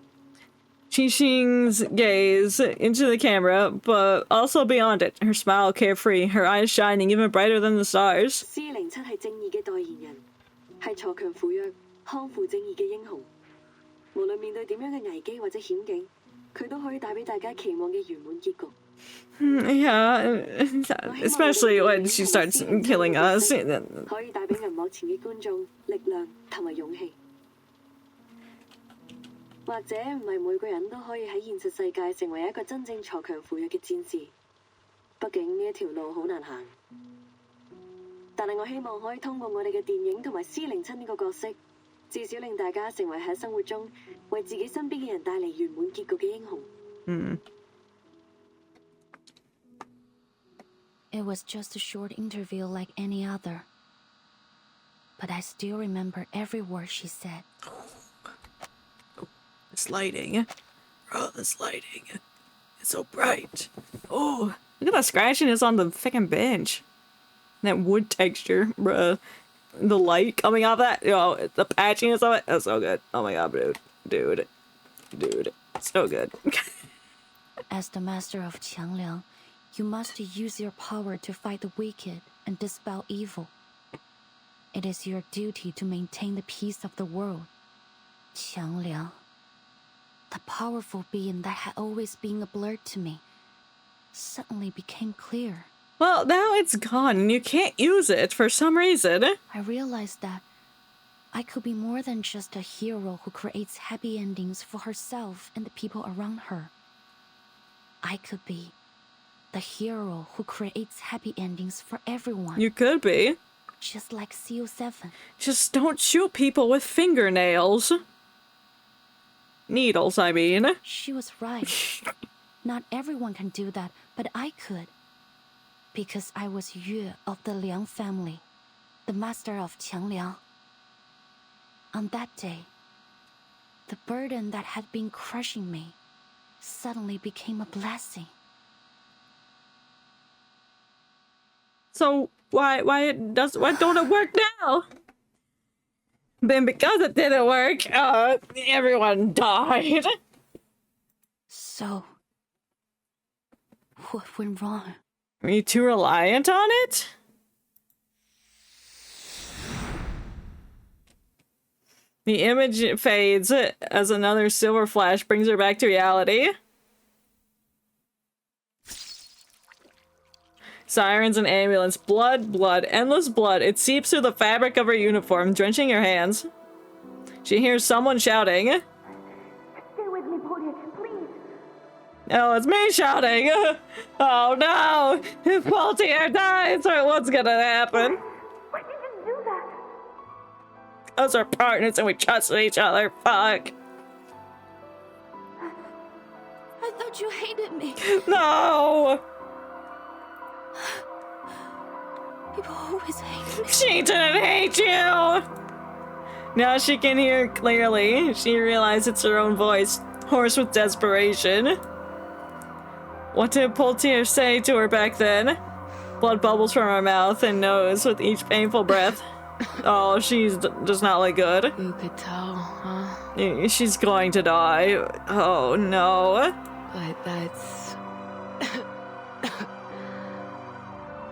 Qixing's gaze into the camera, but also beyond it. Her smile carefree, her eyes shining even brighter than the stars. C07係正義嘅代言人，係鋤強扶弱、匡扶正義嘅英雄。無論面對點樣嘅危機或者險境，佢都可以帶俾大家期望嘅圓滿結局。Yeah, especially when she starts killing us. 可以帶俾銀幕前嘅觀眾力量同埋勇氣。或者唔係每個人都可以喺現實世界成為一個真正鋤強扶弱嘅戰士，畢竟呢一條路好難行。但係我希望可以通過我哋嘅電影同埋C07呢個角色，至少令大家成為喺生活中為自己身邊嘅人帶嚟圓滿結局嘅英雄。It was just a short interview like any other. but I still remember every word she said. This lighting. Oh, this lighting. It's so bright. Oh, look at the scratchiness on the fucking bench. That wood texture, bruh. The light coming off that, the patchiness of it. That's so good. Oh my god, dude. So good. As the master of Qiangliang, you must use your power to fight the wicked and dispel evil. It is your duty to maintain the peace of the world. Qiangliang, the powerful being that had always been a blur to me, suddenly became clear. Well, now it's gone and you can't use it for some reason. I realized that I could be more than just a hero who creates happy endings for herself and the people around her. I could be the hero who creates happy endings for everyone. You could be. Just like CO7. Just don't shoot people with fingernails. Needles, I mean. She was right. Not everyone can do that, but I could. Because I was Yue of the Liang family, the master of Qiangliang. On that day, the burden that had been crushing me suddenly became a blessing. So why don't it work now? Then because it didn't work, everyone died. So, what went wrong? Are you too reliant on it? The image fades as another silver flash brings her back to reality. Sirens and ambulance. Blood, endless blood. It seeps through the fabric of her uniform, drenching her hands. She hears someone shouting. Stay with me, Polly, please. Oh, it's me shouting! Oh no! If Poltier dies, or what's gonna happen? Why did you do that? Us are partners and we trusted each other, fuck. I thought you hated me. No! People always hate me. She didn't hate you! Now she can hear clearly. She realizes it's her own voice, hoarse with desperation. What did Poltier say to her back then? Blood bubbles from her mouth and nose with each painful breath. Oh, she's does not look good. You could tell, huh? She's going to die. Oh no. But that's...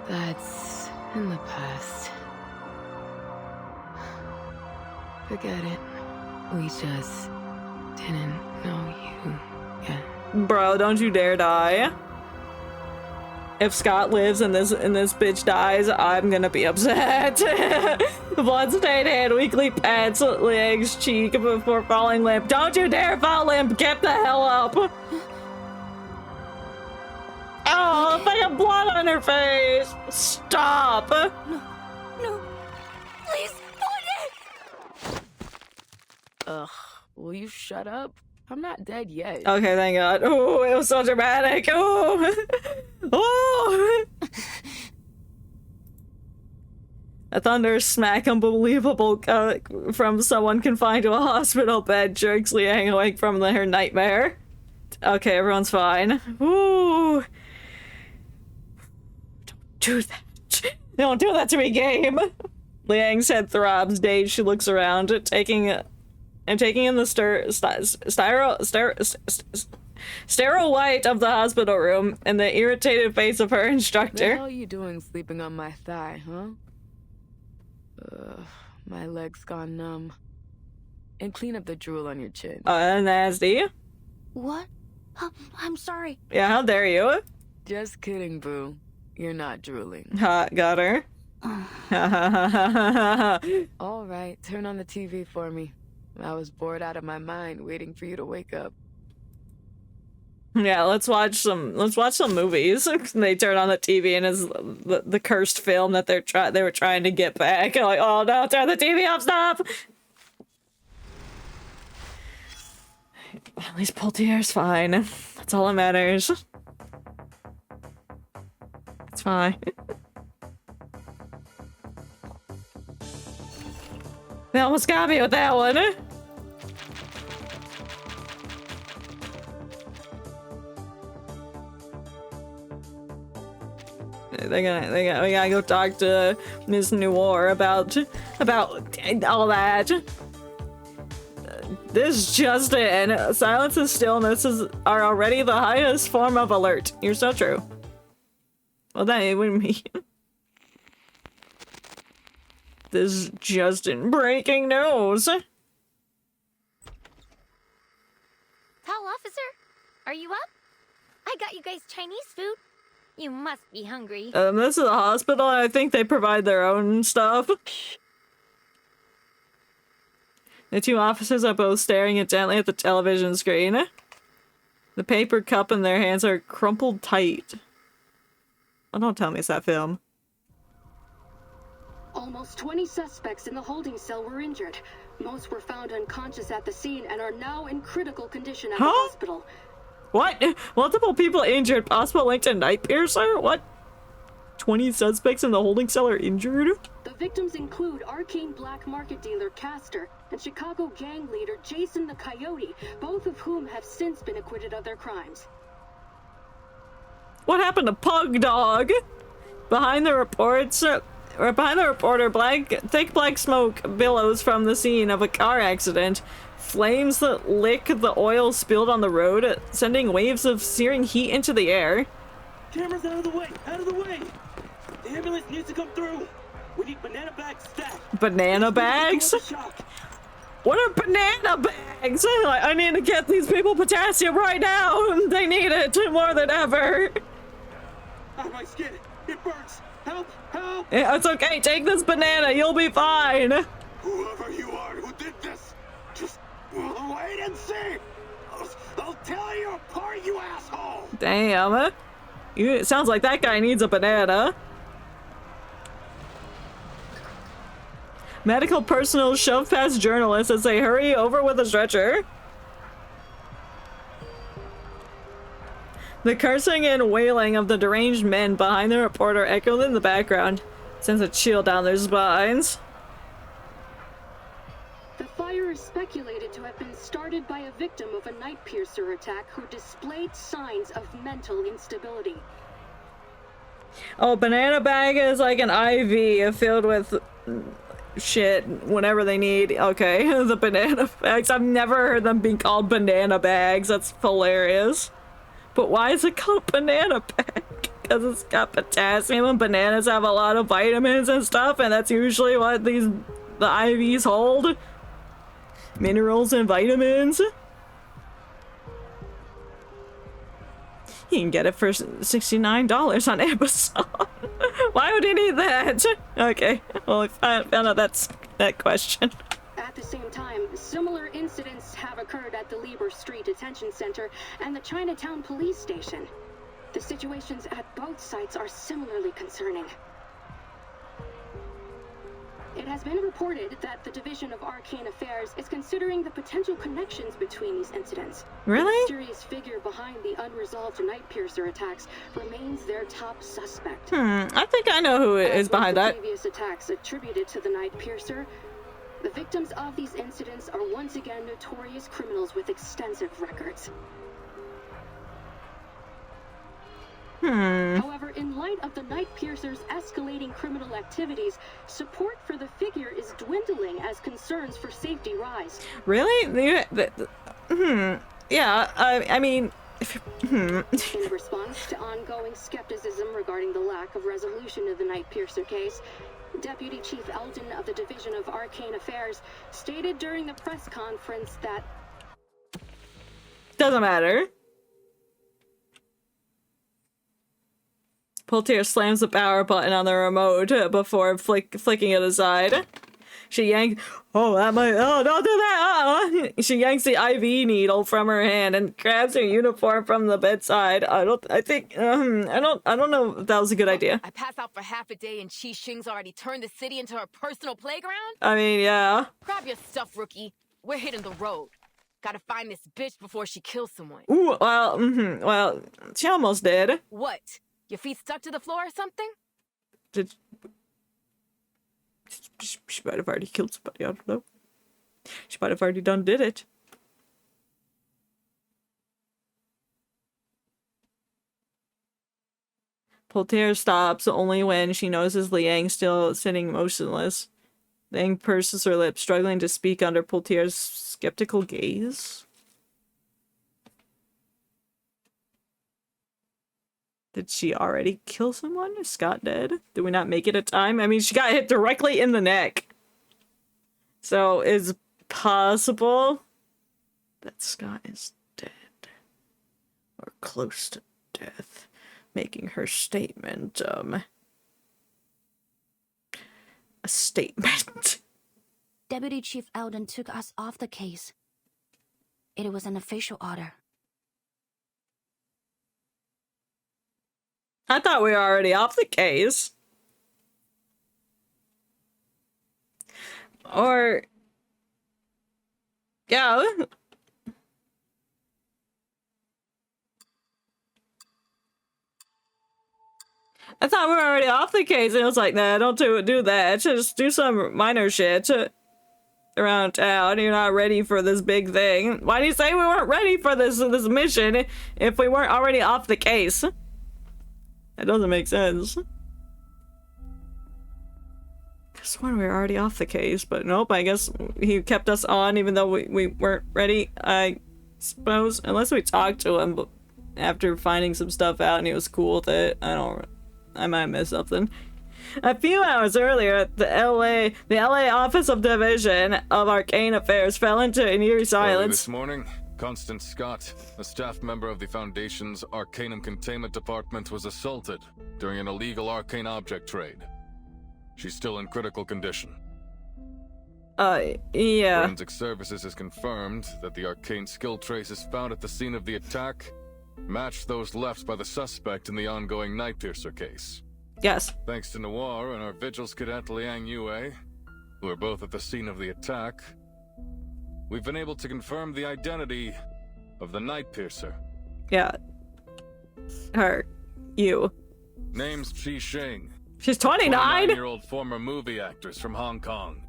that's in the past. Forget it. We just didn't know you yet. Bro, don't you dare die. If Scott lives and this bitch dies, I'm gonna be upset. Bloodstained hand weakly pats Liang's cheek before falling limp. Don't you dare fall limp! Get the hell up! Oh, fucking blood on her face! Stop! No, please, Polly! Ugh, will you shut up? I'm not dead yet. Okay, thank God. Oh, it was so dramatic. Oh, oh. A thunder smack, unbelievable, from someone confined to a hospital bed, jerks Liang awake from her nightmare. Okay, everyone's fine. Ooh. Don't do that. Don't do that to me, game. Liang's head throbs. Dazed, she looks around, taking in the sterile white of the hospital room and the irritated face of her instructor. The hell are you doing sleeping on my thigh, huh? My leg's gone numb. And clean up the drool on your chin. Nasty. What? I'm sorry. Yeah, how dare you? Just kidding, boo. You're not drooling. Hot, got her. All right, turn on the TV for me. I was bored out of my mind waiting for you to wake up. Yeah, let's watch some movies. They turn on the TV and it's the cursed film that they were trying to get back. I'm like, oh no, turn the TV off, stop! At least Poltier's fine. That's all that matters. It's fine. They almost got me with that one. We gotta go talk to Miss Noir about all that. This just in. Silence and stillness are already the highest form of alert. You're so true. Well, that wouldn't mean. This just in breaking news. Tall officer, are you up? I got you guys Chinese food. You must be hungry. This is a hospital. I think they provide their own stuff. The two officers are both staring intently at the television screen. The paper cup in their hands are crumpled tight. Oh, don't tell me it's that film. Almost 20 suspects in the holding cell were injured. Most were found unconscious at the scene and are now in critical condition at the hospital. What? Multiple people injured. Possible link to Night Piercer? What? 20 suspects in the holding cell are injured? The victims include arcane black market dealer Castor and Chicago gang leader Jason the Coyote, both of whom have since been acquitted of their crimes. What happened to Pug Dog? Behind the reporter, thick black smoke billows from the scene of a car accident. Flames that lick the oil spilled on the road, sending waves of searing heat into the air. Cameras out of the way! Out of the way! The ambulance needs to come through! We need banana bags stacked! Banana bags? What are banana bags? I need to get these people potassium right now! They need it more than ever! Oh, my skin! It burns! Help! Help! Yeah, it's okay, take this banana, you'll be fine! Whoever you are who did this, just wait and see! I'll tear you apart, you asshole! Damn. It sounds like that guy needs a banana. Medical personnel shove past journalists as they hurry over with a stretcher. The cursing and wailing of the deranged men behind the reporter echoed in the background, sends a chill down their spines. The fire is speculated to have been started by a victim of a Night Piercer attack who displayed signs of mental instability. Oh, banana bag is like an IV filled with shit whenever they need. Okay, the banana bags. I've never heard them being called banana bags. That's hilarious. But why is it called banana bag? Because it's got potassium and bananas have a lot of vitamins and stuff, and that's usually what the IVs hold. Minerals and vitamins. You can get it for $69 on Amazon. Why would you need that? Okay, well, I found out that question. At the same time, similar incidents have occurred at the Lieber Street Detention Center and the Chinatown police station. The situations at both sites are similarly concerning. It has been reported that the Division of Arcane Affairs is considering the potential connections between these incidents. Really? The mysterious figure behind the unresolved Night Piercer attacks remains their top suspect. I think I know who is behind that. Previous attacks attributed to the Night Piercer, the victims of these incidents are once again notorious criminals with extensive records. However, in light of the Night Piercer's escalating criminal activities, support for the figure is dwindling as concerns for safety rise. Really? Yeah, I mean... In response to ongoing skepticism regarding the lack of resolution of the Night Piercer case, Deputy Chief Eldon of the Division of Arcane Affairs stated during the press conference that... Doesn't matter. Poltier slams the power button on the remote before flicking it aside. She yanks... Oh, that might... Oh, don't do that! She yanks the IV needle from her hand and grabs her uniform from the bedside. I don't know if that was a good idea. I pass out for half a day and Chi Xing's already turned the city into her personal playground? I mean, yeah. Grab your stuff, rookie. We're hitting the road. Gotta find this bitch before she kills someone. Ooh, well, she almost did. What? Your feet stuck to the floor or something? She might have already killed somebody, I don't know. She might have already done did it. Polter stops only when she notices Liang still sitting motionless. Liang purses her lips, struggling to speak under Polter's skeptical gaze. Did she already kill someone? Is Scott dead? Did we not make it a time? I mean, she got hit directly in the neck. So, it's possible that Scott is dead. Or close to death. Making her statement, a statement. Deputy Chief Eldon took us off the case. It was an official order. I thought we were already off the case. Or... yeah. I thought we were already off the case, and it was like, nah, don't do that. Just do some minor shit around town. You're not ready for this big thing. Why do you say we weren't ready for this mission if we weren't already off the case? That doesn't make sense. Guess when we were already off the case, but nope, I guess he kept us on even though we weren't ready, I suppose. Unless we talked to him after finding some stuff out and he was cool with it. I might have missed something. A few hours earlier, the LA Office of Division of Arcane Affairs fell into an eerie silence. This morning, Constance Scott, a staff member of the Foundation's Arcanum Containment Department, was assaulted during an illegal arcane object trade. She's still in critical condition. Yeah. Forensic Services has confirmed that the arcane skill traces found at the scene of the attack matched those left by the suspect in the ongoing Nightpiercer case. Yes. Thanks to Noir and our Vigils cadet Liang Yue, who are both at the scene of the attack, we've been able to confirm the identity of the Nightpiercer. Yeah. Her. You. Name's Chi Xing. She's 29? 29-year-old former movie actress from Hong Kong.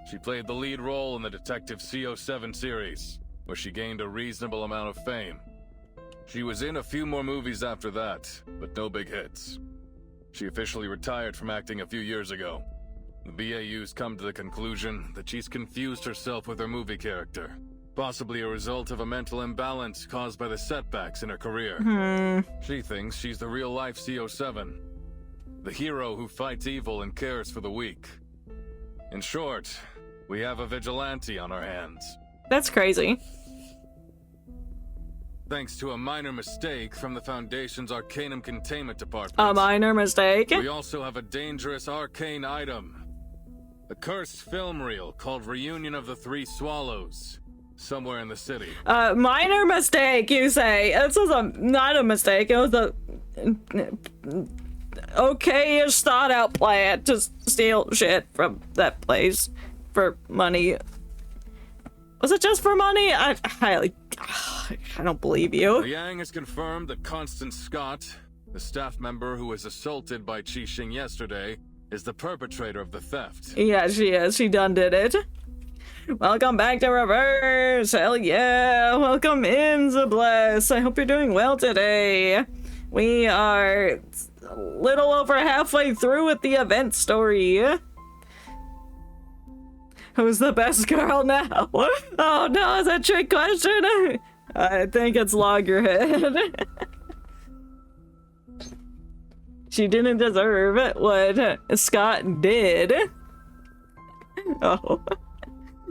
She played the lead role in the Detective CO7 series, where she gained a reasonable amount of fame. She was in a few more movies after that, but no big hits. She officially retired from acting a few years ago. The BAU's come to the conclusion that she's confused herself with her movie character, possibly a result of a mental imbalance caused by the setbacks in her career. She thinks she's the real-life CO7, the hero who fights evil and cares for the weak. In short, we have a vigilante on our hands. That's crazy. Thanks to a minor mistake from the Foundation's Arcanum Containment Department. A minor mistake? We also have a dangerous arcane item. A cursed film reel called Reunion of the Three Swallows. Somewhere in the city. Minor mistake, you say? This was not a mistake. It was a okay-ish thought-out plan to steal shit from that place for money. Was it just for money? I don't believe you. Liang has confirmed that Constance Scott, the staff member who was assaulted by Chi Xing yesterday, is the perpetrator of the theft. Yeah, she is. She done did it. Welcome back to Reverse. Hell yeah. Welcome in, Zabless. I hope you're doing well today. We are a little over halfway through with the event story. Who's the best girl now? Oh no, is that a trick question? I think it's Loggerhead. She didn't deserve what Scott did. Oh,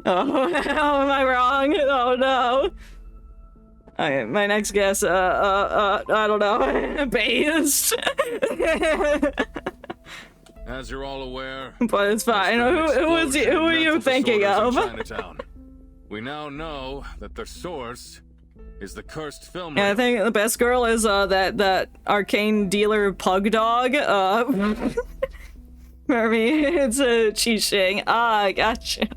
am I wrong? Oh no. Alright, my next guess, I don't know. Based. As you're all aware, but it's fine. Who are you thinking of? Chinatown. We now know that the source is the cursed film. Yeah, I think the best girl is that arcane dealer pug dog. For me, it's Chi Xing. Ah, gotcha.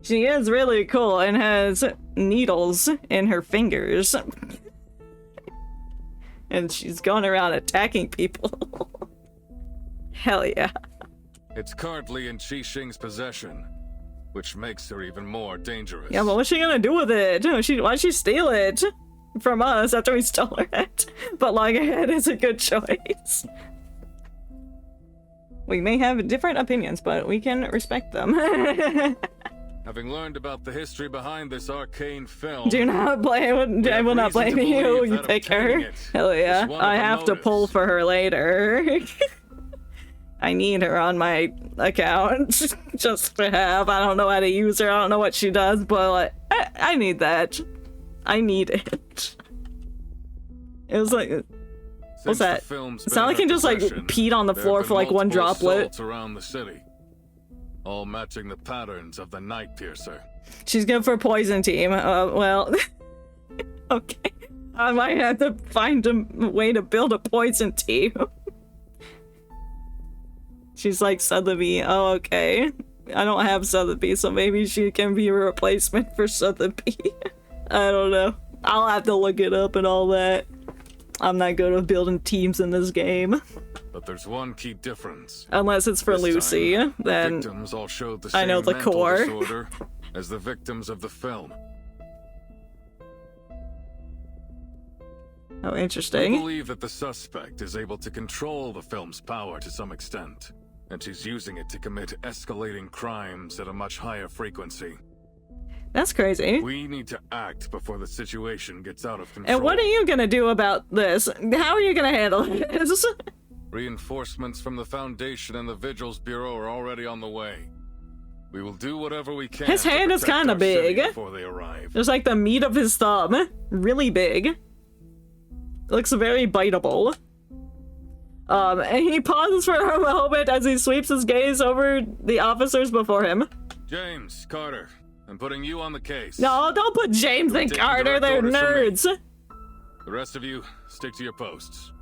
She is really cool and has needles in her fingers. And she's going around attacking people. Hell yeah. It's currently in Qixing's possession, which makes her even more dangerous. Yeah, but what's she gonna do with it? Why'd she steal it from us after we stole her head? But Loggerhead is a good choice. We may have different opinions, but we can respect them. Having learned about the history behind this arcane film, Do not blame. I will not blame you. You pick her. Hell yeah! I have to pull for her later. I need her on my account just to have. I don't know how to use her. I don't know what she does, but I need that. I need it. It was like, what's that? It's not like he just like peed on the floor for like one droplet. Around the city, all matching the patterns of the Night Piercer. She's good for poison team. Well, okay. I might have to find a way to build a poison team. She's like Sotheby. Oh, okay. I don't have Sotheby, so maybe she can be a replacement for Sotheby. I don't know. I'll have to look it up and all that. I'm not good at building teams in this game. But there's one key difference. Unless it's for Lucy, then victims all showed the I know same the mental core. disorder as the victims of the film. Oh, I interesting. believe that the suspect is able to control the film's power to some extent, and she's using it to commit escalating crimes at a much higher frequency. That's crazy. We need to act before the situation gets out of control. And what are you gonna do about this? How are you gonna handle this? Reinforcements from the Foundation and the Vigils Bureau are already on the way. We will do whatever we can. His hand is kind of big. Before they arrive. There's like the meat of his thumb. Really big. Looks very biteable. And he pauses for a moment as he sweeps his gaze over the officers before him. James, Carter, I'm putting you on the case. No, don't put James and Carter, they're nerds. The rest of you, stick to your posts.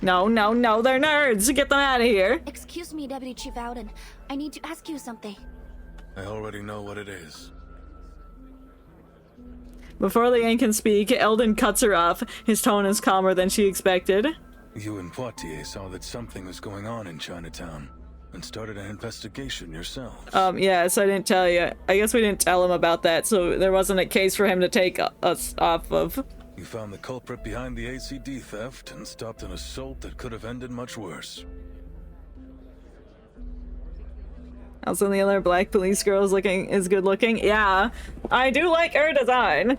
No, they're nerds. Get them out of here. Excuse me, Deputy Chief Alden. I need to ask you something. I already know what it is. Before Liang can speak, Eldon cuts her off. His tone is calmer than she expected. You and Poitier saw that something was going on in Chinatown and started an investigation yourselves. Yes, I didn't tell you. I guess we didn't tell him about that, so there wasn't a case for him to take us off of. You found the culprit behind the ACD theft and stopped an assault that could have ended much worse. Also, the other black police girl is good looking. Yeah, I do like her design.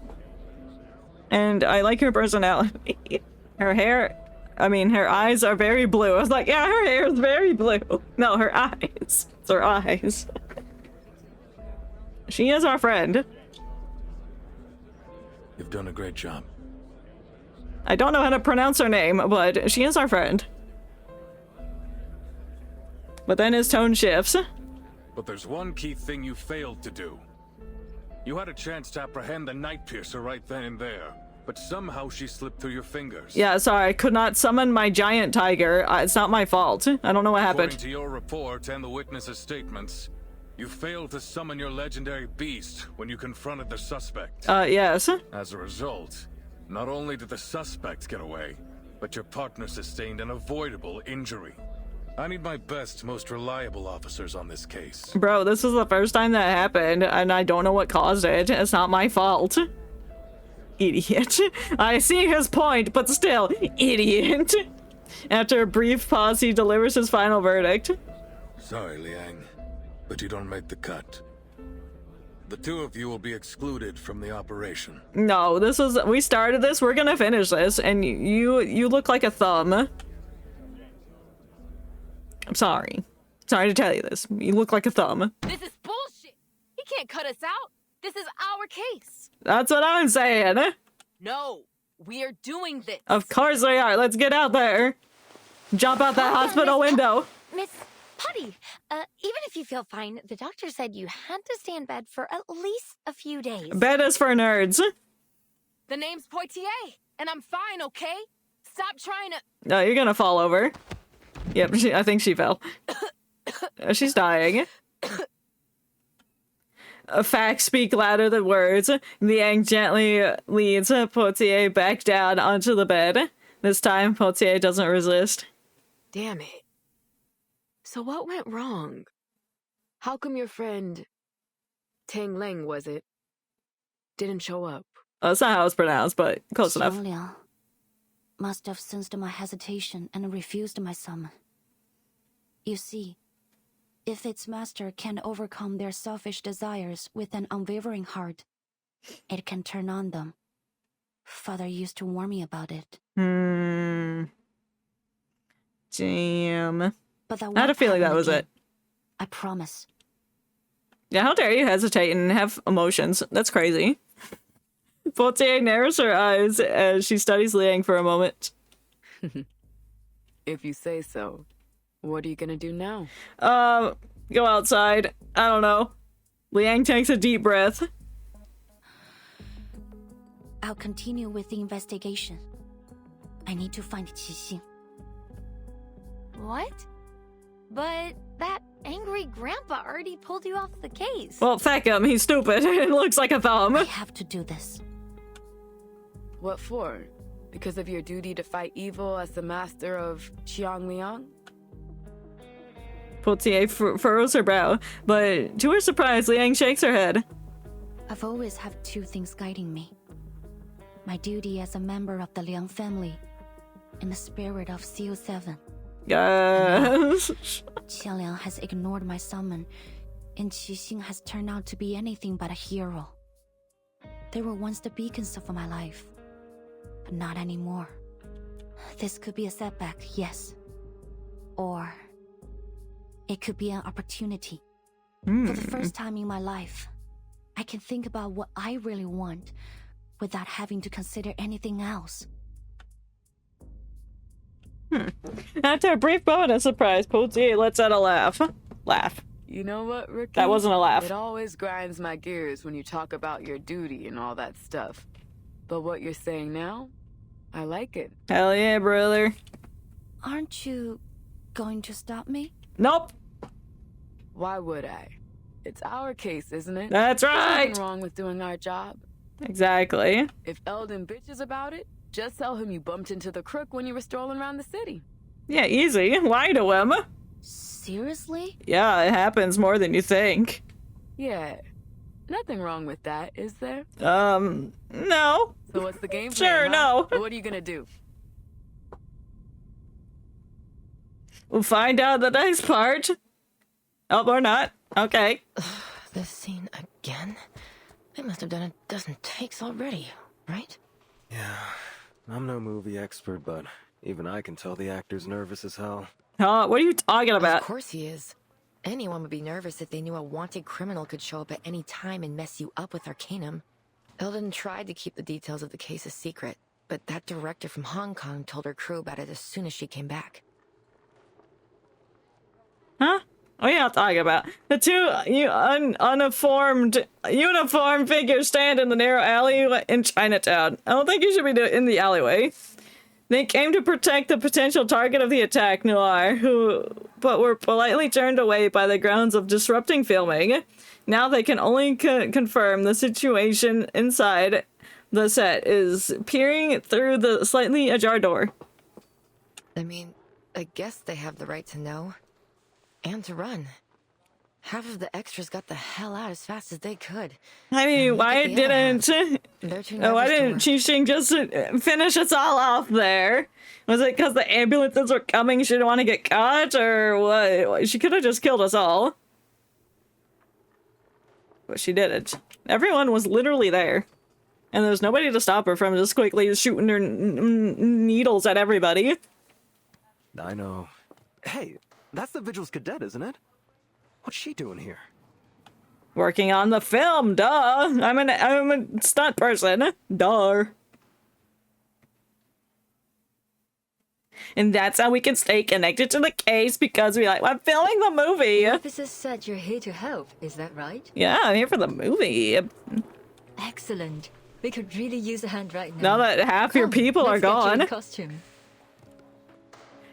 And I like her personality. Her hair, her eyes are very blue. I was like, yeah, her hair is very blue. No, her eyes. It's her eyes. She is our friend. You've done a great job. I don't know how to pronounce her name, but she is our friend. But then his tone shifts. But there's one key thing you failed to do. You had a chance to apprehend the Night Piercer right then and there, but somehow she slipped through your fingers. Yeah, sorry, I could not summon my giant tiger. It's not my fault. I don't know what happened. According to your report and the witnesses' statements, you failed to summon your legendary beast when you confronted the suspect. Yes. As a result, not only did the suspect get away, but your partner sustained an avoidable injury. I need my best, most reliable officers on this case. Bro, this is the first time that happened, and I don't know what caused it. It's not my fault. Idiot. I see his point, but still, idiot. After a brief pause, he delivers his final verdict. Sorry, Liang, but you don't make the cut. The two of you will be excluded from the operation. No, we started this, we're gonna finish this, and you look like a thumb. I'm sorry. Sorry to tell you this. You look like a thumb. This is bullshit. He can't cut us out. This is our case. That's what I'm saying. No, we are doing this. Of course we are. Let's get out there. Jump out that hospital window. Miss Putty, even if you feel fine, the doctor said you had to stay in bed for at least a few days. Bed is for nerds. The name's Poitier, and I'm fine, okay? Stop trying to... No, you're gonna fall over. Yep, I think she fell. She's dying. Facts speak louder than words. Liang gently leads Poitier back down onto the bed. This time, Poitier doesn't resist. Damn it. So what went wrong? How come your friend, Tang Liang was it, didn't show up? That's not how it's pronounced, but close enough. Liang must have sensed my hesitation and refused my summon. You see, if its master can overcome their selfish desires with an unwavering heart, it can turn on them. Father used to warn me about it. Damn. But that I had a feeling that was it. I promise. Yeah, how dare you hesitate and have emotions? That's crazy. Poitier narrows her eyes as she studies Liang for a moment. If you say so. What are you gonna do now? Go outside. I don't know. Liang takes a deep breath. I'll continue with the investigation. I need to find Qixing. What? But that angry grandpa already pulled you off the case. Well, feck him. He's stupid. It looks like a thumb. I have to do this. What for? Because of your duty to fight evil as the master of Liang? Poitier furrows her brow, but to her surprise, Liang shakes her head. I've always had two things guiding me. My duty as a member of the Liang family, and the spirit of CO7. Yes. Liang has ignored my summon, and Qixing has turned out to be anything but a hero. They were once the beacons of my life, but not anymore. This could be a setback, yes. Or it could be an opportunity. For the first time in my life, I can think about what I really want without having to consider anything else. After a brief moment of surprise, Poitier lets out a laugh. Laugh. You know what, Ricky? That wasn't a laugh. It always grinds my gears when you talk about your duty and all that stuff. But what you're saying now, I like it. Hell yeah, brother. Aren't you going to stop me? Nope. Why would I? It's our case, isn't it? That's right. There's nothing wrong with doing our job. Exactly. If Eldon bitches about it, just tell him you bumped into the crook when you were strolling around the city. Yeah, easy. Lie to him. Seriously? Yeah, it happens more than you think. Yeah. Nothing wrong with that, is there? No. So what's the game plan? Sure, huh? no. What are you gonna do? We'll find out the next part. Oh, or not. Okay. This scene again? They must have done a dozen takes already, right? Yeah, I'm no movie expert, but even I can tell the actor's nervous as hell. Huh? What are you talking about? Of course he is. Anyone would be nervous if they knew a wanted criminal could show up at any time and mess you up with Arcanum. Eldon tried to keep the details of the case a secret, but that director from Hong Kong told her crew about it as soon as she came back. Huh? What are you talking about? The two uniformed figures stand in the narrow alley in Chinatown. I don't think you should be in the alleyway. They came to protect the potential target of the attack, Noir, but were politely turned away by the grounds of disrupting filming. Now they can only confirm the situation inside the set is peering through the slightly ajar door. I mean, I guess they have the right to know. And to run. Half of the extras got the hell out as fast as they could. I mean, why didn't Qixing just finish us all off there? Was it because the ambulances were coming, she didn't want to get caught, or what? She could have just killed us all. But she didn't. Everyone was literally there. And there was nobody to stop her from just quickly shooting her needles at everybody. I know. Hey, that's the Vigil's cadet, isn't it? What's she doing here? Working on the film, duh. I'm a stunt person, duh. And that's how we can stay connected to the case, because I'm filming the movie. The officer said you're here to help, is that right? Yeah, I'm here for the movie. Excellent. We could really use a hand right now. Now that half your people are let's get you gone. in costume.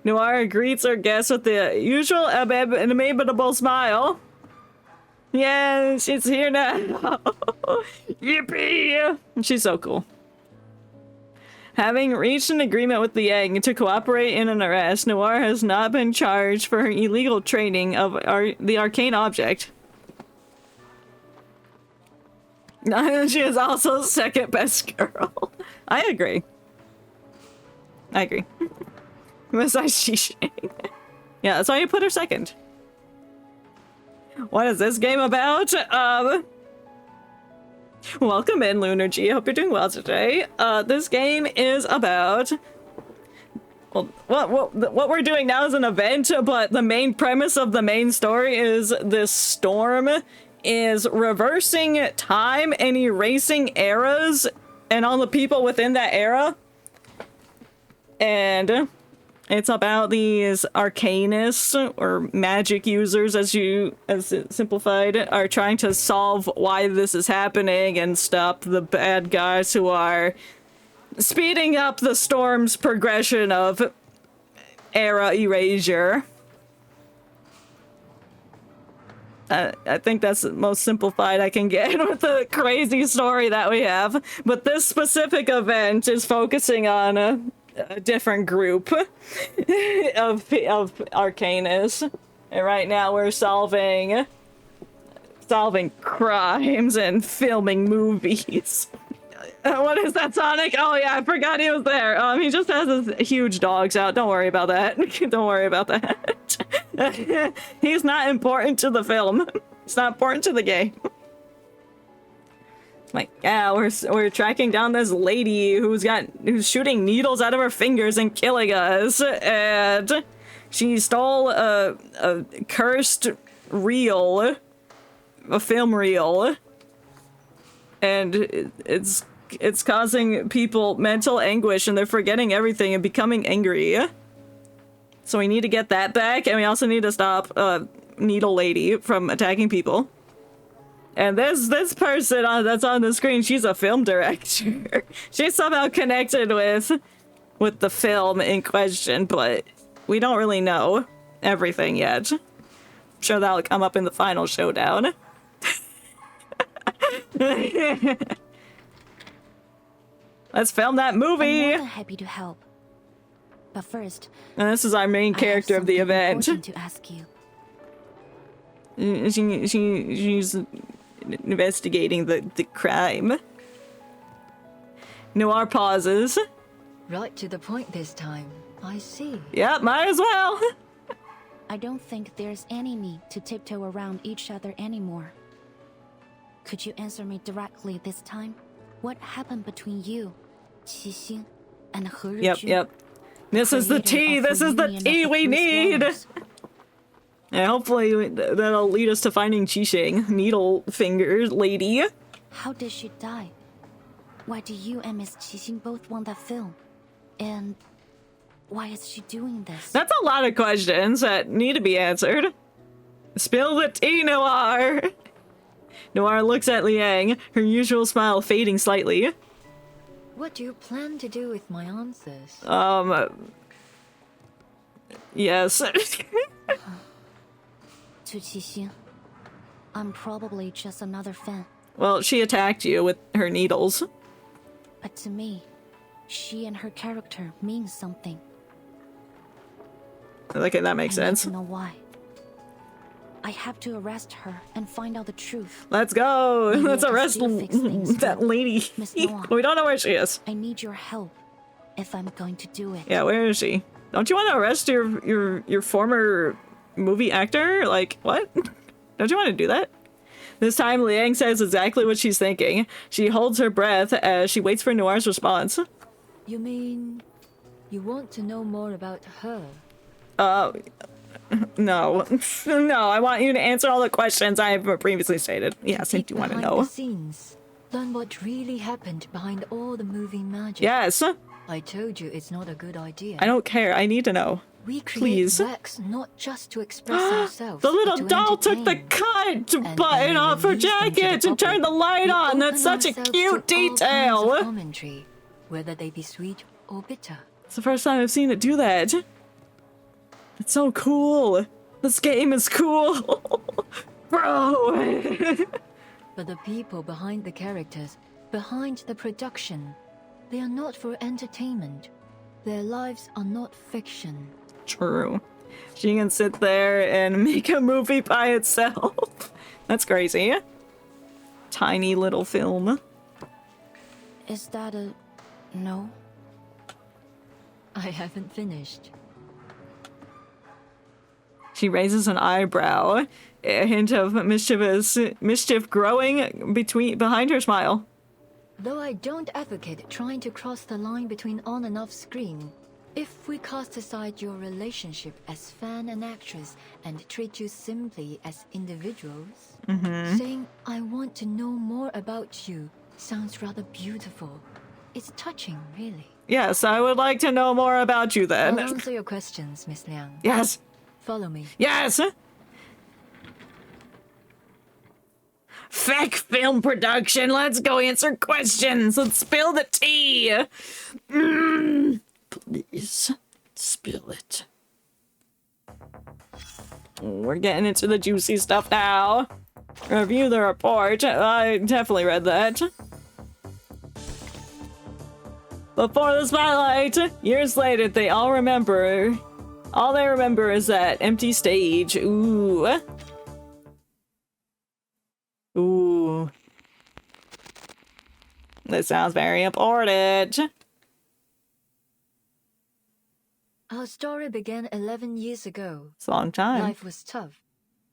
Noir greets her guests with the usual inimitable smile. Yeah, she's here now. Yippee! She's so cool. Having reached an agreement with Liang to cooperate in an arrest, Noir has not been charged for her illegal trading of the arcane object. She is also second best girl. I agree. I agree. Besides Shishing. Yeah, that's why you put her second. What is this game about? Welcome in, Lunar G. Hope you're doing well today. This game is about... Well, what we're doing now is an event, but the main premise of the main story is this storm is reversing time and erasing eras and all the people within that era. And it's about these arcanists or magic users, as it's simplified, are trying to solve why this is happening and stop the bad guys who are speeding up the storm's progression of era erasure. I think that's the most simplified I can get with the crazy story that we have. But this specific event is focusing on a different group of arcanists. And right now we're solving crimes and filming movies. What is that, Sonic? Oh yeah, I forgot he was there. He just has his huge dogs out. Don't worry about that. Don't worry about that. He's not important to the film. It's not important to the game. Like, yeah, we're tracking down this lady who's shooting needles out of her fingers and killing us, and she stole a cursed reel, a film reel, and it's causing people mental anguish, and they're forgetting everything and becoming angry. So we need to get that back, and we also need to stop Needle Lady from attacking people. And this person that's on the screen, she's a film director. She's somehow connected with the film in question, but we don't really know everything yet. I'm sure that'll come up in the final showdown. Let's film that movie! I'm more than happy to help. But first... And this is our main character of the event. To ask you. She's investigating the crime. Noir pauses. Right to the point this time. I see. Yeah, might as well. I don't think there's any need to tiptoe around each other anymore. Could you answer me directly this time? What happened between you, Qixing, and He Rizhi? Yep. This is the tea! This is the tea we need! Yeah, hopefully that'll lead us to finding Qixing, Needle Finger Lady. How did she die? Why do you and Miss Qixing both want that film? And why is she doing this? That's a lot of questions that need to be answered. Spill the tea, Noir! Noir looks at Liang, her usual smile fading slightly. What do you plan to do with my answers? Yes. To Qixing, I'm probably just another fan. Well, she attacked you with her needles. But to me, she and her character means something. Okay, that makes sense. I need to know why. I have to arrest her and find out the truth. Let's go! Maybe Let's I can arrest still fix things, that lady. Miss Noir, We don't know where she is. I need your help if I'm going to do it. Yeah, where is she? Don't you want to arrest your former movie actor? Like, what? Don't you want to do that? This time, Liang says exactly what she's thinking. She holds her breath as she waits for Noir's response. You mean you want to know more about her? No. No, I want you to answer all the questions I have previously stated. Yes, I do want to know. The scenes. Learn what really happened behind all the movie magic. Yes. I told you it's not a good idea. I don't care. I need to know. We create Please. works not just to express ourselves. The little but to doll took the cut button off her jacket and turned the light on. That's such a cute detail. Commentary, whether they be sweet or bitter. It's the first time I've seen it do that. It's so cool. This game is cool. Bro. But the people behind the characters, behind the production, They are not for entertainment. Their lives are not fiction. True. She can sit there and make a movie by itself. That's crazy. Tiny little film. Is that a no? I haven't finished. She raises an eyebrow, a hint of mischief growing behind her smile. Though I don't advocate trying to cross the line between on and off screen, if we cast aside your relationship as fan and actress and treat you simply as individuals, saying I want to know more about you sounds rather beautiful. It's touching, really. Yes, I would like to know more about you then. I'll answer your questions, Miss Liang. Yes. Follow me. Yes. Fake film production. Let's go answer questions. Let's spill the tea. Please spill it. We're getting into the juicy stuff now. Review the report. I definitely read that. Before the spotlight, years later, they all remember. All they remember is that empty stage. Ooh. Ooh. This sounds very important. Our story began 11 years ago. It's a long time. Life was tough,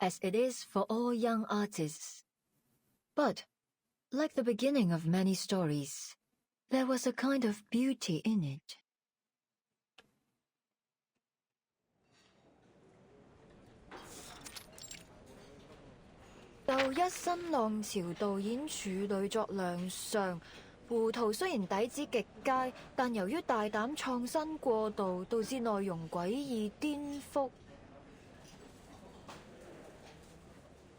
as it is for all young artists. But, like the beginning of many stories, there was a kind of beauty in it. 就一新浪潮導演處女作亮相，胡圖雖然底子極佳，但由於大膽創新過度，導致內容詭異顛覆。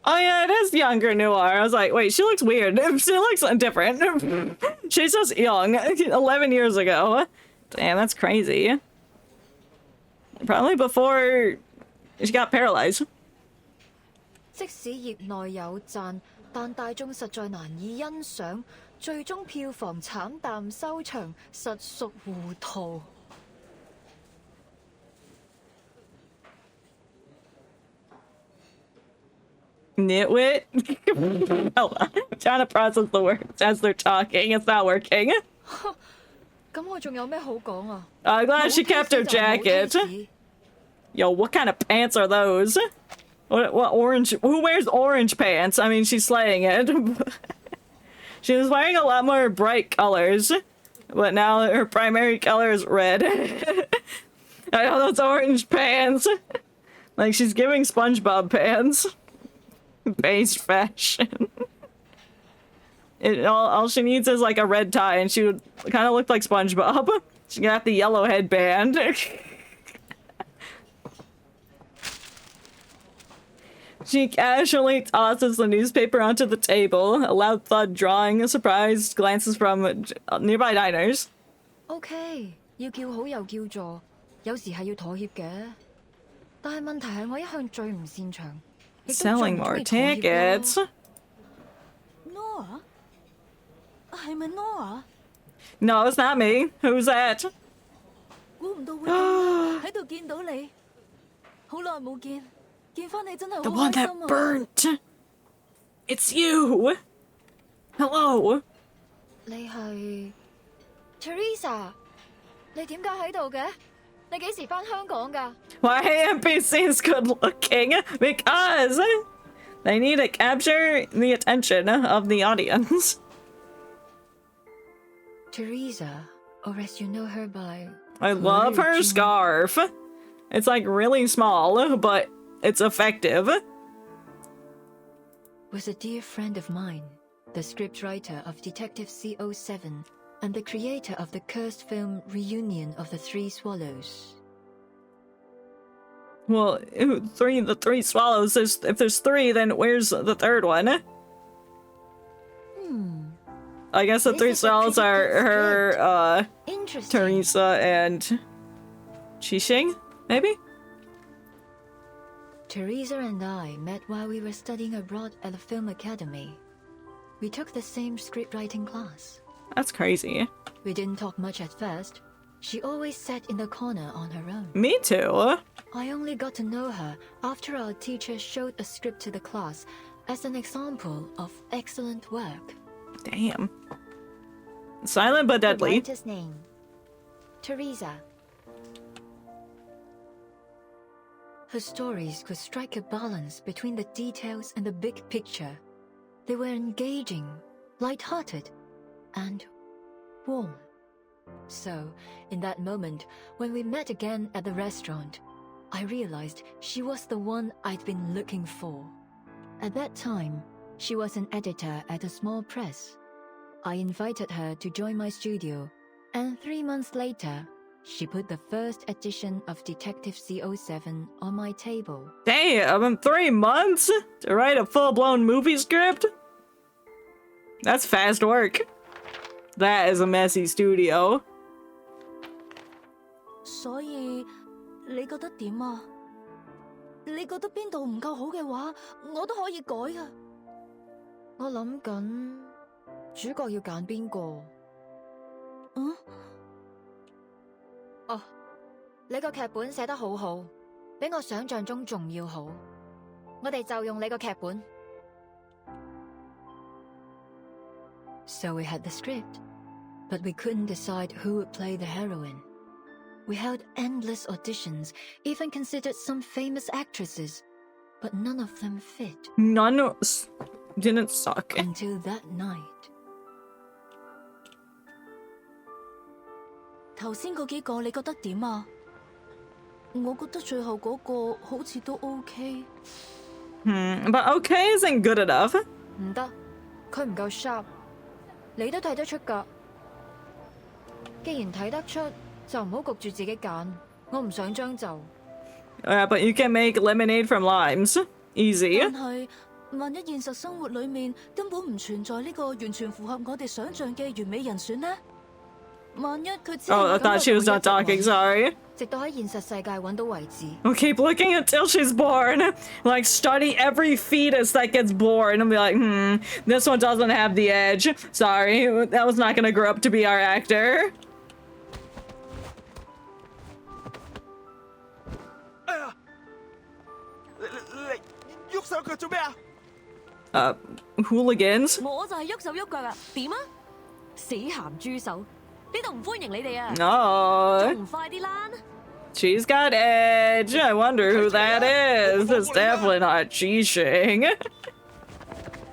Oh yeah, it is younger Noir. I was like, wait, she looks weird. She looks different. She's just young. 11 years ago. Damn, that's crazy. Probably before she got paralyzed. 即使業內有讚，但大眾實在難以欣賞，最終票房慘淡收場，實屬糊塗。Nitwit? Hold on. I'm trying to process the words as they're talking. It's not working. 咁我仲有咩好講啊？ I'm glad she kept her jacket. Yo, what kind of pants are those? What orange? Who wears orange pants? I mean, she's slaying it. She was wearing a lot more bright colors, but now her primary color is red. I know those orange pants. Like she's giving SpongeBob pants. Based fashion. All she needs is like a red tie, and she would kind of look like SpongeBob. She got the yellow headband. She casually tosses the newspaper onto the table, a loud thud drawing surprised glances from nearby diners. OK， 要叫好又叫座，有時係要妥協嘅。但係問題係我一向最唔擅長。 Selling more tickets. Noah? 係咪 Noah? No, it's not me. Who's that? 估唔到會喺度見到你，好耐冇見，見返你真係好 The one 開心 that 啊！ burnt. It's you. Hello. 你係 Teresa？ 你點解喺度嘅？你幾時返香港㗎？ Why NPC is good looking? Because they need to capture the attention of the audience. Teresa, or as you know her by... I love her scarf. It's like really small, but it's effective. Was a dear friend of mine, the scriptwriter of Detective CO7 and the creator of the cursed film Reunion of the Three Swallows. Well, the three swallows. If there's three, then where's the third one? I guess the three swallows are her, Teresa and Qixing, maybe? Teresa and I met while we were studying abroad at the film academy. We took the same scriptwriting class. That's crazy. We didn't talk much at first. She always sat in the corner on her own. Me too. I only got to know her after our teacher showed a script to the class as an example of excellent work. Damn. Silent but deadly. The writer's name. Teresa. Her stories could strike a balance between the details and the big picture. They were engaging, light-hearted, and warm. So, in that moment, when we met again at the restaurant, I realized she was the one I'd been looking for. At that time, she was an editor at a small press. I invited her to join my studio, and 3 months later, she put the first edition of Detective CO7 on my table. Damn, 3 months to write a full-blown movie script? That's fast work. That is a messy studio. 所以你覺得點啊？你覺得邊度唔夠好嘅話，我都可以改㗎。我諗緊主角要揀邊個？哦，你個劇本寫得好好，比我想象中仲要好。我哋就用你個劇本。So we had the script, but we couldn't decide who would play the heroine. We held endless auditions, even considered some famous actresses, but none of them fit. None didn't suck. Until that night. 頭先嗰幾個你覺得點啊？我覺得最後嗰個好似都 OK。But okay isn't good enough. 唔得，佢唔夠 sharp。你都睇得出㗎。既然睇得出，就唔好焗住自己揀。我唔想將就。But you can make lemonade from limes. Easy. 但係，萬一現實生活裡面根本唔存在呢個完全符合我哋想象嘅完美人選呢？萬一佢只係 Oh, I thought she was not talking, sorry. 直到喺現實世界揾到為止。We'll keep looking until she's born. Like, study every fetus that gets born and be like, this one doesn't have the edge. Sorry, that was not gonna grow up to be our actor. Hooligans? 我就係喐手喐腳啊！點啊？死鹹豬手！呢度唔歡迎你哋啊！ No. 仲唔快啲啦！ She's got edge. I wonder who that is. It's definitely not Jishing.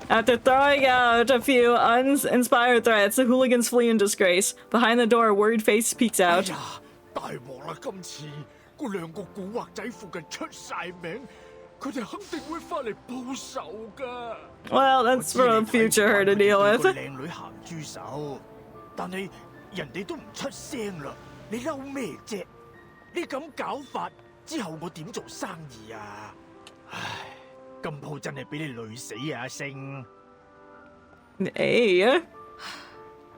After throwing out a few uninspired threats, the hooligans flee in disgrace. Behind the door, a worried face peeks out. 大鑊啦！今次嗰兩個古惑仔附近出晒名，佢哋肯定會翻嚟報仇㗎。Well, that's for the future her to deal with. 靚女鹹豬手，但係人哋都唔出聲啦，你嬲咩啫？你咁搞法之後，我點做生意啊？唉，今鋪真係俾你累死啊，阿星。Hey.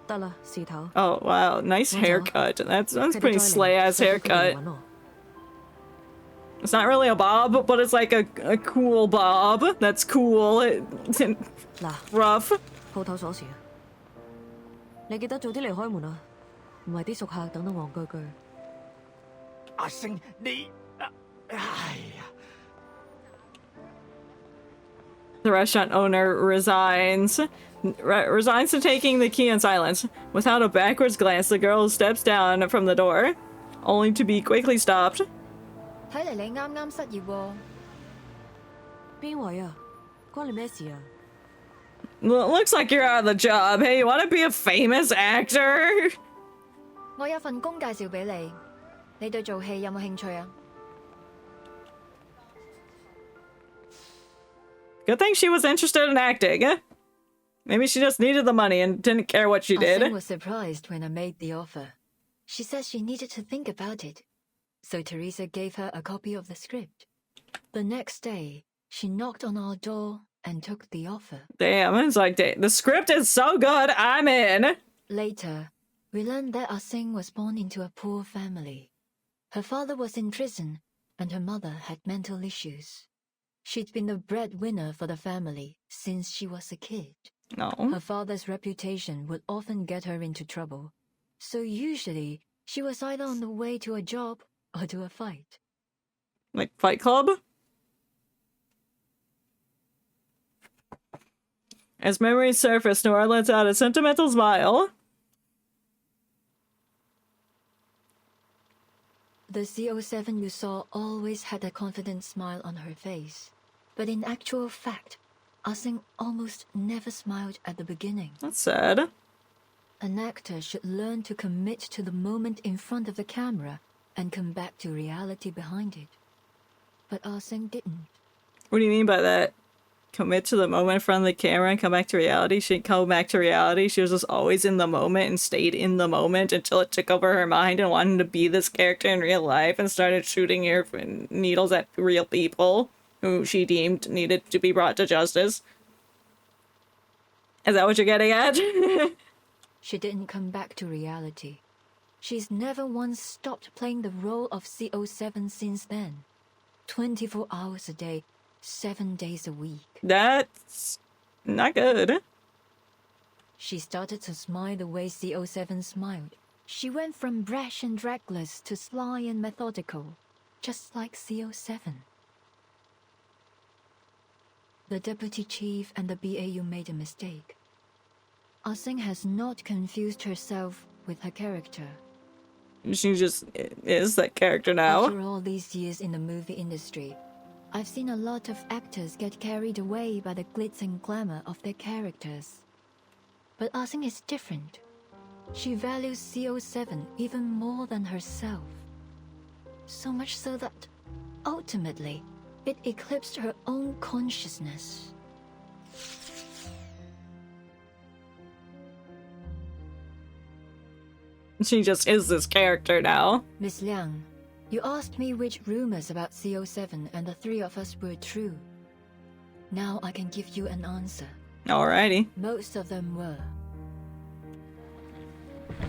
得啦，事頭。 Oh wow, nice haircut. That's pretty slay ass haircut. It's not really a bob, but it's like a cool bob. That's cool. It's rough. 鋪頭鎖匙啊！你記得早啲離開門啊，唔係啲熟客等到戇居居。阿星，你哎呀！ The restaurant owner resigns to taking the key in silence. Without a backwards glance, the girl steps down from the door, only to be quickly stopped. 睇嚟你啱啱失業喎。邊位啊？關你咩事啊？ Looks like you're out of the job. Hey, you want to be a famous actor? 我有份工介紹俾你，你對做戲有冇興趣啊？ Good thing she was interested in acting. Maybe she just needed the money and didn't care what she did. I was surprised when I made the offer. She said she needed to think about it. So Teresa gave her a copy of the script. The next day, she knocked on our door and took the offer. Damn, it's like, the script is so good, I'm in. Later, we learned that Ah Sing was born into a poor family. Her father was in prison, and her mother had mental issues. She'd been the breadwinner for the family since she was a kid. No. Her father's reputation would often get her into trouble, so usually she was either on the way to a job or to a fight. Like Fight Club? As memories surface, Nora lets out a sentimental smile. The CO7 you saw always had a confident smile on her face, but in actual fact, Ah-Seng almost never smiled at the beginning. That's sad. An actor should learn to commit to the moment in front of the camera and come back to reality behind it. But Ah-Seng didn't. What do you mean by that? Commit to the moment in front of the camera and come back to reality? She didn't come back to reality. She was just always in the moment and stayed in the moment until it took over her mind and wanted to be this character in real life and started shooting her needles at real people who she deemed needed to be brought to justice. Is that what you're getting at? She didn't come back to reality. She's never once stopped playing the role of CO7 since then. 24 hours a day, 7 days a week. That's not good. She started to smile the way CO7 smiled. She went from brash and reckless to sly and methodical, just like CO7. The deputy chief and the BAU made a mistake. Ah-Seng has not confused herself with her character. She just is that character now. After all these years in the movie industry, I've seen a lot of actors get carried away by the glitz and glamour of their characters. But Ah-Seng is different. She values CO7 even more than herself. So much so that, ultimately, it eclipsed her own consciousness. She just is this character now. Miss Liang, you asked me which rumors about CO7 and the three of us were true. Now I can give you an answer. Alrighty. Most of them were. I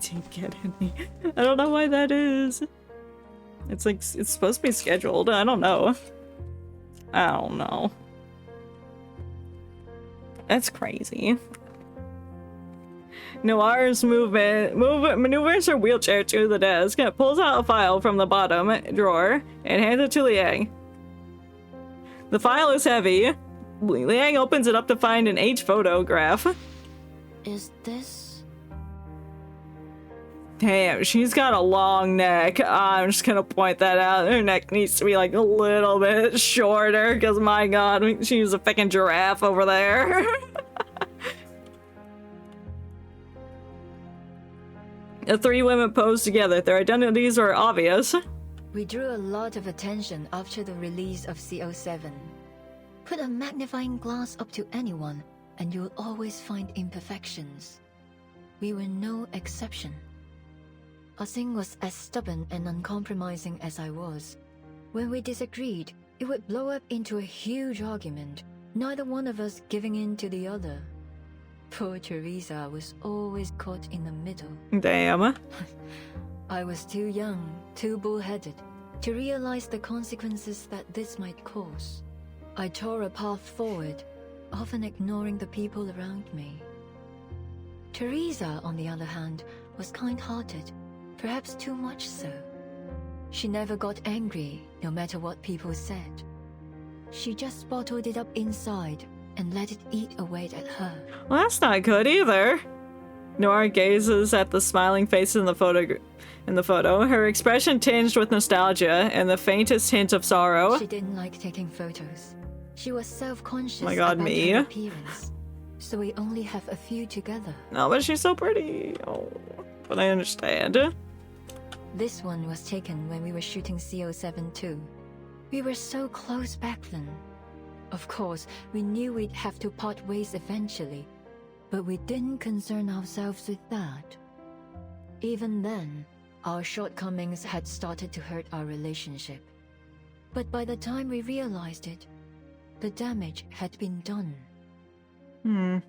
didn't get any. I don't know why that is. It's like, it's supposed to be scheduled. I don't know. I don't know. That's crazy. Noir's maneuvers her wheelchair to the desk, pulls out a file from the bottom drawer, and hands it to Liang. The file is heavy. Liang opens it up to find an age photograph. Is this? Damn, she's got a long neck. I'm just gonna point that out. Her neck needs to be like a little bit shorter, because my god, she's a fucking giraffe over there. The three women posed together. Their identities were obvious. We drew a lot of attention after the release of CO7. Put a magnifying glass up to anyone, and you'll always find imperfections. We were no exception. Ah-Seng was as stubborn and uncompromising as I was. When we disagreed, it would blow up into a huge argument, neither one of us giving in to the other. Poor Teresa was always caught in the middle. Damn. I was too young, too bullheaded, to realize the consequences that this might cause. I tore a path forward, often ignoring the people around me. Teresa, on the other hand, was kind-hearted, perhaps too much so. She never got angry, no matter what people said. She just bottled it up inside and let it eat away at her. Well, that's not good either. Nora gazes at the smiling face in the photo, her expression tinged with nostalgia and the faintest hint of sorrow. She didn't like taking photos. She was self-conscious my god, about me. her appearance, so we only have a few together. No, but she's so pretty. Oh, but I understand. This one was taken when we were shooting CO7 too. We were so close back then. Of course, we knew we'd have to part ways eventually, but we didn't concern ourselves with that. Even then, our shortcomings had started to hurt our relationship. But by the time we realized it, the damage had been done. 唔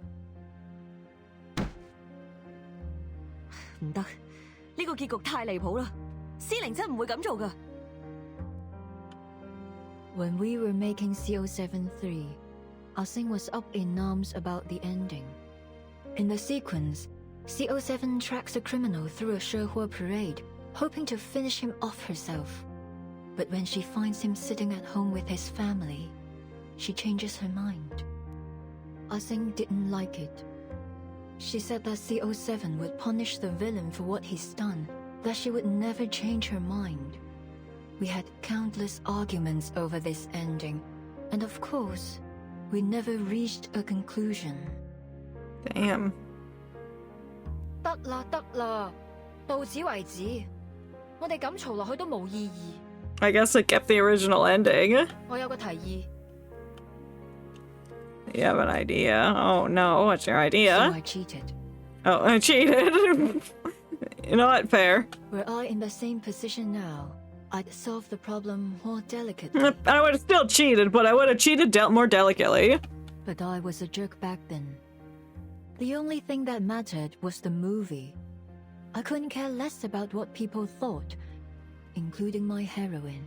得，呢個結局太離譜啦！司令真唔會咁做㗎。When we were making CO7-3, Ah-Sing was up in arms about the ending. In the sequence, CO7 tracks a criminal through a Shehua parade, hoping to finish him off herself. But when she finds him sitting at home with his family, she changes her mind. Ah-Sing didn't like it. She said that CO7 would punish the villain for what he's done, that she would never change her mind. We had countless arguments over this ending, and of course, we never reached a conclusion. Damn. 得啦得啦，到此為止。我哋咁嘈落去都冇意義。I guess it kept the original ending. 我有個提議。You have an idea? Oh no, what's your idea? So I cheated. Oh, I cheated. You know what? Fair. Were I in the same position now, I'd solve the problem more delicately. I would have still cheated, but I would have cheated more delicately. But I was a jerk back then. The only thing that mattered was the movie. I couldn't care less about what people thought, including my heroine.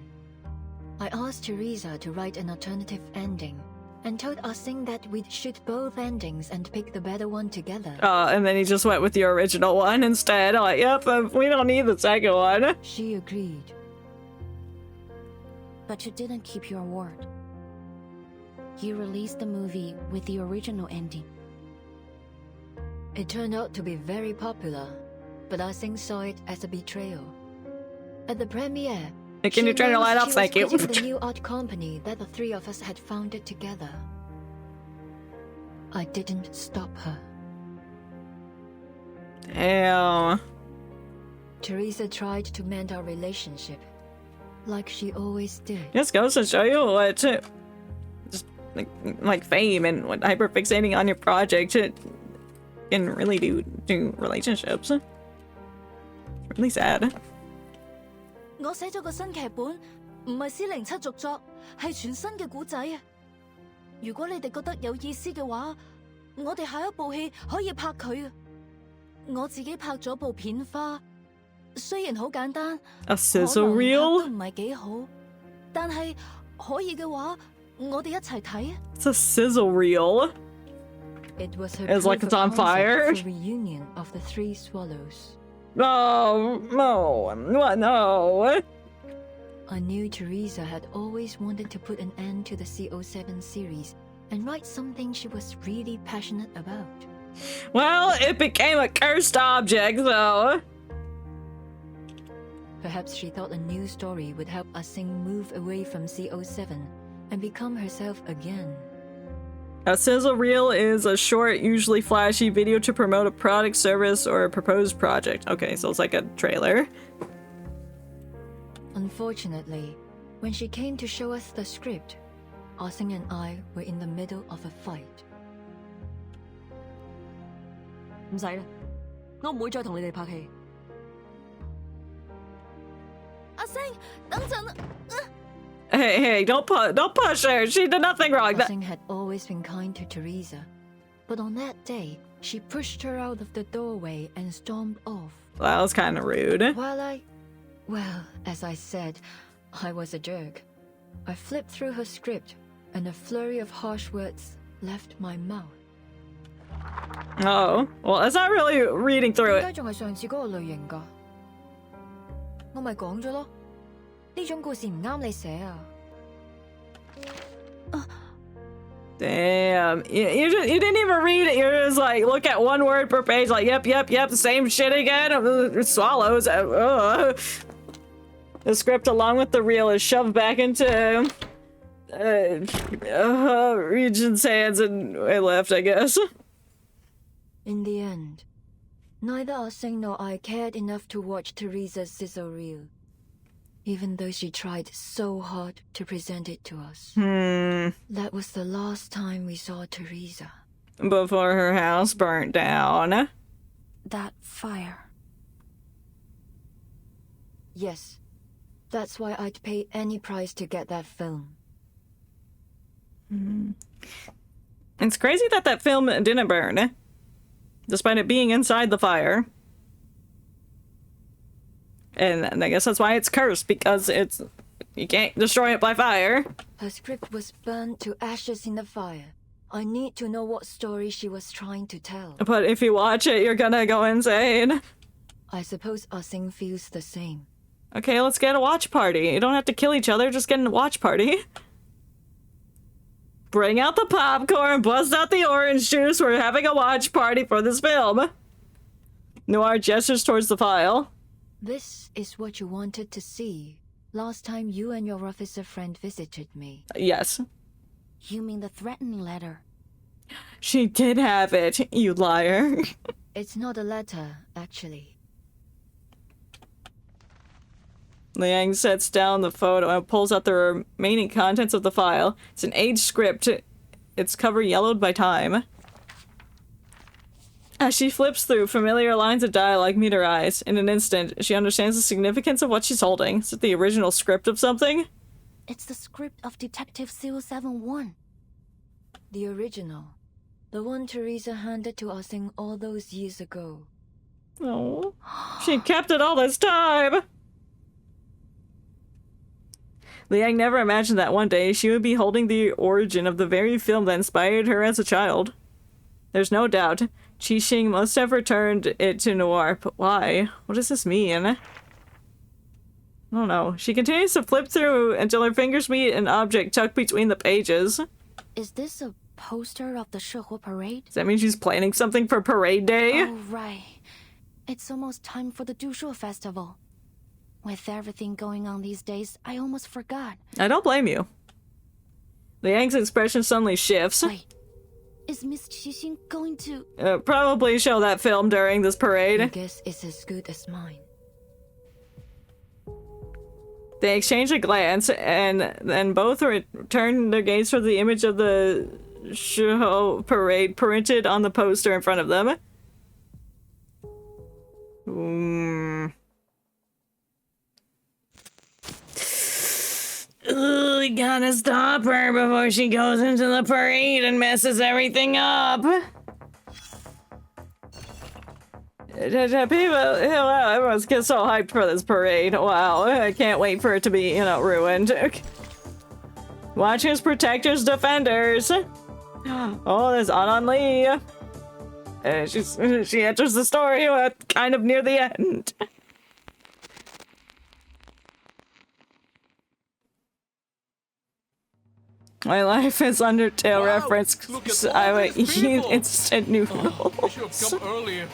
I asked Teresa to write an alternative ending, and told Ah-Sing that we'd shoot both endings and pick the better one together. And then he just went with the original one instead. Like, yep, we don't need the second one. She agreed. But you didn't keep your word. You released the movie with the original ending. It turned out to be very popular, but Ah-Sing saw it as a betrayal. At the premiere, Can you turn your light off? Thank you. the new art company that the three of us had founded together. I didn't stop her. Damn. Teresa tried to mend our relationship, like she always did. Just goes to show you what, just like fame and what hyperfixating on your project can really do to relationships. It's really sad. 我寫咗個新劇本，唔係407續作，係全新嘅故仔啊！如果你哋覺得有意思嘅話，我哋下一部戲可以拍佢啊！我自己拍咗部片花，雖然好簡單， A sizzle 可能 reel? 拍得唔係幾好，但係可以嘅話，我哋一齊睇啊！ It's a sizzle reel. It was her It's like proof it's on of fire. concept for reunion of the three swallows. No, no, what? No. I knew Teresa had always wanted to put an end to the CO7 series and write something she was really passionate about. Well, it became a cursed object, though. Perhaps she thought a new story would help Ah-Sing move away from CO7 and become herself again. A sizzle reel is a short, usually flashy video to promote a product, service, or a proposed project. Okay, so it's like a trailer. Unfortunately, when she came to show us the script, Ah-Sing and I were in the middle of a fight. 唔使啦，我唔會再同你哋拍戲。阿星，等陣啊！ Hey, don't push her. She did nothing wrong. Ah-Sing had always been kind to Teresa, but on that day, she pushed her out of the doorway and stormed off. That was kind of rude. Well, as I said, I was a jerk. I flipped through her script, and a flurry of harsh words left my mouth. Oh, well, it's not really reading through 點解 it. 仲係上次嗰個類型㗎？我咪講咗咯，呢種故事唔啱你寫啊！ Damn, you didn't even read it. You're just like, look at one word per page, like, yep, the same shit again. Swallows. The script, along with the reel, is shoved back into Regent's hands, and I left, I guess. In the end, neither Ah-Sing nor I cared enough to watch Teresa's sizzle reel, even though she tried so hard to present it to us. That was the last time we saw Teresa. Before her house burnt down. That fire. Yes, that's why I'd pay any price to get that film. It's crazy that film didn't burn, despite it being inside the fire. And I guess that's why it's cursed, because you can't destroy it by fire. Her script was burned to ashes in the fire, I need to know what story she was trying to tell. But if you watch it, you're gonna go insane. I suppose Ah-Sing feels the same. Okay, let's get a watch party. You don't have to kill each other, just get a watch party. Bring out the popcorn, bust out the orange juice. We're having a watch party for this film. Noir gestures towards the file. This is what you wanted to see last time you and your officer friend visited me. Yes. You mean the threatening letter? She did have it, you liar. It's not a letter, actually. Liang sets down the photo and pulls out the remaining contents of the file. It's an aged script. Its cover yellowed by time. As she flips through, familiar lines of dialogue meet her eyes. In an instant, she understands the significance of what she's holding. Is it the original script of something? It's the script of Detective 071. The original. The one Teresa handed to Ah-Sing all those years ago. Oh, she kept it all this time! Liang never imagined that one day she would be holding the origin of the very film that inspired her as a child. There's no doubt, Qixing must have returned it to Noir, but why? What does this mean? I don't know. She continues to flip through until her fingers meet an object tucked between the pages. Is this a poster of the Shehe parade? Does that mean she's planning something for parade day? Oh, right. It's almost time for the Dushu festival. With everything going on these days, I almost forgot. I don't blame you. Liang's expression suddenly shifts. Wait, is Miss Qixing going to... Probably show that film during this parade. I guess it's as good as mine. They exchange a glance, and then both return their gaze for the image of the Shehe parade printed on the poster in front of them. Ugh, we gotta stop her before she goes into the parade and messes everything up. People, everyone's getting so hyped for this parade. Wow, I can't wait for it to be, ruined. Watchers, protectors, defenders. Oh, there's Anan Lee. She enters the story kind of near the end. My life is Undertale reference. I would eat instant noodles.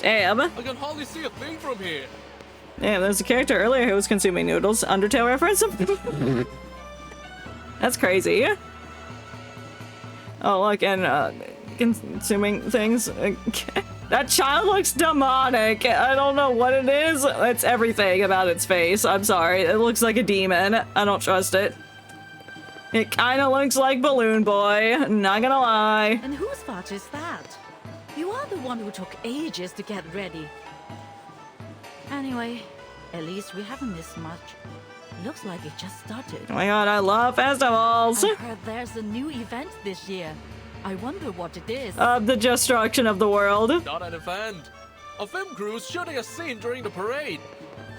Damn. I can hardly see a thing from here. Damn, there's a character earlier who was consuming noodles. Undertale reference? That's crazy. Oh, look, and consuming things. That child looks demonic. I don't know what it is. It's everything about its face. I'm sorry. It looks like a demon. I don't trust it. It kind of looks like Balloon Boy, not gonna lie. And whose fault is that? You are the one who took ages to get ready. Anyway, at least we haven't missed much. Looks like it just started. Oh my god, I love festivals! I heard there's a new event this year. I wonder what it is. The destruction of the world. Not an event. A film crew is shooting a scene during the parade.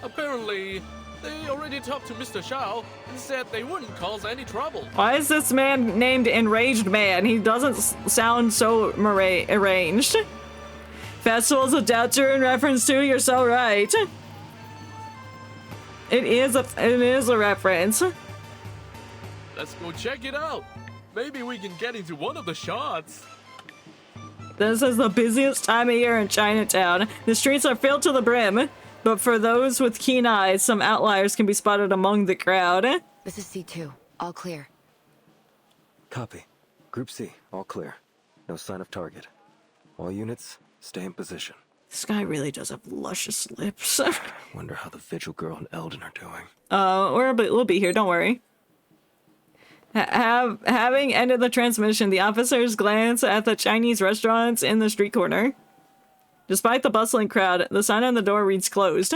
Apparently, they already talked to Mr. Shao and said they wouldn't cause any trouble. Why is this man named Enraged Man? He doesn't sound so arranged. Festivals of Doubter in reference to, you're so right. It is a reference. Let's go check it out. Maybe we can get into one of the shots. This is the busiest time of year in Chinatown. The streets are filled to the brim. But for those with keen eyes, some outliers can be spotted among the crowd. This is C2. All clear. Copy. Group C, all clear. No sign of target. All units, stay in position. This guy really does have luscious lips. Wonder how the Vigil Girl and Eldon are doing. We'll be here, don't worry. Having ended the transmission, the officers glance at the Chinese restaurants in the street corner. Despite the bustling crowd, the sign on the door reads closed.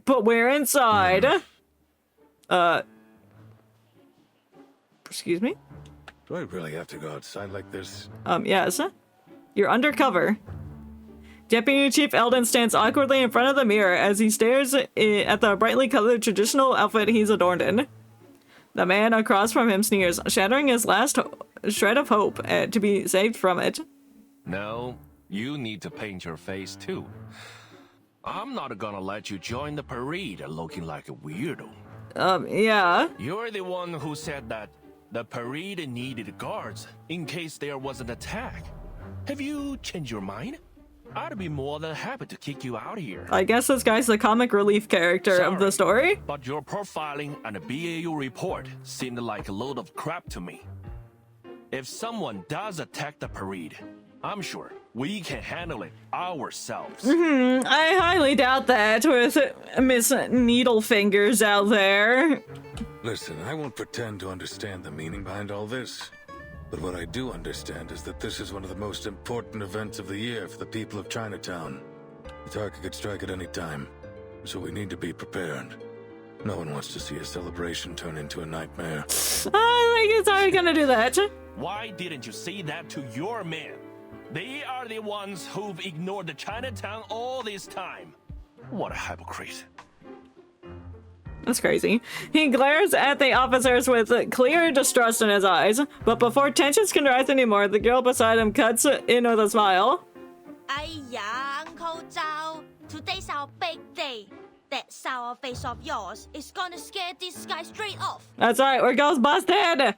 But we're inside. Excuse me? Do I really have to go outside like this? Yes. You're undercover. Deputy Chief Eldon stands awkwardly in front of the mirror as he stares at the brightly colored traditional outfit he's adorned in. The man across from him sneers, shattering his last shred of hope to be saved from it. No, you need to paint your face too. I'm not gonna let you join the parade looking like a weirdo. Yeah. You're the one who said that the parade needed guards in case there was an attack. Have you changed your mind? I'd be more than happy to kick you out of here. I guess this guy's the comic relief character of the story. But your profiling and a BAU report seemed like a load of crap to me. If someone does attack the parade, I'm sure we can handle it ourselves. I highly doubt that with Miss Needlefingers out there. Listen, I won't pretend to understand the meaning behind all this. But what I do understand is that this is one of the most important events of the year for the people of Chinatown. The target could strike at any time, so we need to be prepared. No one wants to see a celebration turn into a nightmare. I think it's already gonna do that. Why didn't you say that to your men? They are the ones who've ignored the Chinatown all this time. What a hypocrite. That's crazy. He glares at the officers with clear distrust in his eyes, but before tensions can rise anymore, the girl beside him cuts in with a smile. Aiyah, Uncle Zhao, today's our big day. That sour face of yours is gonna scare this guy straight off. That's right, we're Ghostbusted!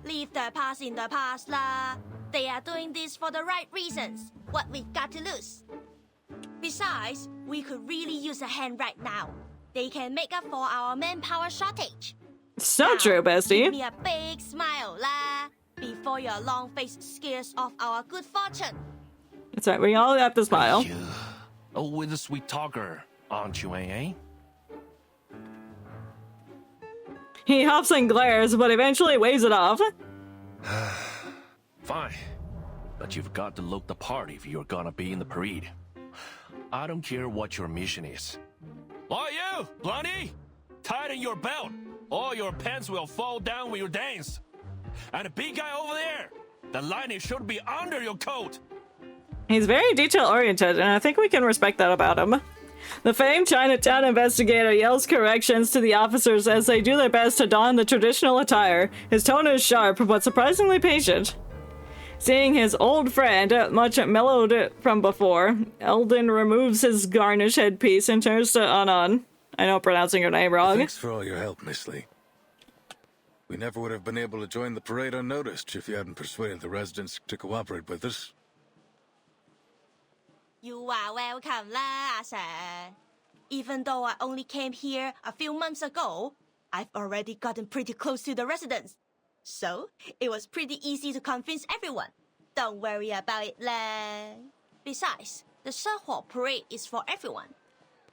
Leave the past in the past lah. They are doing this for the right reasons. What we've got to lose. Besides, we could really use a hand right now. They can make up for our manpower shortage. So true, bestie. Give me a big smile lah, before your long face scares off our good fortune. That's right, we all have to smile. Always a sweet talker, aren't you, eh? He huffs and glares, but eventually waves it off. Fine. But you've got to look the part if you're gonna be in the parade. I don't care what your mission is. Oh, you, Blondie! Tighten your belt, or your pants will fall down when you dance. And the big guy over there, the lining should be under your coat. He's very detail-oriented, and I think we can respect that about him. The famed Chinatown investigator yells corrections to the officers as they do their best to don the traditional attire. His tone is sharp, but surprisingly patient. Seeing his old friend, much mellowed from before, Eldon removes his garnish headpiece and turns to Anon. I know I'm pronouncing your name wrong. Thanks for all your help, Miss Lee. We never would have been able to join the parade unnoticed if you hadn't persuaded the residents to cooperate with us. You are welcome lah, sir. Even though I only came here a few months ago, I've already gotten pretty close to the residents. So, it was pretty easy to convince everyone. Don't worry about it lah. Besides, the Shehua parade is for everyone,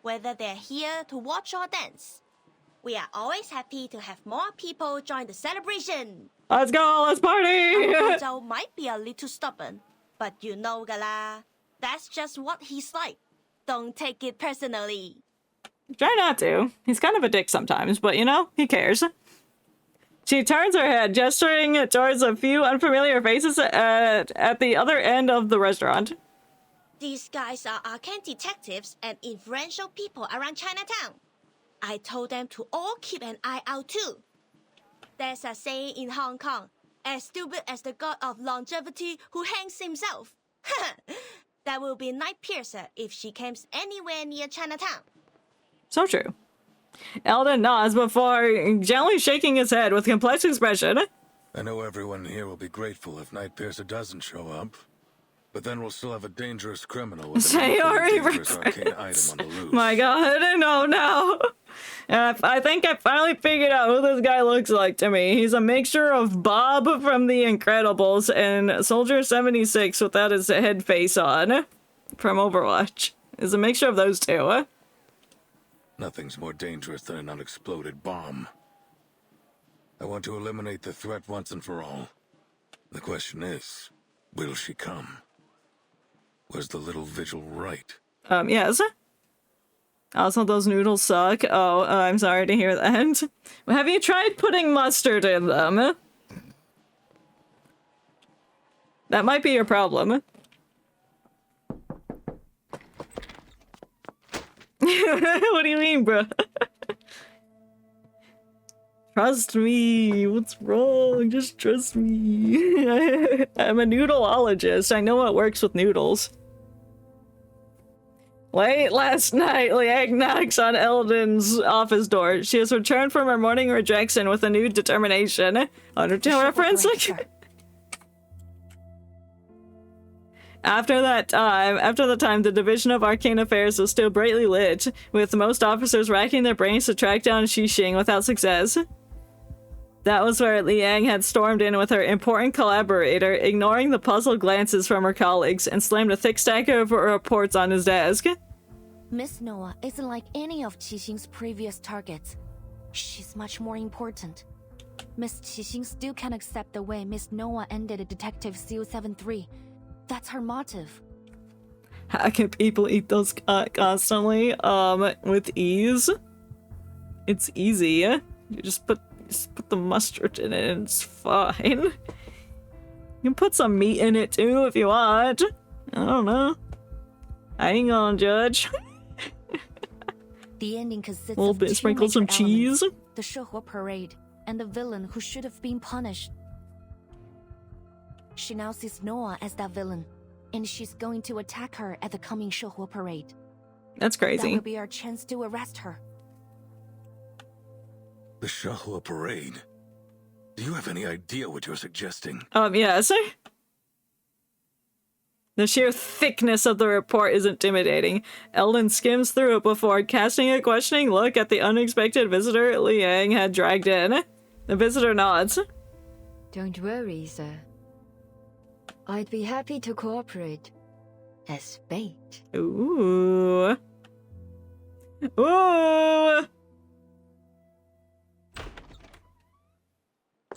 whether they're here to watch or dance. We are always happy to have more people join the celebration. Let's go, let's party! Uncle Zhao might be a little stubborn, but you know gala, that's just what he's like. Don't take it personally. Try not to. He's kind of a dick sometimes, but you know, he cares. She turns her head, gesturing towards a few unfamiliar faces at the other end of the restaurant. These guys are arcane detectives and influential people around Chinatown. I told them to all keep an eye out too. There's a saying in Hong Kong, as stupid as the god of longevity who hangs himself. That will be Night Piercer if she comes anywhere near Chinatown. So true. Eldon nods before gently shaking his head with complex expression. I know everyone here will be grateful if Night Piercer doesn't show up, but then we'll still have a dangerous criminal with a dangerous arcane item on the loose. My god, no. I think I finally figured out who this guy looks like to me. He's a mixture of Bob from The Incredibles and Soldier 76 without his head face on from Overwatch. It's a mixture of those two. Nothing's more dangerous than an unexploded bomb. I want to eliminate the threat once and for all. The question is, will she come? Was the little vigil right? Yes. Also, those noodles suck. Oh, I'm sorry to hear that. Have you tried putting mustard in them? That might be your problem. What do you mean, bro? Trust me. What's wrong? Just trust me. I'm a noodleologist. I know what works with noodles. Late last night, Liang knocks on Eldon's office door. She has returned from her morning rejection with a new determination. Undertale reference? After the time, the Division of Arcane Affairs was still brightly lit, with most officers racking their brains to track down Xixing without success. That was where Liang had stormed in with her important collaborator, ignoring the puzzled glances from her colleagues, and slammed a thick stack of reports on his desk. Miss Noah isn't like any of Qixing's previous targets. She's much more important. Miss Qixing still can't accept the way Miss Noah ended Detective CO73. That's her motive. How can people eat those constantly? With ease? It's easy. You just put the mustard in it and it's fine. You can put some meat in it too if you want. I don't know. I ain't gonna judge. The ending consists a little of bit, two sprinkle some major cheese. elements, the Shehua parade, and the villain who should have been punished. She now sees Noah as that villain, and she's going to attack her at the coming Shehua parade. That's crazy. That will be our chance to arrest her. The Shehua parade? Do you have any idea what you're suggesting? Yes. The sheer thickness of the report is intimidating. Eldon skims through it before casting a questioning look at the unexpected visitor Liang had dragged in. The visitor nods. Don't worry, sir. I'd be happy to cooperate. As bait. Ooh. Ooh!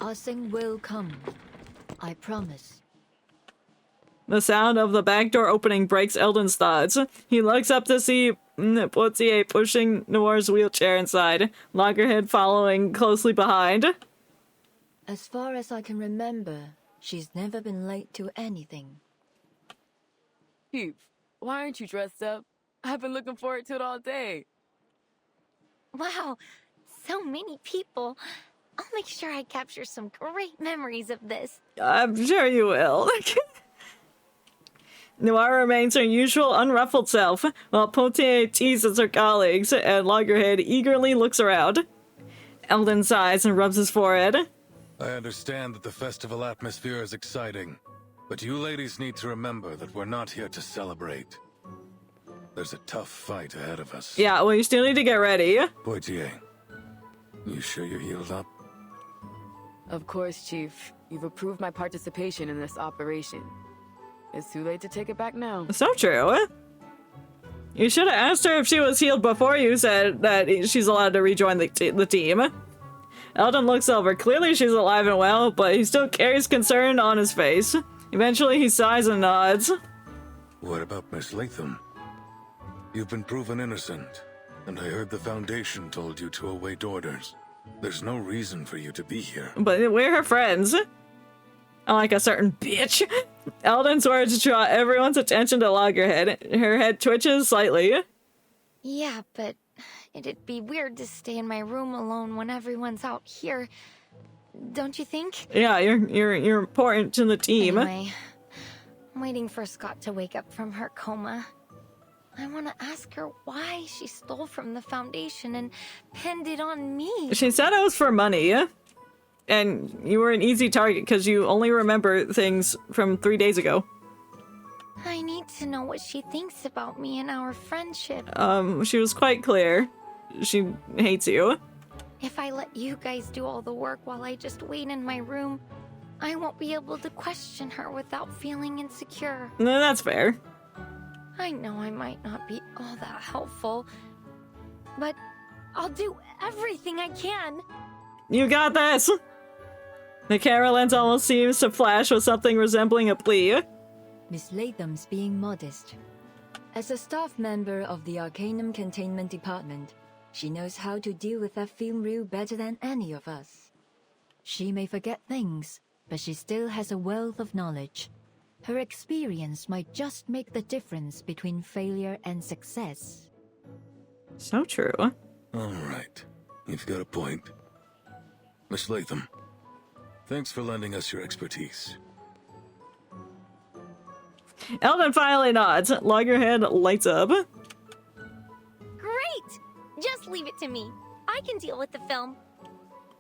Our thing will come. I promise. The sound of the back door opening breaks Eldon's thoughts. He looks up to see Poitier pushing Noir's wheelchair inside, Loggerhead following closely behind. As far as I can remember, she's never been late to anything. Chief, why aren't you dressed up? I've been looking forward to it all day. Wow, so many people. I'll make sure I capture some great memories of this. I'm sure you will. Noir remains her usual unruffled self, while Poitier teases her colleagues, and Loggerhead eagerly looks around. Eldon sighs and rubs his forehead. I understand that the festival atmosphere is exciting, but you ladies need to remember that we're not here to celebrate. There's a tough fight ahead of us. Yeah, well, you still need to get ready. Poitier, you sure you're healed up? Of course, Chief. You've approved my participation in this operation. It's too late to take it back now. So true. You should have asked her if she was healed before you said that she's allowed to rejoin the team. Eldon looks over. Clearly she's alive and well, but he still carries concern on his face. Eventually he sighs and nods. What about Miss Latham? You've been proven innocent, and I heard the Foundation told you to await orders. There's no reason for you to be here. But we're her friends. Unlike a certain bitch. Eldon's words draw everyone's attention to Loggerhead. Her head twitches slightly. Yeah, but it'd be weird to stay in my room alone when everyone's out here. Don't you think? Yeah, you're important to the team. Anyway, I'm waiting for Scott to wake up from her coma. I want to ask her why she stole from the Foundation and pinned it on me. She said it was for money. And you were an easy target because you only remember things from 3 days ago. I need to know what she thinks about me and our friendship. She was quite clear. She hates you. If I let you guys do all the work while I just wait in my room, I won't be able to question her without feeling insecure. No, that's fair. I know I might not be all that helpful, but I'll do everything I can. You got this! The camera lens almost seems to flash with something resembling a plea. Miss Latham's being modest. As a staff member of the Arcanum Containment Department, she knows how to deal with that film reel better than any of us. She may forget things, but she still has a wealth of knowledge. Her experience might just make the difference between failure and success. So true. All right. You've got a point. Miss Latham, thanks for lending us your expertise. Eldon finally nods. Loggerhead lights up. Great! Just leave it to me. I can deal with the film.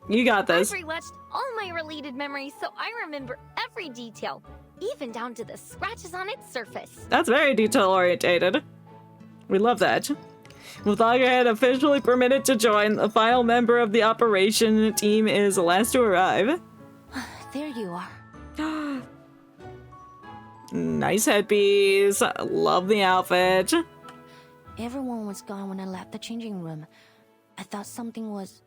You got this. I've rewatched all my related memories, so I remember every detail, even down to the scratches on its surface. That's very detail-orientated. We love that. With Loggerhead officially permitted to join, the final member of the operation team is the last to arrive. There you are. Nice headpiece. Love the outfit. Everyone was gone when I left the changing room. I thought something was...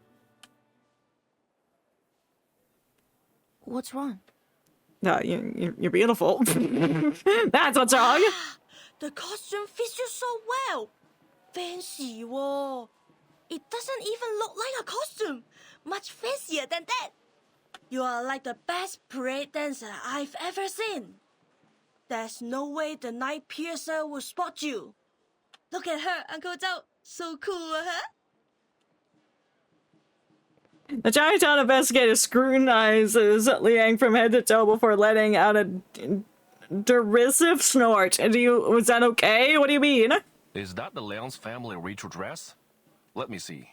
What's wrong? No, you're beautiful. That's what's wrong. The costume fits you so well. Fancy, whoa. It doesn't even look like a costume. Much fancier than that. You are like the best parade dancer I've ever seen. There's no way the night piercer will spot you. Look at her, Uncle Zhao. So cool, huh? The Chinatown investigator scrutinizes Liang from head to toe before letting out a derisive snort. Was that okay? What do you mean? Is that the Liang's family ritual dress? Let me see.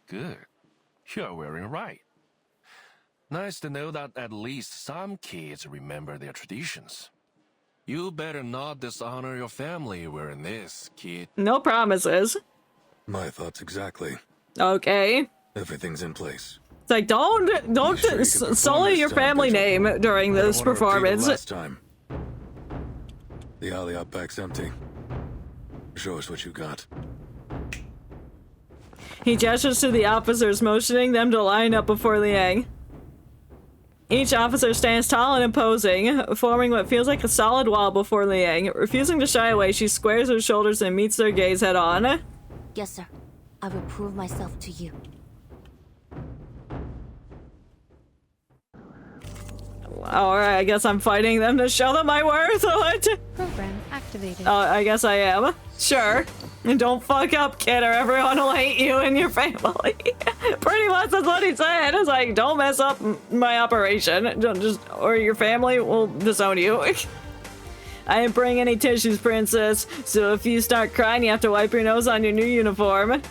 Good. You're wearing it right. Nice to know that at least some kids remember their traditions. You better not dishonor your family wearing this, kid. No promises. My thoughts exactly. Okay. Everything's in place. It's like, don't sully your family name during this performance. Last time. The alley out back's empty. Show us what you got. He gestures to the officers, motioning them to line up before Liang. Each officer stands tall and imposing, forming what feels like a solid wall before Liang. Refusing to shy away, she squares her shoulders and meets their gaze head on. Yes, sir. I will prove myself to you. Alright, I guess I'm fighting them to show them my worth. What? Program activated. I guess I am. Sure. And don't fuck up, kid, or everyone will hate you and your family. Pretty much that's what he said. It's like, don't mess up my operation. Or your family will disown you. I didn't bring any tissues, princess. So if you start crying, you have to wipe your nose on your new uniform.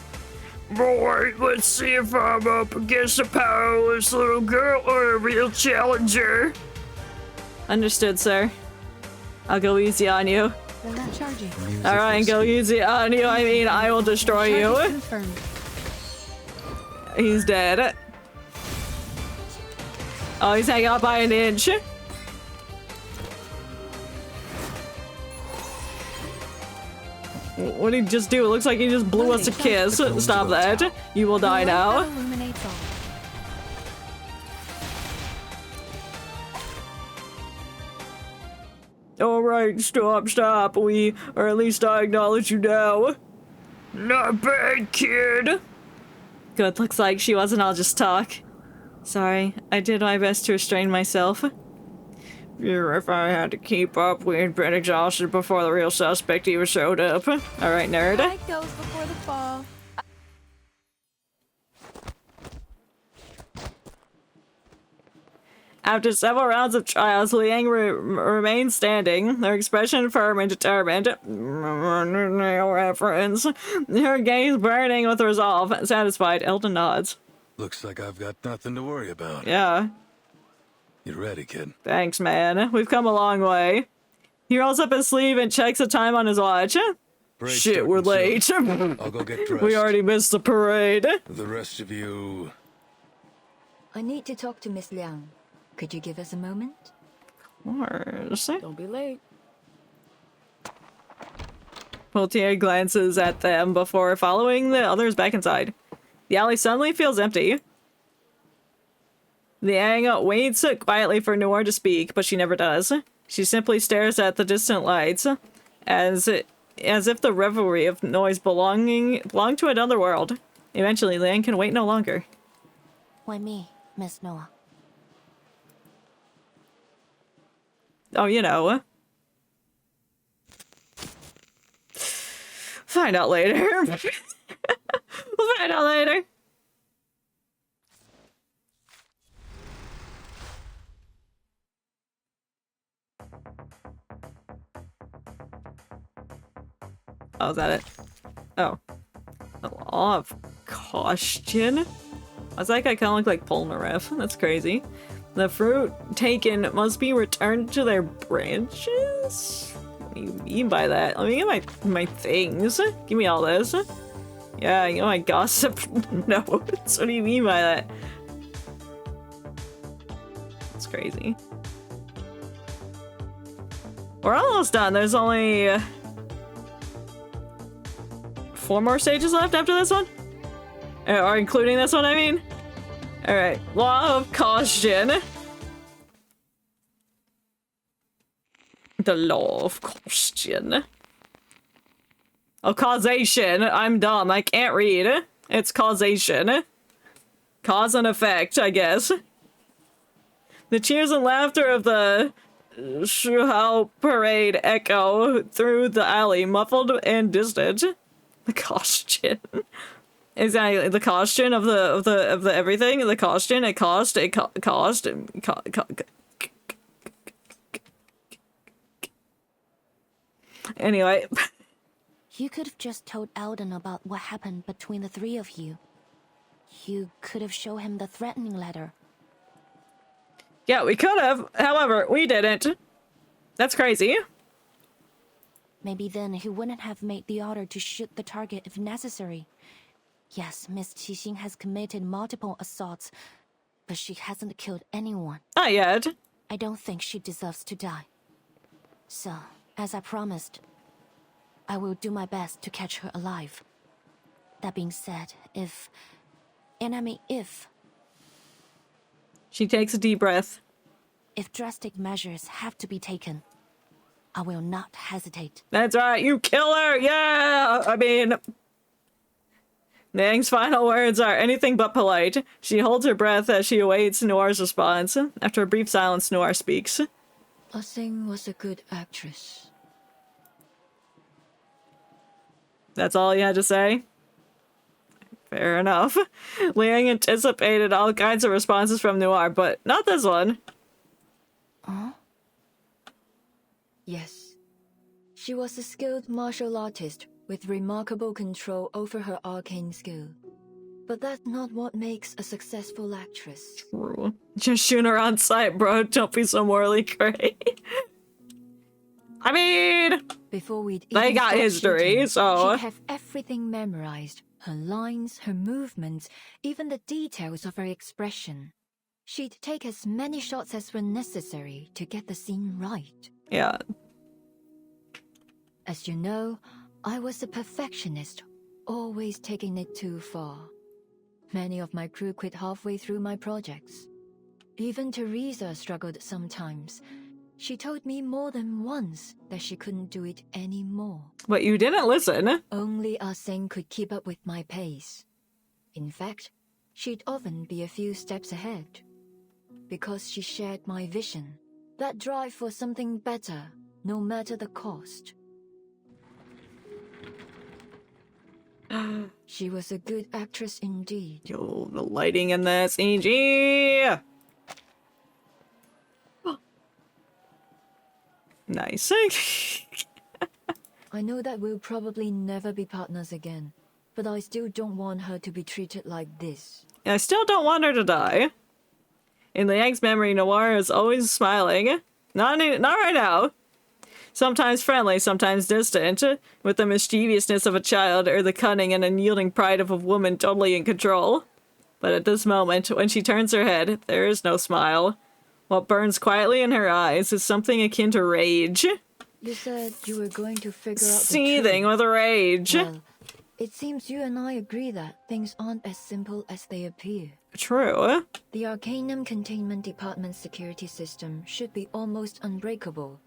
Boy, let's see if I'm up against a powerless little girl or a real challenger. Understood, sir. I'll go easy on you. They're not charging. Alright, go easy on you. I mean, I will destroy you. Confirmed. He's dead. Oh, he's hanging out by an inch. What did he just do? It looks like he just blew us a kiss. Stop that. You will die now. Alright, stop. Or at least I acknowledge you now. Not bad, kid. Good, looks like she wasn't all just talk. Sorry, I did my best to restrain myself. If I had to keep up, we'd been exhausted before the real suspect even showed up. Alright, nerd. Night goes before the fall. After several rounds of trials, Liang remained standing, her expression firm and determined. No reference. Her gaze burning with resolve. Satisfied, Eldon nods. Looks like I've got nothing to worry about. Yeah. You ready, kid? Thanks, man. We've come a long way. He rolls up his sleeve and checks the time on his watch. Shit, we're late. I'll go get dressed. We already missed the parade. The rest of you... I need to talk to Miss Liang. Could you give us a moment? Of course. Don't be late. Poultier glances at them before following the others back inside. The alley suddenly feels empty. Liang waits quietly for Noir to speak, but she never does. She simply stares at the distant lights, as if the revelry of noise belonged to another world. Eventually, Liang can wait no longer. Why me, Miss Noah? Oh, you know. Find out later. We'll find out later. Oh, is that it? Oh. The law of caution? I was like, I kind of look like Polnareff. That's crazy. The fruit taken must be returned to their branches? What do you mean by that? Let me get my things. Give me all this. Yeah, you know my gossip notes. What do you mean by that? It's crazy. We're almost done. There's only 4 more stages left after this one? Or including this one, I mean? Alright. Law of caution. The law of caution. Oh, causation. I'm dumb. I can't read. It's causation. Cause and effect, I guess. The cheers and laughter of the Shuhao parade echo through the alley, muffled and distant. The caution. Exactly, the caution of the everything. The caution. It cost. Anyway. You could have just told Eldon about what happened between the 3 of you. You could have shown him the threatening letter. Yeah, we could have. However, we didn't. That's crazy. Maybe then he wouldn't have made the order to shoot the target if necessary. Yes, Miss Qixing has committed multiple assaults, but she hasn't killed anyone. Not yet. I don't think she deserves to die. So, as I promised, I will do my best to catch her alive. That being said, if... She takes a deep breath. If drastic measures have to be taken, I will not hesitate. That's right, you kill her! Yeah! I mean... Liang's final words are anything but polite. She holds her breath as she awaits Noir's response. After a brief silence, Noir speaks. Xing was a good actress. That's all you had to say? Fair enough. Liang anticipated all kinds of responses from Noir, but not this one. Huh? Yes. She was a skilled martial artist with remarkable control over her arcane skill. But that's not what makes a successful actress. True. Just shoot her on sight, bro. Don't be so morally gray. I mean... Before they got history, shooting, so... she'd have everything memorized. Her lines, her movements, even the details of her expression. She'd take as many shots as were necessary to get the scene right. Yeah. As you know, I was a perfectionist, always taking it too far. Many of my crew quit halfway through my projects. Even Teresa struggled sometimes. She told me more than once that she couldn't do it anymore. But you didn't listen. Only Xing could keep up with my pace. In fact, she'd often be a few steps ahead. Because she shared my vision, that drive for something better, no matter the cost. She was a good actress indeed. Yo, the lighting in this, EG! Nice. I know that we'll probably never be partners again, but I still don't want her to be treated like this. I still don't want her to die. In Liang's memory, Noir is always smiling. Not right now. Sometimes friendly, sometimes distant, with the mischievousness of a child or the cunning and unyielding pride of a woman totally in control. But at this moment, when she turns her head, there is no smile. What burns quietly in her eyes is something akin to rage. You said you were going to figure out Seething with rage. Well, it seems you and I agree that things aren't as simple as they appear. True. The Arcanum Containment Department's security system should be almost unbreakable.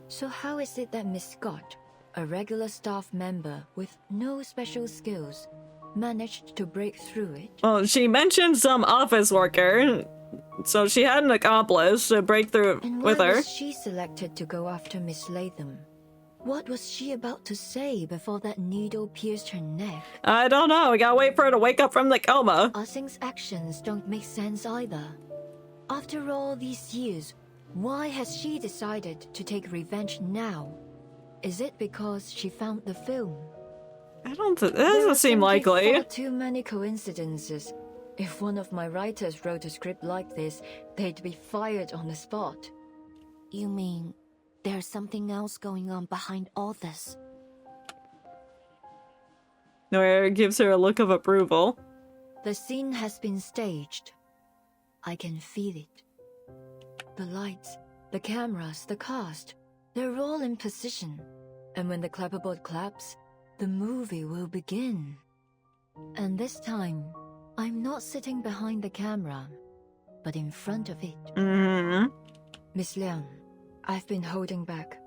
So how is it that Miss Scott, a regular staff member with no special skills, managed to break through it? Well, she mentioned some office worker, so she had an accomplice to break through with her. And why was she selected to go after Miss Latham? What was she about to say before that needle pierced her neck? I don't know. We gotta wait for her to wake up from the coma. Xing's actions don't make sense either. After all these years, why has she decided to take revenge now? Is it because she found the film? I don't think that There doesn't are seem simply likely. far too many coincidences. If one of my writers wrote a script like this, they'd be fired on the spot. You mean there's something else going on behind all this? Noir gives her a look of approval. The scene has been staged. I can feel it. The lights, the cameras, the cast, they're all in position. And when the clapperboard claps, the movie will begin. And this time, I'm not sitting behind the camera, but in front of it. Mm-hmm. Miss Liang, I've been holding back.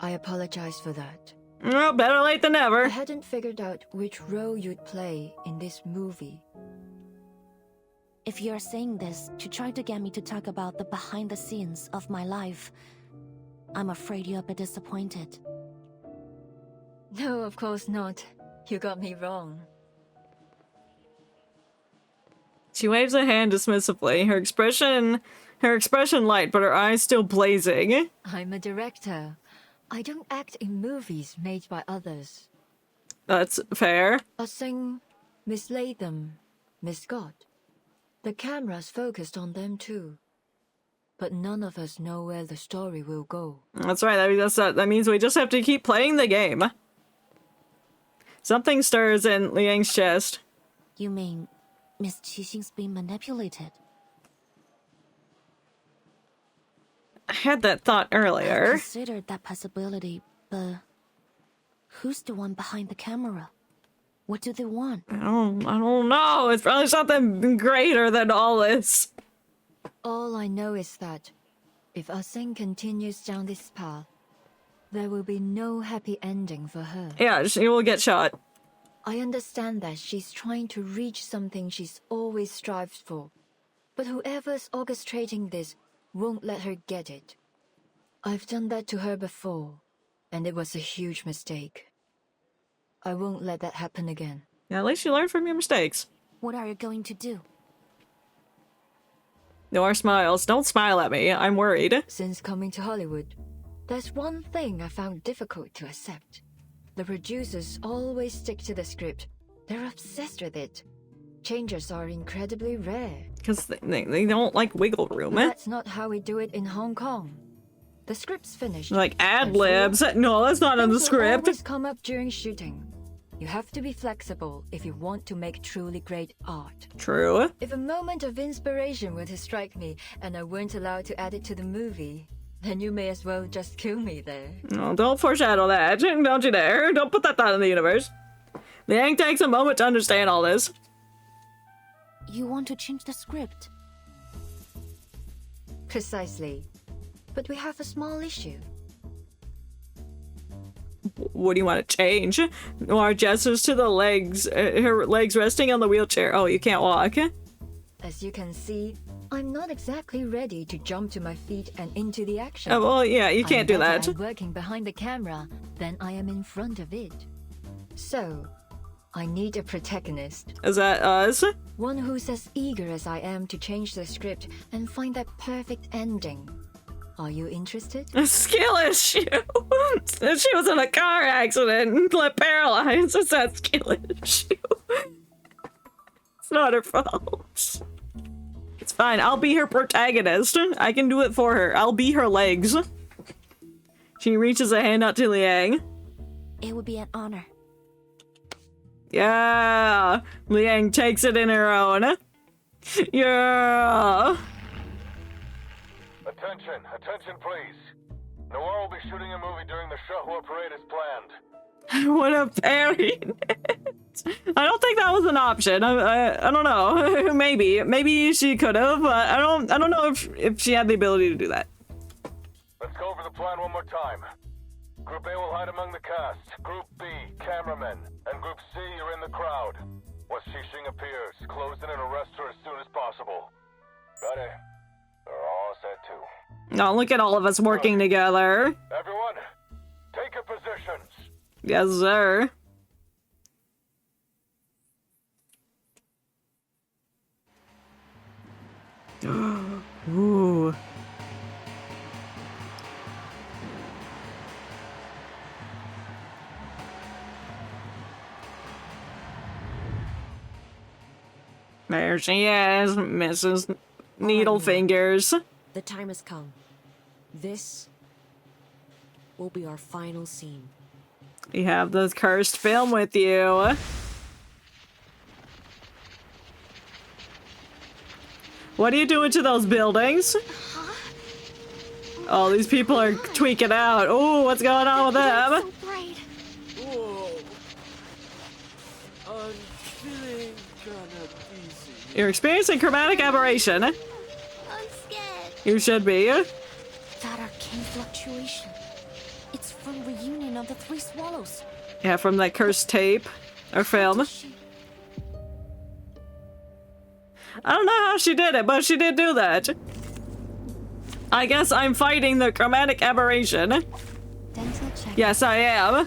I apologize for that. Well, better late than never. I hadn't figured out which role you'd play in this movie. If you're saying this to try to get me to talk about the behind the scenes of my life, I'm afraid you'll be disappointed. No, of course not. You got me wrong. She waves a hand dismissively, her expression light, but her eyes still blazing. I'm a director. I don't act in movies made by others. That's fair. I sing Miss Latham, Miss Scott. The camera's focused on them too. But none of us know where the story will go. That's right, that means we just have to keep playing the game. Something stirs in Liang's chest. You mean Miss Qixing's being manipulated? I had that thought I earlier. considered that possibility, but who's the one behind the camera? What do they want? I don't know. It's probably something greater than all this. All I know is that if Ah Sing continues down this path, there will be no happy ending for her. Yeah, she will get shot. I understand that she's trying to reach something she's always strived for, but whoever's orchestrating this won't let her get it. I've done that to her before, and it was a huge mistake. I won't let that happen again. Yeah, at least you learn from your mistakes. What are you going to do? Noir smiles. Don't smile at me. I'm worried. Since coming to Hollywood, there's one thing I found difficult to accept. The producers always stick to the script. They're obsessed with it. Changes are incredibly rare. Because they don't like wiggle room. That's not how we do it in Hong Kong. The script's finished. Like ad-libs. No, that's not in the script. Always come up during shooting. You have to be flexible if you want to make truly great art. True. If a moment of inspiration were to strike me and I weren't allowed to add it to the movie, then you may as well just kill me there. No, don't foreshadow that. Don't you dare. Don't put that thought in the universe. Liang takes a moment to understand all this. You want to change the script? Precisely. But we have a small issue. What do you want to change? Noir gestures to the legs, her legs resting on the wheelchair. Oh, you can't walk. As you can see, I'm not exactly ready to jump to my feet and into the action. Oh, well, yeah, you can't do that. I'm working behind the camera than I am in front of it. So, I need a protagonist. Is that us? One who's as eager as I am to change the script and find that perfect ending. Are you interested? A skill issue. She was in a car accident and got paralyzed. It's that skill issue. It's not her fault. It's fine. I'll be her protagonist. I can do it for her. I'll be her legs. She reaches a hand out to Liang. It would be an honor. Yeah. Liang takes it in her own. Yeah. Attention please. Noir will be shooting a movie during the Shahua parade as planned. What a parry. I don't think that was an option. I don't know. Maybe she could have, but I don't know if she had the ability to do that. Let's go over the plan one more time. Group A will hide among the cast. Group B, cameramen. And Group C, you're in the crowd. Once Xixing appears, close in and arrest her as soon as possible. Got it. They're all set too. Oh, look at all of us working together. Everyone, take your positions. Yes, sir. Ooh. There she is, Mrs. Needle Fingers. The time has come. This will be our final scene. You have the cursed film with you. What are you doing to those buildings? Oh, these people are tweaking out. Oh, what's going on with them? Whoa. I'm feeling kinda dizzy. You're experiencing chromatic aberration. I'm scared. You should be. That arcane fluctuation. It's from reunion of the Three Swallows. Yeah, from that cursed tape or film. I don't know how she did it, but she did do that. I guess I'm fighting the chromatic aberration. Dental check. Yes, I am.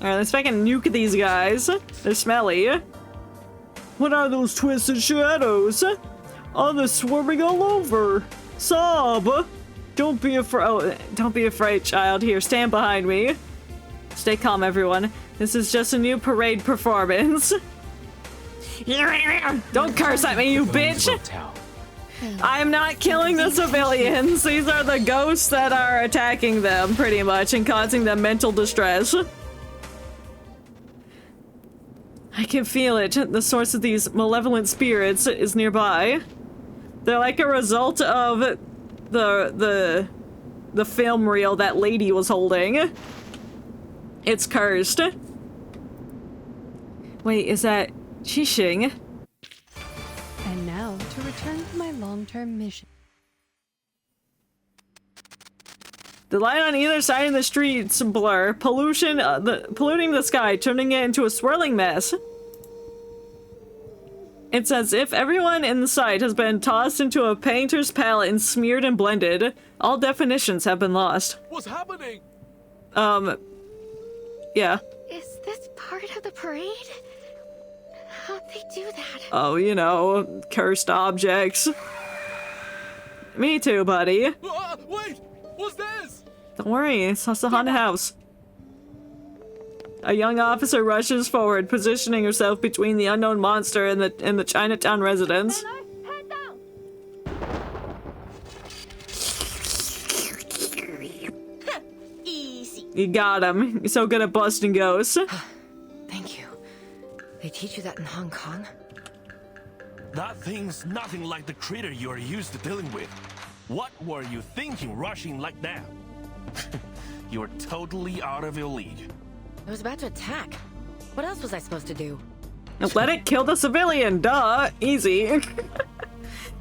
Alright, let's fucking nuke these guys. They're smelly. What are those twisted shadows? Oh, they're swarming all over. Sob! Don't be afraid. Oh, don't be afraid, child. Here, stand behind me. Stay calm, everyone. This is just a new parade performance. Don't curse at me, you bitch! I'm not killing the civilians. These are the ghosts that are attacking them, pretty much, and causing them mental distress. I can feel it. The source of these malevolent spirits is nearby. They're like a result of the film reel that lady was holding. It's cursed. Wait, is that Qixing? And now to return to my long-term mission. The light on either side of the streets blur, polluting the sky, turning it into a swirling mess. It's as if everyone in the sight has been tossed into a painter's palette and smeared and blended. All definitions have been lost. What's happening? Yeah. Is this part of the parade? How'd they do that? Oh, you know, cursed objects. Me too, buddy. Wait! What's this? Don't worry, it's just a haunted house. A young officer rushes forward, positioning herself between the unknown monster and the Chinatown residents. Easy. You got him. You're so good at busting ghosts. Thank you. They teach you that in Hong Kong? That thing's nothing like the critter you are used to dealing with. What were you thinking rushing like that? You're totally out of your league. I was about to attack. What else was I supposed to do? Let it kill the civilian, duh. Easy.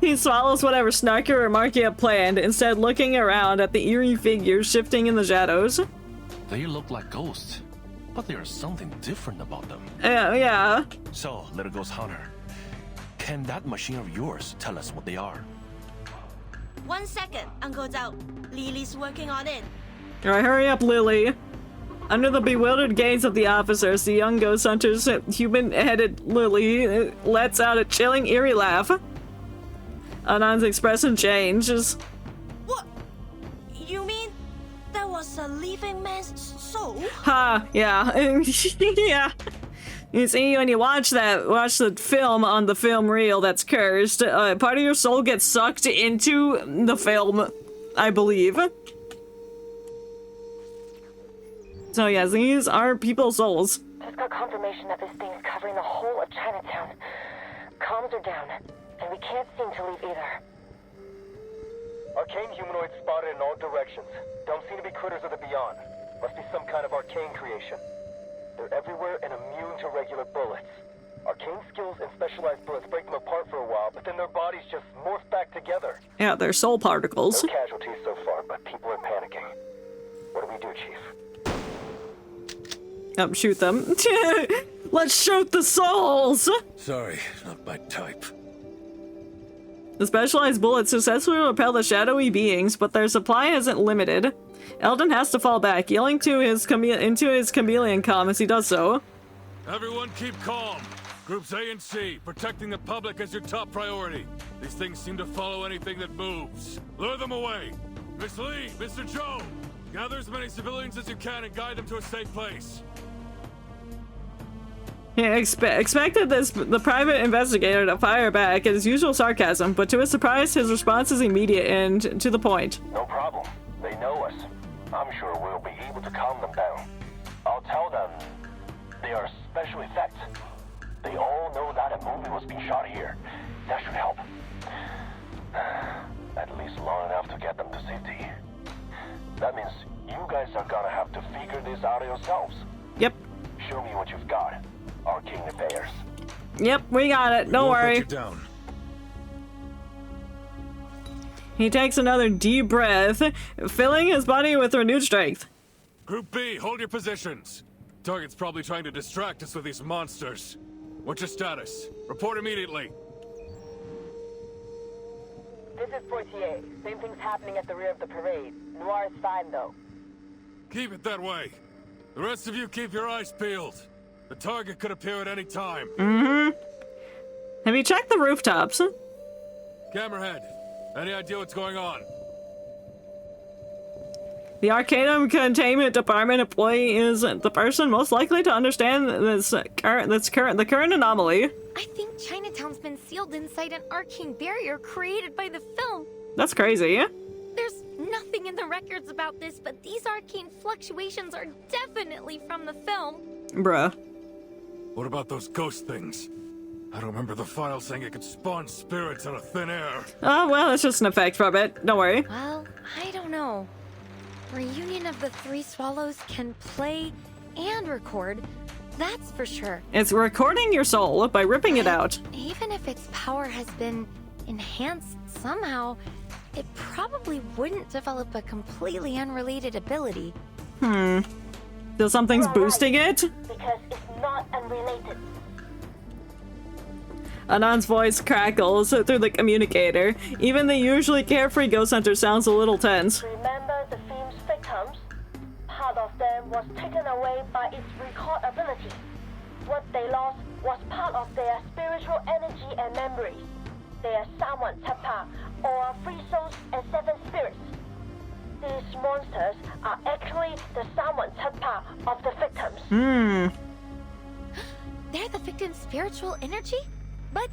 He swallows whatever snarky remark he had planned, instead looking around at the eerie figures shifting in the shadows. They look like ghosts, but there's something different about them. Yeah. So, little ghost hunter, can that machine of yours tell us what they are? 1 second, Uncle Zhao. Lily's working on it. Alright, hurry up, Lily. Under the bewildered gaze of the officers, the young ghost hunter's human-headed Lily lets out a chilling, eerie laugh. Anand's expression changes. What? You mean that was a living man's soul? Ha, yeah. Yeah. You see, when you watch the film on the film reel that's cursed, part of your soul gets sucked into the film, I believe. So yes, these are people's souls. Just got confirmation that this thing's covering the whole of Chinatown. Comms are down, and we can't seem to leave either. Arcane humanoids spotted in all directions. Don't seem to be critters of the beyond. Must be some kind of arcane creation. They're everywhere and immune to regular bullets. Arcane skills and specialized bullets break them apart for a while, but then their bodies just morph back together. Yeah, they're soul particles. No casualties so far, but people are panicking. What do we do, Chief? Shoot them. Let's shoot the souls! Sorry, not my type. The specialized bullets successfully repel the shadowy beings, but their supply isn't limited. Eldon has to fall back, yelling into his chameleon comm as he does so. Everyone keep calm. Groups A and C, protecting the public is your top priority. These things seem to follow anything that moves. Lure them away. Miss Lee, Mr. Joe, gather as many civilians as you can and guide them to a safe place. He expected the private investigator to fire back at his usual sarcasm, but to his surprise, his response is immediate and to the point. No problem. They know us. I'm sure we'll be able to calm them down. I'll tell them they are special effects. They all know that a movie was being shot here. That should help. At least long enough to get them to safety. That means you guys are gonna have to figure this out yourselves. Yep. Show me what you've got. Arcane affairs. Yep, we got it. Don't worry. Put you down. He takes another deep breath, filling his body with renewed strength. Group B, hold your positions. Target's probably trying to distract us with these monsters. What's your status? Report immediately. This is Fortier. Same thing's happening at the rear of the parade. Noir is fine, though. Keep it that way. The rest of you keep your eyes peeled. The target could appear at any time. Mm-hmm. Have you checked the rooftops? Camerahead, any idea what's going on? The Arcanum Containment Department employee is the person most likely to understand the current anomaly. I think Chinatown's been sealed inside an arcane barrier created by the film. That's crazy. There's nothing in the records about this, but these arcane fluctuations are definitely from the film. Bruh. What about those ghost things? I don't remember the file saying it could spawn spirits out of thin air. Oh, well, it's just an effect from it. Don't worry. Well, I don't know. Reunion of the Three Swallows can play and record, that's for sure. It's recording your soul by ripping it out. Even if its power has been enhanced somehow, it probably wouldn't develop a completely unrelated ability. So something's boosting it? Because it's not unrelated. Anon's voice crackles through the communicator. Even the usually carefree ghost hunter sounds a little tense. Remember the film's victims? Part of them was taken away by its record ability. What they lost was part of their spiritual energy and memories. They are Sawan Tapa, or 3 souls and 7 spirits. These monsters are actually the Sawan Tapa of the victims. They're the victim's spiritual energy? But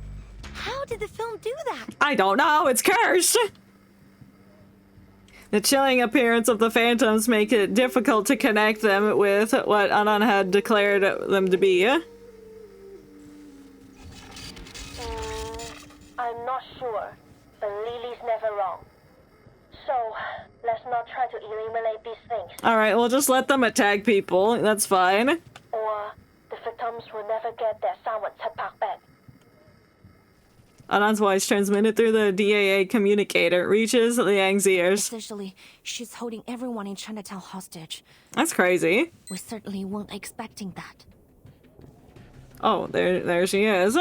how did the film do that? I don't know, it's cursed! The chilling appearance of the phantoms make it difficult to connect them with what Anon had declared them to be. I'm not sure, but Lily's never wrong. So, let's not try to eliminate these things. Alright, we'll just let them attack people, that's fine. Or the victims will never get their Sawan Tapak back. Anon's voice, transmitted through the DAA communicator, reaches Liang's ears. Essentially, she's holding everyone in Chinatown hostage. That's crazy. We certainly weren't expecting that. Oh, there she is.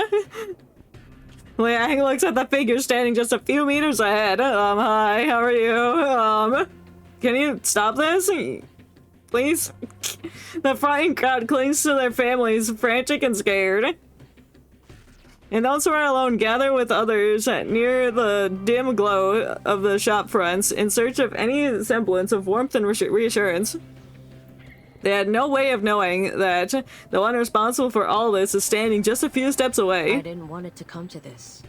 Liang looks at the figure standing just a few meters ahead. Hi, how are you? Can you stop this? Please? The frightened crowd clings to their families, frantic and scared. And those who are alone gather with others near the dim glow of the shop fronts in search of any semblance of warmth and reassurance. They had no way of knowing that the one responsible for all this is standing just a few steps away. I didn't want it to come to this.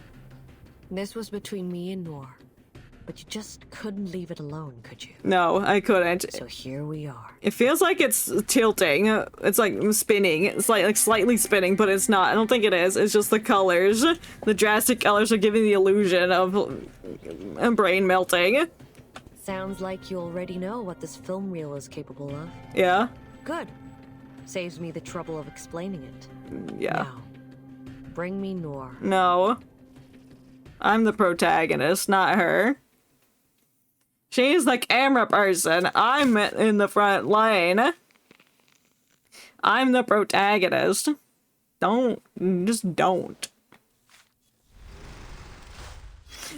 This was between me and Noir. But you just couldn't leave it alone, could you? No, I couldn't. So here we are. It feels like it's tilting. It's like spinning. It's like slightly spinning, but it's not. I don't think it is. It's just the colors. The drastic colors are giving the illusion of a brain melting. Sounds like you already know what this film reel is capable of. Yeah. Good. Saves me the trouble of explaining it. Yeah. Now, bring me Noir. No. I'm the protagonist, not her. She's the camera person. I'm in the front lane. I'm the protagonist. Just don't.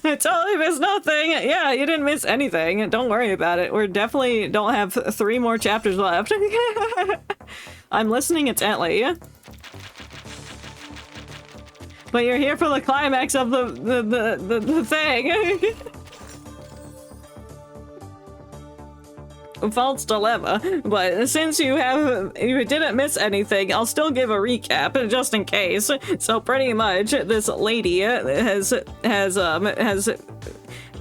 I totally missed nothing. Yeah, you didn't miss anything. Don't worry about it. We definitely don't have 3 more chapters left. I'm listening intently. But you're here for the climax of the thing. false dilemma, but since you didn't miss anything, I'll still give a recap just in case. So pretty much, this lady has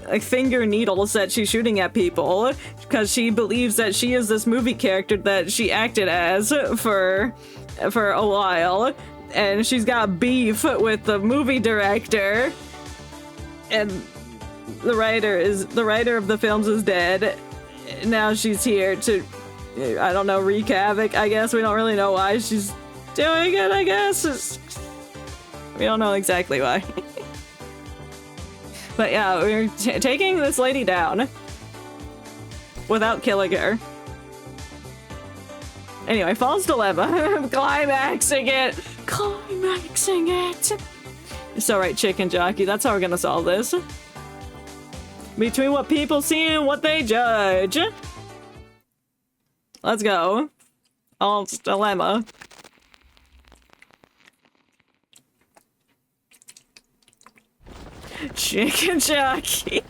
like finger needles that she's shooting at people because she believes that she is this movie character that she acted as for a while, and she's got beef with the movie director, and the writer of the films is dead. Now she's here to, I don't know, wreak havoc, I guess. We don't really know why she's doing it, I guess. We don't know exactly why. But yeah, we're taking this lady down without killing her. Anyway, false dilemma. Climaxing it. It's alright, chicken jockey. That's how we're gonna solve this. Between what people see and what they judge. Let's go. False dilemma. Chicken jockey.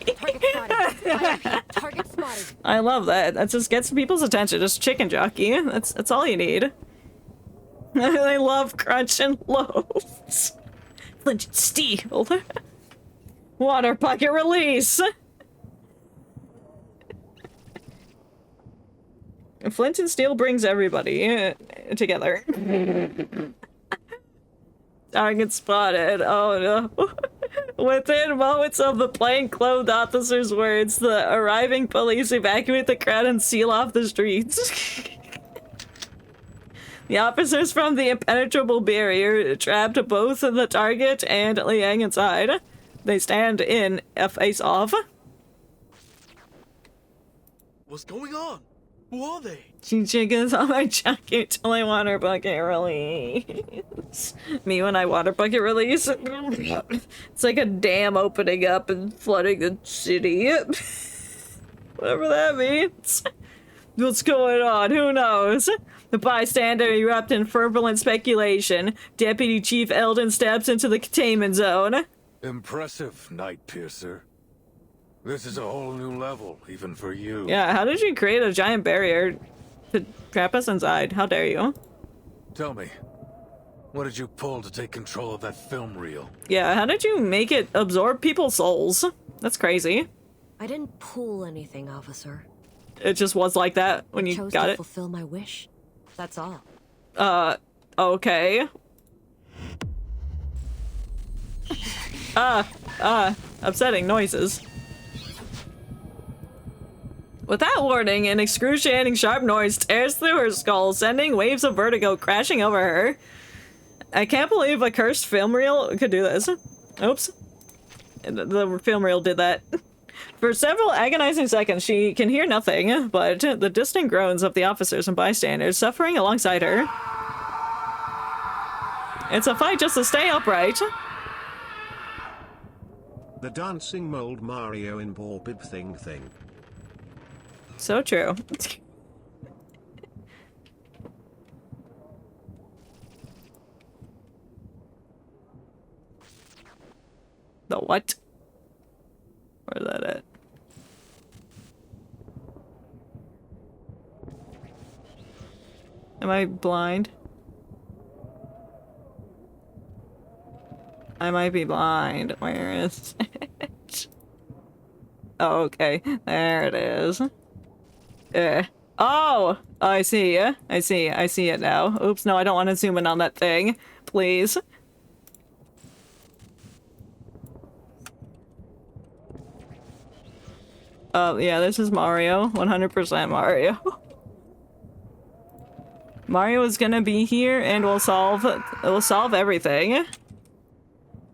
Target spotted. I love that. That just gets people's attention. Just chicken jockey. That's all you need. I love crunching loaves. Flint and steel. Water bucket release. Flint and steel brings everybody together. Target spotted. Oh no. Within moments of the plainclothed officer's words, the arriving police evacuate the crowd and seal off the streets. The officers from the impenetrable barrier trapped both the target and Liang inside. They stand in a face-off. What's going on? Who are they? She jiggles on my jacket till I water bucket release. Me when I water bucket release. It's like a dam opening up and flooding the city. Whatever that means. What's going on? Who knows? The bystander erupt in fervent speculation. Deputy Chief Eldon steps into the containment zone. Impressive, Night Piercer. This is a whole new level, even for you. Yeah, how did you create a giant barrier to trap us inside? How dare you? Tell me, what did you pull to take control of that film reel? Yeah, how did you make it absorb people's souls? That's crazy. I didn't pull anything, officer. It just was like that when you got it? Fulfill my wish. That's all. Okay. Upsetting noises. Without warning, an excruciating sharp noise tears through her skull, sending waves of vertigo crashing over her. I can't believe a cursed film reel could do this. Oops. The film reel did that. For several agonizing seconds, she can hear nothing but the distant groans of the officers and bystanders suffering alongside her. It's a fight just to stay upright. The dancing mold Mario in Borbib thing. So true. The what? Where's that at? Am I blind? I might be blind. Where is it? Oh, okay. There it is. Oh! I see ya. I see it now. Oops, no, I don't want to zoom in on that thing. Please. Oh, yeah, this is Mario. 100% Mario. Mario is gonna be here and we'll solve everything.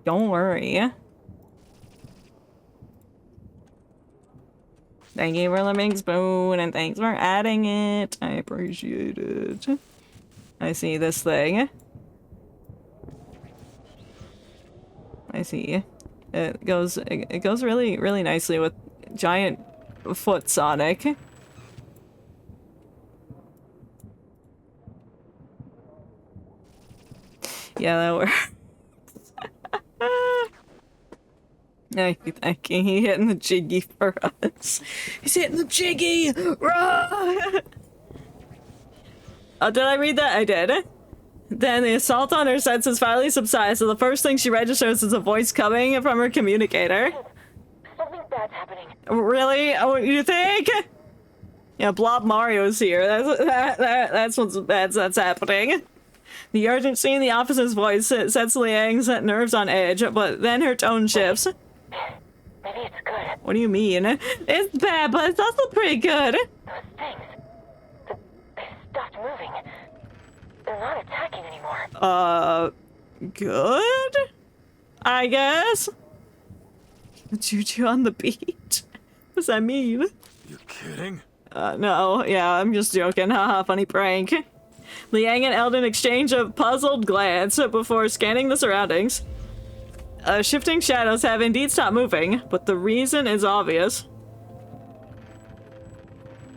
Don't worry. Thank you for the big spoon and thanks for adding it. I appreciate it. I see this thing. I see. It goes really, really nicely with giant foot Sonic. Yeah, that works. Thank you. He hitting the jiggy for us. He's hitting the jiggy! Run! Oh, did I read that? I did. Then the assault on her senses finally subsides, so the first thing she registers is a voice coming from her communicator. Something bad's happening. Really? Oh, you think? Yeah, Blob Mario's here. That's that's happening. The urgency in the officer's voice sets Liang's nerves on edge, but then her tone shifts. Maybe it's good. What do you mean? It's bad, but it's also pretty good. Those things. They stopped moving. They're not attacking anymore. Good? I guess? Juju on the beach? What does that mean? You kidding? No. Yeah, I'm just joking. Haha, funny prank. Liang and Eldon exchange a puzzled glance before scanning the surroundings. Shifting shadows have indeed stopped moving, but the reason is obvious.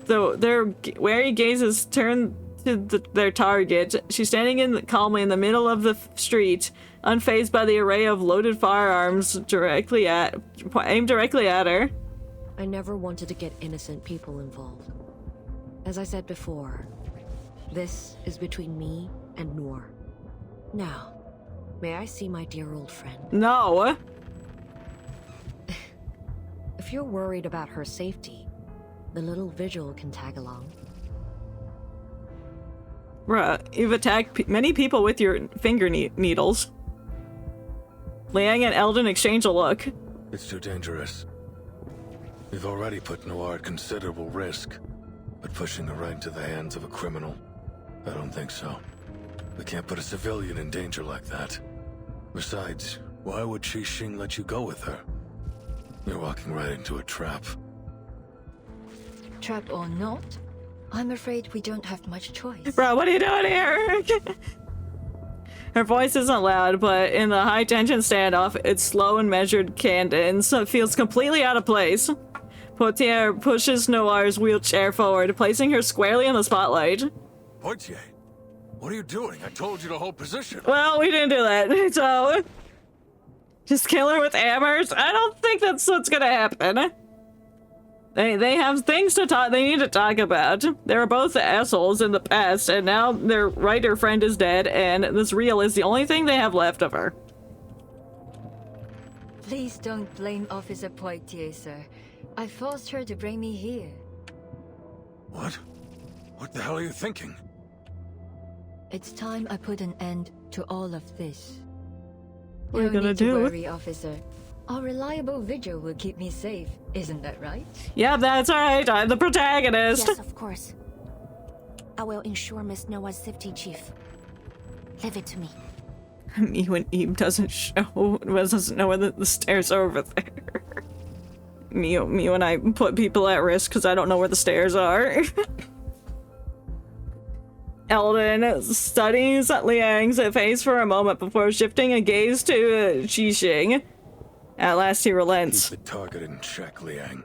So their wary gazes turn to their target. She's standing calmly in the middle of the street, unfazed by the array of loaded firearms aimed directly at her. I never wanted to get innocent people involved. As I said before, this is between me and Noor. Now, may I see my dear old friend? No. If you're worried about her safety, the little vigil can tag along. Bruh, you've attacked many people with your finger needles. Liang and Eldon exchange a look. It's too dangerous. We've already put Noir at considerable risk, but pushing her right into the hands of a criminal, I don't think so. We can't put a civilian in danger like that. Besides, why would Xing let you go with her? You're walking right into a trap. Trap or not, I'm afraid we don't have much choice. Bro, what are you doing here? Her voice isn't loud, but in the high-tension standoff, its slow and measured cadence feels completely out of place. Poitier pushes Noir's wheelchair forward, placing her squarely in the spotlight. Poitier, what are you doing? I told you to hold position. Well, we didn't do that, so... Just kill her with hammers? I don't think that's what's gonna happen. They have things to talk. They need to talk about. They were both assholes in the past, and now their writer friend is dead, and this reel is the only thing they have left of her. Please don't blame Officer Poitier, sir. I forced her to bring me here. What? What the hell are you thinking? It's time I put an end to all of this. What are you gonna do? Don't worry, officer. Our reliable vigil will keep me safe, isn't that right? Yeah, that's right. I'm the protagonist. Yes, of course. I will ensure Miss Noah's safety, Chief. Leave it to me. Me when Eve doesn't know whether the stairs are over there. Me when I put people at risk because I don't know where the stairs are. Eldon studies Liang's face for a moment before shifting a gaze to Xing. At last he relents. Keep the target in check, Liang.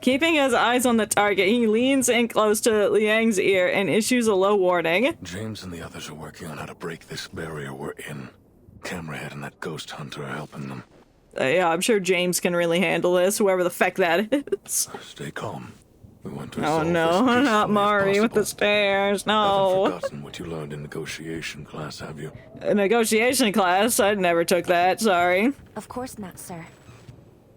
Keeping his eyes on the target, he leans in close to Liang's ear and issues a low warning. James and the others are working on how to break this barrier we're in. Camerahead and that ghost hunter are helping them. Yeah, I'm sure James can really handle this, whoever the feck that is. Stay calm. We want to Oh no, not Mari with the stairs, no. Haven't forgotten what you learned in negotiation class, have you? A negotiation class? I never took that, sorry. Of course not, sir.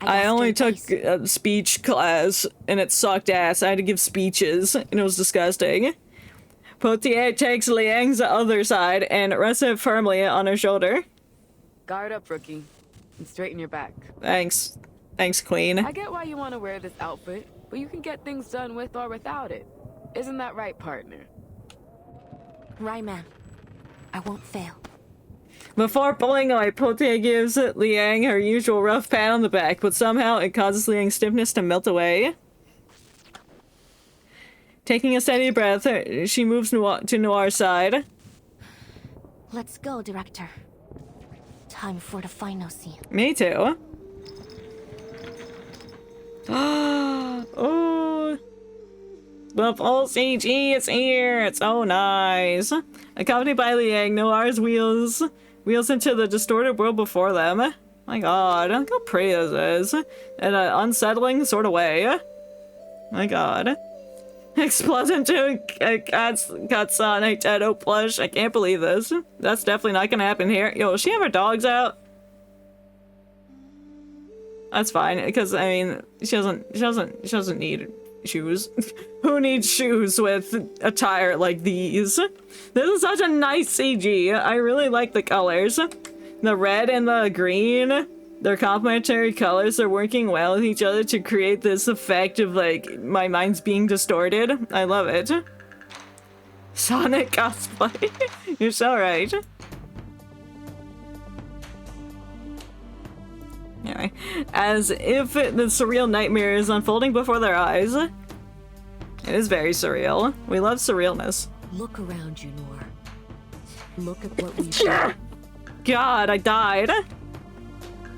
I only took a speech class, and it sucked ass. I had to give speeches, and it was disgusting. Poitier takes Liang's other side and rests it firmly on her shoulder. Guard up, rookie, and straighten your back. Thanks. Thanks, Queen. I get why you want to wear this outfit, but you can get things done with or without it. Isn't that right, partner? Right, ma'am. I won't fail. Before pulling away, Poitier gives Liang her usual rough pat on the back, but somehow it causes Liang's stiffness to melt away. Taking a steady breath, she moves to Noir's side. Let's go, Director. Time for the final scene. Me too. Oh, the full CG is here. It's so nice. Accompanied by Liang, Noir's wheels into the distorted world before them. My god, look how pretty this is. In an unsettling sort of way. My god. Explosion to cuts on a Tedo plush. I can't believe this. That's definitely not gonna happen here. Yo, does she have her dogs out? That's fine, because I mean, she doesn't need shoes. Who needs shoes with attire like these? This is such a nice CG. I really like the colors. The red and the green, their complementary colors are working well with each other to create this effect of like my mind's being distorted. I love it. Sonic cosplay. You're so right. Anyway, as if the surreal nightmare is unfolding before their eyes. It is very surreal. We love surrealness. Look around you, Noor. Look at what we've done. God, I died.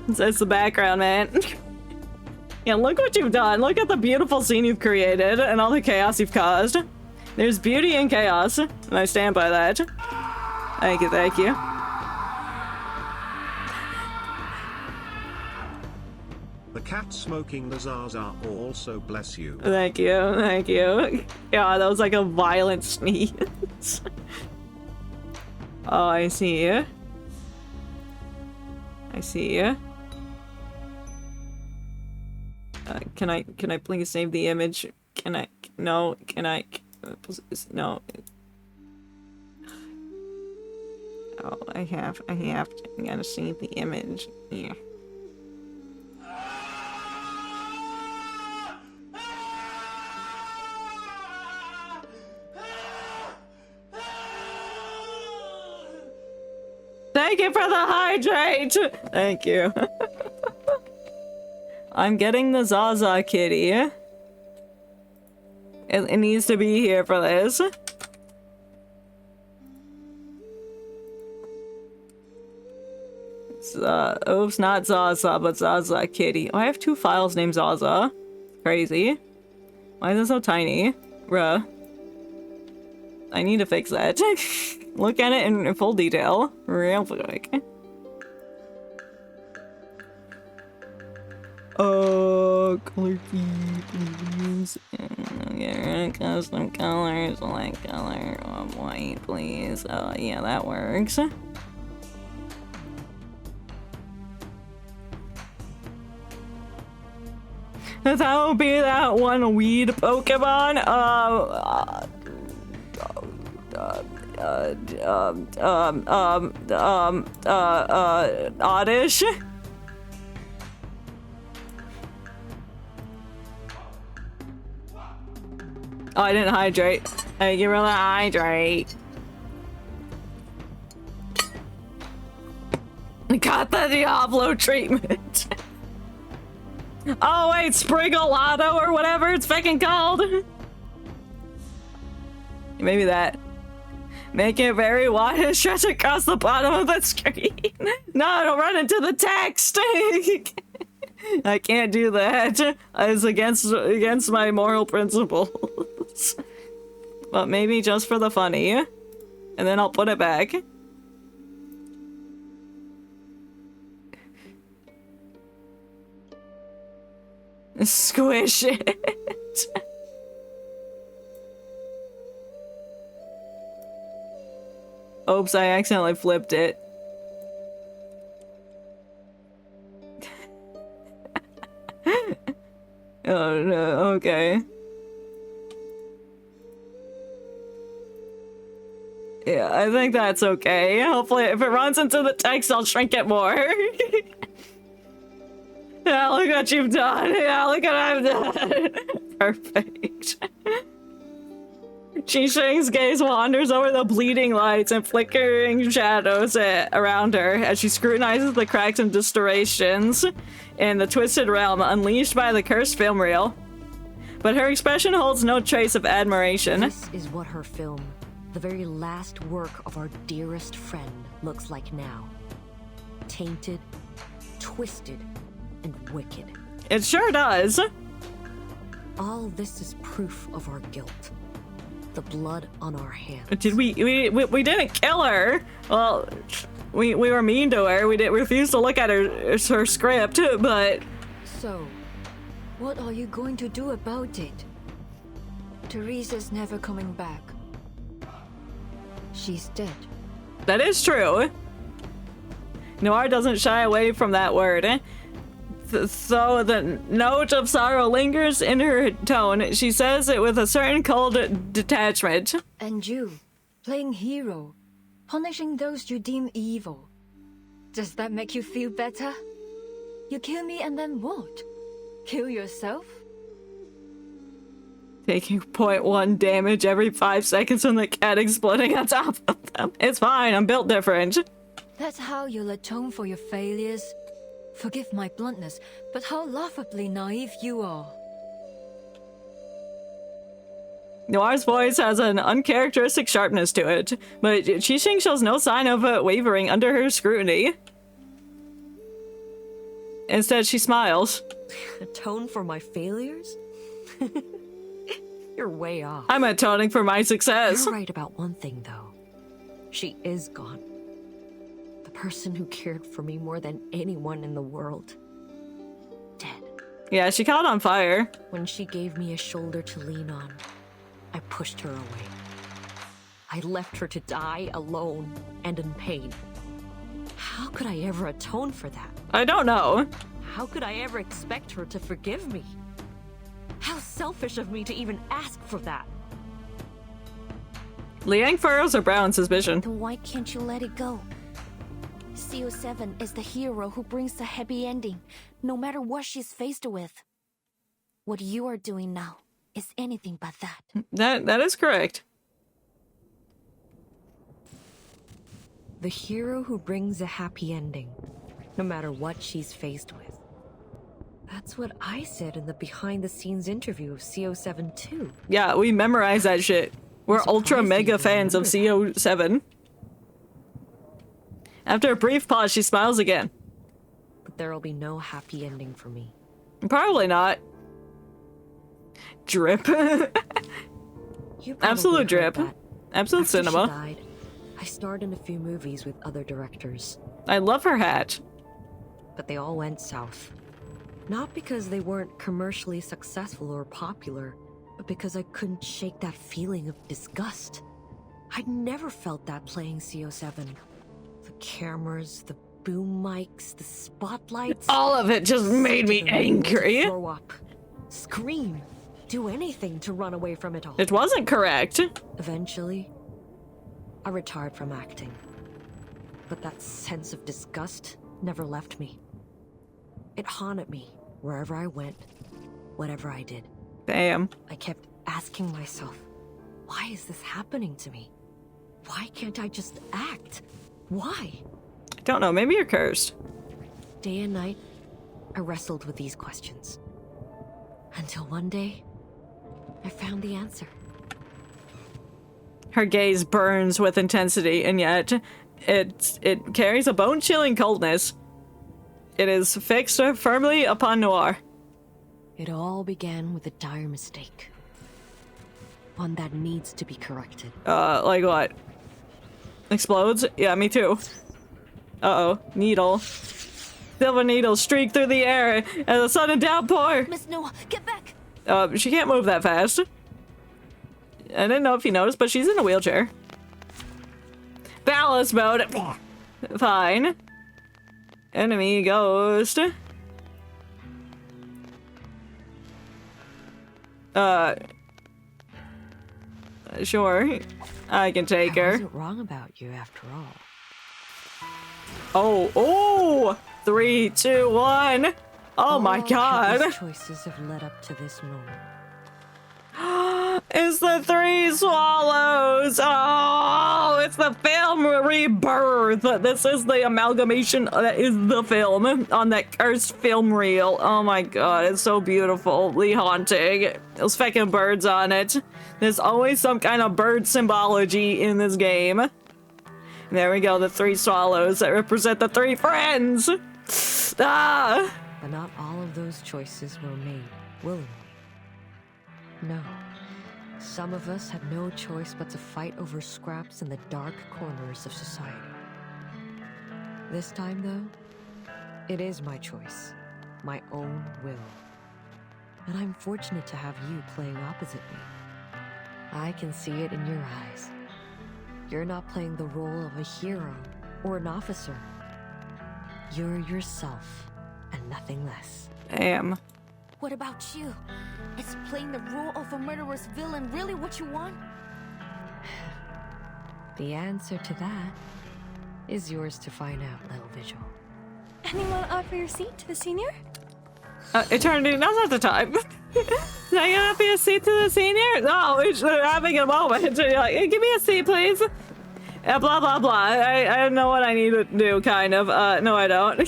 That's the background, man. Yeah, look what you've done. Look at the beautiful scene you've created and all the chaos you've caused. There's beauty in chaos, and I stand by that. Thank you, thank you. The cat smoking the Zaza also bless you. Thank you, thank you. Yeah, that was like a violent sneeze. Oh, I see you. I see you. Can I please save the image? Can I? No, can I? No. Oh, I have to. I gotta save the image. Yeah. Thank you for the hydrate! Thank you. I'm getting the Zaza kitty. It needs to be here for this. It's, oops, not Zaza, but Zaza kitty. Oh, I have two files named Zaza. Crazy. Why is it so tiny? Bruh. I need to fix that. Look at it in full detail. Real quick. Color themes. Yeah, custom colors. Like color of white, please. Yeah, that works. That would be that one weed Pokemon. Oddish. Oh, I didn't hydrate. Thank you for the hydrate. Got the Diablo treatment. Oh wait, Spriggleotto or whatever it's fucking called. Maybe that. Make it very wide and stretch across the bottom of the screen. No, it'll run into the text. I can't do that. It's against my moral principles. But maybe just for the funny. And then I'll put it back. Squish it. Oops, I accidentally flipped it. Oh no, okay. Yeah, I think that's okay. Hopefully, if it runs into the text, I'll shrink it more. Yeah, look what you've done. Yeah, look what I've done. Perfect. Qixing's gaze wanders over the bleeding lights and flickering shadows around her as she scrutinizes the cracks and distortions in the twisted realm unleashed by the cursed film reel. But her expression holds no trace of admiration. This is what her film, the very last work of our dearest friend, looks like now. Tainted, twisted, and wicked. It sure does. All this is proof of our guilt. The blood on our hands. Did we didn't kill her. Well, we were mean to her. We didn't refuse to look at her script, but... So, what are you going to do about it? Teresa's never coming back. She's dead. That is true. Noir doesn't shy away from that word. So the note of sorrow lingers in her tone. She says it with a certain cold detachment. And you, playing hero, punishing those you deem evil. Does that make you feel better? You kill me and then what? Kill yourself? Taking 0.1 damage every 5 seconds from the cat exploding on top of them. It's fine, I'm built different. That's how you'll atone for your failures? Forgive my bluntness, but how laughably naive you are. Noir's voice has an uncharacteristic sharpness to it, but Qixing shows no sign of wavering under her scrutiny. Instead, she smiles. Atone for my failures? You're way off. I'm atoning for my success. You're right about one thing, though. She is gone. The person who cared for me more than anyone in the world. Dead. Yeah, she caught on fire. When she gave me a shoulder to lean on, I pushed her away. I left her to die alone and in pain. How could I ever atone for that? I don't know. How could I ever expect her to forgive me? How selfish of me to even ask for that. Liang furrows her brow in suspicion. Then why can't you let it go? CO7 is the hero who brings the happy ending, no matter what she's faced with. What you are doing now is anything but that. That is correct. The hero who brings a happy ending, no matter what she's faced with. That's what I said in the behind-the-scenes interview of CO7 too. Yeah, we memorized that shit. We're ultra mega fans of CO7. After a brief pause, she smiles again. But there'll be no happy ending for me. Probably not. Drip. Absolute drip. Absolute After cinema. She died, I starred in a few movies with other directors. I love her hat. But they all went south. Not because they weren't commercially successful or popular, but because I couldn't shake that feeling of disgust. I'd never felt that playing CO7. The cameras, the boom mics, the spotlights. All of it just made me angry. Throw up, scream, do anything to run away from it all. It wasn't correct. Eventually, I retired from acting. But that sense of disgust never left me. It haunted me wherever I went, whatever I did. Damn. I kept asking myself, why is this happening to me? Why can't I just act? Why? I don't know, maybe you're cursed. Day and night, I wrestled with these questions. Until one day, I found the answer. Her gaze burns with intensity, and yet it carries a bone-chilling coldness. It is fixed firmly upon Noir. It all began with a dire mistake. One that needs to be corrected. Like what? Explodes? Yeah, me too. Uh-oh. Needle. Silver needles streak through the air as a sudden downpour. Miss Noah, get back! She can't move that fast. I didn't know if you noticed, but she's in a wheelchair. Balance mode. Fine. Enemy ghost. Sure. I can take her. I wasn't wrong about you after all. Oh, 3, 2, 1. Oh my god. These choices have led up to this moment. It's the 3 swallows. Oh, it's the film rebirth. This is the amalgamation that is the film on that cursed film reel. Oh my god, it's so beautifully haunting. Those fucking birds on it. There's always some kind of bird symbology in this game. There we go, the 3 swallows that represent the 3 friends. Ah. But not all of those choices were made willingly. No. Some of us had no choice but to fight over scraps in the dark corners of society. This time, though, it is my choice, my own will. And I'm fortunate to have you playing opposite me. I can see it in your eyes. You're not playing the role of a hero or an officer. You're yourself, and nothing less. Damn. What about you? Is playing the role of a murderous villain really what you want? The answer to that is yours to find out, little Vigil. Anyone offer your seat to the senior? Eternity, now's not the time. Now you have a seat to the senior? No, they're having a moment. You're like, hey, give me a seat, please. Blah, blah, blah. I know what I need to do, kind of. No, I don't.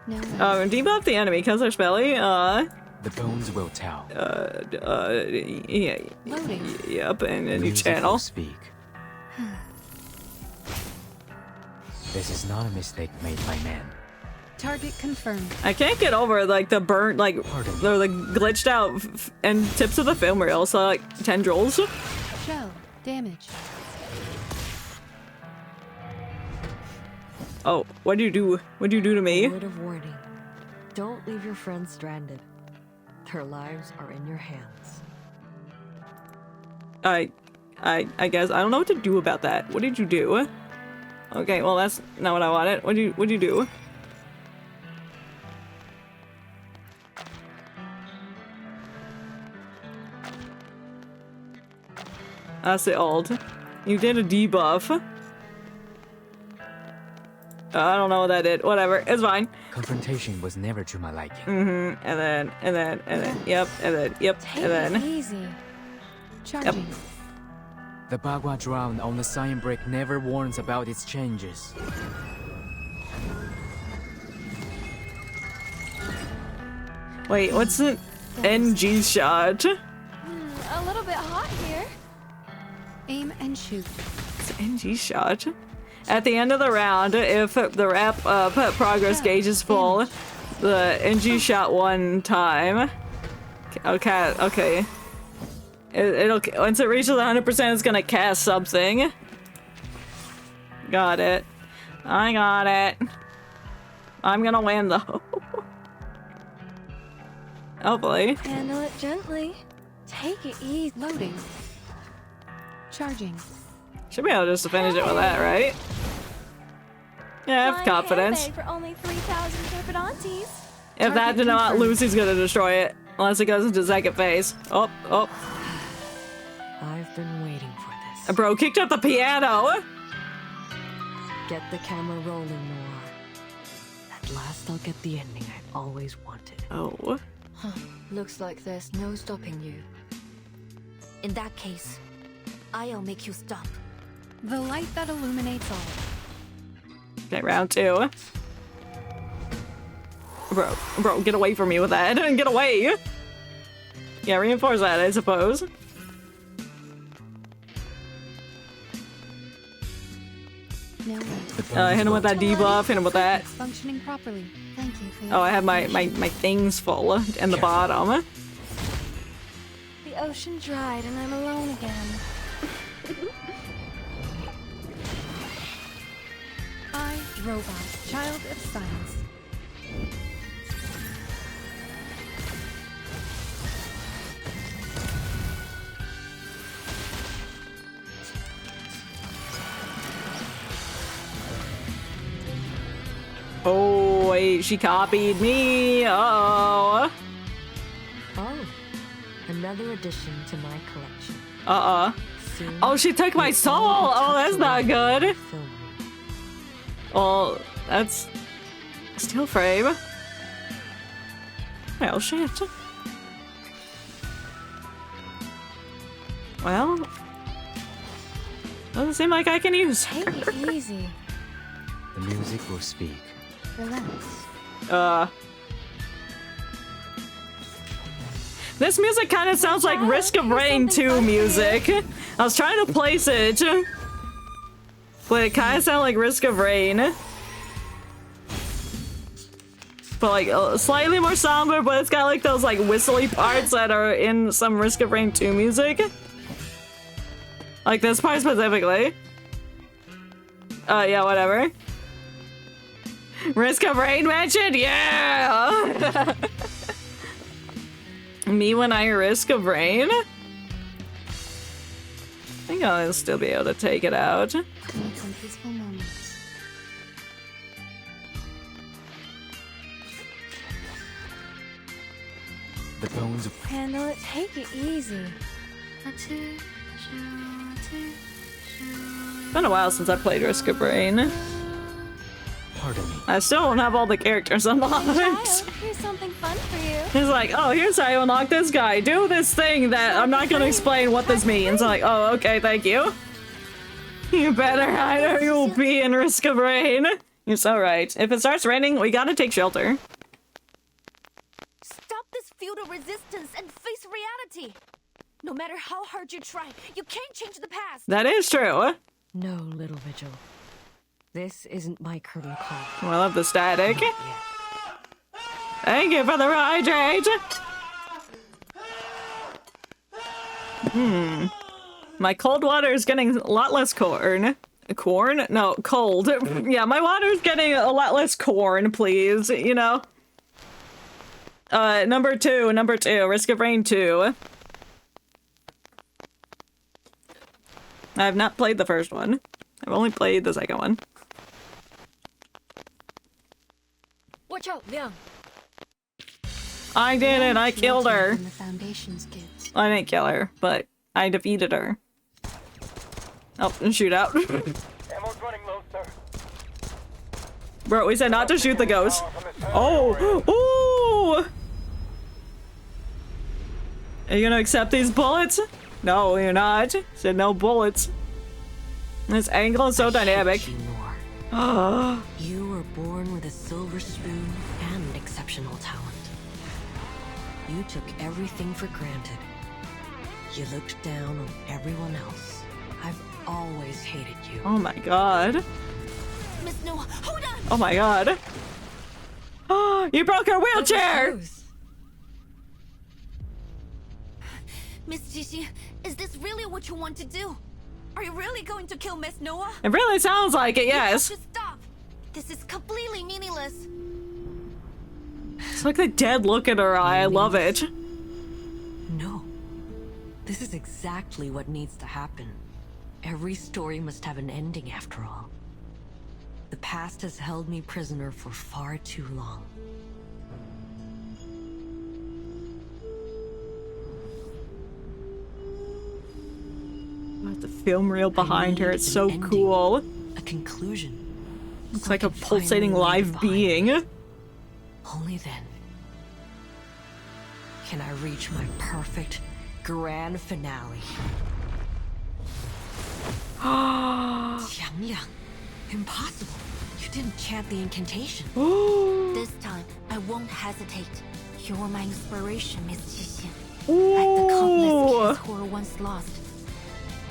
Debuff the enemy because they're smelly. The bones will tell. Yeah. Loading. Yep, and a new Music channel. will speak. This is not a mistake made by man. Target confirmed. I can't get over like the burnt, like the like glitched out and tips of the film reel, so like tendrils. Shell damage. Oh, what do you do? What do you do to me? Word of warning. Don't leave your friends stranded. Their lives are in your hands. I guess I don't know what to do about that. What did you do? Okay, well that's not what I wanted. What'd you do? That's the ult. You did a debuff. I don't know what that did. Whatever, it's fine. Confrontation was never to my liking. And then, yep, and then, yep, Take and then. it easy. Charging. Yep. The Bagua drown on the Cyan Brick never warns about its changes. Wait, what's an NG shot? A little bit hot here. Aim and shoot. It's an NG shot. At the end of the round, if the wrap progress gauge is full, the NG shot one time. Okay. It'll once it reaches 100%, it's gonna cast something. Got it. I got it. I'm gonna win though. Hopefully. Handle it gently. Take it easy. Loading. Charging. Should be able just to finish it with that, right? Yeah, I have confidence. For only 3,000 Turbidantes. If that did not, Lucy's gonna destroy it. Unless it goes into second phase. Oh. I've been waiting for this. Bro kicked up the piano. Get the camera rolling, Noir. At last I'll get the ending I've always wanted. Oh. Huh. Looks like there's no stopping you. In that case, I'll make you stop. The light that illuminates all. Okay, round 2. Bro, get away from me with that. Get away. Yeah, reinforce that, I suppose. Hit him with that debuff, hit him with that. It's functioning properly. Thank you for your Oh, I have my things full in the bottom. The ocean dried and I'm alone again. I, Robot, Child of Science. Oh, wait, she copied me. Uh-oh. Oh, another addition to my collection. Oh, she took my soul. Oh, that's not good. Well, that's still frame. Well, shit. Well, doesn't seem like I can use her. Take it easy. The music will speak. Relax. This music kind of sounds like Risk of Rain 2 music. I was trying to place it, but it kind of sounded like Risk of Rain. But like slightly more somber, but it's got like those like whistly parts that are in some Risk of Rain 2 music. Like this part specifically. Yeah, whatever. Risk of Rain mentioned? Yeah! Me when I Risk of Rain? I think I'll still be able to take it out. Some peaceful moments. The bones of Handle it, take it easy. It's been a while since I played Risk of Rain. Pardon me. I still don't have all the characters unlocked. Here's something fun for you. He's like, oh, here's how you unlock this guy. Do this thing that I'm not gonna explain what this means. I'm like, oh, okay, thank you. You better, I know you'll be in Risk of Rain. You're so right. If it starts raining, we gotta take shelter. Stop this feudal resistance and face reality. No matter how hard you try, you can't change the past. That is true. No, little Vigil. This isn't my curtain call. I love the static. Thank you for the hydrate. My cold water is getting a lot less corn. Corn? No, cold. Yeah, my water's getting a lot less corn, please, you know? Number two, Risk of Rain 2. I have not played the first one. I've only played the second one. Watch out, Liang. I did it, I killed her. The Foundation's kids. I didn't kill her, but I defeated her. Oh, and shoot out. Ammo's running low, sir. Bro, we said not to shoot the ghost. Oh! Ooh! Are you gonna accept these bullets? No, you're not. Said no bullets. This angle is so dynamic. You were born with a silver spoon and exceptional talent. You took everything for granted. You looked down on everyone else. I've always hated you. Oh my god. Miss Noah, hold on! Oh my god. Oh, you broke her wheelchair! Miss Gigi, is this really what you want to do? Are you really going to kill Miss Noah? It really sounds like it, yes. You have to stop. This is completely meaningless. It's like the dead look in her eye. I love it. No. This is exactly what needs to happen. Every story must have an ending after all. The past has held me prisoner for far too long. The film reel behind her, it's so cool. A conclusion. It's like a pulsating live being. Only then can I reach my perfect grand finale. Liang, impossible. You didn't chant the incantation. This time, I won't hesitate. You're my inspiration, Miss Qixin. Like the countless kids who were once lost.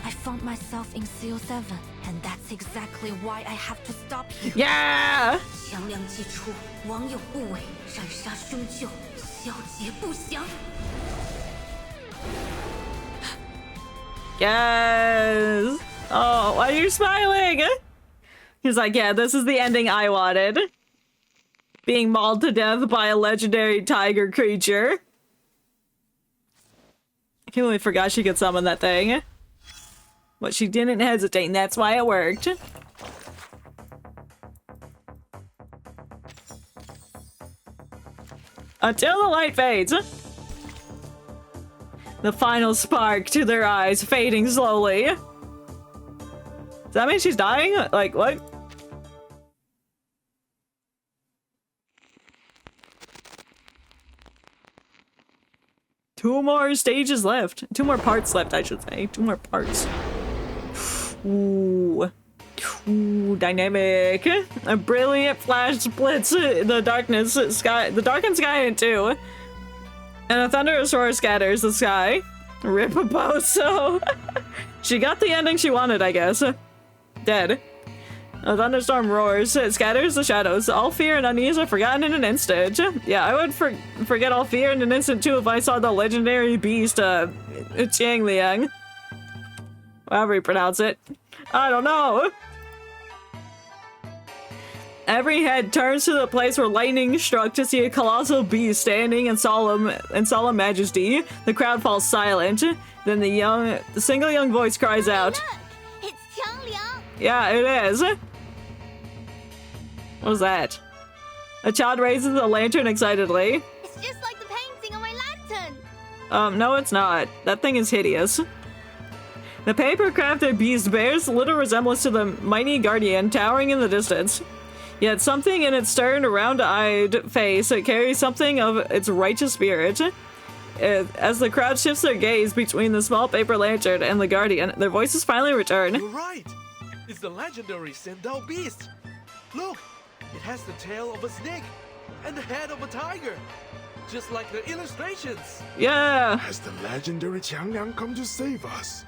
I found myself in CO7, and that's exactly why I have to stop you. Yeah! 强梁既出，王有不为，斩杀兄舅，小节不祥。 Yes! Oh, why are you smiling? He's like, yeah, this is the ending I wanted. Being mauled to death by a legendary tiger creature. I can't believe I forgot she could summon that thing. But she didn't hesitate, and that's why it worked. Until the light fades. The final spark to their eyes fading slowly. Does that mean she's dying? Like, what? Two more stages left. Two more parts left, I should say. Two more parts. Ooh. Ooh, dynamic. A brilliant flash splits the darkness sky, the darkened sky in two. And a thunderous roar scatters the sky. Rip a boso. She got the ending she wanted, I guess. Dead. A thunderstorm roars, it scatters the shadows. All fear and unease are forgotten in an instant. Yeah, I would forget all fear in an instant too if I saw the legendary beast, Chiang Liang. However you pronounce it. I don't know. Every head turns to the place where lightning struck to see a colossal beast standing in solemn majesty. The crowd falls silent. Then the single young voice cries out. It's Liang. Yeah, it is. What was that? A child raises a lantern excitedly. It's just like the painting on my lantern. No, it's not. That thing is hideous. The paper-crafted beast bears little resemblance to the mighty guardian towering in the distance. Yet something in its stern, round-eyed face carries something of its righteous spirit. As the crowd shifts their gaze between the small paper lantern and the guardian, their voices finally return. You're right! It's the legendary Sandal beast! Look! It has the tail of a snake and the head of a tiger! Just like the illustrations! Yeah! Has the legendary Liang come to save us?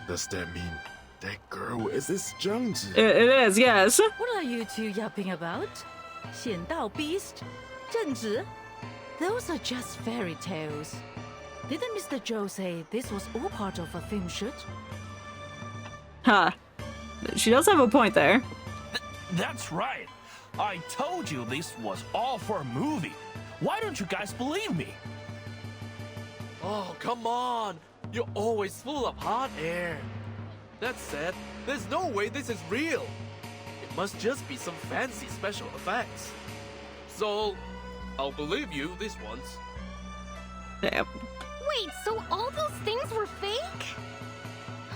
Does that mean that girl is this Zhengzi? It is, yes. What are you two yapping about? 显道 beast? 正直? Those are just fairy tales. Didn't Mr. Zhou say this was all part of a film shoot? Huh. She does have a point there. That's right. I told you this was all for a movie. Why don't you guys believe me? Oh, come on! You're always full of hot air. That said, there's no way this is real. It must just be some fancy special effects. So, I'll believe you this once. Damn. Wait, so all those things were fake?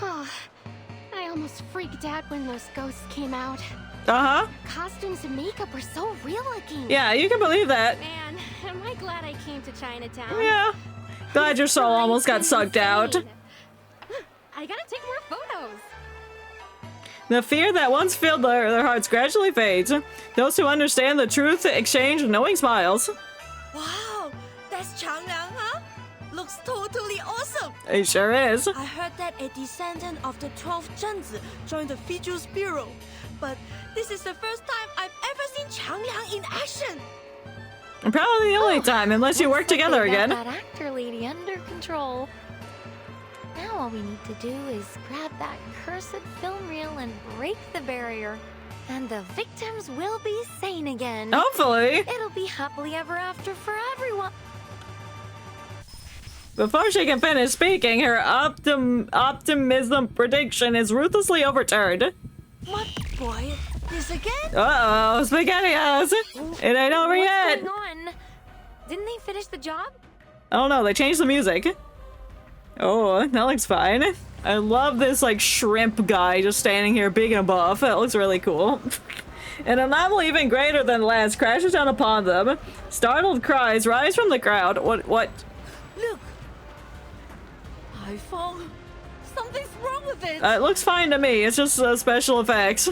Oh, I almost freaked out when those ghosts came out. Uh-huh. Costumes and makeup were so real looking. Yeah, you can believe that. Man, am I glad I came to Chinatown. Yeah. Glad your soul almost got sucked out. I gotta take more photos. The fear that once filled their hearts gradually fades. Those who understand the truth exchange knowing smiles. Wow, that's Changliang, huh? Looks totally awesome. It sure is. I heard that a descendant of the 12th Zhengzi joined the Features Bureau, but this is the first time I've ever seen Changliang in action. Probably the only time, unless you work together again. That actor lady under control. Now all we need to do is grab that cursed film reel and break the barrier. And the victims will be sane again. Hopefully. It'll be happily ever after for everyone. Before she can finish speaking, her optimism prediction is ruthlessly overturned. What boy? This again? Uh-oh, SpaghettiOs! It ain't over yet! What's going on? Didn't they finish the job? Oh no, they changed the music. Oh, that looks fine. I love this, like, shrimp guy just standing here big and buff. That looks really cool. An anomaly even greater than the last crashes down upon them. Startled cries rise from the crowd. What? Look! I found... Something's wrong with it! It looks fine to me. It's just special effects.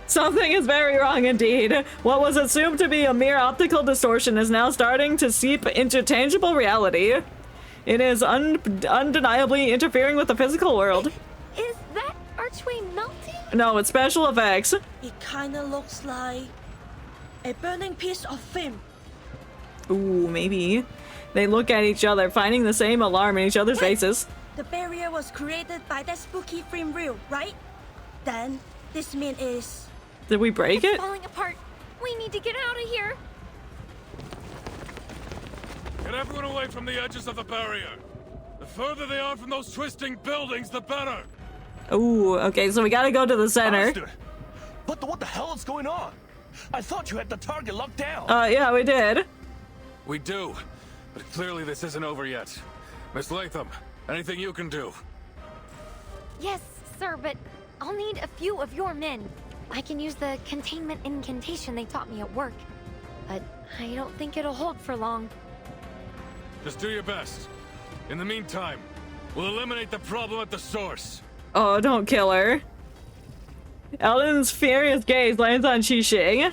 Something is very wrong indeed. What was assumed to be a mere optical distortion is now starting to seep into tangible reality. It is undeniably interfering with the physical world. Is that archway melting? No, it's special effects. It kinda looks like a burning piece of film. Ooh, maybe. They look at each other, finding the same alarm in each other's faces. The barrier was created by that spooky film reel, right? Then, this means Did we break it? It's falling apart. We need to get out of here. Get everyone away from the edges of the barrier. The further they are from those twisting buildings, the better. Ooh, okay, so we gotta go to the center. But what the hell is going on? I thought you had the target locked down. Yeah, we did. We do, but clearly this isn't over yet. Miss Latham, anything you can do? Yes, sir, but I'll need a few of your men. I can use the containment incantation they taught me at work, but I don't think it'll hold for long. Just do your best. In the meantime, we'll eliminate the problem at the source. Oh, don't kill her. Elden's furious gaze lands on Qixing.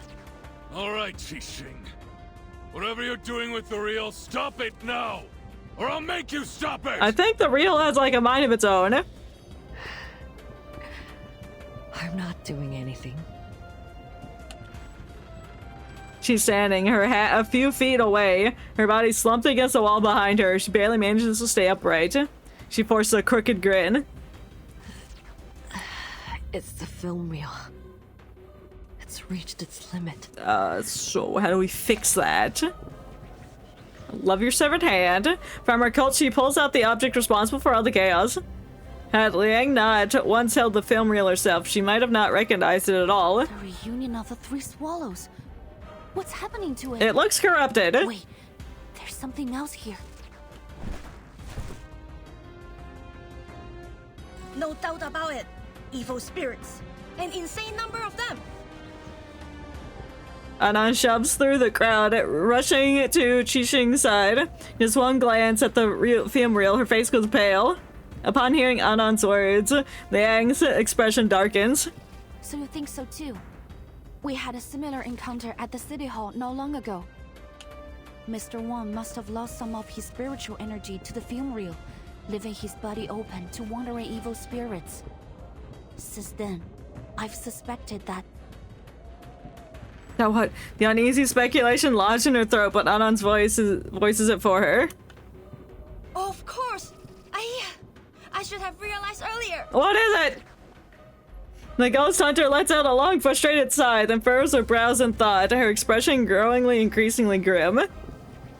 All right, Qixing. Whatever you're doing with the reel, stop it now! Or I'll make you stop it! I think the reel has like a mind of its own. I'm not doing anything. She's standing, her hat a few feet away, her body slumped against the wall behind her. She barely manages to stay upright. She forces a crooked grin. It's the film reel. It's reached its limit. So how do we fix that? Love your severed hand. From her cult, she pulls out the object responsible for all the chaos. Had Liang not once held the film reel herself, she might have not recognized it at all. The reunion of the three swallows. What's happening to it? It looks corrupted. Wait, there's something else here. No doubt about it. Evil spirits. An insane number of them. Anan shoves through the crowd, rushing to Qixing's side. Just one glance at the film reel, her face goes pale. Upon hearing Anan's words, Liang's expression darkens. So you think so too? We had a similar encounter at the city hall not long ago. Mr. Wang must have lost some of his spiritual energy to the film reel, leaving his body open to wandering evil spirits. Since then, I've suspected that. Now what? The uneasy speculation lodged in her throat, but Anan's voices it for her. Of course! I should have realized earlier! What is it? The ghost hunter lets out a long, frustrated sigh, then furrows her brows in thought, her expression growingly, increasingly grim.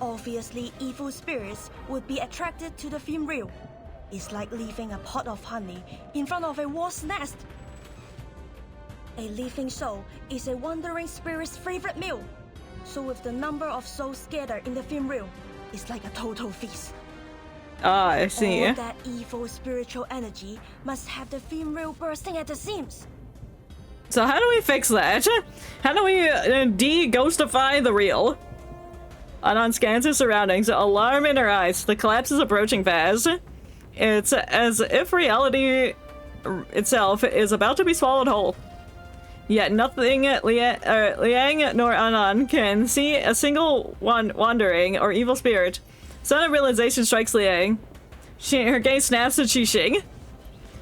Obviously, evil spirits would be attracted to the film reel. It's like leaving a pot of honey in front of a wasp's nest. A living soul is a wandering spirit's favorite meal. So with the number of souls scattered in the film reel, it's like a total feast. Ah, I see. All that evil spiritual energy must have the film reel bursting at the seams. So how do we fix that? How do we de-ghostify the reel? Anan scans her surroundings, alarm in her eyes. The collapse is approaching fast. It's as if reality itself is about to be swallowed whole. Yet nothing Liang nor Anan can see a single wandering or evil spirit. Sudden realization strikes Liang. Her gaze snaps at Qixing.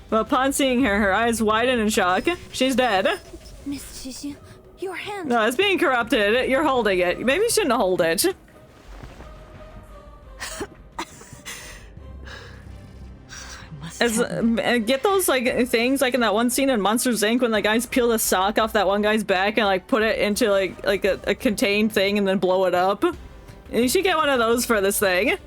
But upon seeing her, her eyes widen in shock. She's dead. Miss Qixing, your hand. No, it's being corrupted. You're holding it. Maybe you shouldn't hold it. Get those like things like in that one scene in Monsters Inc. when the guys peel the sock off that one guy's back and like put it into like a contained thing and then blow it up. And you should get one of those for this thing.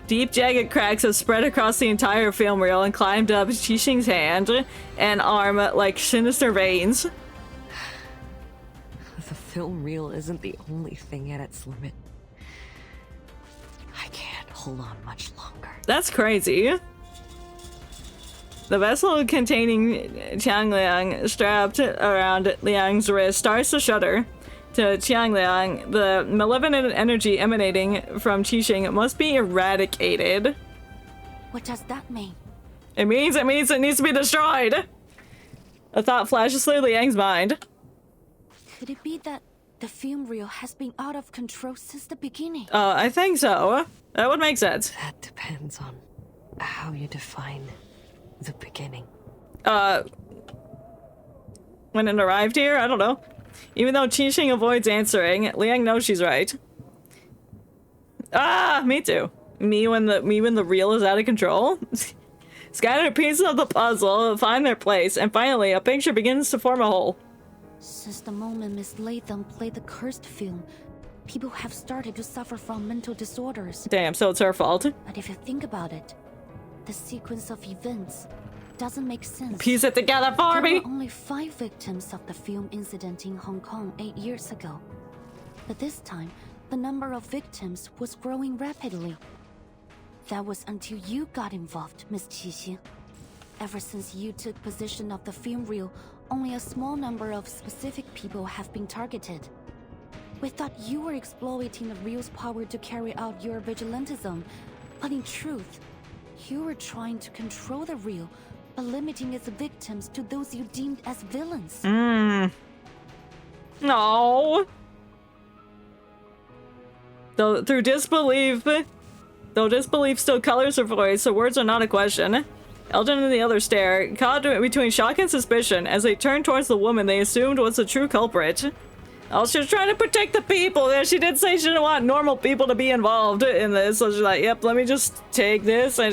Deep jagged cracks have spread across the entire film reel and climbed up Qixing's hand and arm like sinister veins. The film reel isn't the only thing at its limit. I can't hold on much longer. That's crazy. The vessel containing Qiangliang strapped around Liang's wrist starts to shudder. To Qiangliang, the malevolent energy emanating from Qixing must be eradicated. What does that mean? It means it needs to be destroyed. A thought flashes through Liang's mind. Could it be that the film reel has been out of control since the beginning? I think so. That would make sense. That depends on how you define the beginning. When it arrived here? I don't know. Even though Qixing avoids answering, Liang knows she's right. Ah, me too. Me when the reel is out of control. Scattered pieces of the puzzle find their place, and finally a picture begins to form a whole. Since the moment Miss Latham played the cursed film, people have started to suffer from mental disorders. Damn, so it's her fault. But if you think about it, the sequence of events doesn't make sense. Piece it together for me! There were only 5 victims of the film incident in Hong Kong 8 years ago. But this time, the number of victims was growing rapidly. That was until you got involved, Miss Qixing. Ever since you took possession of the film reel, only a small number of specific people have been targeted. We thought you were exploiting the reel's power to carry out your vigilantism, but in truth, you were trying to control the reel by limiting its victims to those you deemed as villains. No. Though disbelief still colors her voice, so words are not a question. Eldon and the others stare, caught between shock and suspicion, as they turn towards the woman they assumed was the true culprit. Oh, she was trying to protect the people. Yeah, she did say she didn't want normal people to be involved in this, so she's like, yep, let me just take this and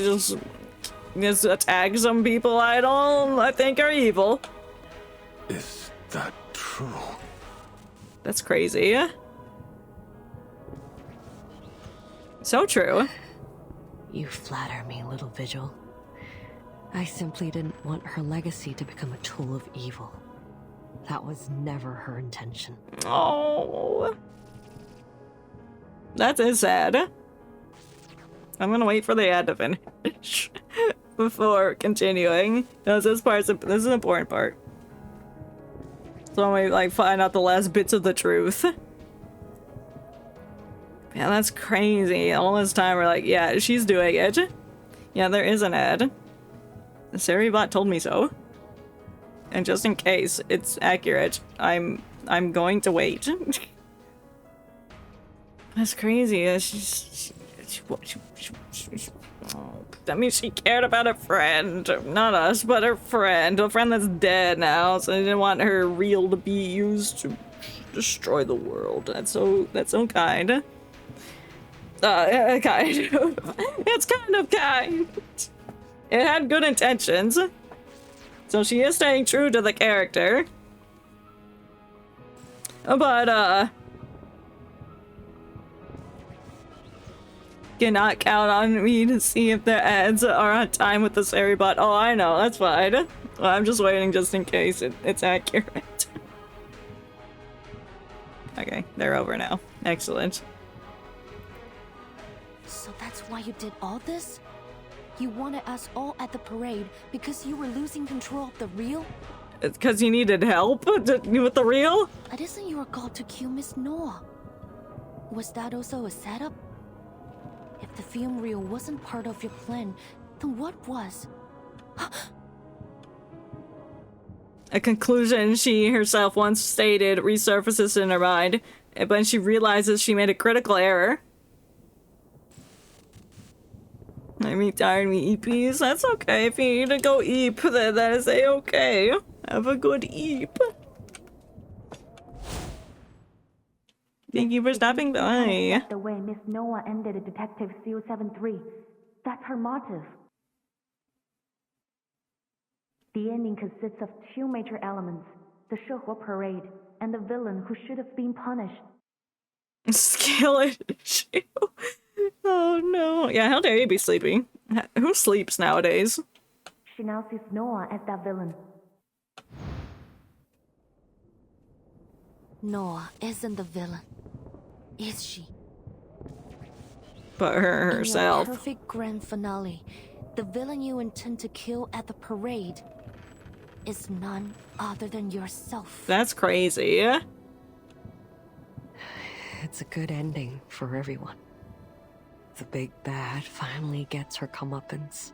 just attack some people I think are evil. Is that true? That's crazy. So true. You flatter me, little Vigil. I simply didn't want her legacy to become a tool of evil. That was never her intention. Oh. That is sad. I'm gonna wait for the ad to finish before continuing. This is an important part. So when we like find out the last bits of the truth. Yeah, that's crazy. All this time we're like, yeah, she's doing it. Yeah, there is an ad. Saribot told me so. And just in case it's accurate, I'm going to wait. That's crazy. That means she cared about her friend. Not us, but her friend. A friend that's dead now, so I didn't want her real to be used to destroy the world. That's so kind. Kind of. It's kind of kind. It had good intentions. So she is staying true to the character. But, cannot count on me to see if the ads are on time with the Saribot. Oh, I know, that's fine. Well, I'm just waiting just in case it's accurate. Okay, they're over now. Excellent. So that's why you did all this? You wanted us all at the parade because you were losing control of the real? It's because you needed help with the real? It isn't your goal to kill Miss Noah. Was that also a setup? If the film reel wasn't part of your plan, then what was? A conclusion she herself once stated resurfaces in her mind when she realizes she made a critical error. I mean, tired me eepies. That's okay. If you need to go eep, then that is a-okay. Have a good eep. Thank you for stopping by. The way Miss Noah ended Detective 073. That's her motive. The ending consists of two major elements. The Shehua parade and the villain who should have been punished. Skillet issue. Oh no. Yeah, how dare you be sleeping? Who sleeps nowadays? She now sees Noah as that villain. Noah isn't the villain, is she? But her herself. In your perfect grand finale, the villain you intend to kill at the parade is none other than yourself. That's crazy. It's a good ending for everyone. The big bad finally gets her comeuppance.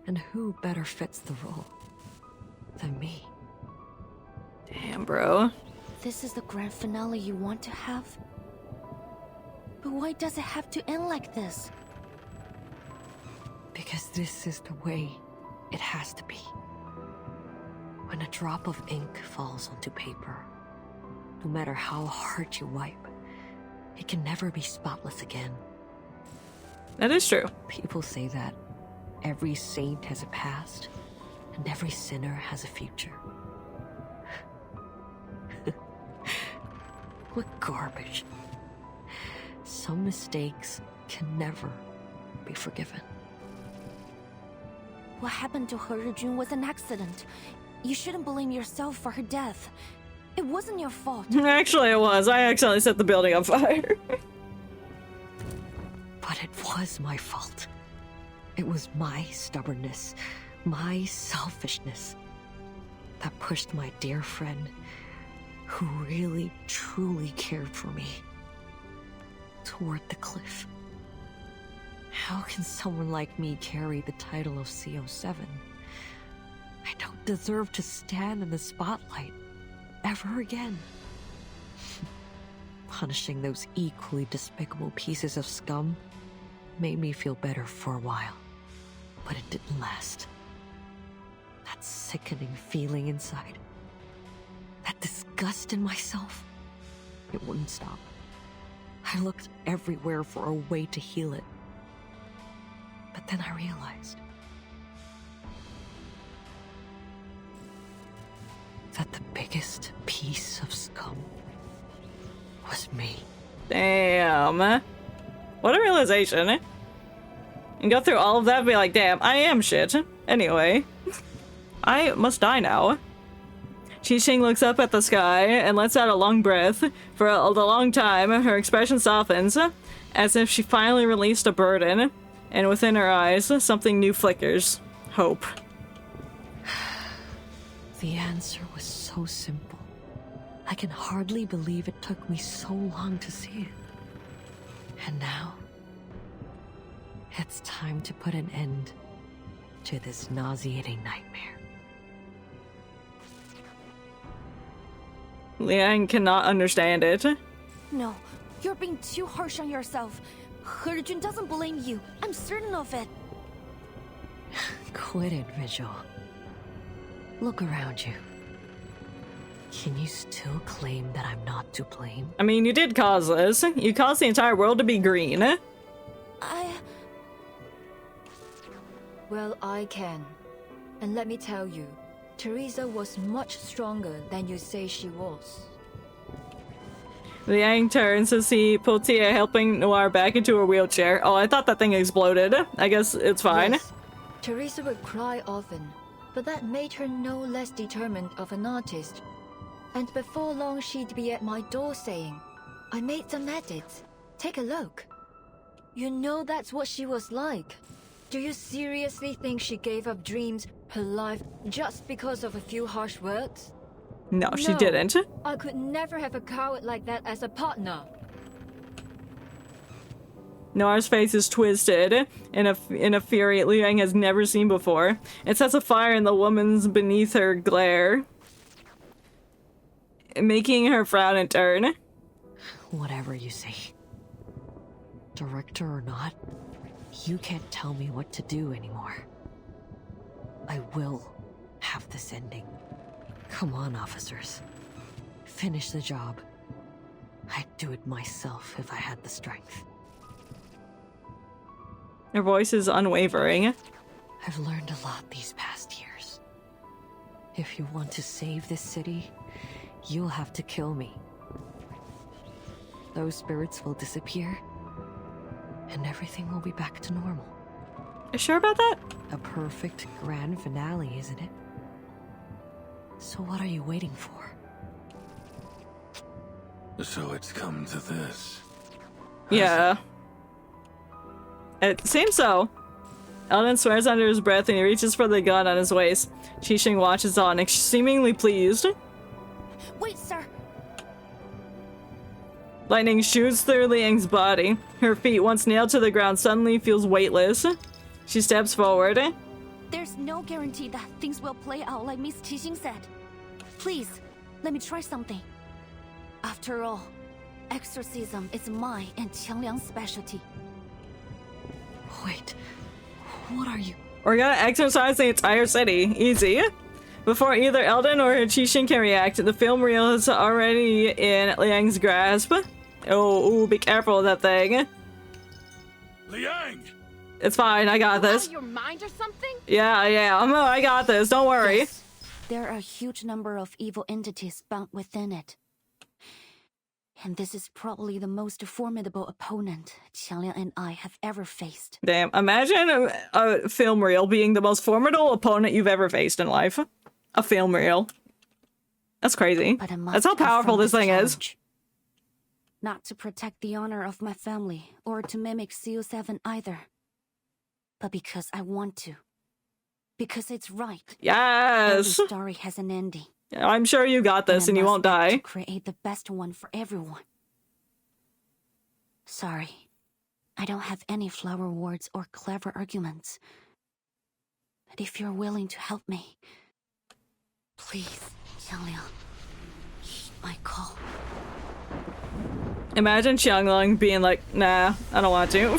And who better fits the role than me? Damn, bro. This is the grand finale you want to have? But why does it have to end like this? Because this is the way it has to be. When a drop of ink falls onto paper, no matter how hard you wipe, it can never be spotless again. That is true. People say that every saint has a past, and every sinner has a future. What garbage. Some mistakes can never be forgiven. What happened to He-Jun was an accident. You shouldn't blame yourself for her death. It wasn't your fault. Actually, it was. I accidentally set the building on fire. But it was my fault. It was my stubbornness, my selfishness, that pushed my dear friend, who really, truly cared for me, toward the cliff. How can someone like me carry the title of CO7? I don't deserve to stand in the spotlight ever again. Punishing those equally despicable pieces of scum made me feel better for a while, but it didn't last. That sickening feeling inside, that disgust in myself, it wouldn't stop. I looked everywhere for a way to heal it. But then I realized that the biggest piece of scum was me. Damn. What a realization. And go through all of that and be like, damn, I am shit. Anyway, I must die now. Qixing looks up at the sky and lets out a long breath. For a long time, her expression softens, as if she finally released a burden. And within her eyes, something new flickers. Hope. The answer was so simple. I can hardly believe it took me so long to see it. And now, it's time to put an end to this nauseating nightmare. Liang cannot understand it. No, you're being too harsh on yourself. Hejun doesn't blame you. I'm certain of it. Quit it, Vigil. Look around you. Can you still claim that I'm not to blame? I mean, you did cause this. You caused the entire world to be green. Well, I can. And let me tell you, Teresa was much stronger than you say she was. Liang turns to see Potia helping Noir back into her wheelchair. Oh, I thought that thing exploded. I guess it's fine. Yes, Teresa would cry often, but that made her no less determined of an artist. And before long she'd be at my door saying, I made some edits. Take a look. You know that's what she was like. Do you seriously think she gave up dreams, her life, just because of a few harsh words? No, she didn't. I could never have a coward like that as a partner. Noir's face is twisted in a fury Liang has never seen before. It sets a fire in the woman's beneath her glare, making her frown and turn. Whatever you say. Director or not, you can't tell me what to do anymore. I will have this ending. Come on, officers. Finish the job. I'd do it myself if I had the strength. Her voice is unwavering. I've learned a lot these past years. If you want to save this city, you'll have to kill me. Those spirits will disappear, and everything will be back to normal. You sure about that? A perfect grand finale, isn't it? So what are you waiting for? So it's come to this. Yeah. It seems so. Eldon swears under his breath and he reaches for the gun on his waist. Qixing watches on, seemingly pleased. Wait, sir. Lightning shoots through Liang's body. Her feet, once nailed to the ground, suddenly feels weightless. She steps forward. There's no guarantee that things will play out like Miss Qixing said. Please, let me try something. After all, exorcism is my and Qiangliang's specialty. Wait, what are you? We're gonna exorcise the entire city. Easy. Before either Eldon or Qixing can react, the film reel is already in Liang's grasp. Oh, ooh, be careful of that thing. Liang! It's fine, I got this. Out of your mind or something? Yeah, I got this, don't worry. Yes, there are a huge number of evil entities bound within it. And this is probably the most formidable opponent Qiangliang and I have ever faced. Damn, imagine a film reel being the most formidable opponent you've ever faced in life. A film reel. That's crazy. That's how powerful this thing is. Not to protect the honor of my family, or to mimic CO7 either. But because I want to. Because it's right. Yes! Every story has an ending. I'm sure you got this and you won't die. To create the best one for everyone. Sorry. I don't have any flower words or clever arguments. But if you're willing to help me, please, Qiangliang, heed my call. Imagine Qiangliang being like, nah, I don't want to.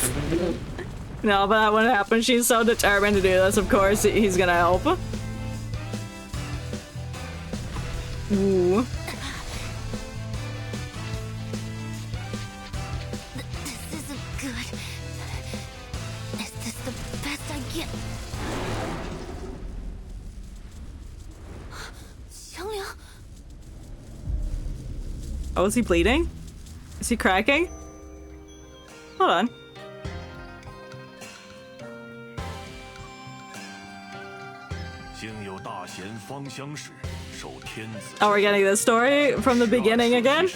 No, but that wouldn't happen. She's so determined to do this, of course he's gonna help. Ooh. This isn't good. Is this the best I get? Qiangliang? Oh, is he bleeding? Is he cracking? Hold on. Oh, we're getting this story from the beginning again?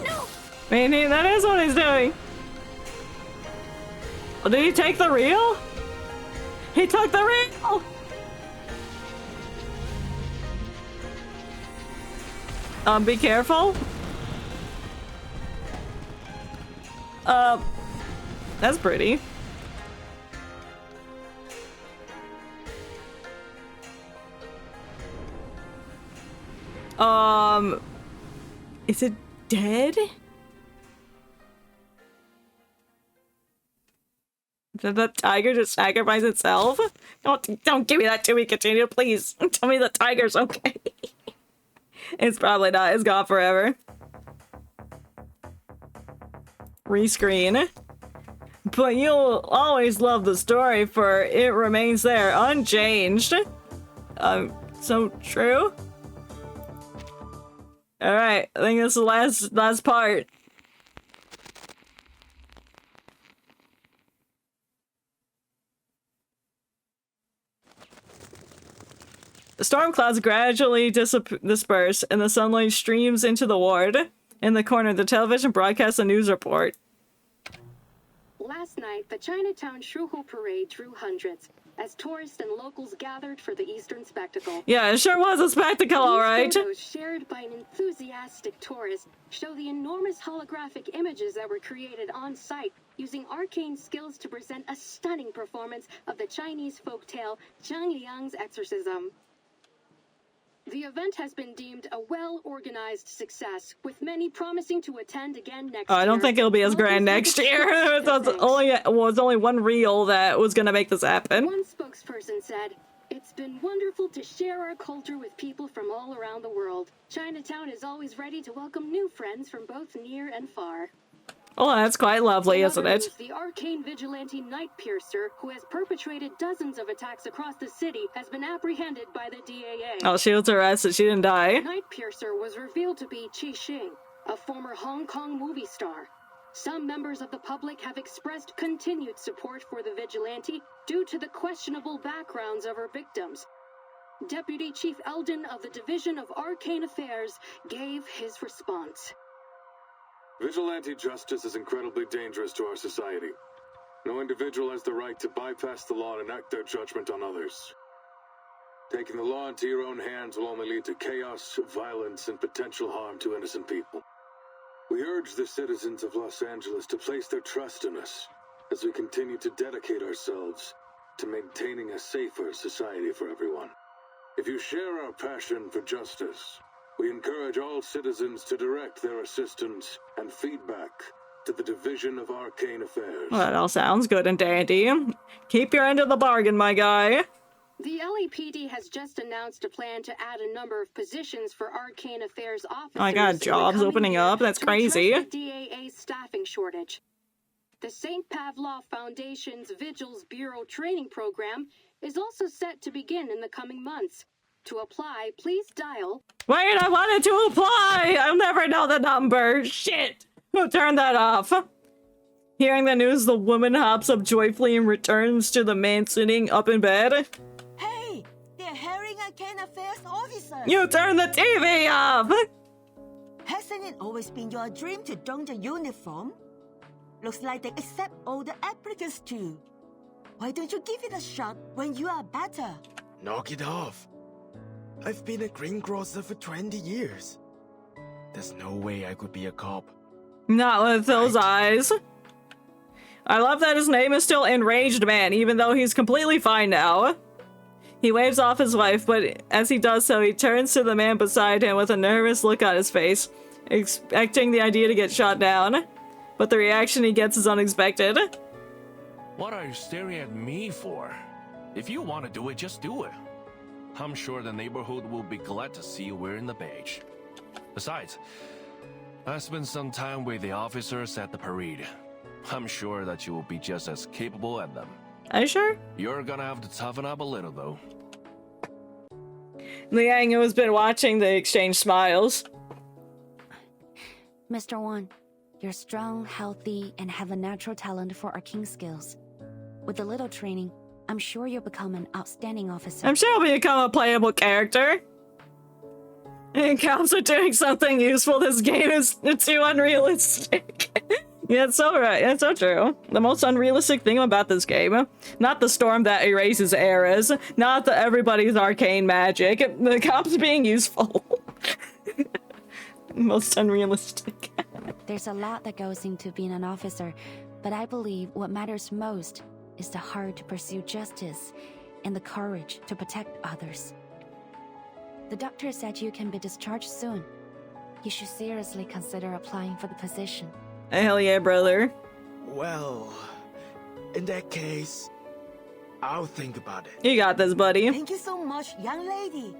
No! I mean, that is what he's doing. Oh, did he take the reel? He took the reel! Be careful. That's pretty. Is it dead? Did the tiger just sacrifice itself? Don't give me that to me, Katrina, please. Tell me the tiger's okay. It's probably not. It's gone forever. Rescreen. But you'll always love the story, for it remains there, unchanged. So true. Alright, I think this is the last part. The storm clouds gradually disperse, and the sunlight streams into the ward. In the corner, the television broadcasts a news report. Last night, the Chinatown Shuhu Parade drew hundreds, as tourists and locals gathered for the Eastern spectacle. Yeah, it sure was a spectacle, alright. These photos, shared by an enthusiastic tourist, show the enormous holographic images that were created on site, using arcane skills to present a stunning performance of the Chinese folktale Liang's exorcism. The event has been deemed a well-organized success, with many promising to attend again next year. I don't think it'll be as grand next year. It was only one reel that was gonna make this happen. One spokesperson said, "It's been wonderful to share our culture with people from all around the world. Chinatown is always ready to welcome new friends from both near and far." Oh, that's quite lovely, isn't it? The arcane vigilante Night Piercer, who has perpetrated dozens of attacks across the city, has been apprehended by the DAA. Oh, she was arrested. She didn't die. Night Piercer was revealed to be Qi Xing, a former Hong Kong movie star. Some members of the public have expressed continued support for the vigilante due to the questionable backgrounds of her victims. Deputy Chief Eldon of the Division of Arcane Affairs gave his response. Vigilante justice is incredibly dangerous to our society. No individual has the right to bypass the law and enact their judgment on others. Taking the law into your own hands will only lead to chaos, violence, and potential harm to innocent people. We urge the citizens of Los Angeles to place their trust in us as we continue to dedicate ourselves to maintaining a safer society for everyone. If you share our passion for justice, we encourage all citizens to direct their assistance and feedback to the Division of Arcane Affairs. Well, that all sounds good and dandy. Keep your end of the bargain, my guy. The LAPD has just announced a plan to add a number of positions for Arcane Affairs officers. Oh my god, jobs opening up. That's crazy. The DAA staffing shortage. The St. Pavlov Foundation's Vigils Bureau training program is also set to begin in the coming months. To apply, please dial... Wait, I wanted to apply! I'll never know the number! Shit! Who turned that off? Hearing the news, the woman hops up joyfully and returns to the man sitting up in bed. Hey! They're hiring Arcane Affairs officers! You turned the TV off! Hasn't it always been your dream to don the uniform? Looks like they accept all the applicants too. Why don't you give it a shot when you are better? Knock it off. I've been a greengrocer for 20 years. There's no way I could be a cop. Not with those eyes. I love that his name is still Enraged Man, even though he's completely fine now. He waves off his wife, but as he does so, he turns to the man beside him with a nervous look on his face, expecting the idea to get shot down. But the reaction he gets is unexpected. What are you staring at me for? If you want to do it, just do it. I'm sure the neighborhood will be glad to see you wearing the badge. Besides, I spent some time with the officers at the parade. I'm sure that you will be just as capable as them. Are you sure? You're gonna have to toughen up a little, though. Liang, who has been watching the exchange, smiles. Mr. Wan, you're strong, healthy, and have a natural talent for arcane skills. With a little training, I'm sure you'll become an outstanding officer. I'm sure you'll become a playable character. It counts for doing something useful. This game is too unrealistic. Yeah, it's so right. It's so true. The most unrealistic thing about this game, not the storm that erases eras, not the everybody's arcane magic, the cops being useful. Most unrealistic. There's a lot that goes into being an officer, but I believe what matters most is the heart to pursue justice and the courage to protect others. The doctor said you can be discharged soon. You should seriously consider applying for the position. Hell yeah, brother. Well, in that case, I'll think about it. You got this, buddy. Thank you so much, young lady.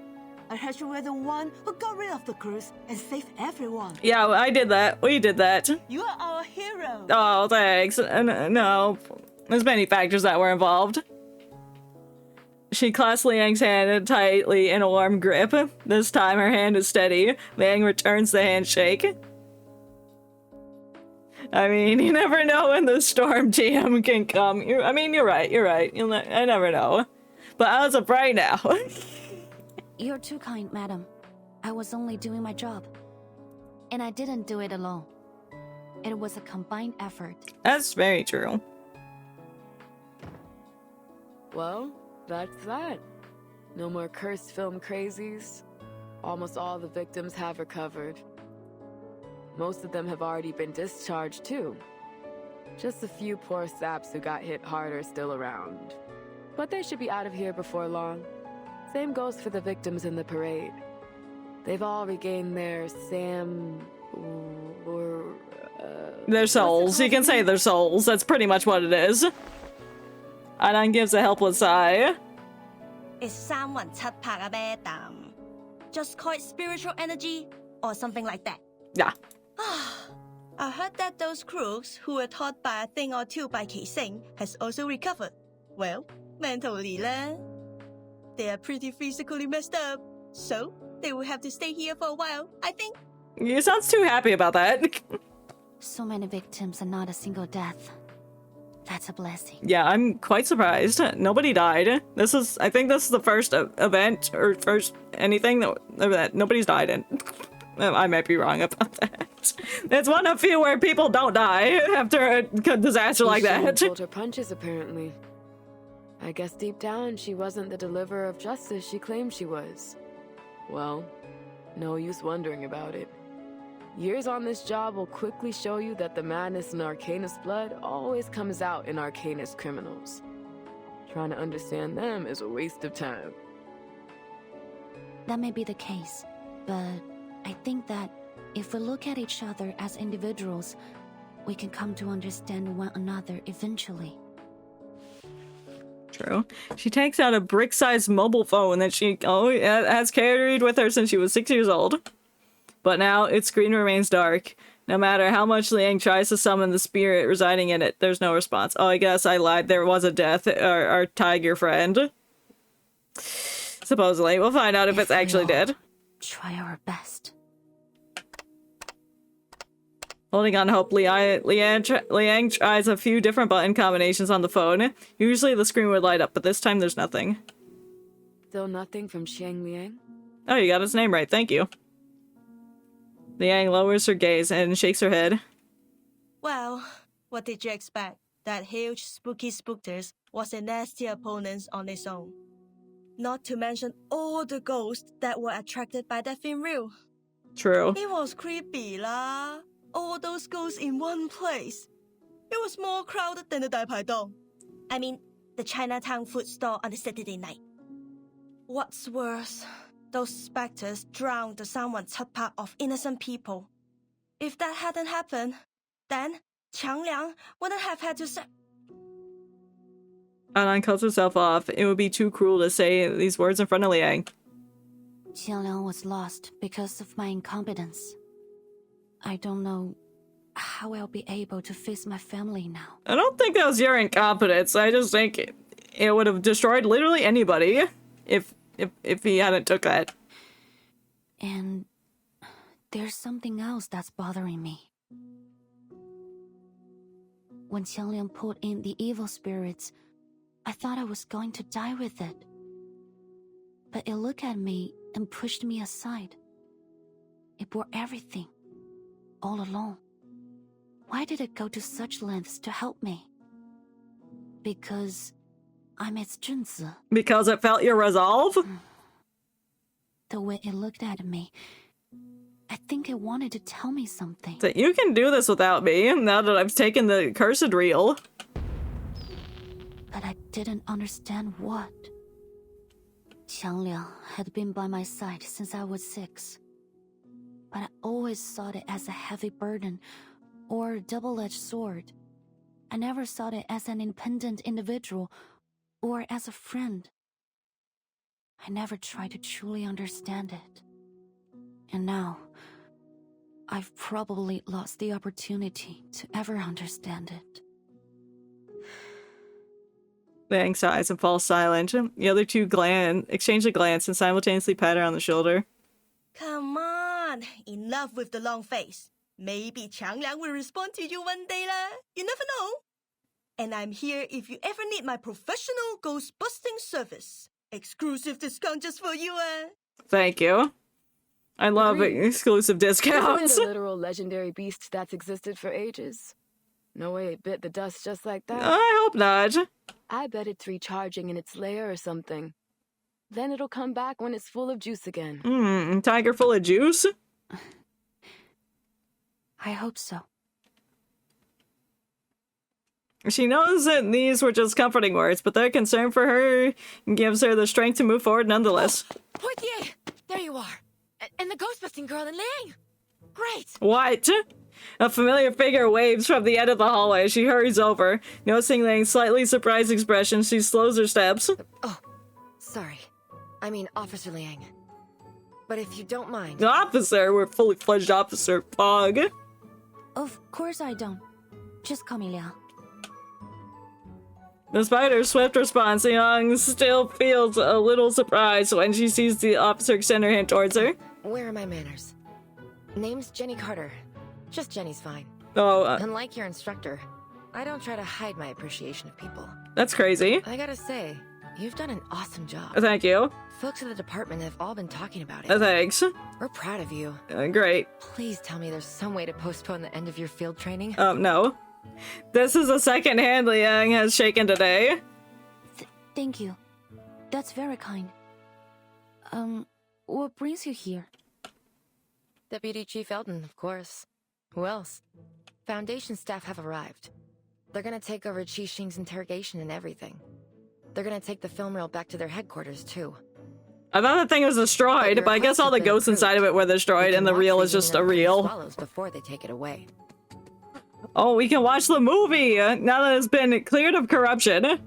I heard you were the one who got rid of the crews and saved everyone. Yeah, I did that. We did that. You are our hero. Oh, thanks. No, there's many factors that were involved. She clasps Liang's hand tightly in a warm grip. This time her hand is steady. Liang returns the handshake. I mean, you never know when the storm GM can come. You're right. I never know. But as of right now. You're too kind, madam. I was only doing my job. And I didn't do it alone. It was a combined effort. That's very true. Well, that's that. No more cursed film crazies. Almost all the victims have recovered. Most of them have already been discharged, too. Just a few poor saps who got hit hard are still around. But they should be out of here before long. Same goes for the victims in the parade. They've all regained their their souls. You can say their souls. That's pretty much what it is. Anan gives a helpless sigh. It's 三魂七魄啊, madam. Just call it spiritual energy or something like that. Yeah. I heard that those crooks who were taught by a thing or two by Keising has also recovered. Well, mentally lah. They are pretty physically messed up, so they will have to stay here for a while, I think. You sound too happy about that. So many victims and not a single death. That's a blessing. Yeah, I'm quite surprised. Nobody died. I think this is the first event or first anything that nobody's died in. I might be wrong about that. It's one of few where people don't die after a disaster like that. She pulled her punches, apparently. I guess deep down she wasn't the deliverer of justice she claimed she was. Well, no use wondering about it. Years on this job will quickly show you that the madness in Arcanist blood always comes out in Arcanist criminals. Trying to understand them is a waste of time. That may be the case, but I think that if we look at each other as individuals, we can come to understand one another eventually. True. She takes out a brick-sized mobile phone that she has carried with her since she was 6 years old. But now its screen remains dark. No matter how much Liang tries to summon the spirit residing in it, there's no response. Oh, I guess I lied. There was a death. Our tiger friend. Supposedly. We'll find out if it's actually dead. Try our best. Holding on hope, Liang tries a few different button combinations on the phone. Usually the screen would light up, but this time there's nothing. Still nothing from Xiang Liang? Oh, you got his name right. Thank you. Liang lowers her gaze and shakes her head. Well, what did you expect? That huge spooky spookters was a nasty opponent on its own. Not to mention all the ghosts that were attracted by that film reel. True. It was creepy lah. All those ghosts in one place. It was more crowded than the 大排檔. I mean, the Chinatown food store on a Saturday night. What's worse, those specters drowned the 317 of innocent people. If that hadn't happened, then Qiang Liang wouldn't have had to say. Anan cuts herself off. It would be too cruel to say these words in front of Liang. Qiang Liang was lost because of my incompetence. I don't know how I'll be able to face my family now. I don't think that was your incompetence. I just think it would have destroyed literally anybody if he hadn't took that. And there's something else that's bothering me. When Qiang Liang pulled in the evil spirits, I thought I was going to die with it. But it looked at me and pushed me aside. It bore everything, all alone. Why did it go to such lengths to help me? Because I'm its Junzi. Because it felt your resolve? The way it looked at me, I think it wanted to tell me something. So you can do this without me, now that I've taken the cursed reel. But I didn't understand what. Qiang Liang had been by my side since I was 6. But I always saw it as a heavy burden or a double-edged sword. I never saw it as an independent individual or as a friend. I never tried to truly understand it. And now, I've probably lost the opportunity to ever understand it. Liang sighs and falls silent. The other two exchange a glance and simultaneously pat her on the shoulder. Come on, enough with the long face. Maybe Qiang Liang will respond to you one day lah. You never know. And I'm here if you ever need my professional ghost-busting service. Exclusive discount just for you, Thank you. I love exclusive discounts. Isn't it a literal legendary beast that's existed for ages? No way it bit the dust just like that. I hope not. I bet it's recharging in its lair or something. Then it'll come back when it's full of juice again. Tiger full of juice? I hope so. She knows that these were just comforting words, but their concern for her gives her the strength to move forward nonetheless. Portier! There you are! And the ghost-busting girl in Liang! Great! What? A familiar figure waves from the end of the hallway as she hurries over. Noticing Liang's slightly surprised expression, she slows her steps. Oh, sorry. I mean Officer Liang. But if you don't mind... Officer? We're fully fledged officer. Pog. Of course I don't. Just call me Liang. Despite her swift response, Liang still feels a little surprised when she sees the officer extend her hand towards her. Where are my manners? Name's Jenny Carter. Just Jenny's fine. Oh, Unlike your instructor, I don't try to hide my appreciation of people. That's crazy. I gotta say, you've done an awesome job. Thank you. Folks at the department have all been talking about it. Thanks. We're proud of you. Great. Please tell me there's some way to postpone the end of your field training. No. This is the second hand Liang has shaken today. Thank you. That's very kind. What brings you here? Deputy Chief Eldon, of course. Who else? Foundation staff have arrived. They're gonna take over Qi Xing's interrogation and everything. They're gonna take the film reel back to their headquarters, too. I thought the thing was destroyed, but I guess all the ghosts inside of it were destroyed and the reel is just a reel. Before they take it away. Oh, we can watch the movie now that it's been cleared of corruption.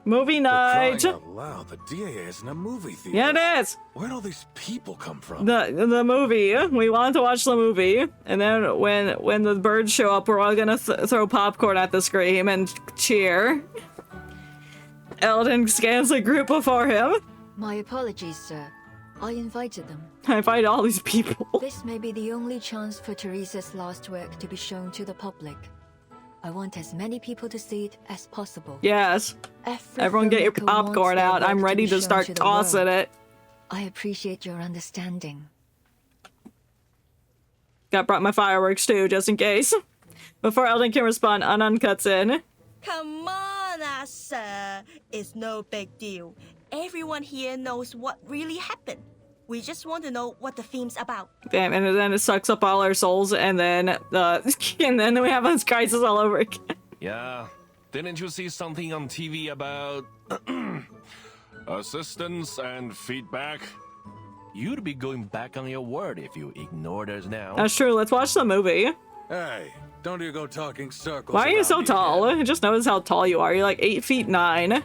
Movie night. For crying out loud, the DA isn't a movie theater. Yeah, it is. Where'd all these people come from? The movie. We wanted to watch the movie, and then when the birds show up, we're all gonna throw popcorn at the screen and cheer. Eldon scans the group before him. My apologies, sir. I invited them. I invite all these people. This may be the only chance for Teresa's last work to be shown to the public. I want as many people to see it as possible. Yes. Everyone get your popcorn out. I'm ready to start tossing it. I appreciate your understanding. Brought my fireworks too, just in case. Before Eldon can respond, Anan cuts in. Come on, sir. It's no big deal. Everyone here knows what really happened. We just want to know what the theme's about. Damn, and then it sucks up all our souls, and then and then we have this crisis all over again. Yeah, didn't you see something on TV about assistance and feedback? You'd be going back on your word if you ignored us now. That's true. Let's watch the movie. Hey, don't you go talking circles. Why are you around so me tall? again. Just notice how tall you are. You're like 8'9".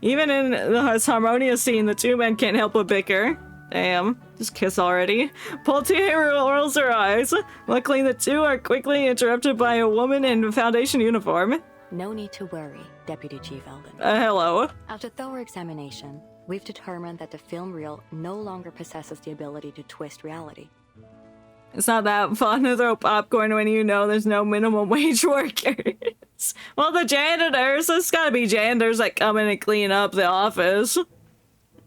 Even in this harmonious scene, the two men can't help but bicker. Damn, just kiss already. Poltier rolls her eyes. Luckily, the two are quickly interrupted by a woman in Foundation uniform. No need to worry, Deputy Chief Eldon. Hello. After thorough examination, we've determined that the film reel no longer possesses the ability to twist reality. It's not that fun to throw popcorn when you know there's no minimum wage workers. Well, the janitors. There's gotta be janitors that come in and clean up the office.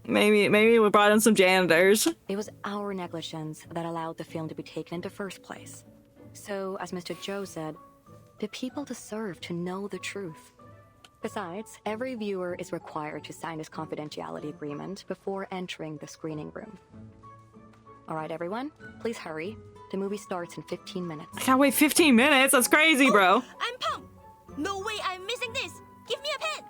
Maybe we brought in some janitors. It was our negligence that allowed the film to be taken in the first place. So, as Mr. Joe said, the people deserve to know the truth. Besides, every viewer is required to sign this confidentiality agreement before entering the screening room. Alright everyone, please hurry. The movie starts in 15 minutes. I can't wait 15 minutes, that's crazy, bro. I'm pumped! No way I'm missing this! Give me a pen!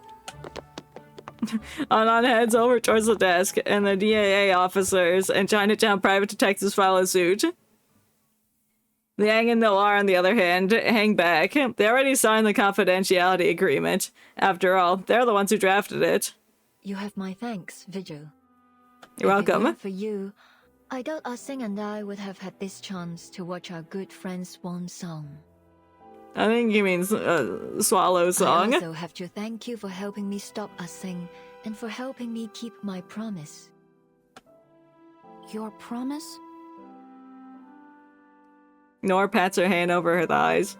Anon heads over towards the desk, and the DAA officers and Chinatown private detectives follow suit. Liang and Noir, on the other hand, hang back. They already signed the confidentiality agreement. After all, they're the ones who drafted it. You have my thanks, Vigil. You're welcome. If it weren't for you, I doubt Ah-Sing and I would have had this chance to watch our good friend's swan song. I think he means Swallow Song. I also have to thank you for helping me stop Ah-Sing and for helping me keep my promise. Your promise? Nor pats her hand over her thighs.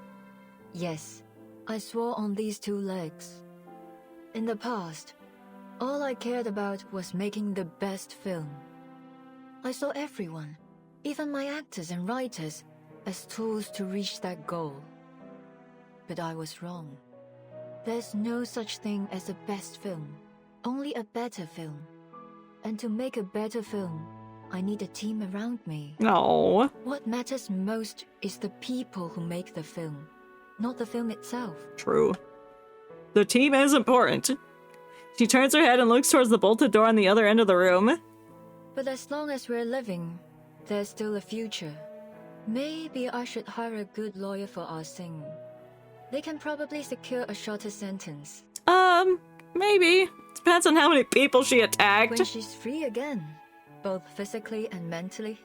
Yes, I swore on these two legs. In the past, all I cared about was making the best film. I saw everyone, even my actors and writers, as tools to reach that goal. But I was wrong. There's no such thing as a best film, only a better film. And to make a better film, I need a team around me. No. What matters most is the people who make the film, not the film itself. True. The team is important. She turns her head and looks towards the bolted door on the other end of the room. But as long as we're living, there's still a future. Maybe I should hire a good lawyer for Ah-Sing. They can probably secure a shorter sentence. Maybe. Depends on how many people she attacked. When she's free again, both physically and mentally,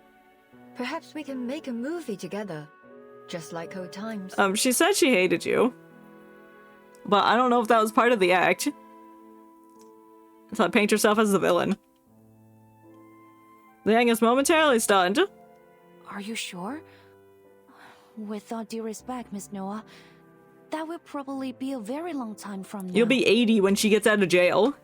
perhaps we can make a movie together, just like old times. She said she hated you. But I don't know if that was part of the act. So paint yourself as the villain. Liang is momentarily stunned. Are you sure? With all due respect, Miss Noah, that will probably be a very long time from now. You'll be 80 when she gets out of jail.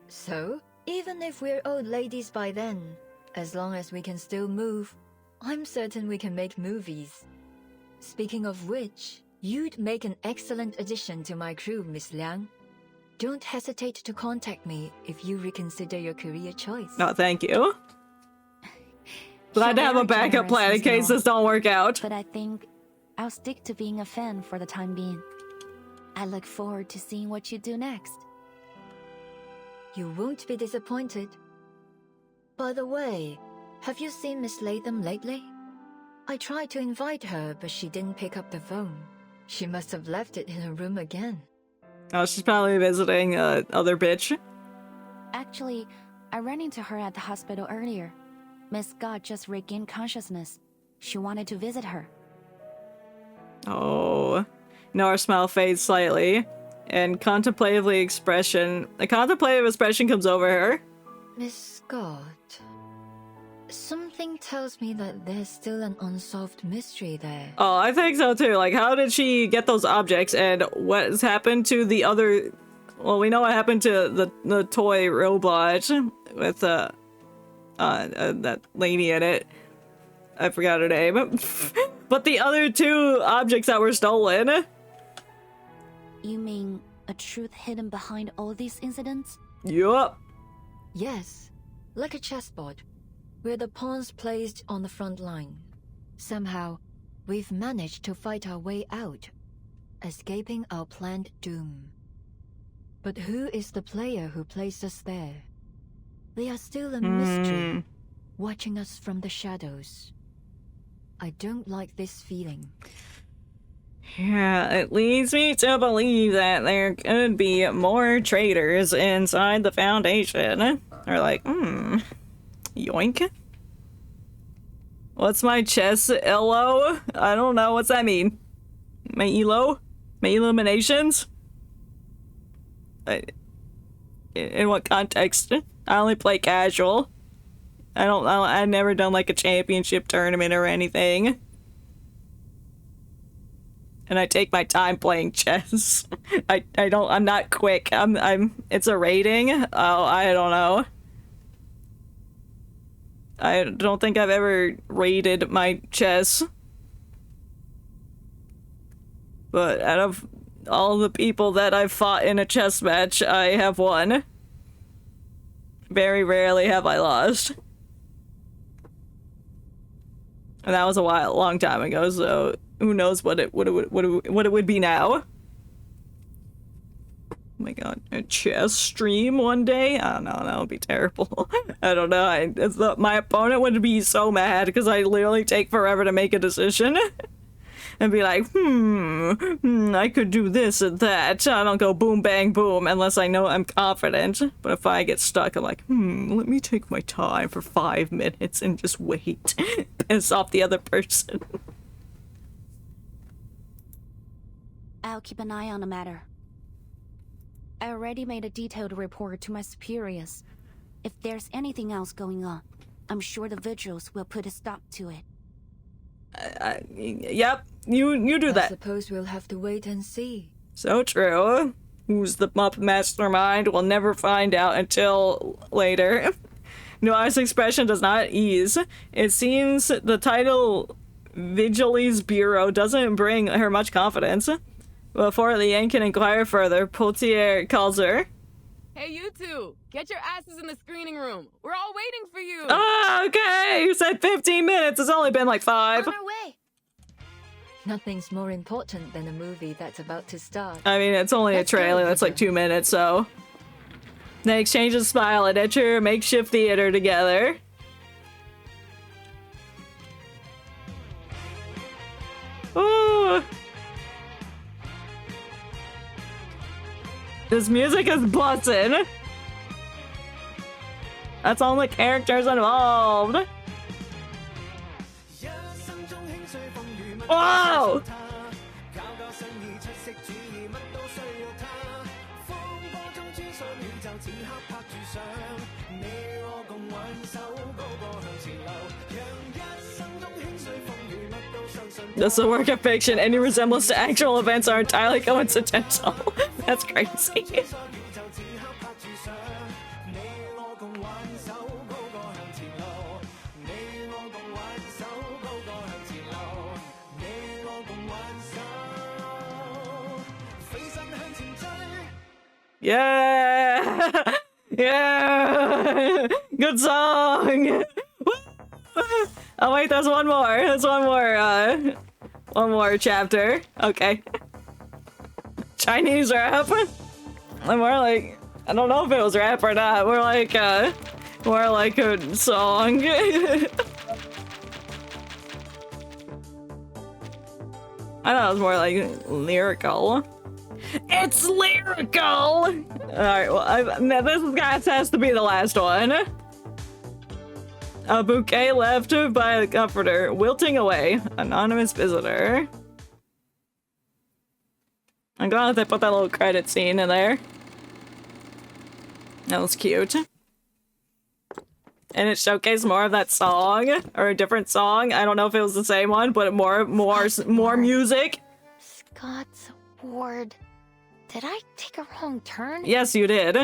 So, even if we're old ladies by then, as long as we can still move, I'm certain we can make movies. Speaking of which, you'd make an excellent addition to my crew, Miss Liang. Don't hesitate to contact me if you reconsider your career choice. No, thank you. Glad to have a backup plan in case this don't work out. But I think I'll stick to being a fan for the time being. I look forward to seeing what you do next. You won't be disappointed. By the way, have you seen Miss Latham lately? I tried to invite her, but she didn't pick up the phone. She must have left it in her room again. Oh, she's probably visiting other bitch. Actually, I ran into her at the hospital earlier. Miss Scott just regained consciousness. She wanted to visit her. Oh. Nora's smile fades slightly, and a contemplative expression comes over her. Miss Scott, something tells me that there's still an unsolved mystery there. Oh, I think so too. Like, how did she get those objects, and what has happened to the other... Well, we know what happened to the toy robot with that lady in it. I forgot her name. But the other two objects that were stolen. You mean a truth hidden behind all these incidents? Yup. Yes. Like a chessboard, with the pawns placed on the front line. Somehow, we've managed to fight our way out, escaping our planned doom. But who is the player who placed us there? They are still a mystery, watching us from the shadows. I don't like this feeling. Yeah, it leads me to believe that there could be more traitors inside the Foundation. Or like, yoink. What's my chess elo? I don't know, what's that mean? My elo? My eliminations? In what context? I only play casual. I've never done like a championship tournament or anything. And I take my time playing chess. I'm not quick. It's a rating? Oh, I don't know. I don't think I've ever rated my chess. But out of all the people that I've fought in a chess match, I have won. Very rarely have I lost. And that was a long time ago, so who knows what it would be now. Oh my god, a chess stream one day? I don't know, that would be terrible. I don't know, my opponent would be so mad because I literally take forever to make a decision. And be like, I could do this and that. I don't go boom, bang, boom, unless I know I'm confident. But if I get stuck, I'm like, let me take my time for 5 minutes and just wait. Piss off the other person. I'll keep an eye on the matter. I already made a detailed report to my superiors. If there's anything else going on, I'm sure the vigils will put a stop to it. Yep, you do that. I suppose we'll have to wait and see. So true. Who's the Muppet Mastermind? We'll never find out until later. Noah's expression does not ease. It seems the title Vigilies Bureau doesn't bring her much confidence. Before Liang can inquire further, Potier calls her. Hey, you two! Get your asses in the screening room! We're all waiting for you! Oh, okay! You said 15 minutes! It's only been like 5. On our way! Nothing's more important than a movie that's about to start. I mean, it's only a trailer that's like 2 minutes, so... They exchange a smile and enter a makeshift theater together. Ooh! This music is bussin'! That's all the characters involved! Whoa! This is a work of fiction. Any resemblance to actual events are entirely coincidental. That's crazy. Yeah! Yeah! Good song! Oh wait, there's one more. There's one more chapter. Okay. Chinese rap? I'm more like, I don't know if it was rap or not. More like a song. I thought it was more like lyrical. It's lyrical! Alright, well, this has to be the last one. A bouquet left by the comforter, wilting away. Anonymous visitor. I'm glad that they put that little credit scene in there. That was cute. And it showcased more of that song, or a different song. I don't know if it was the same one, but more music. Scott's ward. Did I take a wrong turn? Yes, you did.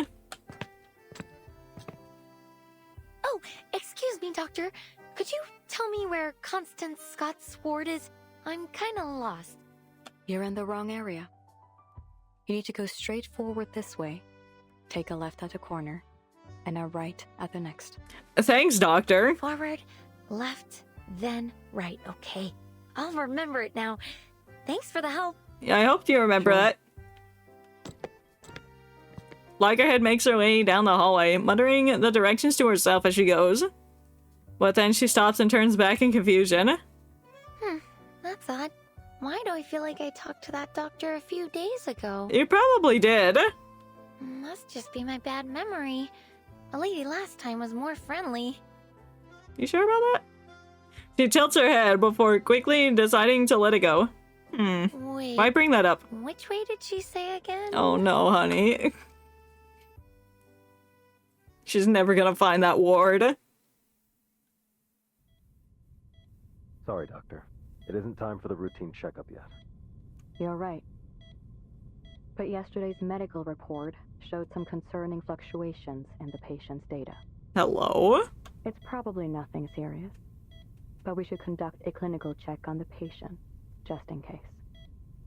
Oh, excuse me, Doctor. Could you tell me where Constance Scott's ward is? I'm kinda lost. You're in the wrong area. You need to go straight forward this way, take a left at a corner, and a right at the next. Thanks, doctor. Forward, left, then right. Okay. I'll remember it now. Thanks for the help. Yeah, I hope you remember that. Loggerhead makes her way down the hallway, muttering the directions to herself as she goes. But then she stops and turns back in confusion. That's odd. Why do I feel like I talked to that doctor a few days ago? You probably did. Must just be my bad memory. The lady last time was more friendly. You sure about that? She tilts her head before quickly deciding to let it go. Wait. Why bring that up? Which way did she say again? Oh no, honey. She's never gonna find that ward. Sorry, Doctor. It isn't time for the routine checkup yet. You're right. But yesterday's medical report showed some concerning fluctuations in the patient's data. Hello? It's probably nothing serious, but we should conduct a clinical check on the patient, just in case.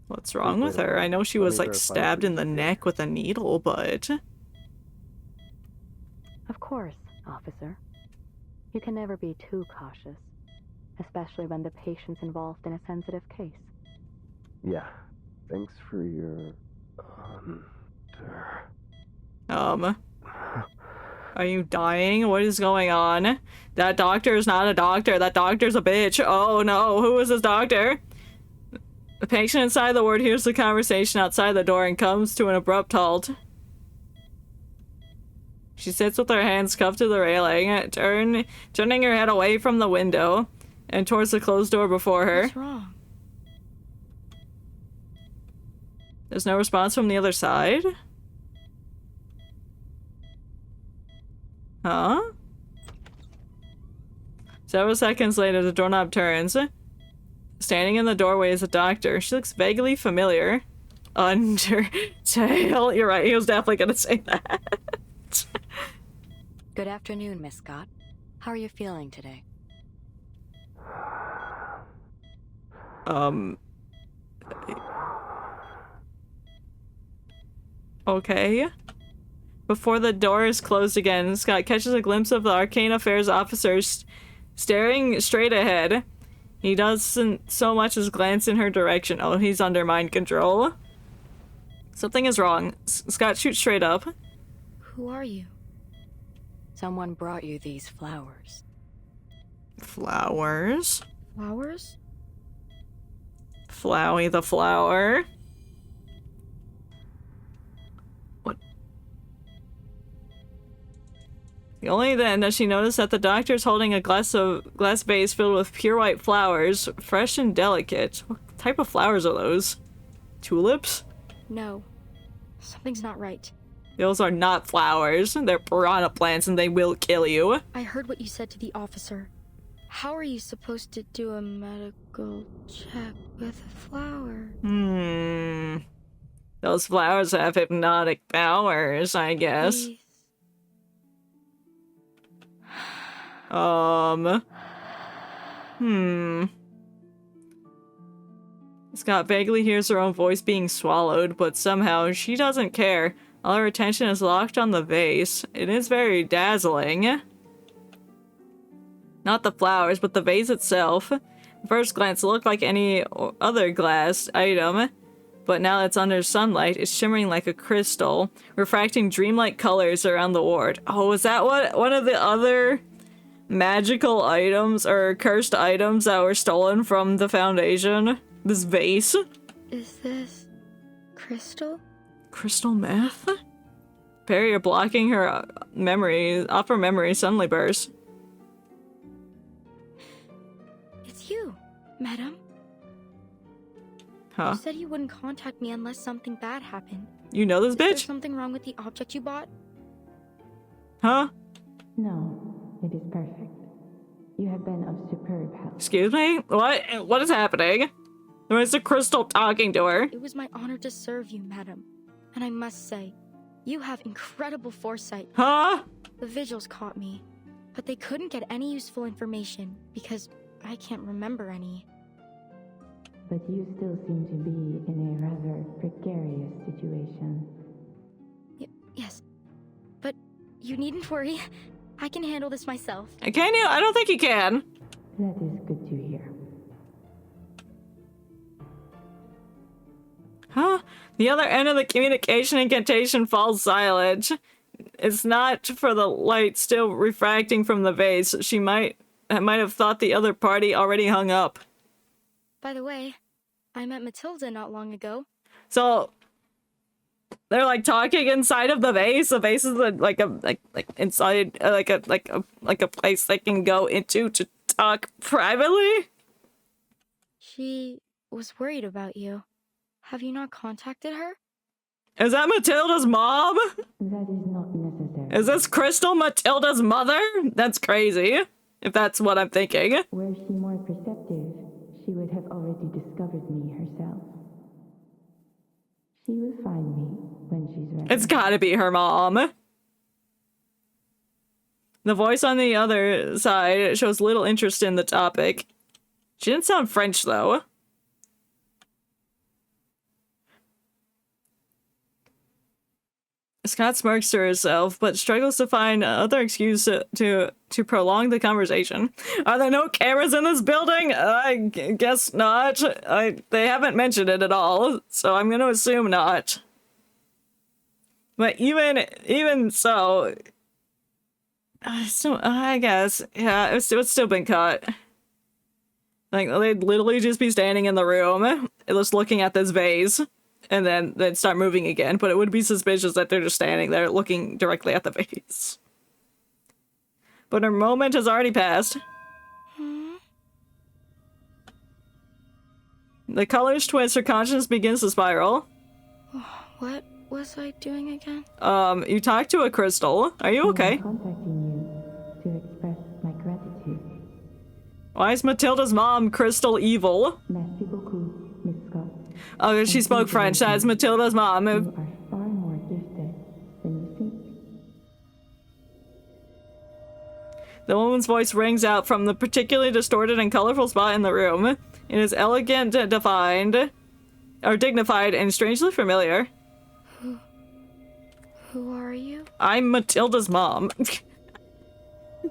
What's wrong with her? I know she was like stabbed in the neck with a needle, but... Of course, officer. You can never be too cautious, especially when the patient's involved in a sensitive case. Yeah. Thanks for your... Are you dying? What is going on? That doctor is not a doctor. That doctor's a bitch. Oh no, who is this doctor? The patient inside the ward hears the conversation outside the door and comes to an abrupt halt. She sits with her hands cuffed to the railing, turning her head away from the window and towards the closed door before her. What's wrong? There's no response from the other side? Huh? Several seconds later, the doorknob turns. Standing in the doorway is a doctor. She looks vaguely familiar. Undertale. You're right, he was definitely gonna say that. Good afternoon, Miss Scott. How are you feeling today? Okay. Before the door is closed again, Scott catches a glimpse of the Arcane Affairs officers staring straight ahead. He doesn't so much as glance in her direction. Oh, he's under mind control. Something is wrong. Scott shoots straight up. Who are you? Someone brought you these flowers. Flowers? Flowers? Flowey the flower. What? Only then does she notice that the doctor's holding a glass vase filled with pure white flowers, fresh and delicate. What type of flowers are those? Tulips? No. Something's not right. Those are not flowers. They're piranha plants and they will kill you. I heard what you said to the officer. How are you supposed to do a medical check with a flower? Those flowers have hypnotic powers, I guess. Please. Scott vaguely hears her own voice being swallowed, but somehow she doesn't care. All her attention is locked on the vase. It is very dazzling. Not the flowers, but the vase itself. At first glance, it looked like any other glass item, but now that it's under sunlight, it's shimmering like a crystal, refracting dreamlike colors around the ward. Oh, is that what one of the other magical items or cursed items that were stolen from the Foundation? This vase? Is this crystal? Crystal meth? Barrier blocking her memory, off her memory suddenly bursts. It's you, madam. Huh? You said you wouldn't contact me unless something bad happened. You know this Is there bitch? something wrong with the object you bought? Huh? No, it is perfect. You have been of superb help. Excuse me? What? What is happening? There is a crystal talking to her. It was my honor to serve you, madam. And I must say, you have incredible foresight. Huh? The vigils caught me, but they couldn't get any useful information because I can't remember any. But you still seem to be in a rather precarious situation. Yes, but You needn't worry. I can handle this myself. Can you? I don't think you can. That is good to hear. Huh? The other end of the communication incantation falls silent. It's not for the light still refracting from the vase. She might have thought the other party already hung up. By the way, I met Matilda not long ago. So they're like talking inside of the vase. The vase is like inside like a place they can go into to talk privately. She was worried about you. Have you not contacted her? Is that Matilda's mom? That is not necessary. Is this Crystal Matilda's mother? That's crazy, if that's what I'm thinking. Were she more perceptive, she would have already discovered me herself. She will find me when she's ready. It's gotta be her mom. The voice on the other side shows little interest in the topic. She didn't sound French, though. Scott smirks to herself, but struggles to find other excuse to prolong the conversation. Are there no cameras in this building? I guess not. They haven't mentioned it at all, so I'm gonna assume not. But even so, I guess, yeah, it's still been caught. Like, they'd literally just be standing in the room, just looking at this vase. And then they'd start moving again, but it would be suspicious that they're just standing there looking directly at the vase. But her moment has already passed. The colors twist, her conscience begins to spiral. What was I doing again? You talked to a crystal. Are you okay? I'm contacting you to express my gratitude. Why is Matilda's mom Crystal evil? Merci beaucoup, Miss Scott. Oh, she spoke French. That's Matilda's mom. You are far more gifted than you think. The woman's voice rings out from the particularly distorted and colorful spot in the room. It is elegant, dignified, and strangely familiar. Who are you? I'm Matilda's mom.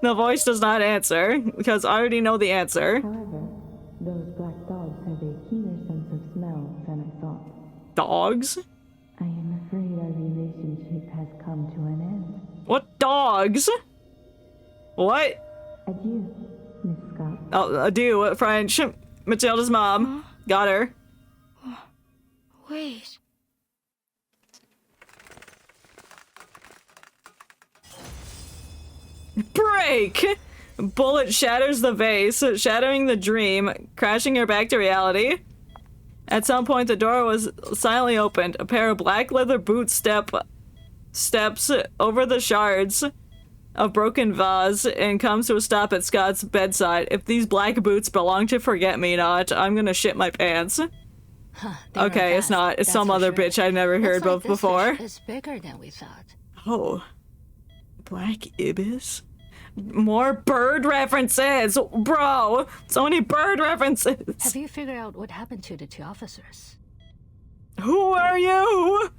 The voice does not answer, because I already know the answer. However, those black dogs have a keener sense of smell than I thought. Dogs? I am afraid our relationship has come to an end. What dogs? What? Adieu, Miss Scott. Oh, adieu, French. Matilda's mom. Got her. Wait. Break! Bullet shatters the vase, shattering the dream, crashing her back to reality. At some point, the door was silently opened. A pair of black leather boots steps over the shards of broken vase and comes to a stop at Scott's bedside. If these black boots belong to Forget-Me-Not, I'm gonna shit my pants. Okay, it's not. It's some other bitch I'd never heard of before. It's bigger than we thought. Oh. Black ibis? More bird references! Bro! So many bird references! Have you figured out what happened to the two officers? Who are you?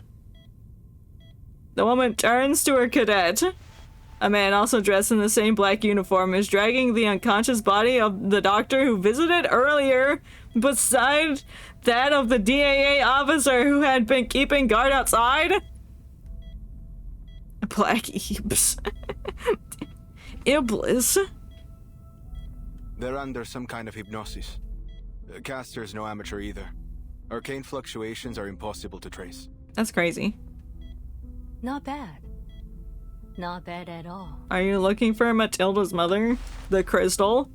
The woman turns to her cadet. A man also dressed in the same black uniform is dragging the unconscious body of the doctor who visited earlier, beside that of the DAA officer who had been keeping guard outside. Black Ibs. Iblis. They're under some kind of hypnosis. Caster's no amateur either. Arcane fluctuations are impossible to trace. That's crazy. Not bad. Not bad at all. Are you looking for Matilda's mother? The crystal?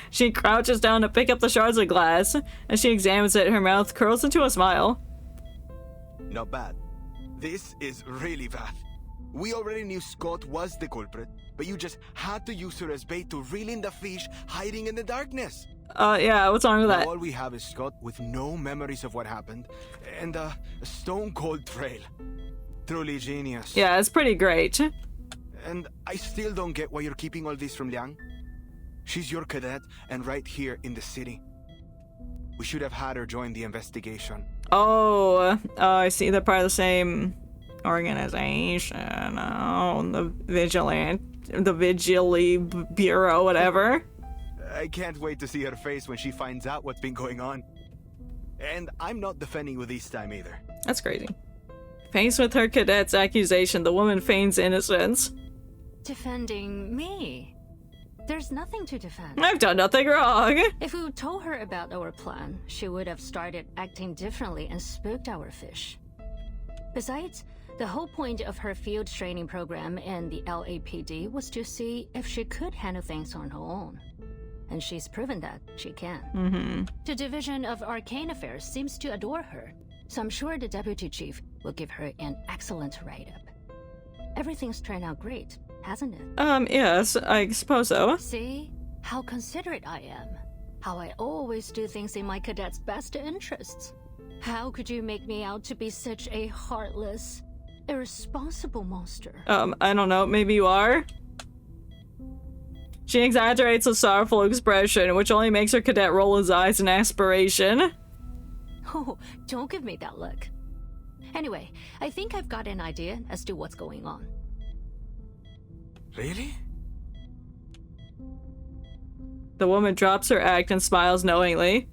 She crouches down to pick up the shards of glass. As she examines it, her mouth curls into a smile. Not bad. This is really bad. We already knew Scott was the culprit, but you just had to use her as bait to reel in the fish hiding in the darkness. Yeah, what's wrong with that? All we have is Scott with no memories of what happened, and a stone-cold trail. Truly genius. Yeah, it's pretty great. And I still don't get why you're keeping all this from Liang. She's your cadet, and right here in the city. We should have had her join the investigation. Oh, I see. They're part of the same organization. Oh, the Vigili Bureau, whatever. I can't wait to see her face when she finds out what's been going on. And I'm not defending you this time either. That's crazy. Faced with her cadet's accusation, the woman feigns innocence. Defending me? There's nothing to defend. I've done nothing wrong. If we told her about our plan, she would have started acting differently and spooked our fish. Besides, the whole point of her field training program in the LAPD was to see if she could handle things on her own. And she's proven that she can. The Division of Arcane Affairs seems to adore her, so I'm sure the Deputy Chief will give her an excellent write-up. Everything's turned out great, hasn't it? Yes, I suppose so. See? How considerate I am. How I always do things in my cadets' best interests. How could you make me out to be such a heartless, irresponsible monster? I don't know, maybe you are? She exaggerates a sorrowful expression, which only makes her cadet roll his eyes in aspiration. Oh, don't give me that look. Anyway, I think I've got an idea as to what's going on. Really? The woman drops her act and smiles knowingly.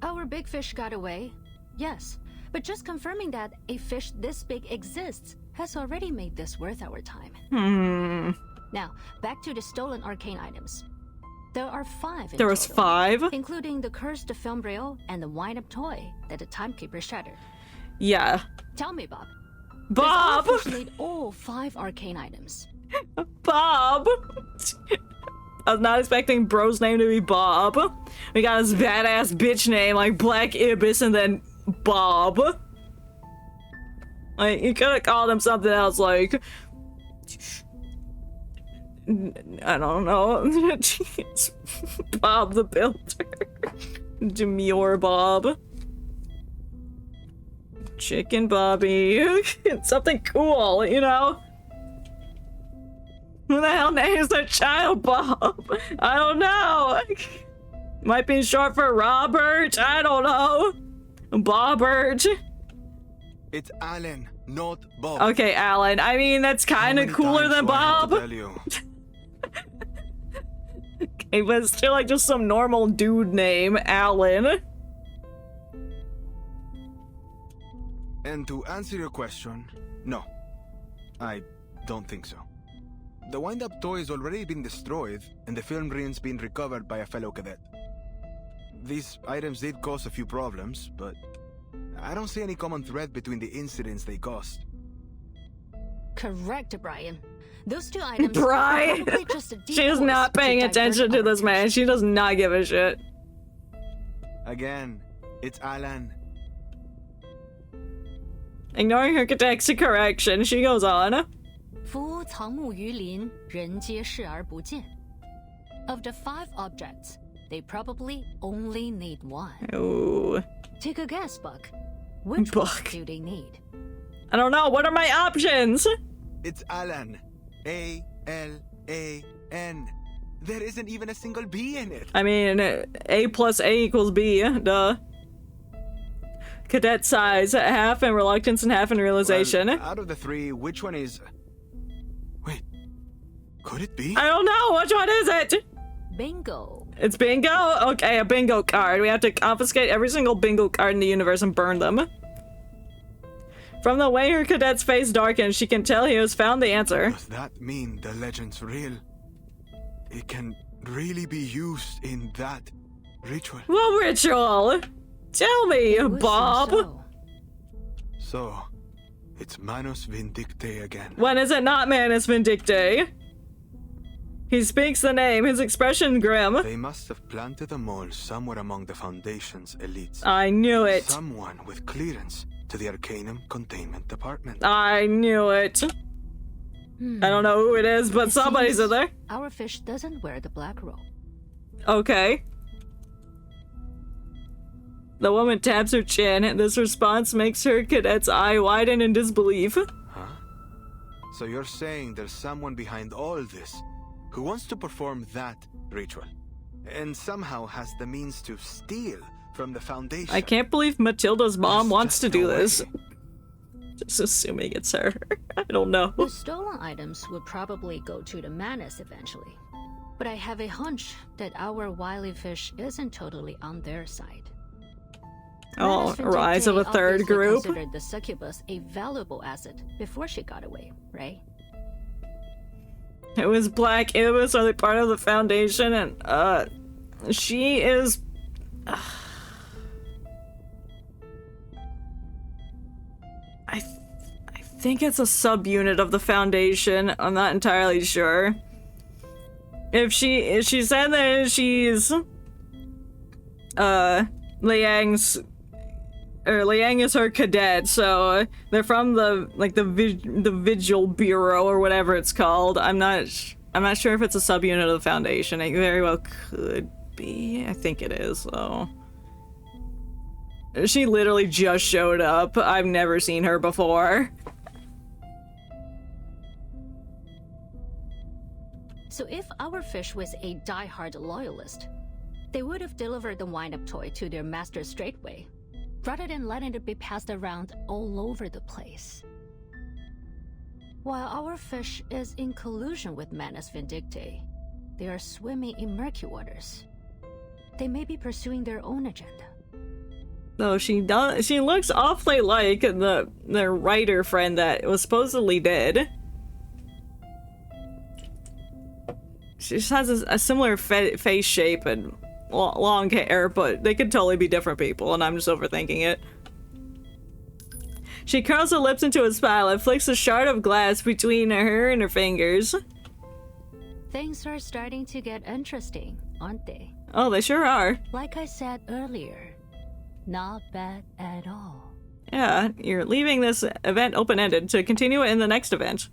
Our big fish got away, yes. But just confirming that a fish this big exists has already made this worth our time. Now, back to the stolen arcane items. There are 5 in There was total, 5? including the cursed film reel and the wind-up toy that the timekeeper shattered. Yeah. Tell me, Bob. Bob! Does our fish need all 5 arcane items? Bob! I was not expecting bro's name to be Bob. We got his badass bitch name like Black Ibis and then Bob. Like, you could have called him something else like... I don't know. Jeez. Bob the Builder. Demure Bob. Chicken Bobby. Something cool, you know? Who the hell names their child Bob? I don't know. Might be short for Robert. I don't know. Bobbert. It's Alan, not Bob. Okay, Alan. I mean, that's kind of cooler than Bob. Okay, but it's still like just some normal dude name, Alan. And to answer your question, no. I don't think so. The wind-up toy has already been destroyed, and the film reel's been recovered by a fellow cadet. These items did cause a few problems, but I don't see any common thread between the incidents they caused. Correct, Brian. Those 2 items Brian! are probably just a She is not paying attention to this man. She does not give a shit. Again, it's Alan. Ignoring her cadet's correction, she goes on. 夫藏木于林，人皆视而不见. Of the 5 objects, they probably only need 1. Ooh. Take a guess, Buck. Which one do they need? I don't know. What are my options? It's Alan. A-L-A-N. There isn't even a single B in it. I mean, A plus A equals B. Duh. Cadet size, half in reluctance and half in realization. Well, out of the 3, which one is... Wait. Could it be? I don't know. Which one is it? Bingo. It's bingo? Okay, a bingo card. We have to confiscate every single bingo card in the universe and burn them. From the way her cadet's face darkens, she can tell he has found the answer. Does that mean the legend's real? It can really be used in that ritual? What ritual? Tell me, Bob. So, it's Manus Vindicte again. When is it not Manus Vindicte? He speaks the name, his expression grim. They must have planted a mole somewhere among the Foundation's elites. I knew it. Someone with clearance to the Arcanum Containment Department. I knew it. I don't know who it is, but somebody's in there. Our fish doesn't wear the black robe. Okay. The woman taps her chin. This response makes her cadet's eye widen in disbelief. Huh? So you're saying there's someone behind all this who wants to perform that ritual, and somehow has the means to steal from the Foundation? I can't believe Matilda's mom wants to do this. Just assuming it's her. I don't know. The stolen items would probably go to the Manus eventually. But I have a hunch that our wily fish isn't totally on their side. Oh, Manus rise of a Vindicte third obviously group. considered the succubus a valuable asset before she got away, right? It was Black. It was only part of the Foundation, and she is. I think it's a subunit of the Foundation. I'm not entirely sure. If she said that she's Liang's, or Liang is her cadet, so they're from the the Vigil Bureau or whatever it's called. I'm not sure if it's a subunit of the Foundation. It very well could be. I think it is though. She literally just showed up. I've never seen her before. So if our fish was a die-hard loyalist, they would have delivered the wind-up toy to their master straightway, rather than letting it be passed around all over the place. While our fish is in collusion with Manus Vindicte, they are swimming in murky waters. They may be pursuing their own agenda. Though she looks awfully like the writer friend that was supposedly dead. She just has a similar face shape and long hair, but they could totally be different people, and I'm just overthinking it. She curls her lips into a smile and flicks a shard of glass between her and her fingers. Things are starting to get interesting, aren't they? Oh, they sure are. Like I said earlier, not bad at all. Yeah, you're leaving this event open-ended to continue it in the next event.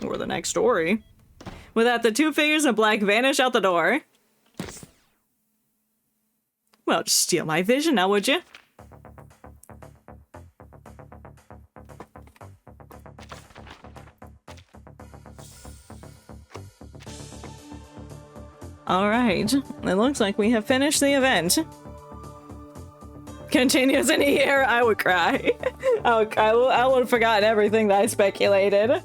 Or the next story. With that, the two figures in black vanish out the door. Well, just steal my vision now, would you? Alright, it looks like we have finished the event. Continues in a year, I would cry. I would cry. I would have forgotten everything that I speculated.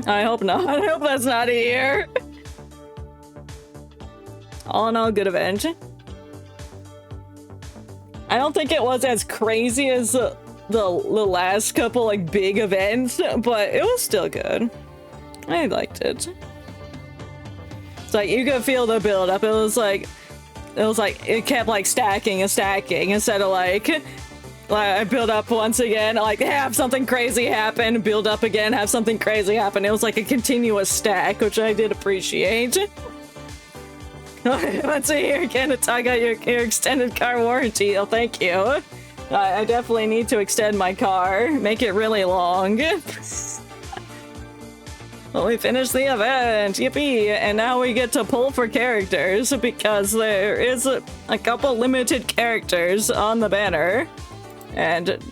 I hope not. I hope that's not a year. All in all, good event. I don't think it was as crazy as the last couple like big events, but it was still good. I liked it. It's like you could feel the build up. It was like it kept like stacking and stacking instead of like I build up once again, like have something crazy happen, build up again, have something crazy happen. It was like a continuous stack, which I did appreciate. Once a year again to talk about your extended car warranty. Oh, thank you. I definitely need to extend my car, make it really long. Well, we finished the event, yippee! And now we get to pull for characters because there is a couple limited characters on the banner. And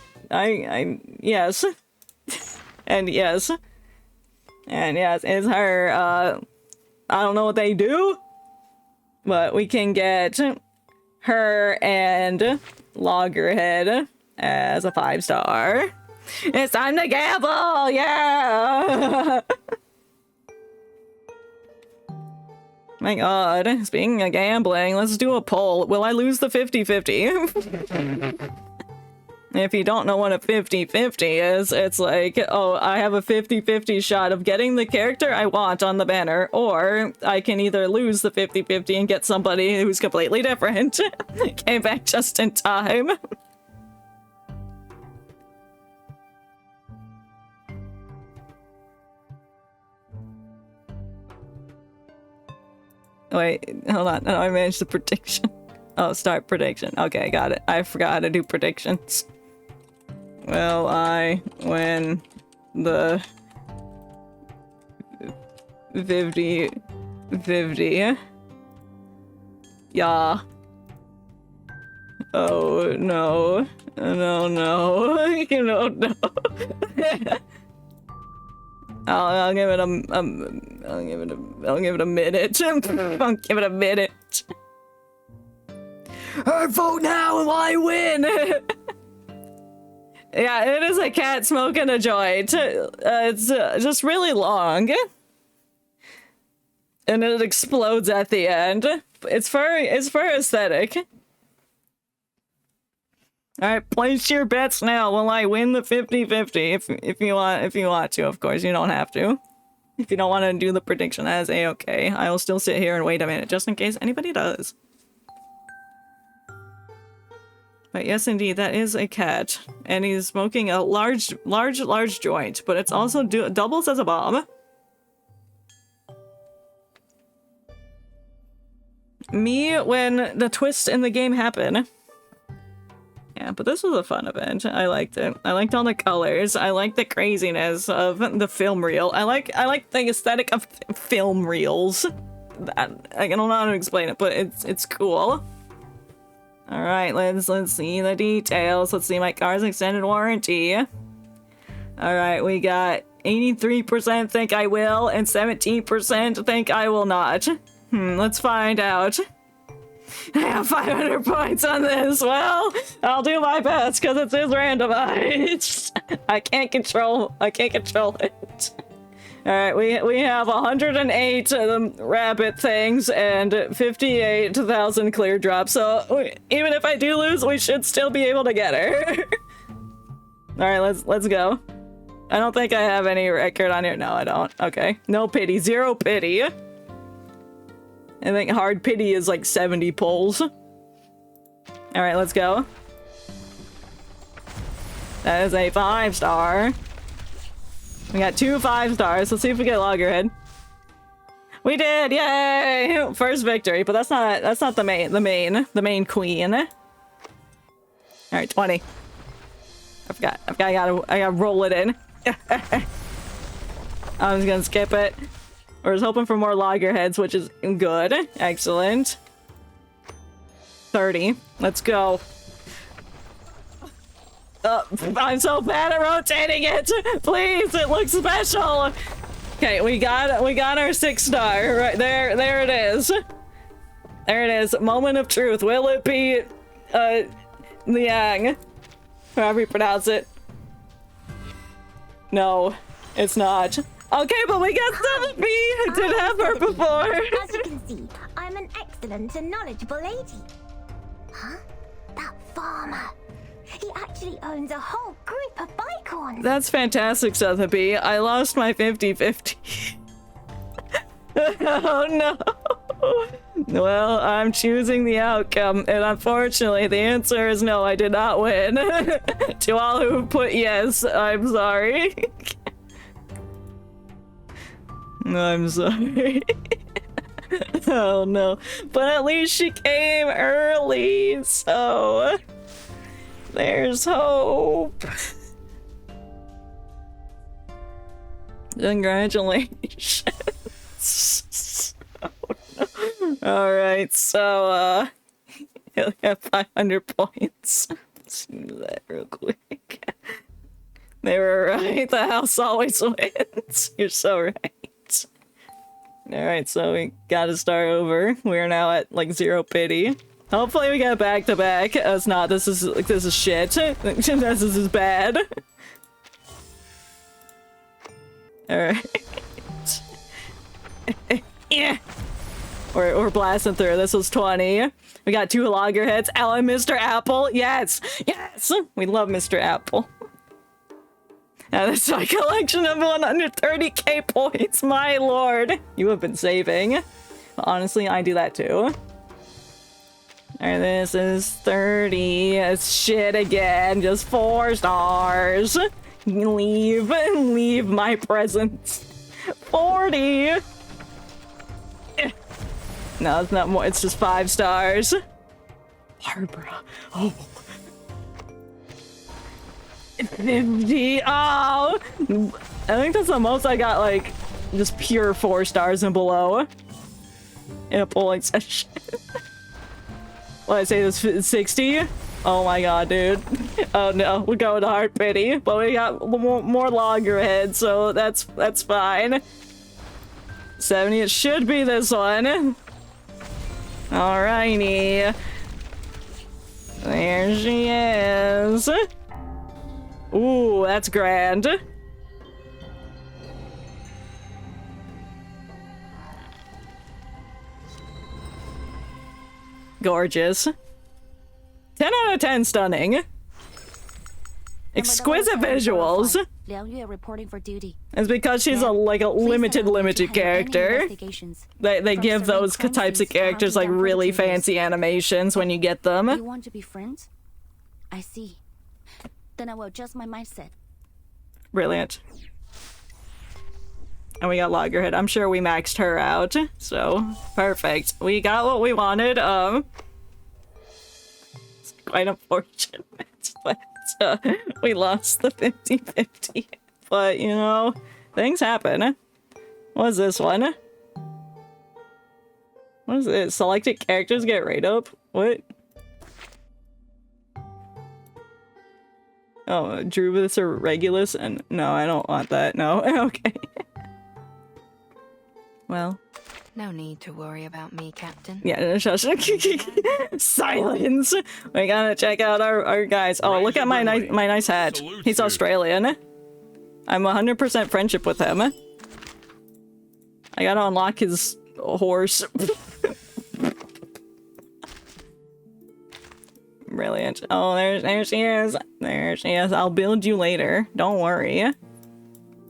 yes. And yes. And yes, it's her. I don't know what they do, but we can get her and Loggerhead as a 5-star. It's time to gamble! Yeah! My god, speaking of gambling, let's do a poll. Will I lose the 50-50? If you don't know what a 50-50 is, it's like, oh, I have a 50-50 shot of getting the character I want on the banner, or I can either lose the 50-50 and get somebody who's completely different. Came back just in time. Wait, hold on. No, I managed the prediction. Oh, start prediction. Okay, got it. I forgot how to do predictions. Will I win the 50-50? Yeah. Oh, no. No, no. You know, no. I'll give it a minute. I'll give it a minute. Vote now and I win! Yeah, it is a cat smoking a joint. It's just really long. And it explodes at the end. It's for aesthetic. Alright, place your bets now. Will I win the 50-50? If you want to, of course. You don't have to. If you don't want to do the prediction, that is a-okay. I will still sit here and wait a minute, just in case anybody does. But yes, indeed, that is a cat. And he's smoking a large joint. But it's also doubles as a bomb. Me when the twist in the game happened. Yeah, but this was a fun event. I liked it. I liked all the colors. I liked the craziness of the film reel. I like the aesthetic of film reels. I don't know how to explain it, but it's cool. All right, let's see the details. Let's see my car's extended warranty. All right, we got 83% think I will and 17% think I will not. Let's find out. I have 500 points on this. Well, I'll do my best because it is randomized. I can't control it. All right, we have 108 rabbit things and 58,000 clear drops. So even if I do lose, we should still be able to get her. All right, let's go. I don't think I have any record on here. No, I don't. Okay, no pity, 0 pity. I think hard pity is like 70 pulls. Alright, let's go. That is a 5-star. We got 2 5-stars. Let's see if we get Loggerhead. We did! Yay! First victory, but that's not the main queen. Alright, 20. I gotta roll it in. I'm just gonna skip it. I was hoping for more Loggerheads, which is good. Excellent. 30. Let's go. I'm so bad at rotating it. Please, it looks special. Okay, we got our 6-star right there. There it is. There it is. Moment of truth. Will it be Liang? However you pronounce it. No, it's not. Okay, but we got 7B! I did have her before! As you can see, I'm an excellent and knowledgeable lady. Huh? That farmer. He actually owns a whole group of bicorns. That's fantastic, 7B. I lost my 50-50. Oh no! Well, I'm choosing the outcome, and unfortunately the answer is no, I did not win. To all who put yes, I'm sorry. I'm sorry. Oh no. But at least she came early, so there's hope. Congratulations. Oh, no. Alright, so he'll have 500 points. Let's do that real quick. They were right, the house always wins. You're so right. Alright, so we gotta start over. We're now at like 0 pity. Hopefully we get back to back. As not, this is shit. This is bad. Alright. Yeah. We're blasting through. This was 20. We got 2 Loggerheads. Ellen, Mr. Apple. Yes! Yes! We love Mr. Apple. Now this is my collection of 130k points, my lord! You have been saving. Honestly, I do that too. Alright, this is 30. It's shit again. Just 4 stars. Leave my presence. 40! No, it's not more. It's just 5 stars. Barbara. Oh. 50. Oh! I think that's the most I got, like, just pure 4 stars and below in a polling session. What, I say this is 60? Oh my god, dude. Oh no, we're going to hard pity, but we got more Loggerhead, so that's fine. 70, it should be this one. Alrighty. There she is. Ooh, that's grand. Gorgeous. 10 out of 10 stunning. Exquisite visuals. Liang Yue reporting for duty. It's because she's a limited character. They give those types of characters like really fancy animations when you get them. You want to be friends? I see. Then I will adjust my mindset. Brilliant. And we got Loggerhead. I'm sure we maxed her out. So, perfect. We got what we wanted. It's quite unfortunate, but we lost the 50-50. But, you know, things happen. What's this one? What is it? Selected characters get right up? What? Oh, Druvus or Regulus? And no, I don't want that. No. Okay. Well. No need to worry about me, Captain. Yeah, shush. Silence. We gotta check out our guys. Oh, look at my nice hat. He's Australian. I'm 100% friendship with him. I gotta unlock his horse. Brilliant. Oh, there she is. There she is. I'll build you later. Don't worry.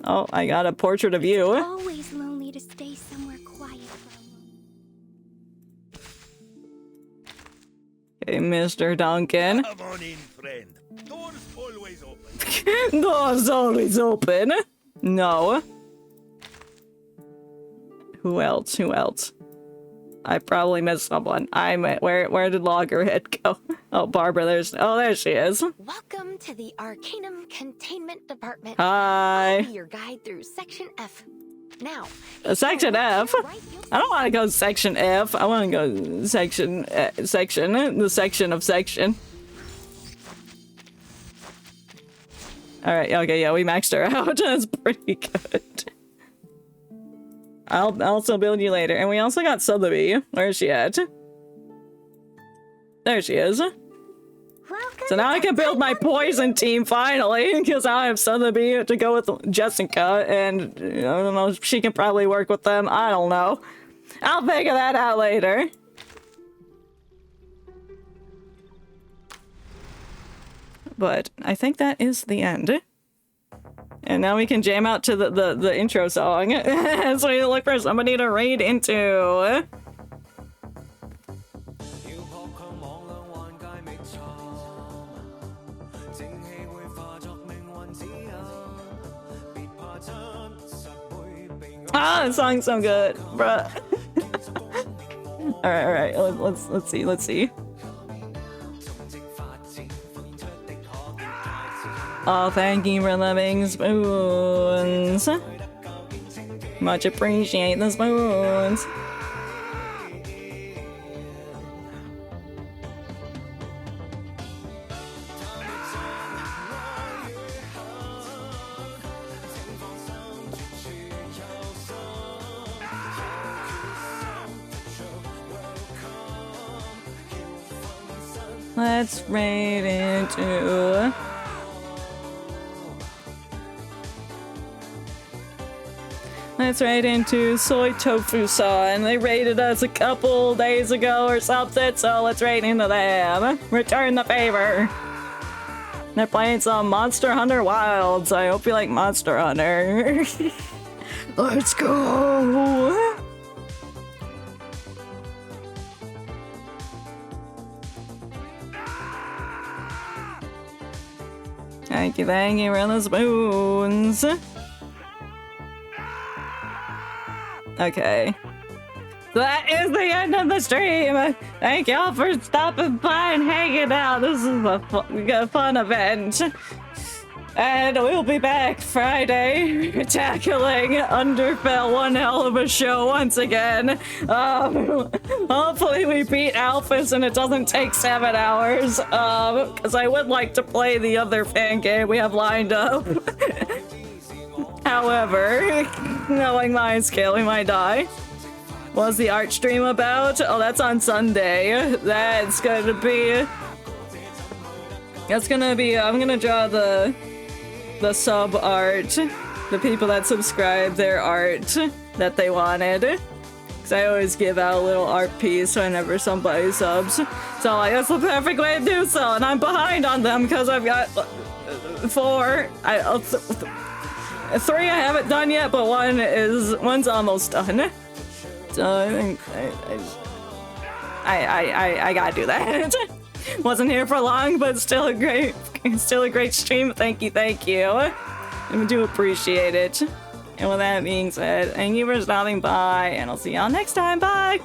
Oh, I got a portrait of you. Always lonely to stay somewhere quiet for a moment. Okay, Mr. Duncan. Come on in, friend. Door's always open. Door's always open. No. Who else? Who else? I probably missed someone. Where did Loggerhead go? Oh, Barbara, there she is. Welcome to the Arcanum Containment Department. Hi. I'll be your guide through Section F. Now, Section F? I don't want to go Section F. I want to go section. The section of section. Alright, okay, yeah, we maxed her out. That's pretty good. I'll also build you later. And we also got Sotheby. Where is she at? There she is. So now I can build my poison team finally, because I have Sotheby to go with Jessica, and I don't know, she can probably work with them. I don't know. I'll figure that out later. But I think that is the end. And now we can jam out to the intro song. So we look for somebody to raid into. Ah, the song's so good, bruh. all right. Let's see. Oh, thank you for the big spoons. Much appreciate the spoons. Let's raid into... Let's raid into Soy Tofu-san. They raided us a couple days ago or something, so let's raid into them. Return the favor. They're playing some Monster Hunter Wilds. I hope you like Monster Hunter. Let's go! Thank you for the spoons. Okay. That is the end of the stream! Thank y'all for stopping by and hanging out. This is a fun event. And we'll be back Friday tackling Underfell, one hell of a show once again. Hopefully we beat Alphys and it doesn't take 7 hours. Because I would like to play the other fan game we have lined up. However, knowing my skill, we might die. What's the art stream about? Oh, that's on Sunday. That's gonna be, I'm gonna draw the the sub art. The people that subscribe their art that they wanted. Because I always give out a little art piece whenever somebody subs. So like, that's the perfect way to do so, and I'm behind on them because I've got 4. 3 I haven't done yet, but one's almost done. So I think I gotta do that. Wasn't here for long, but still a great stream. Thank you. I do appreciate it. And with that being said, thank you for stopping by, and I'll see y'all next time. Bye!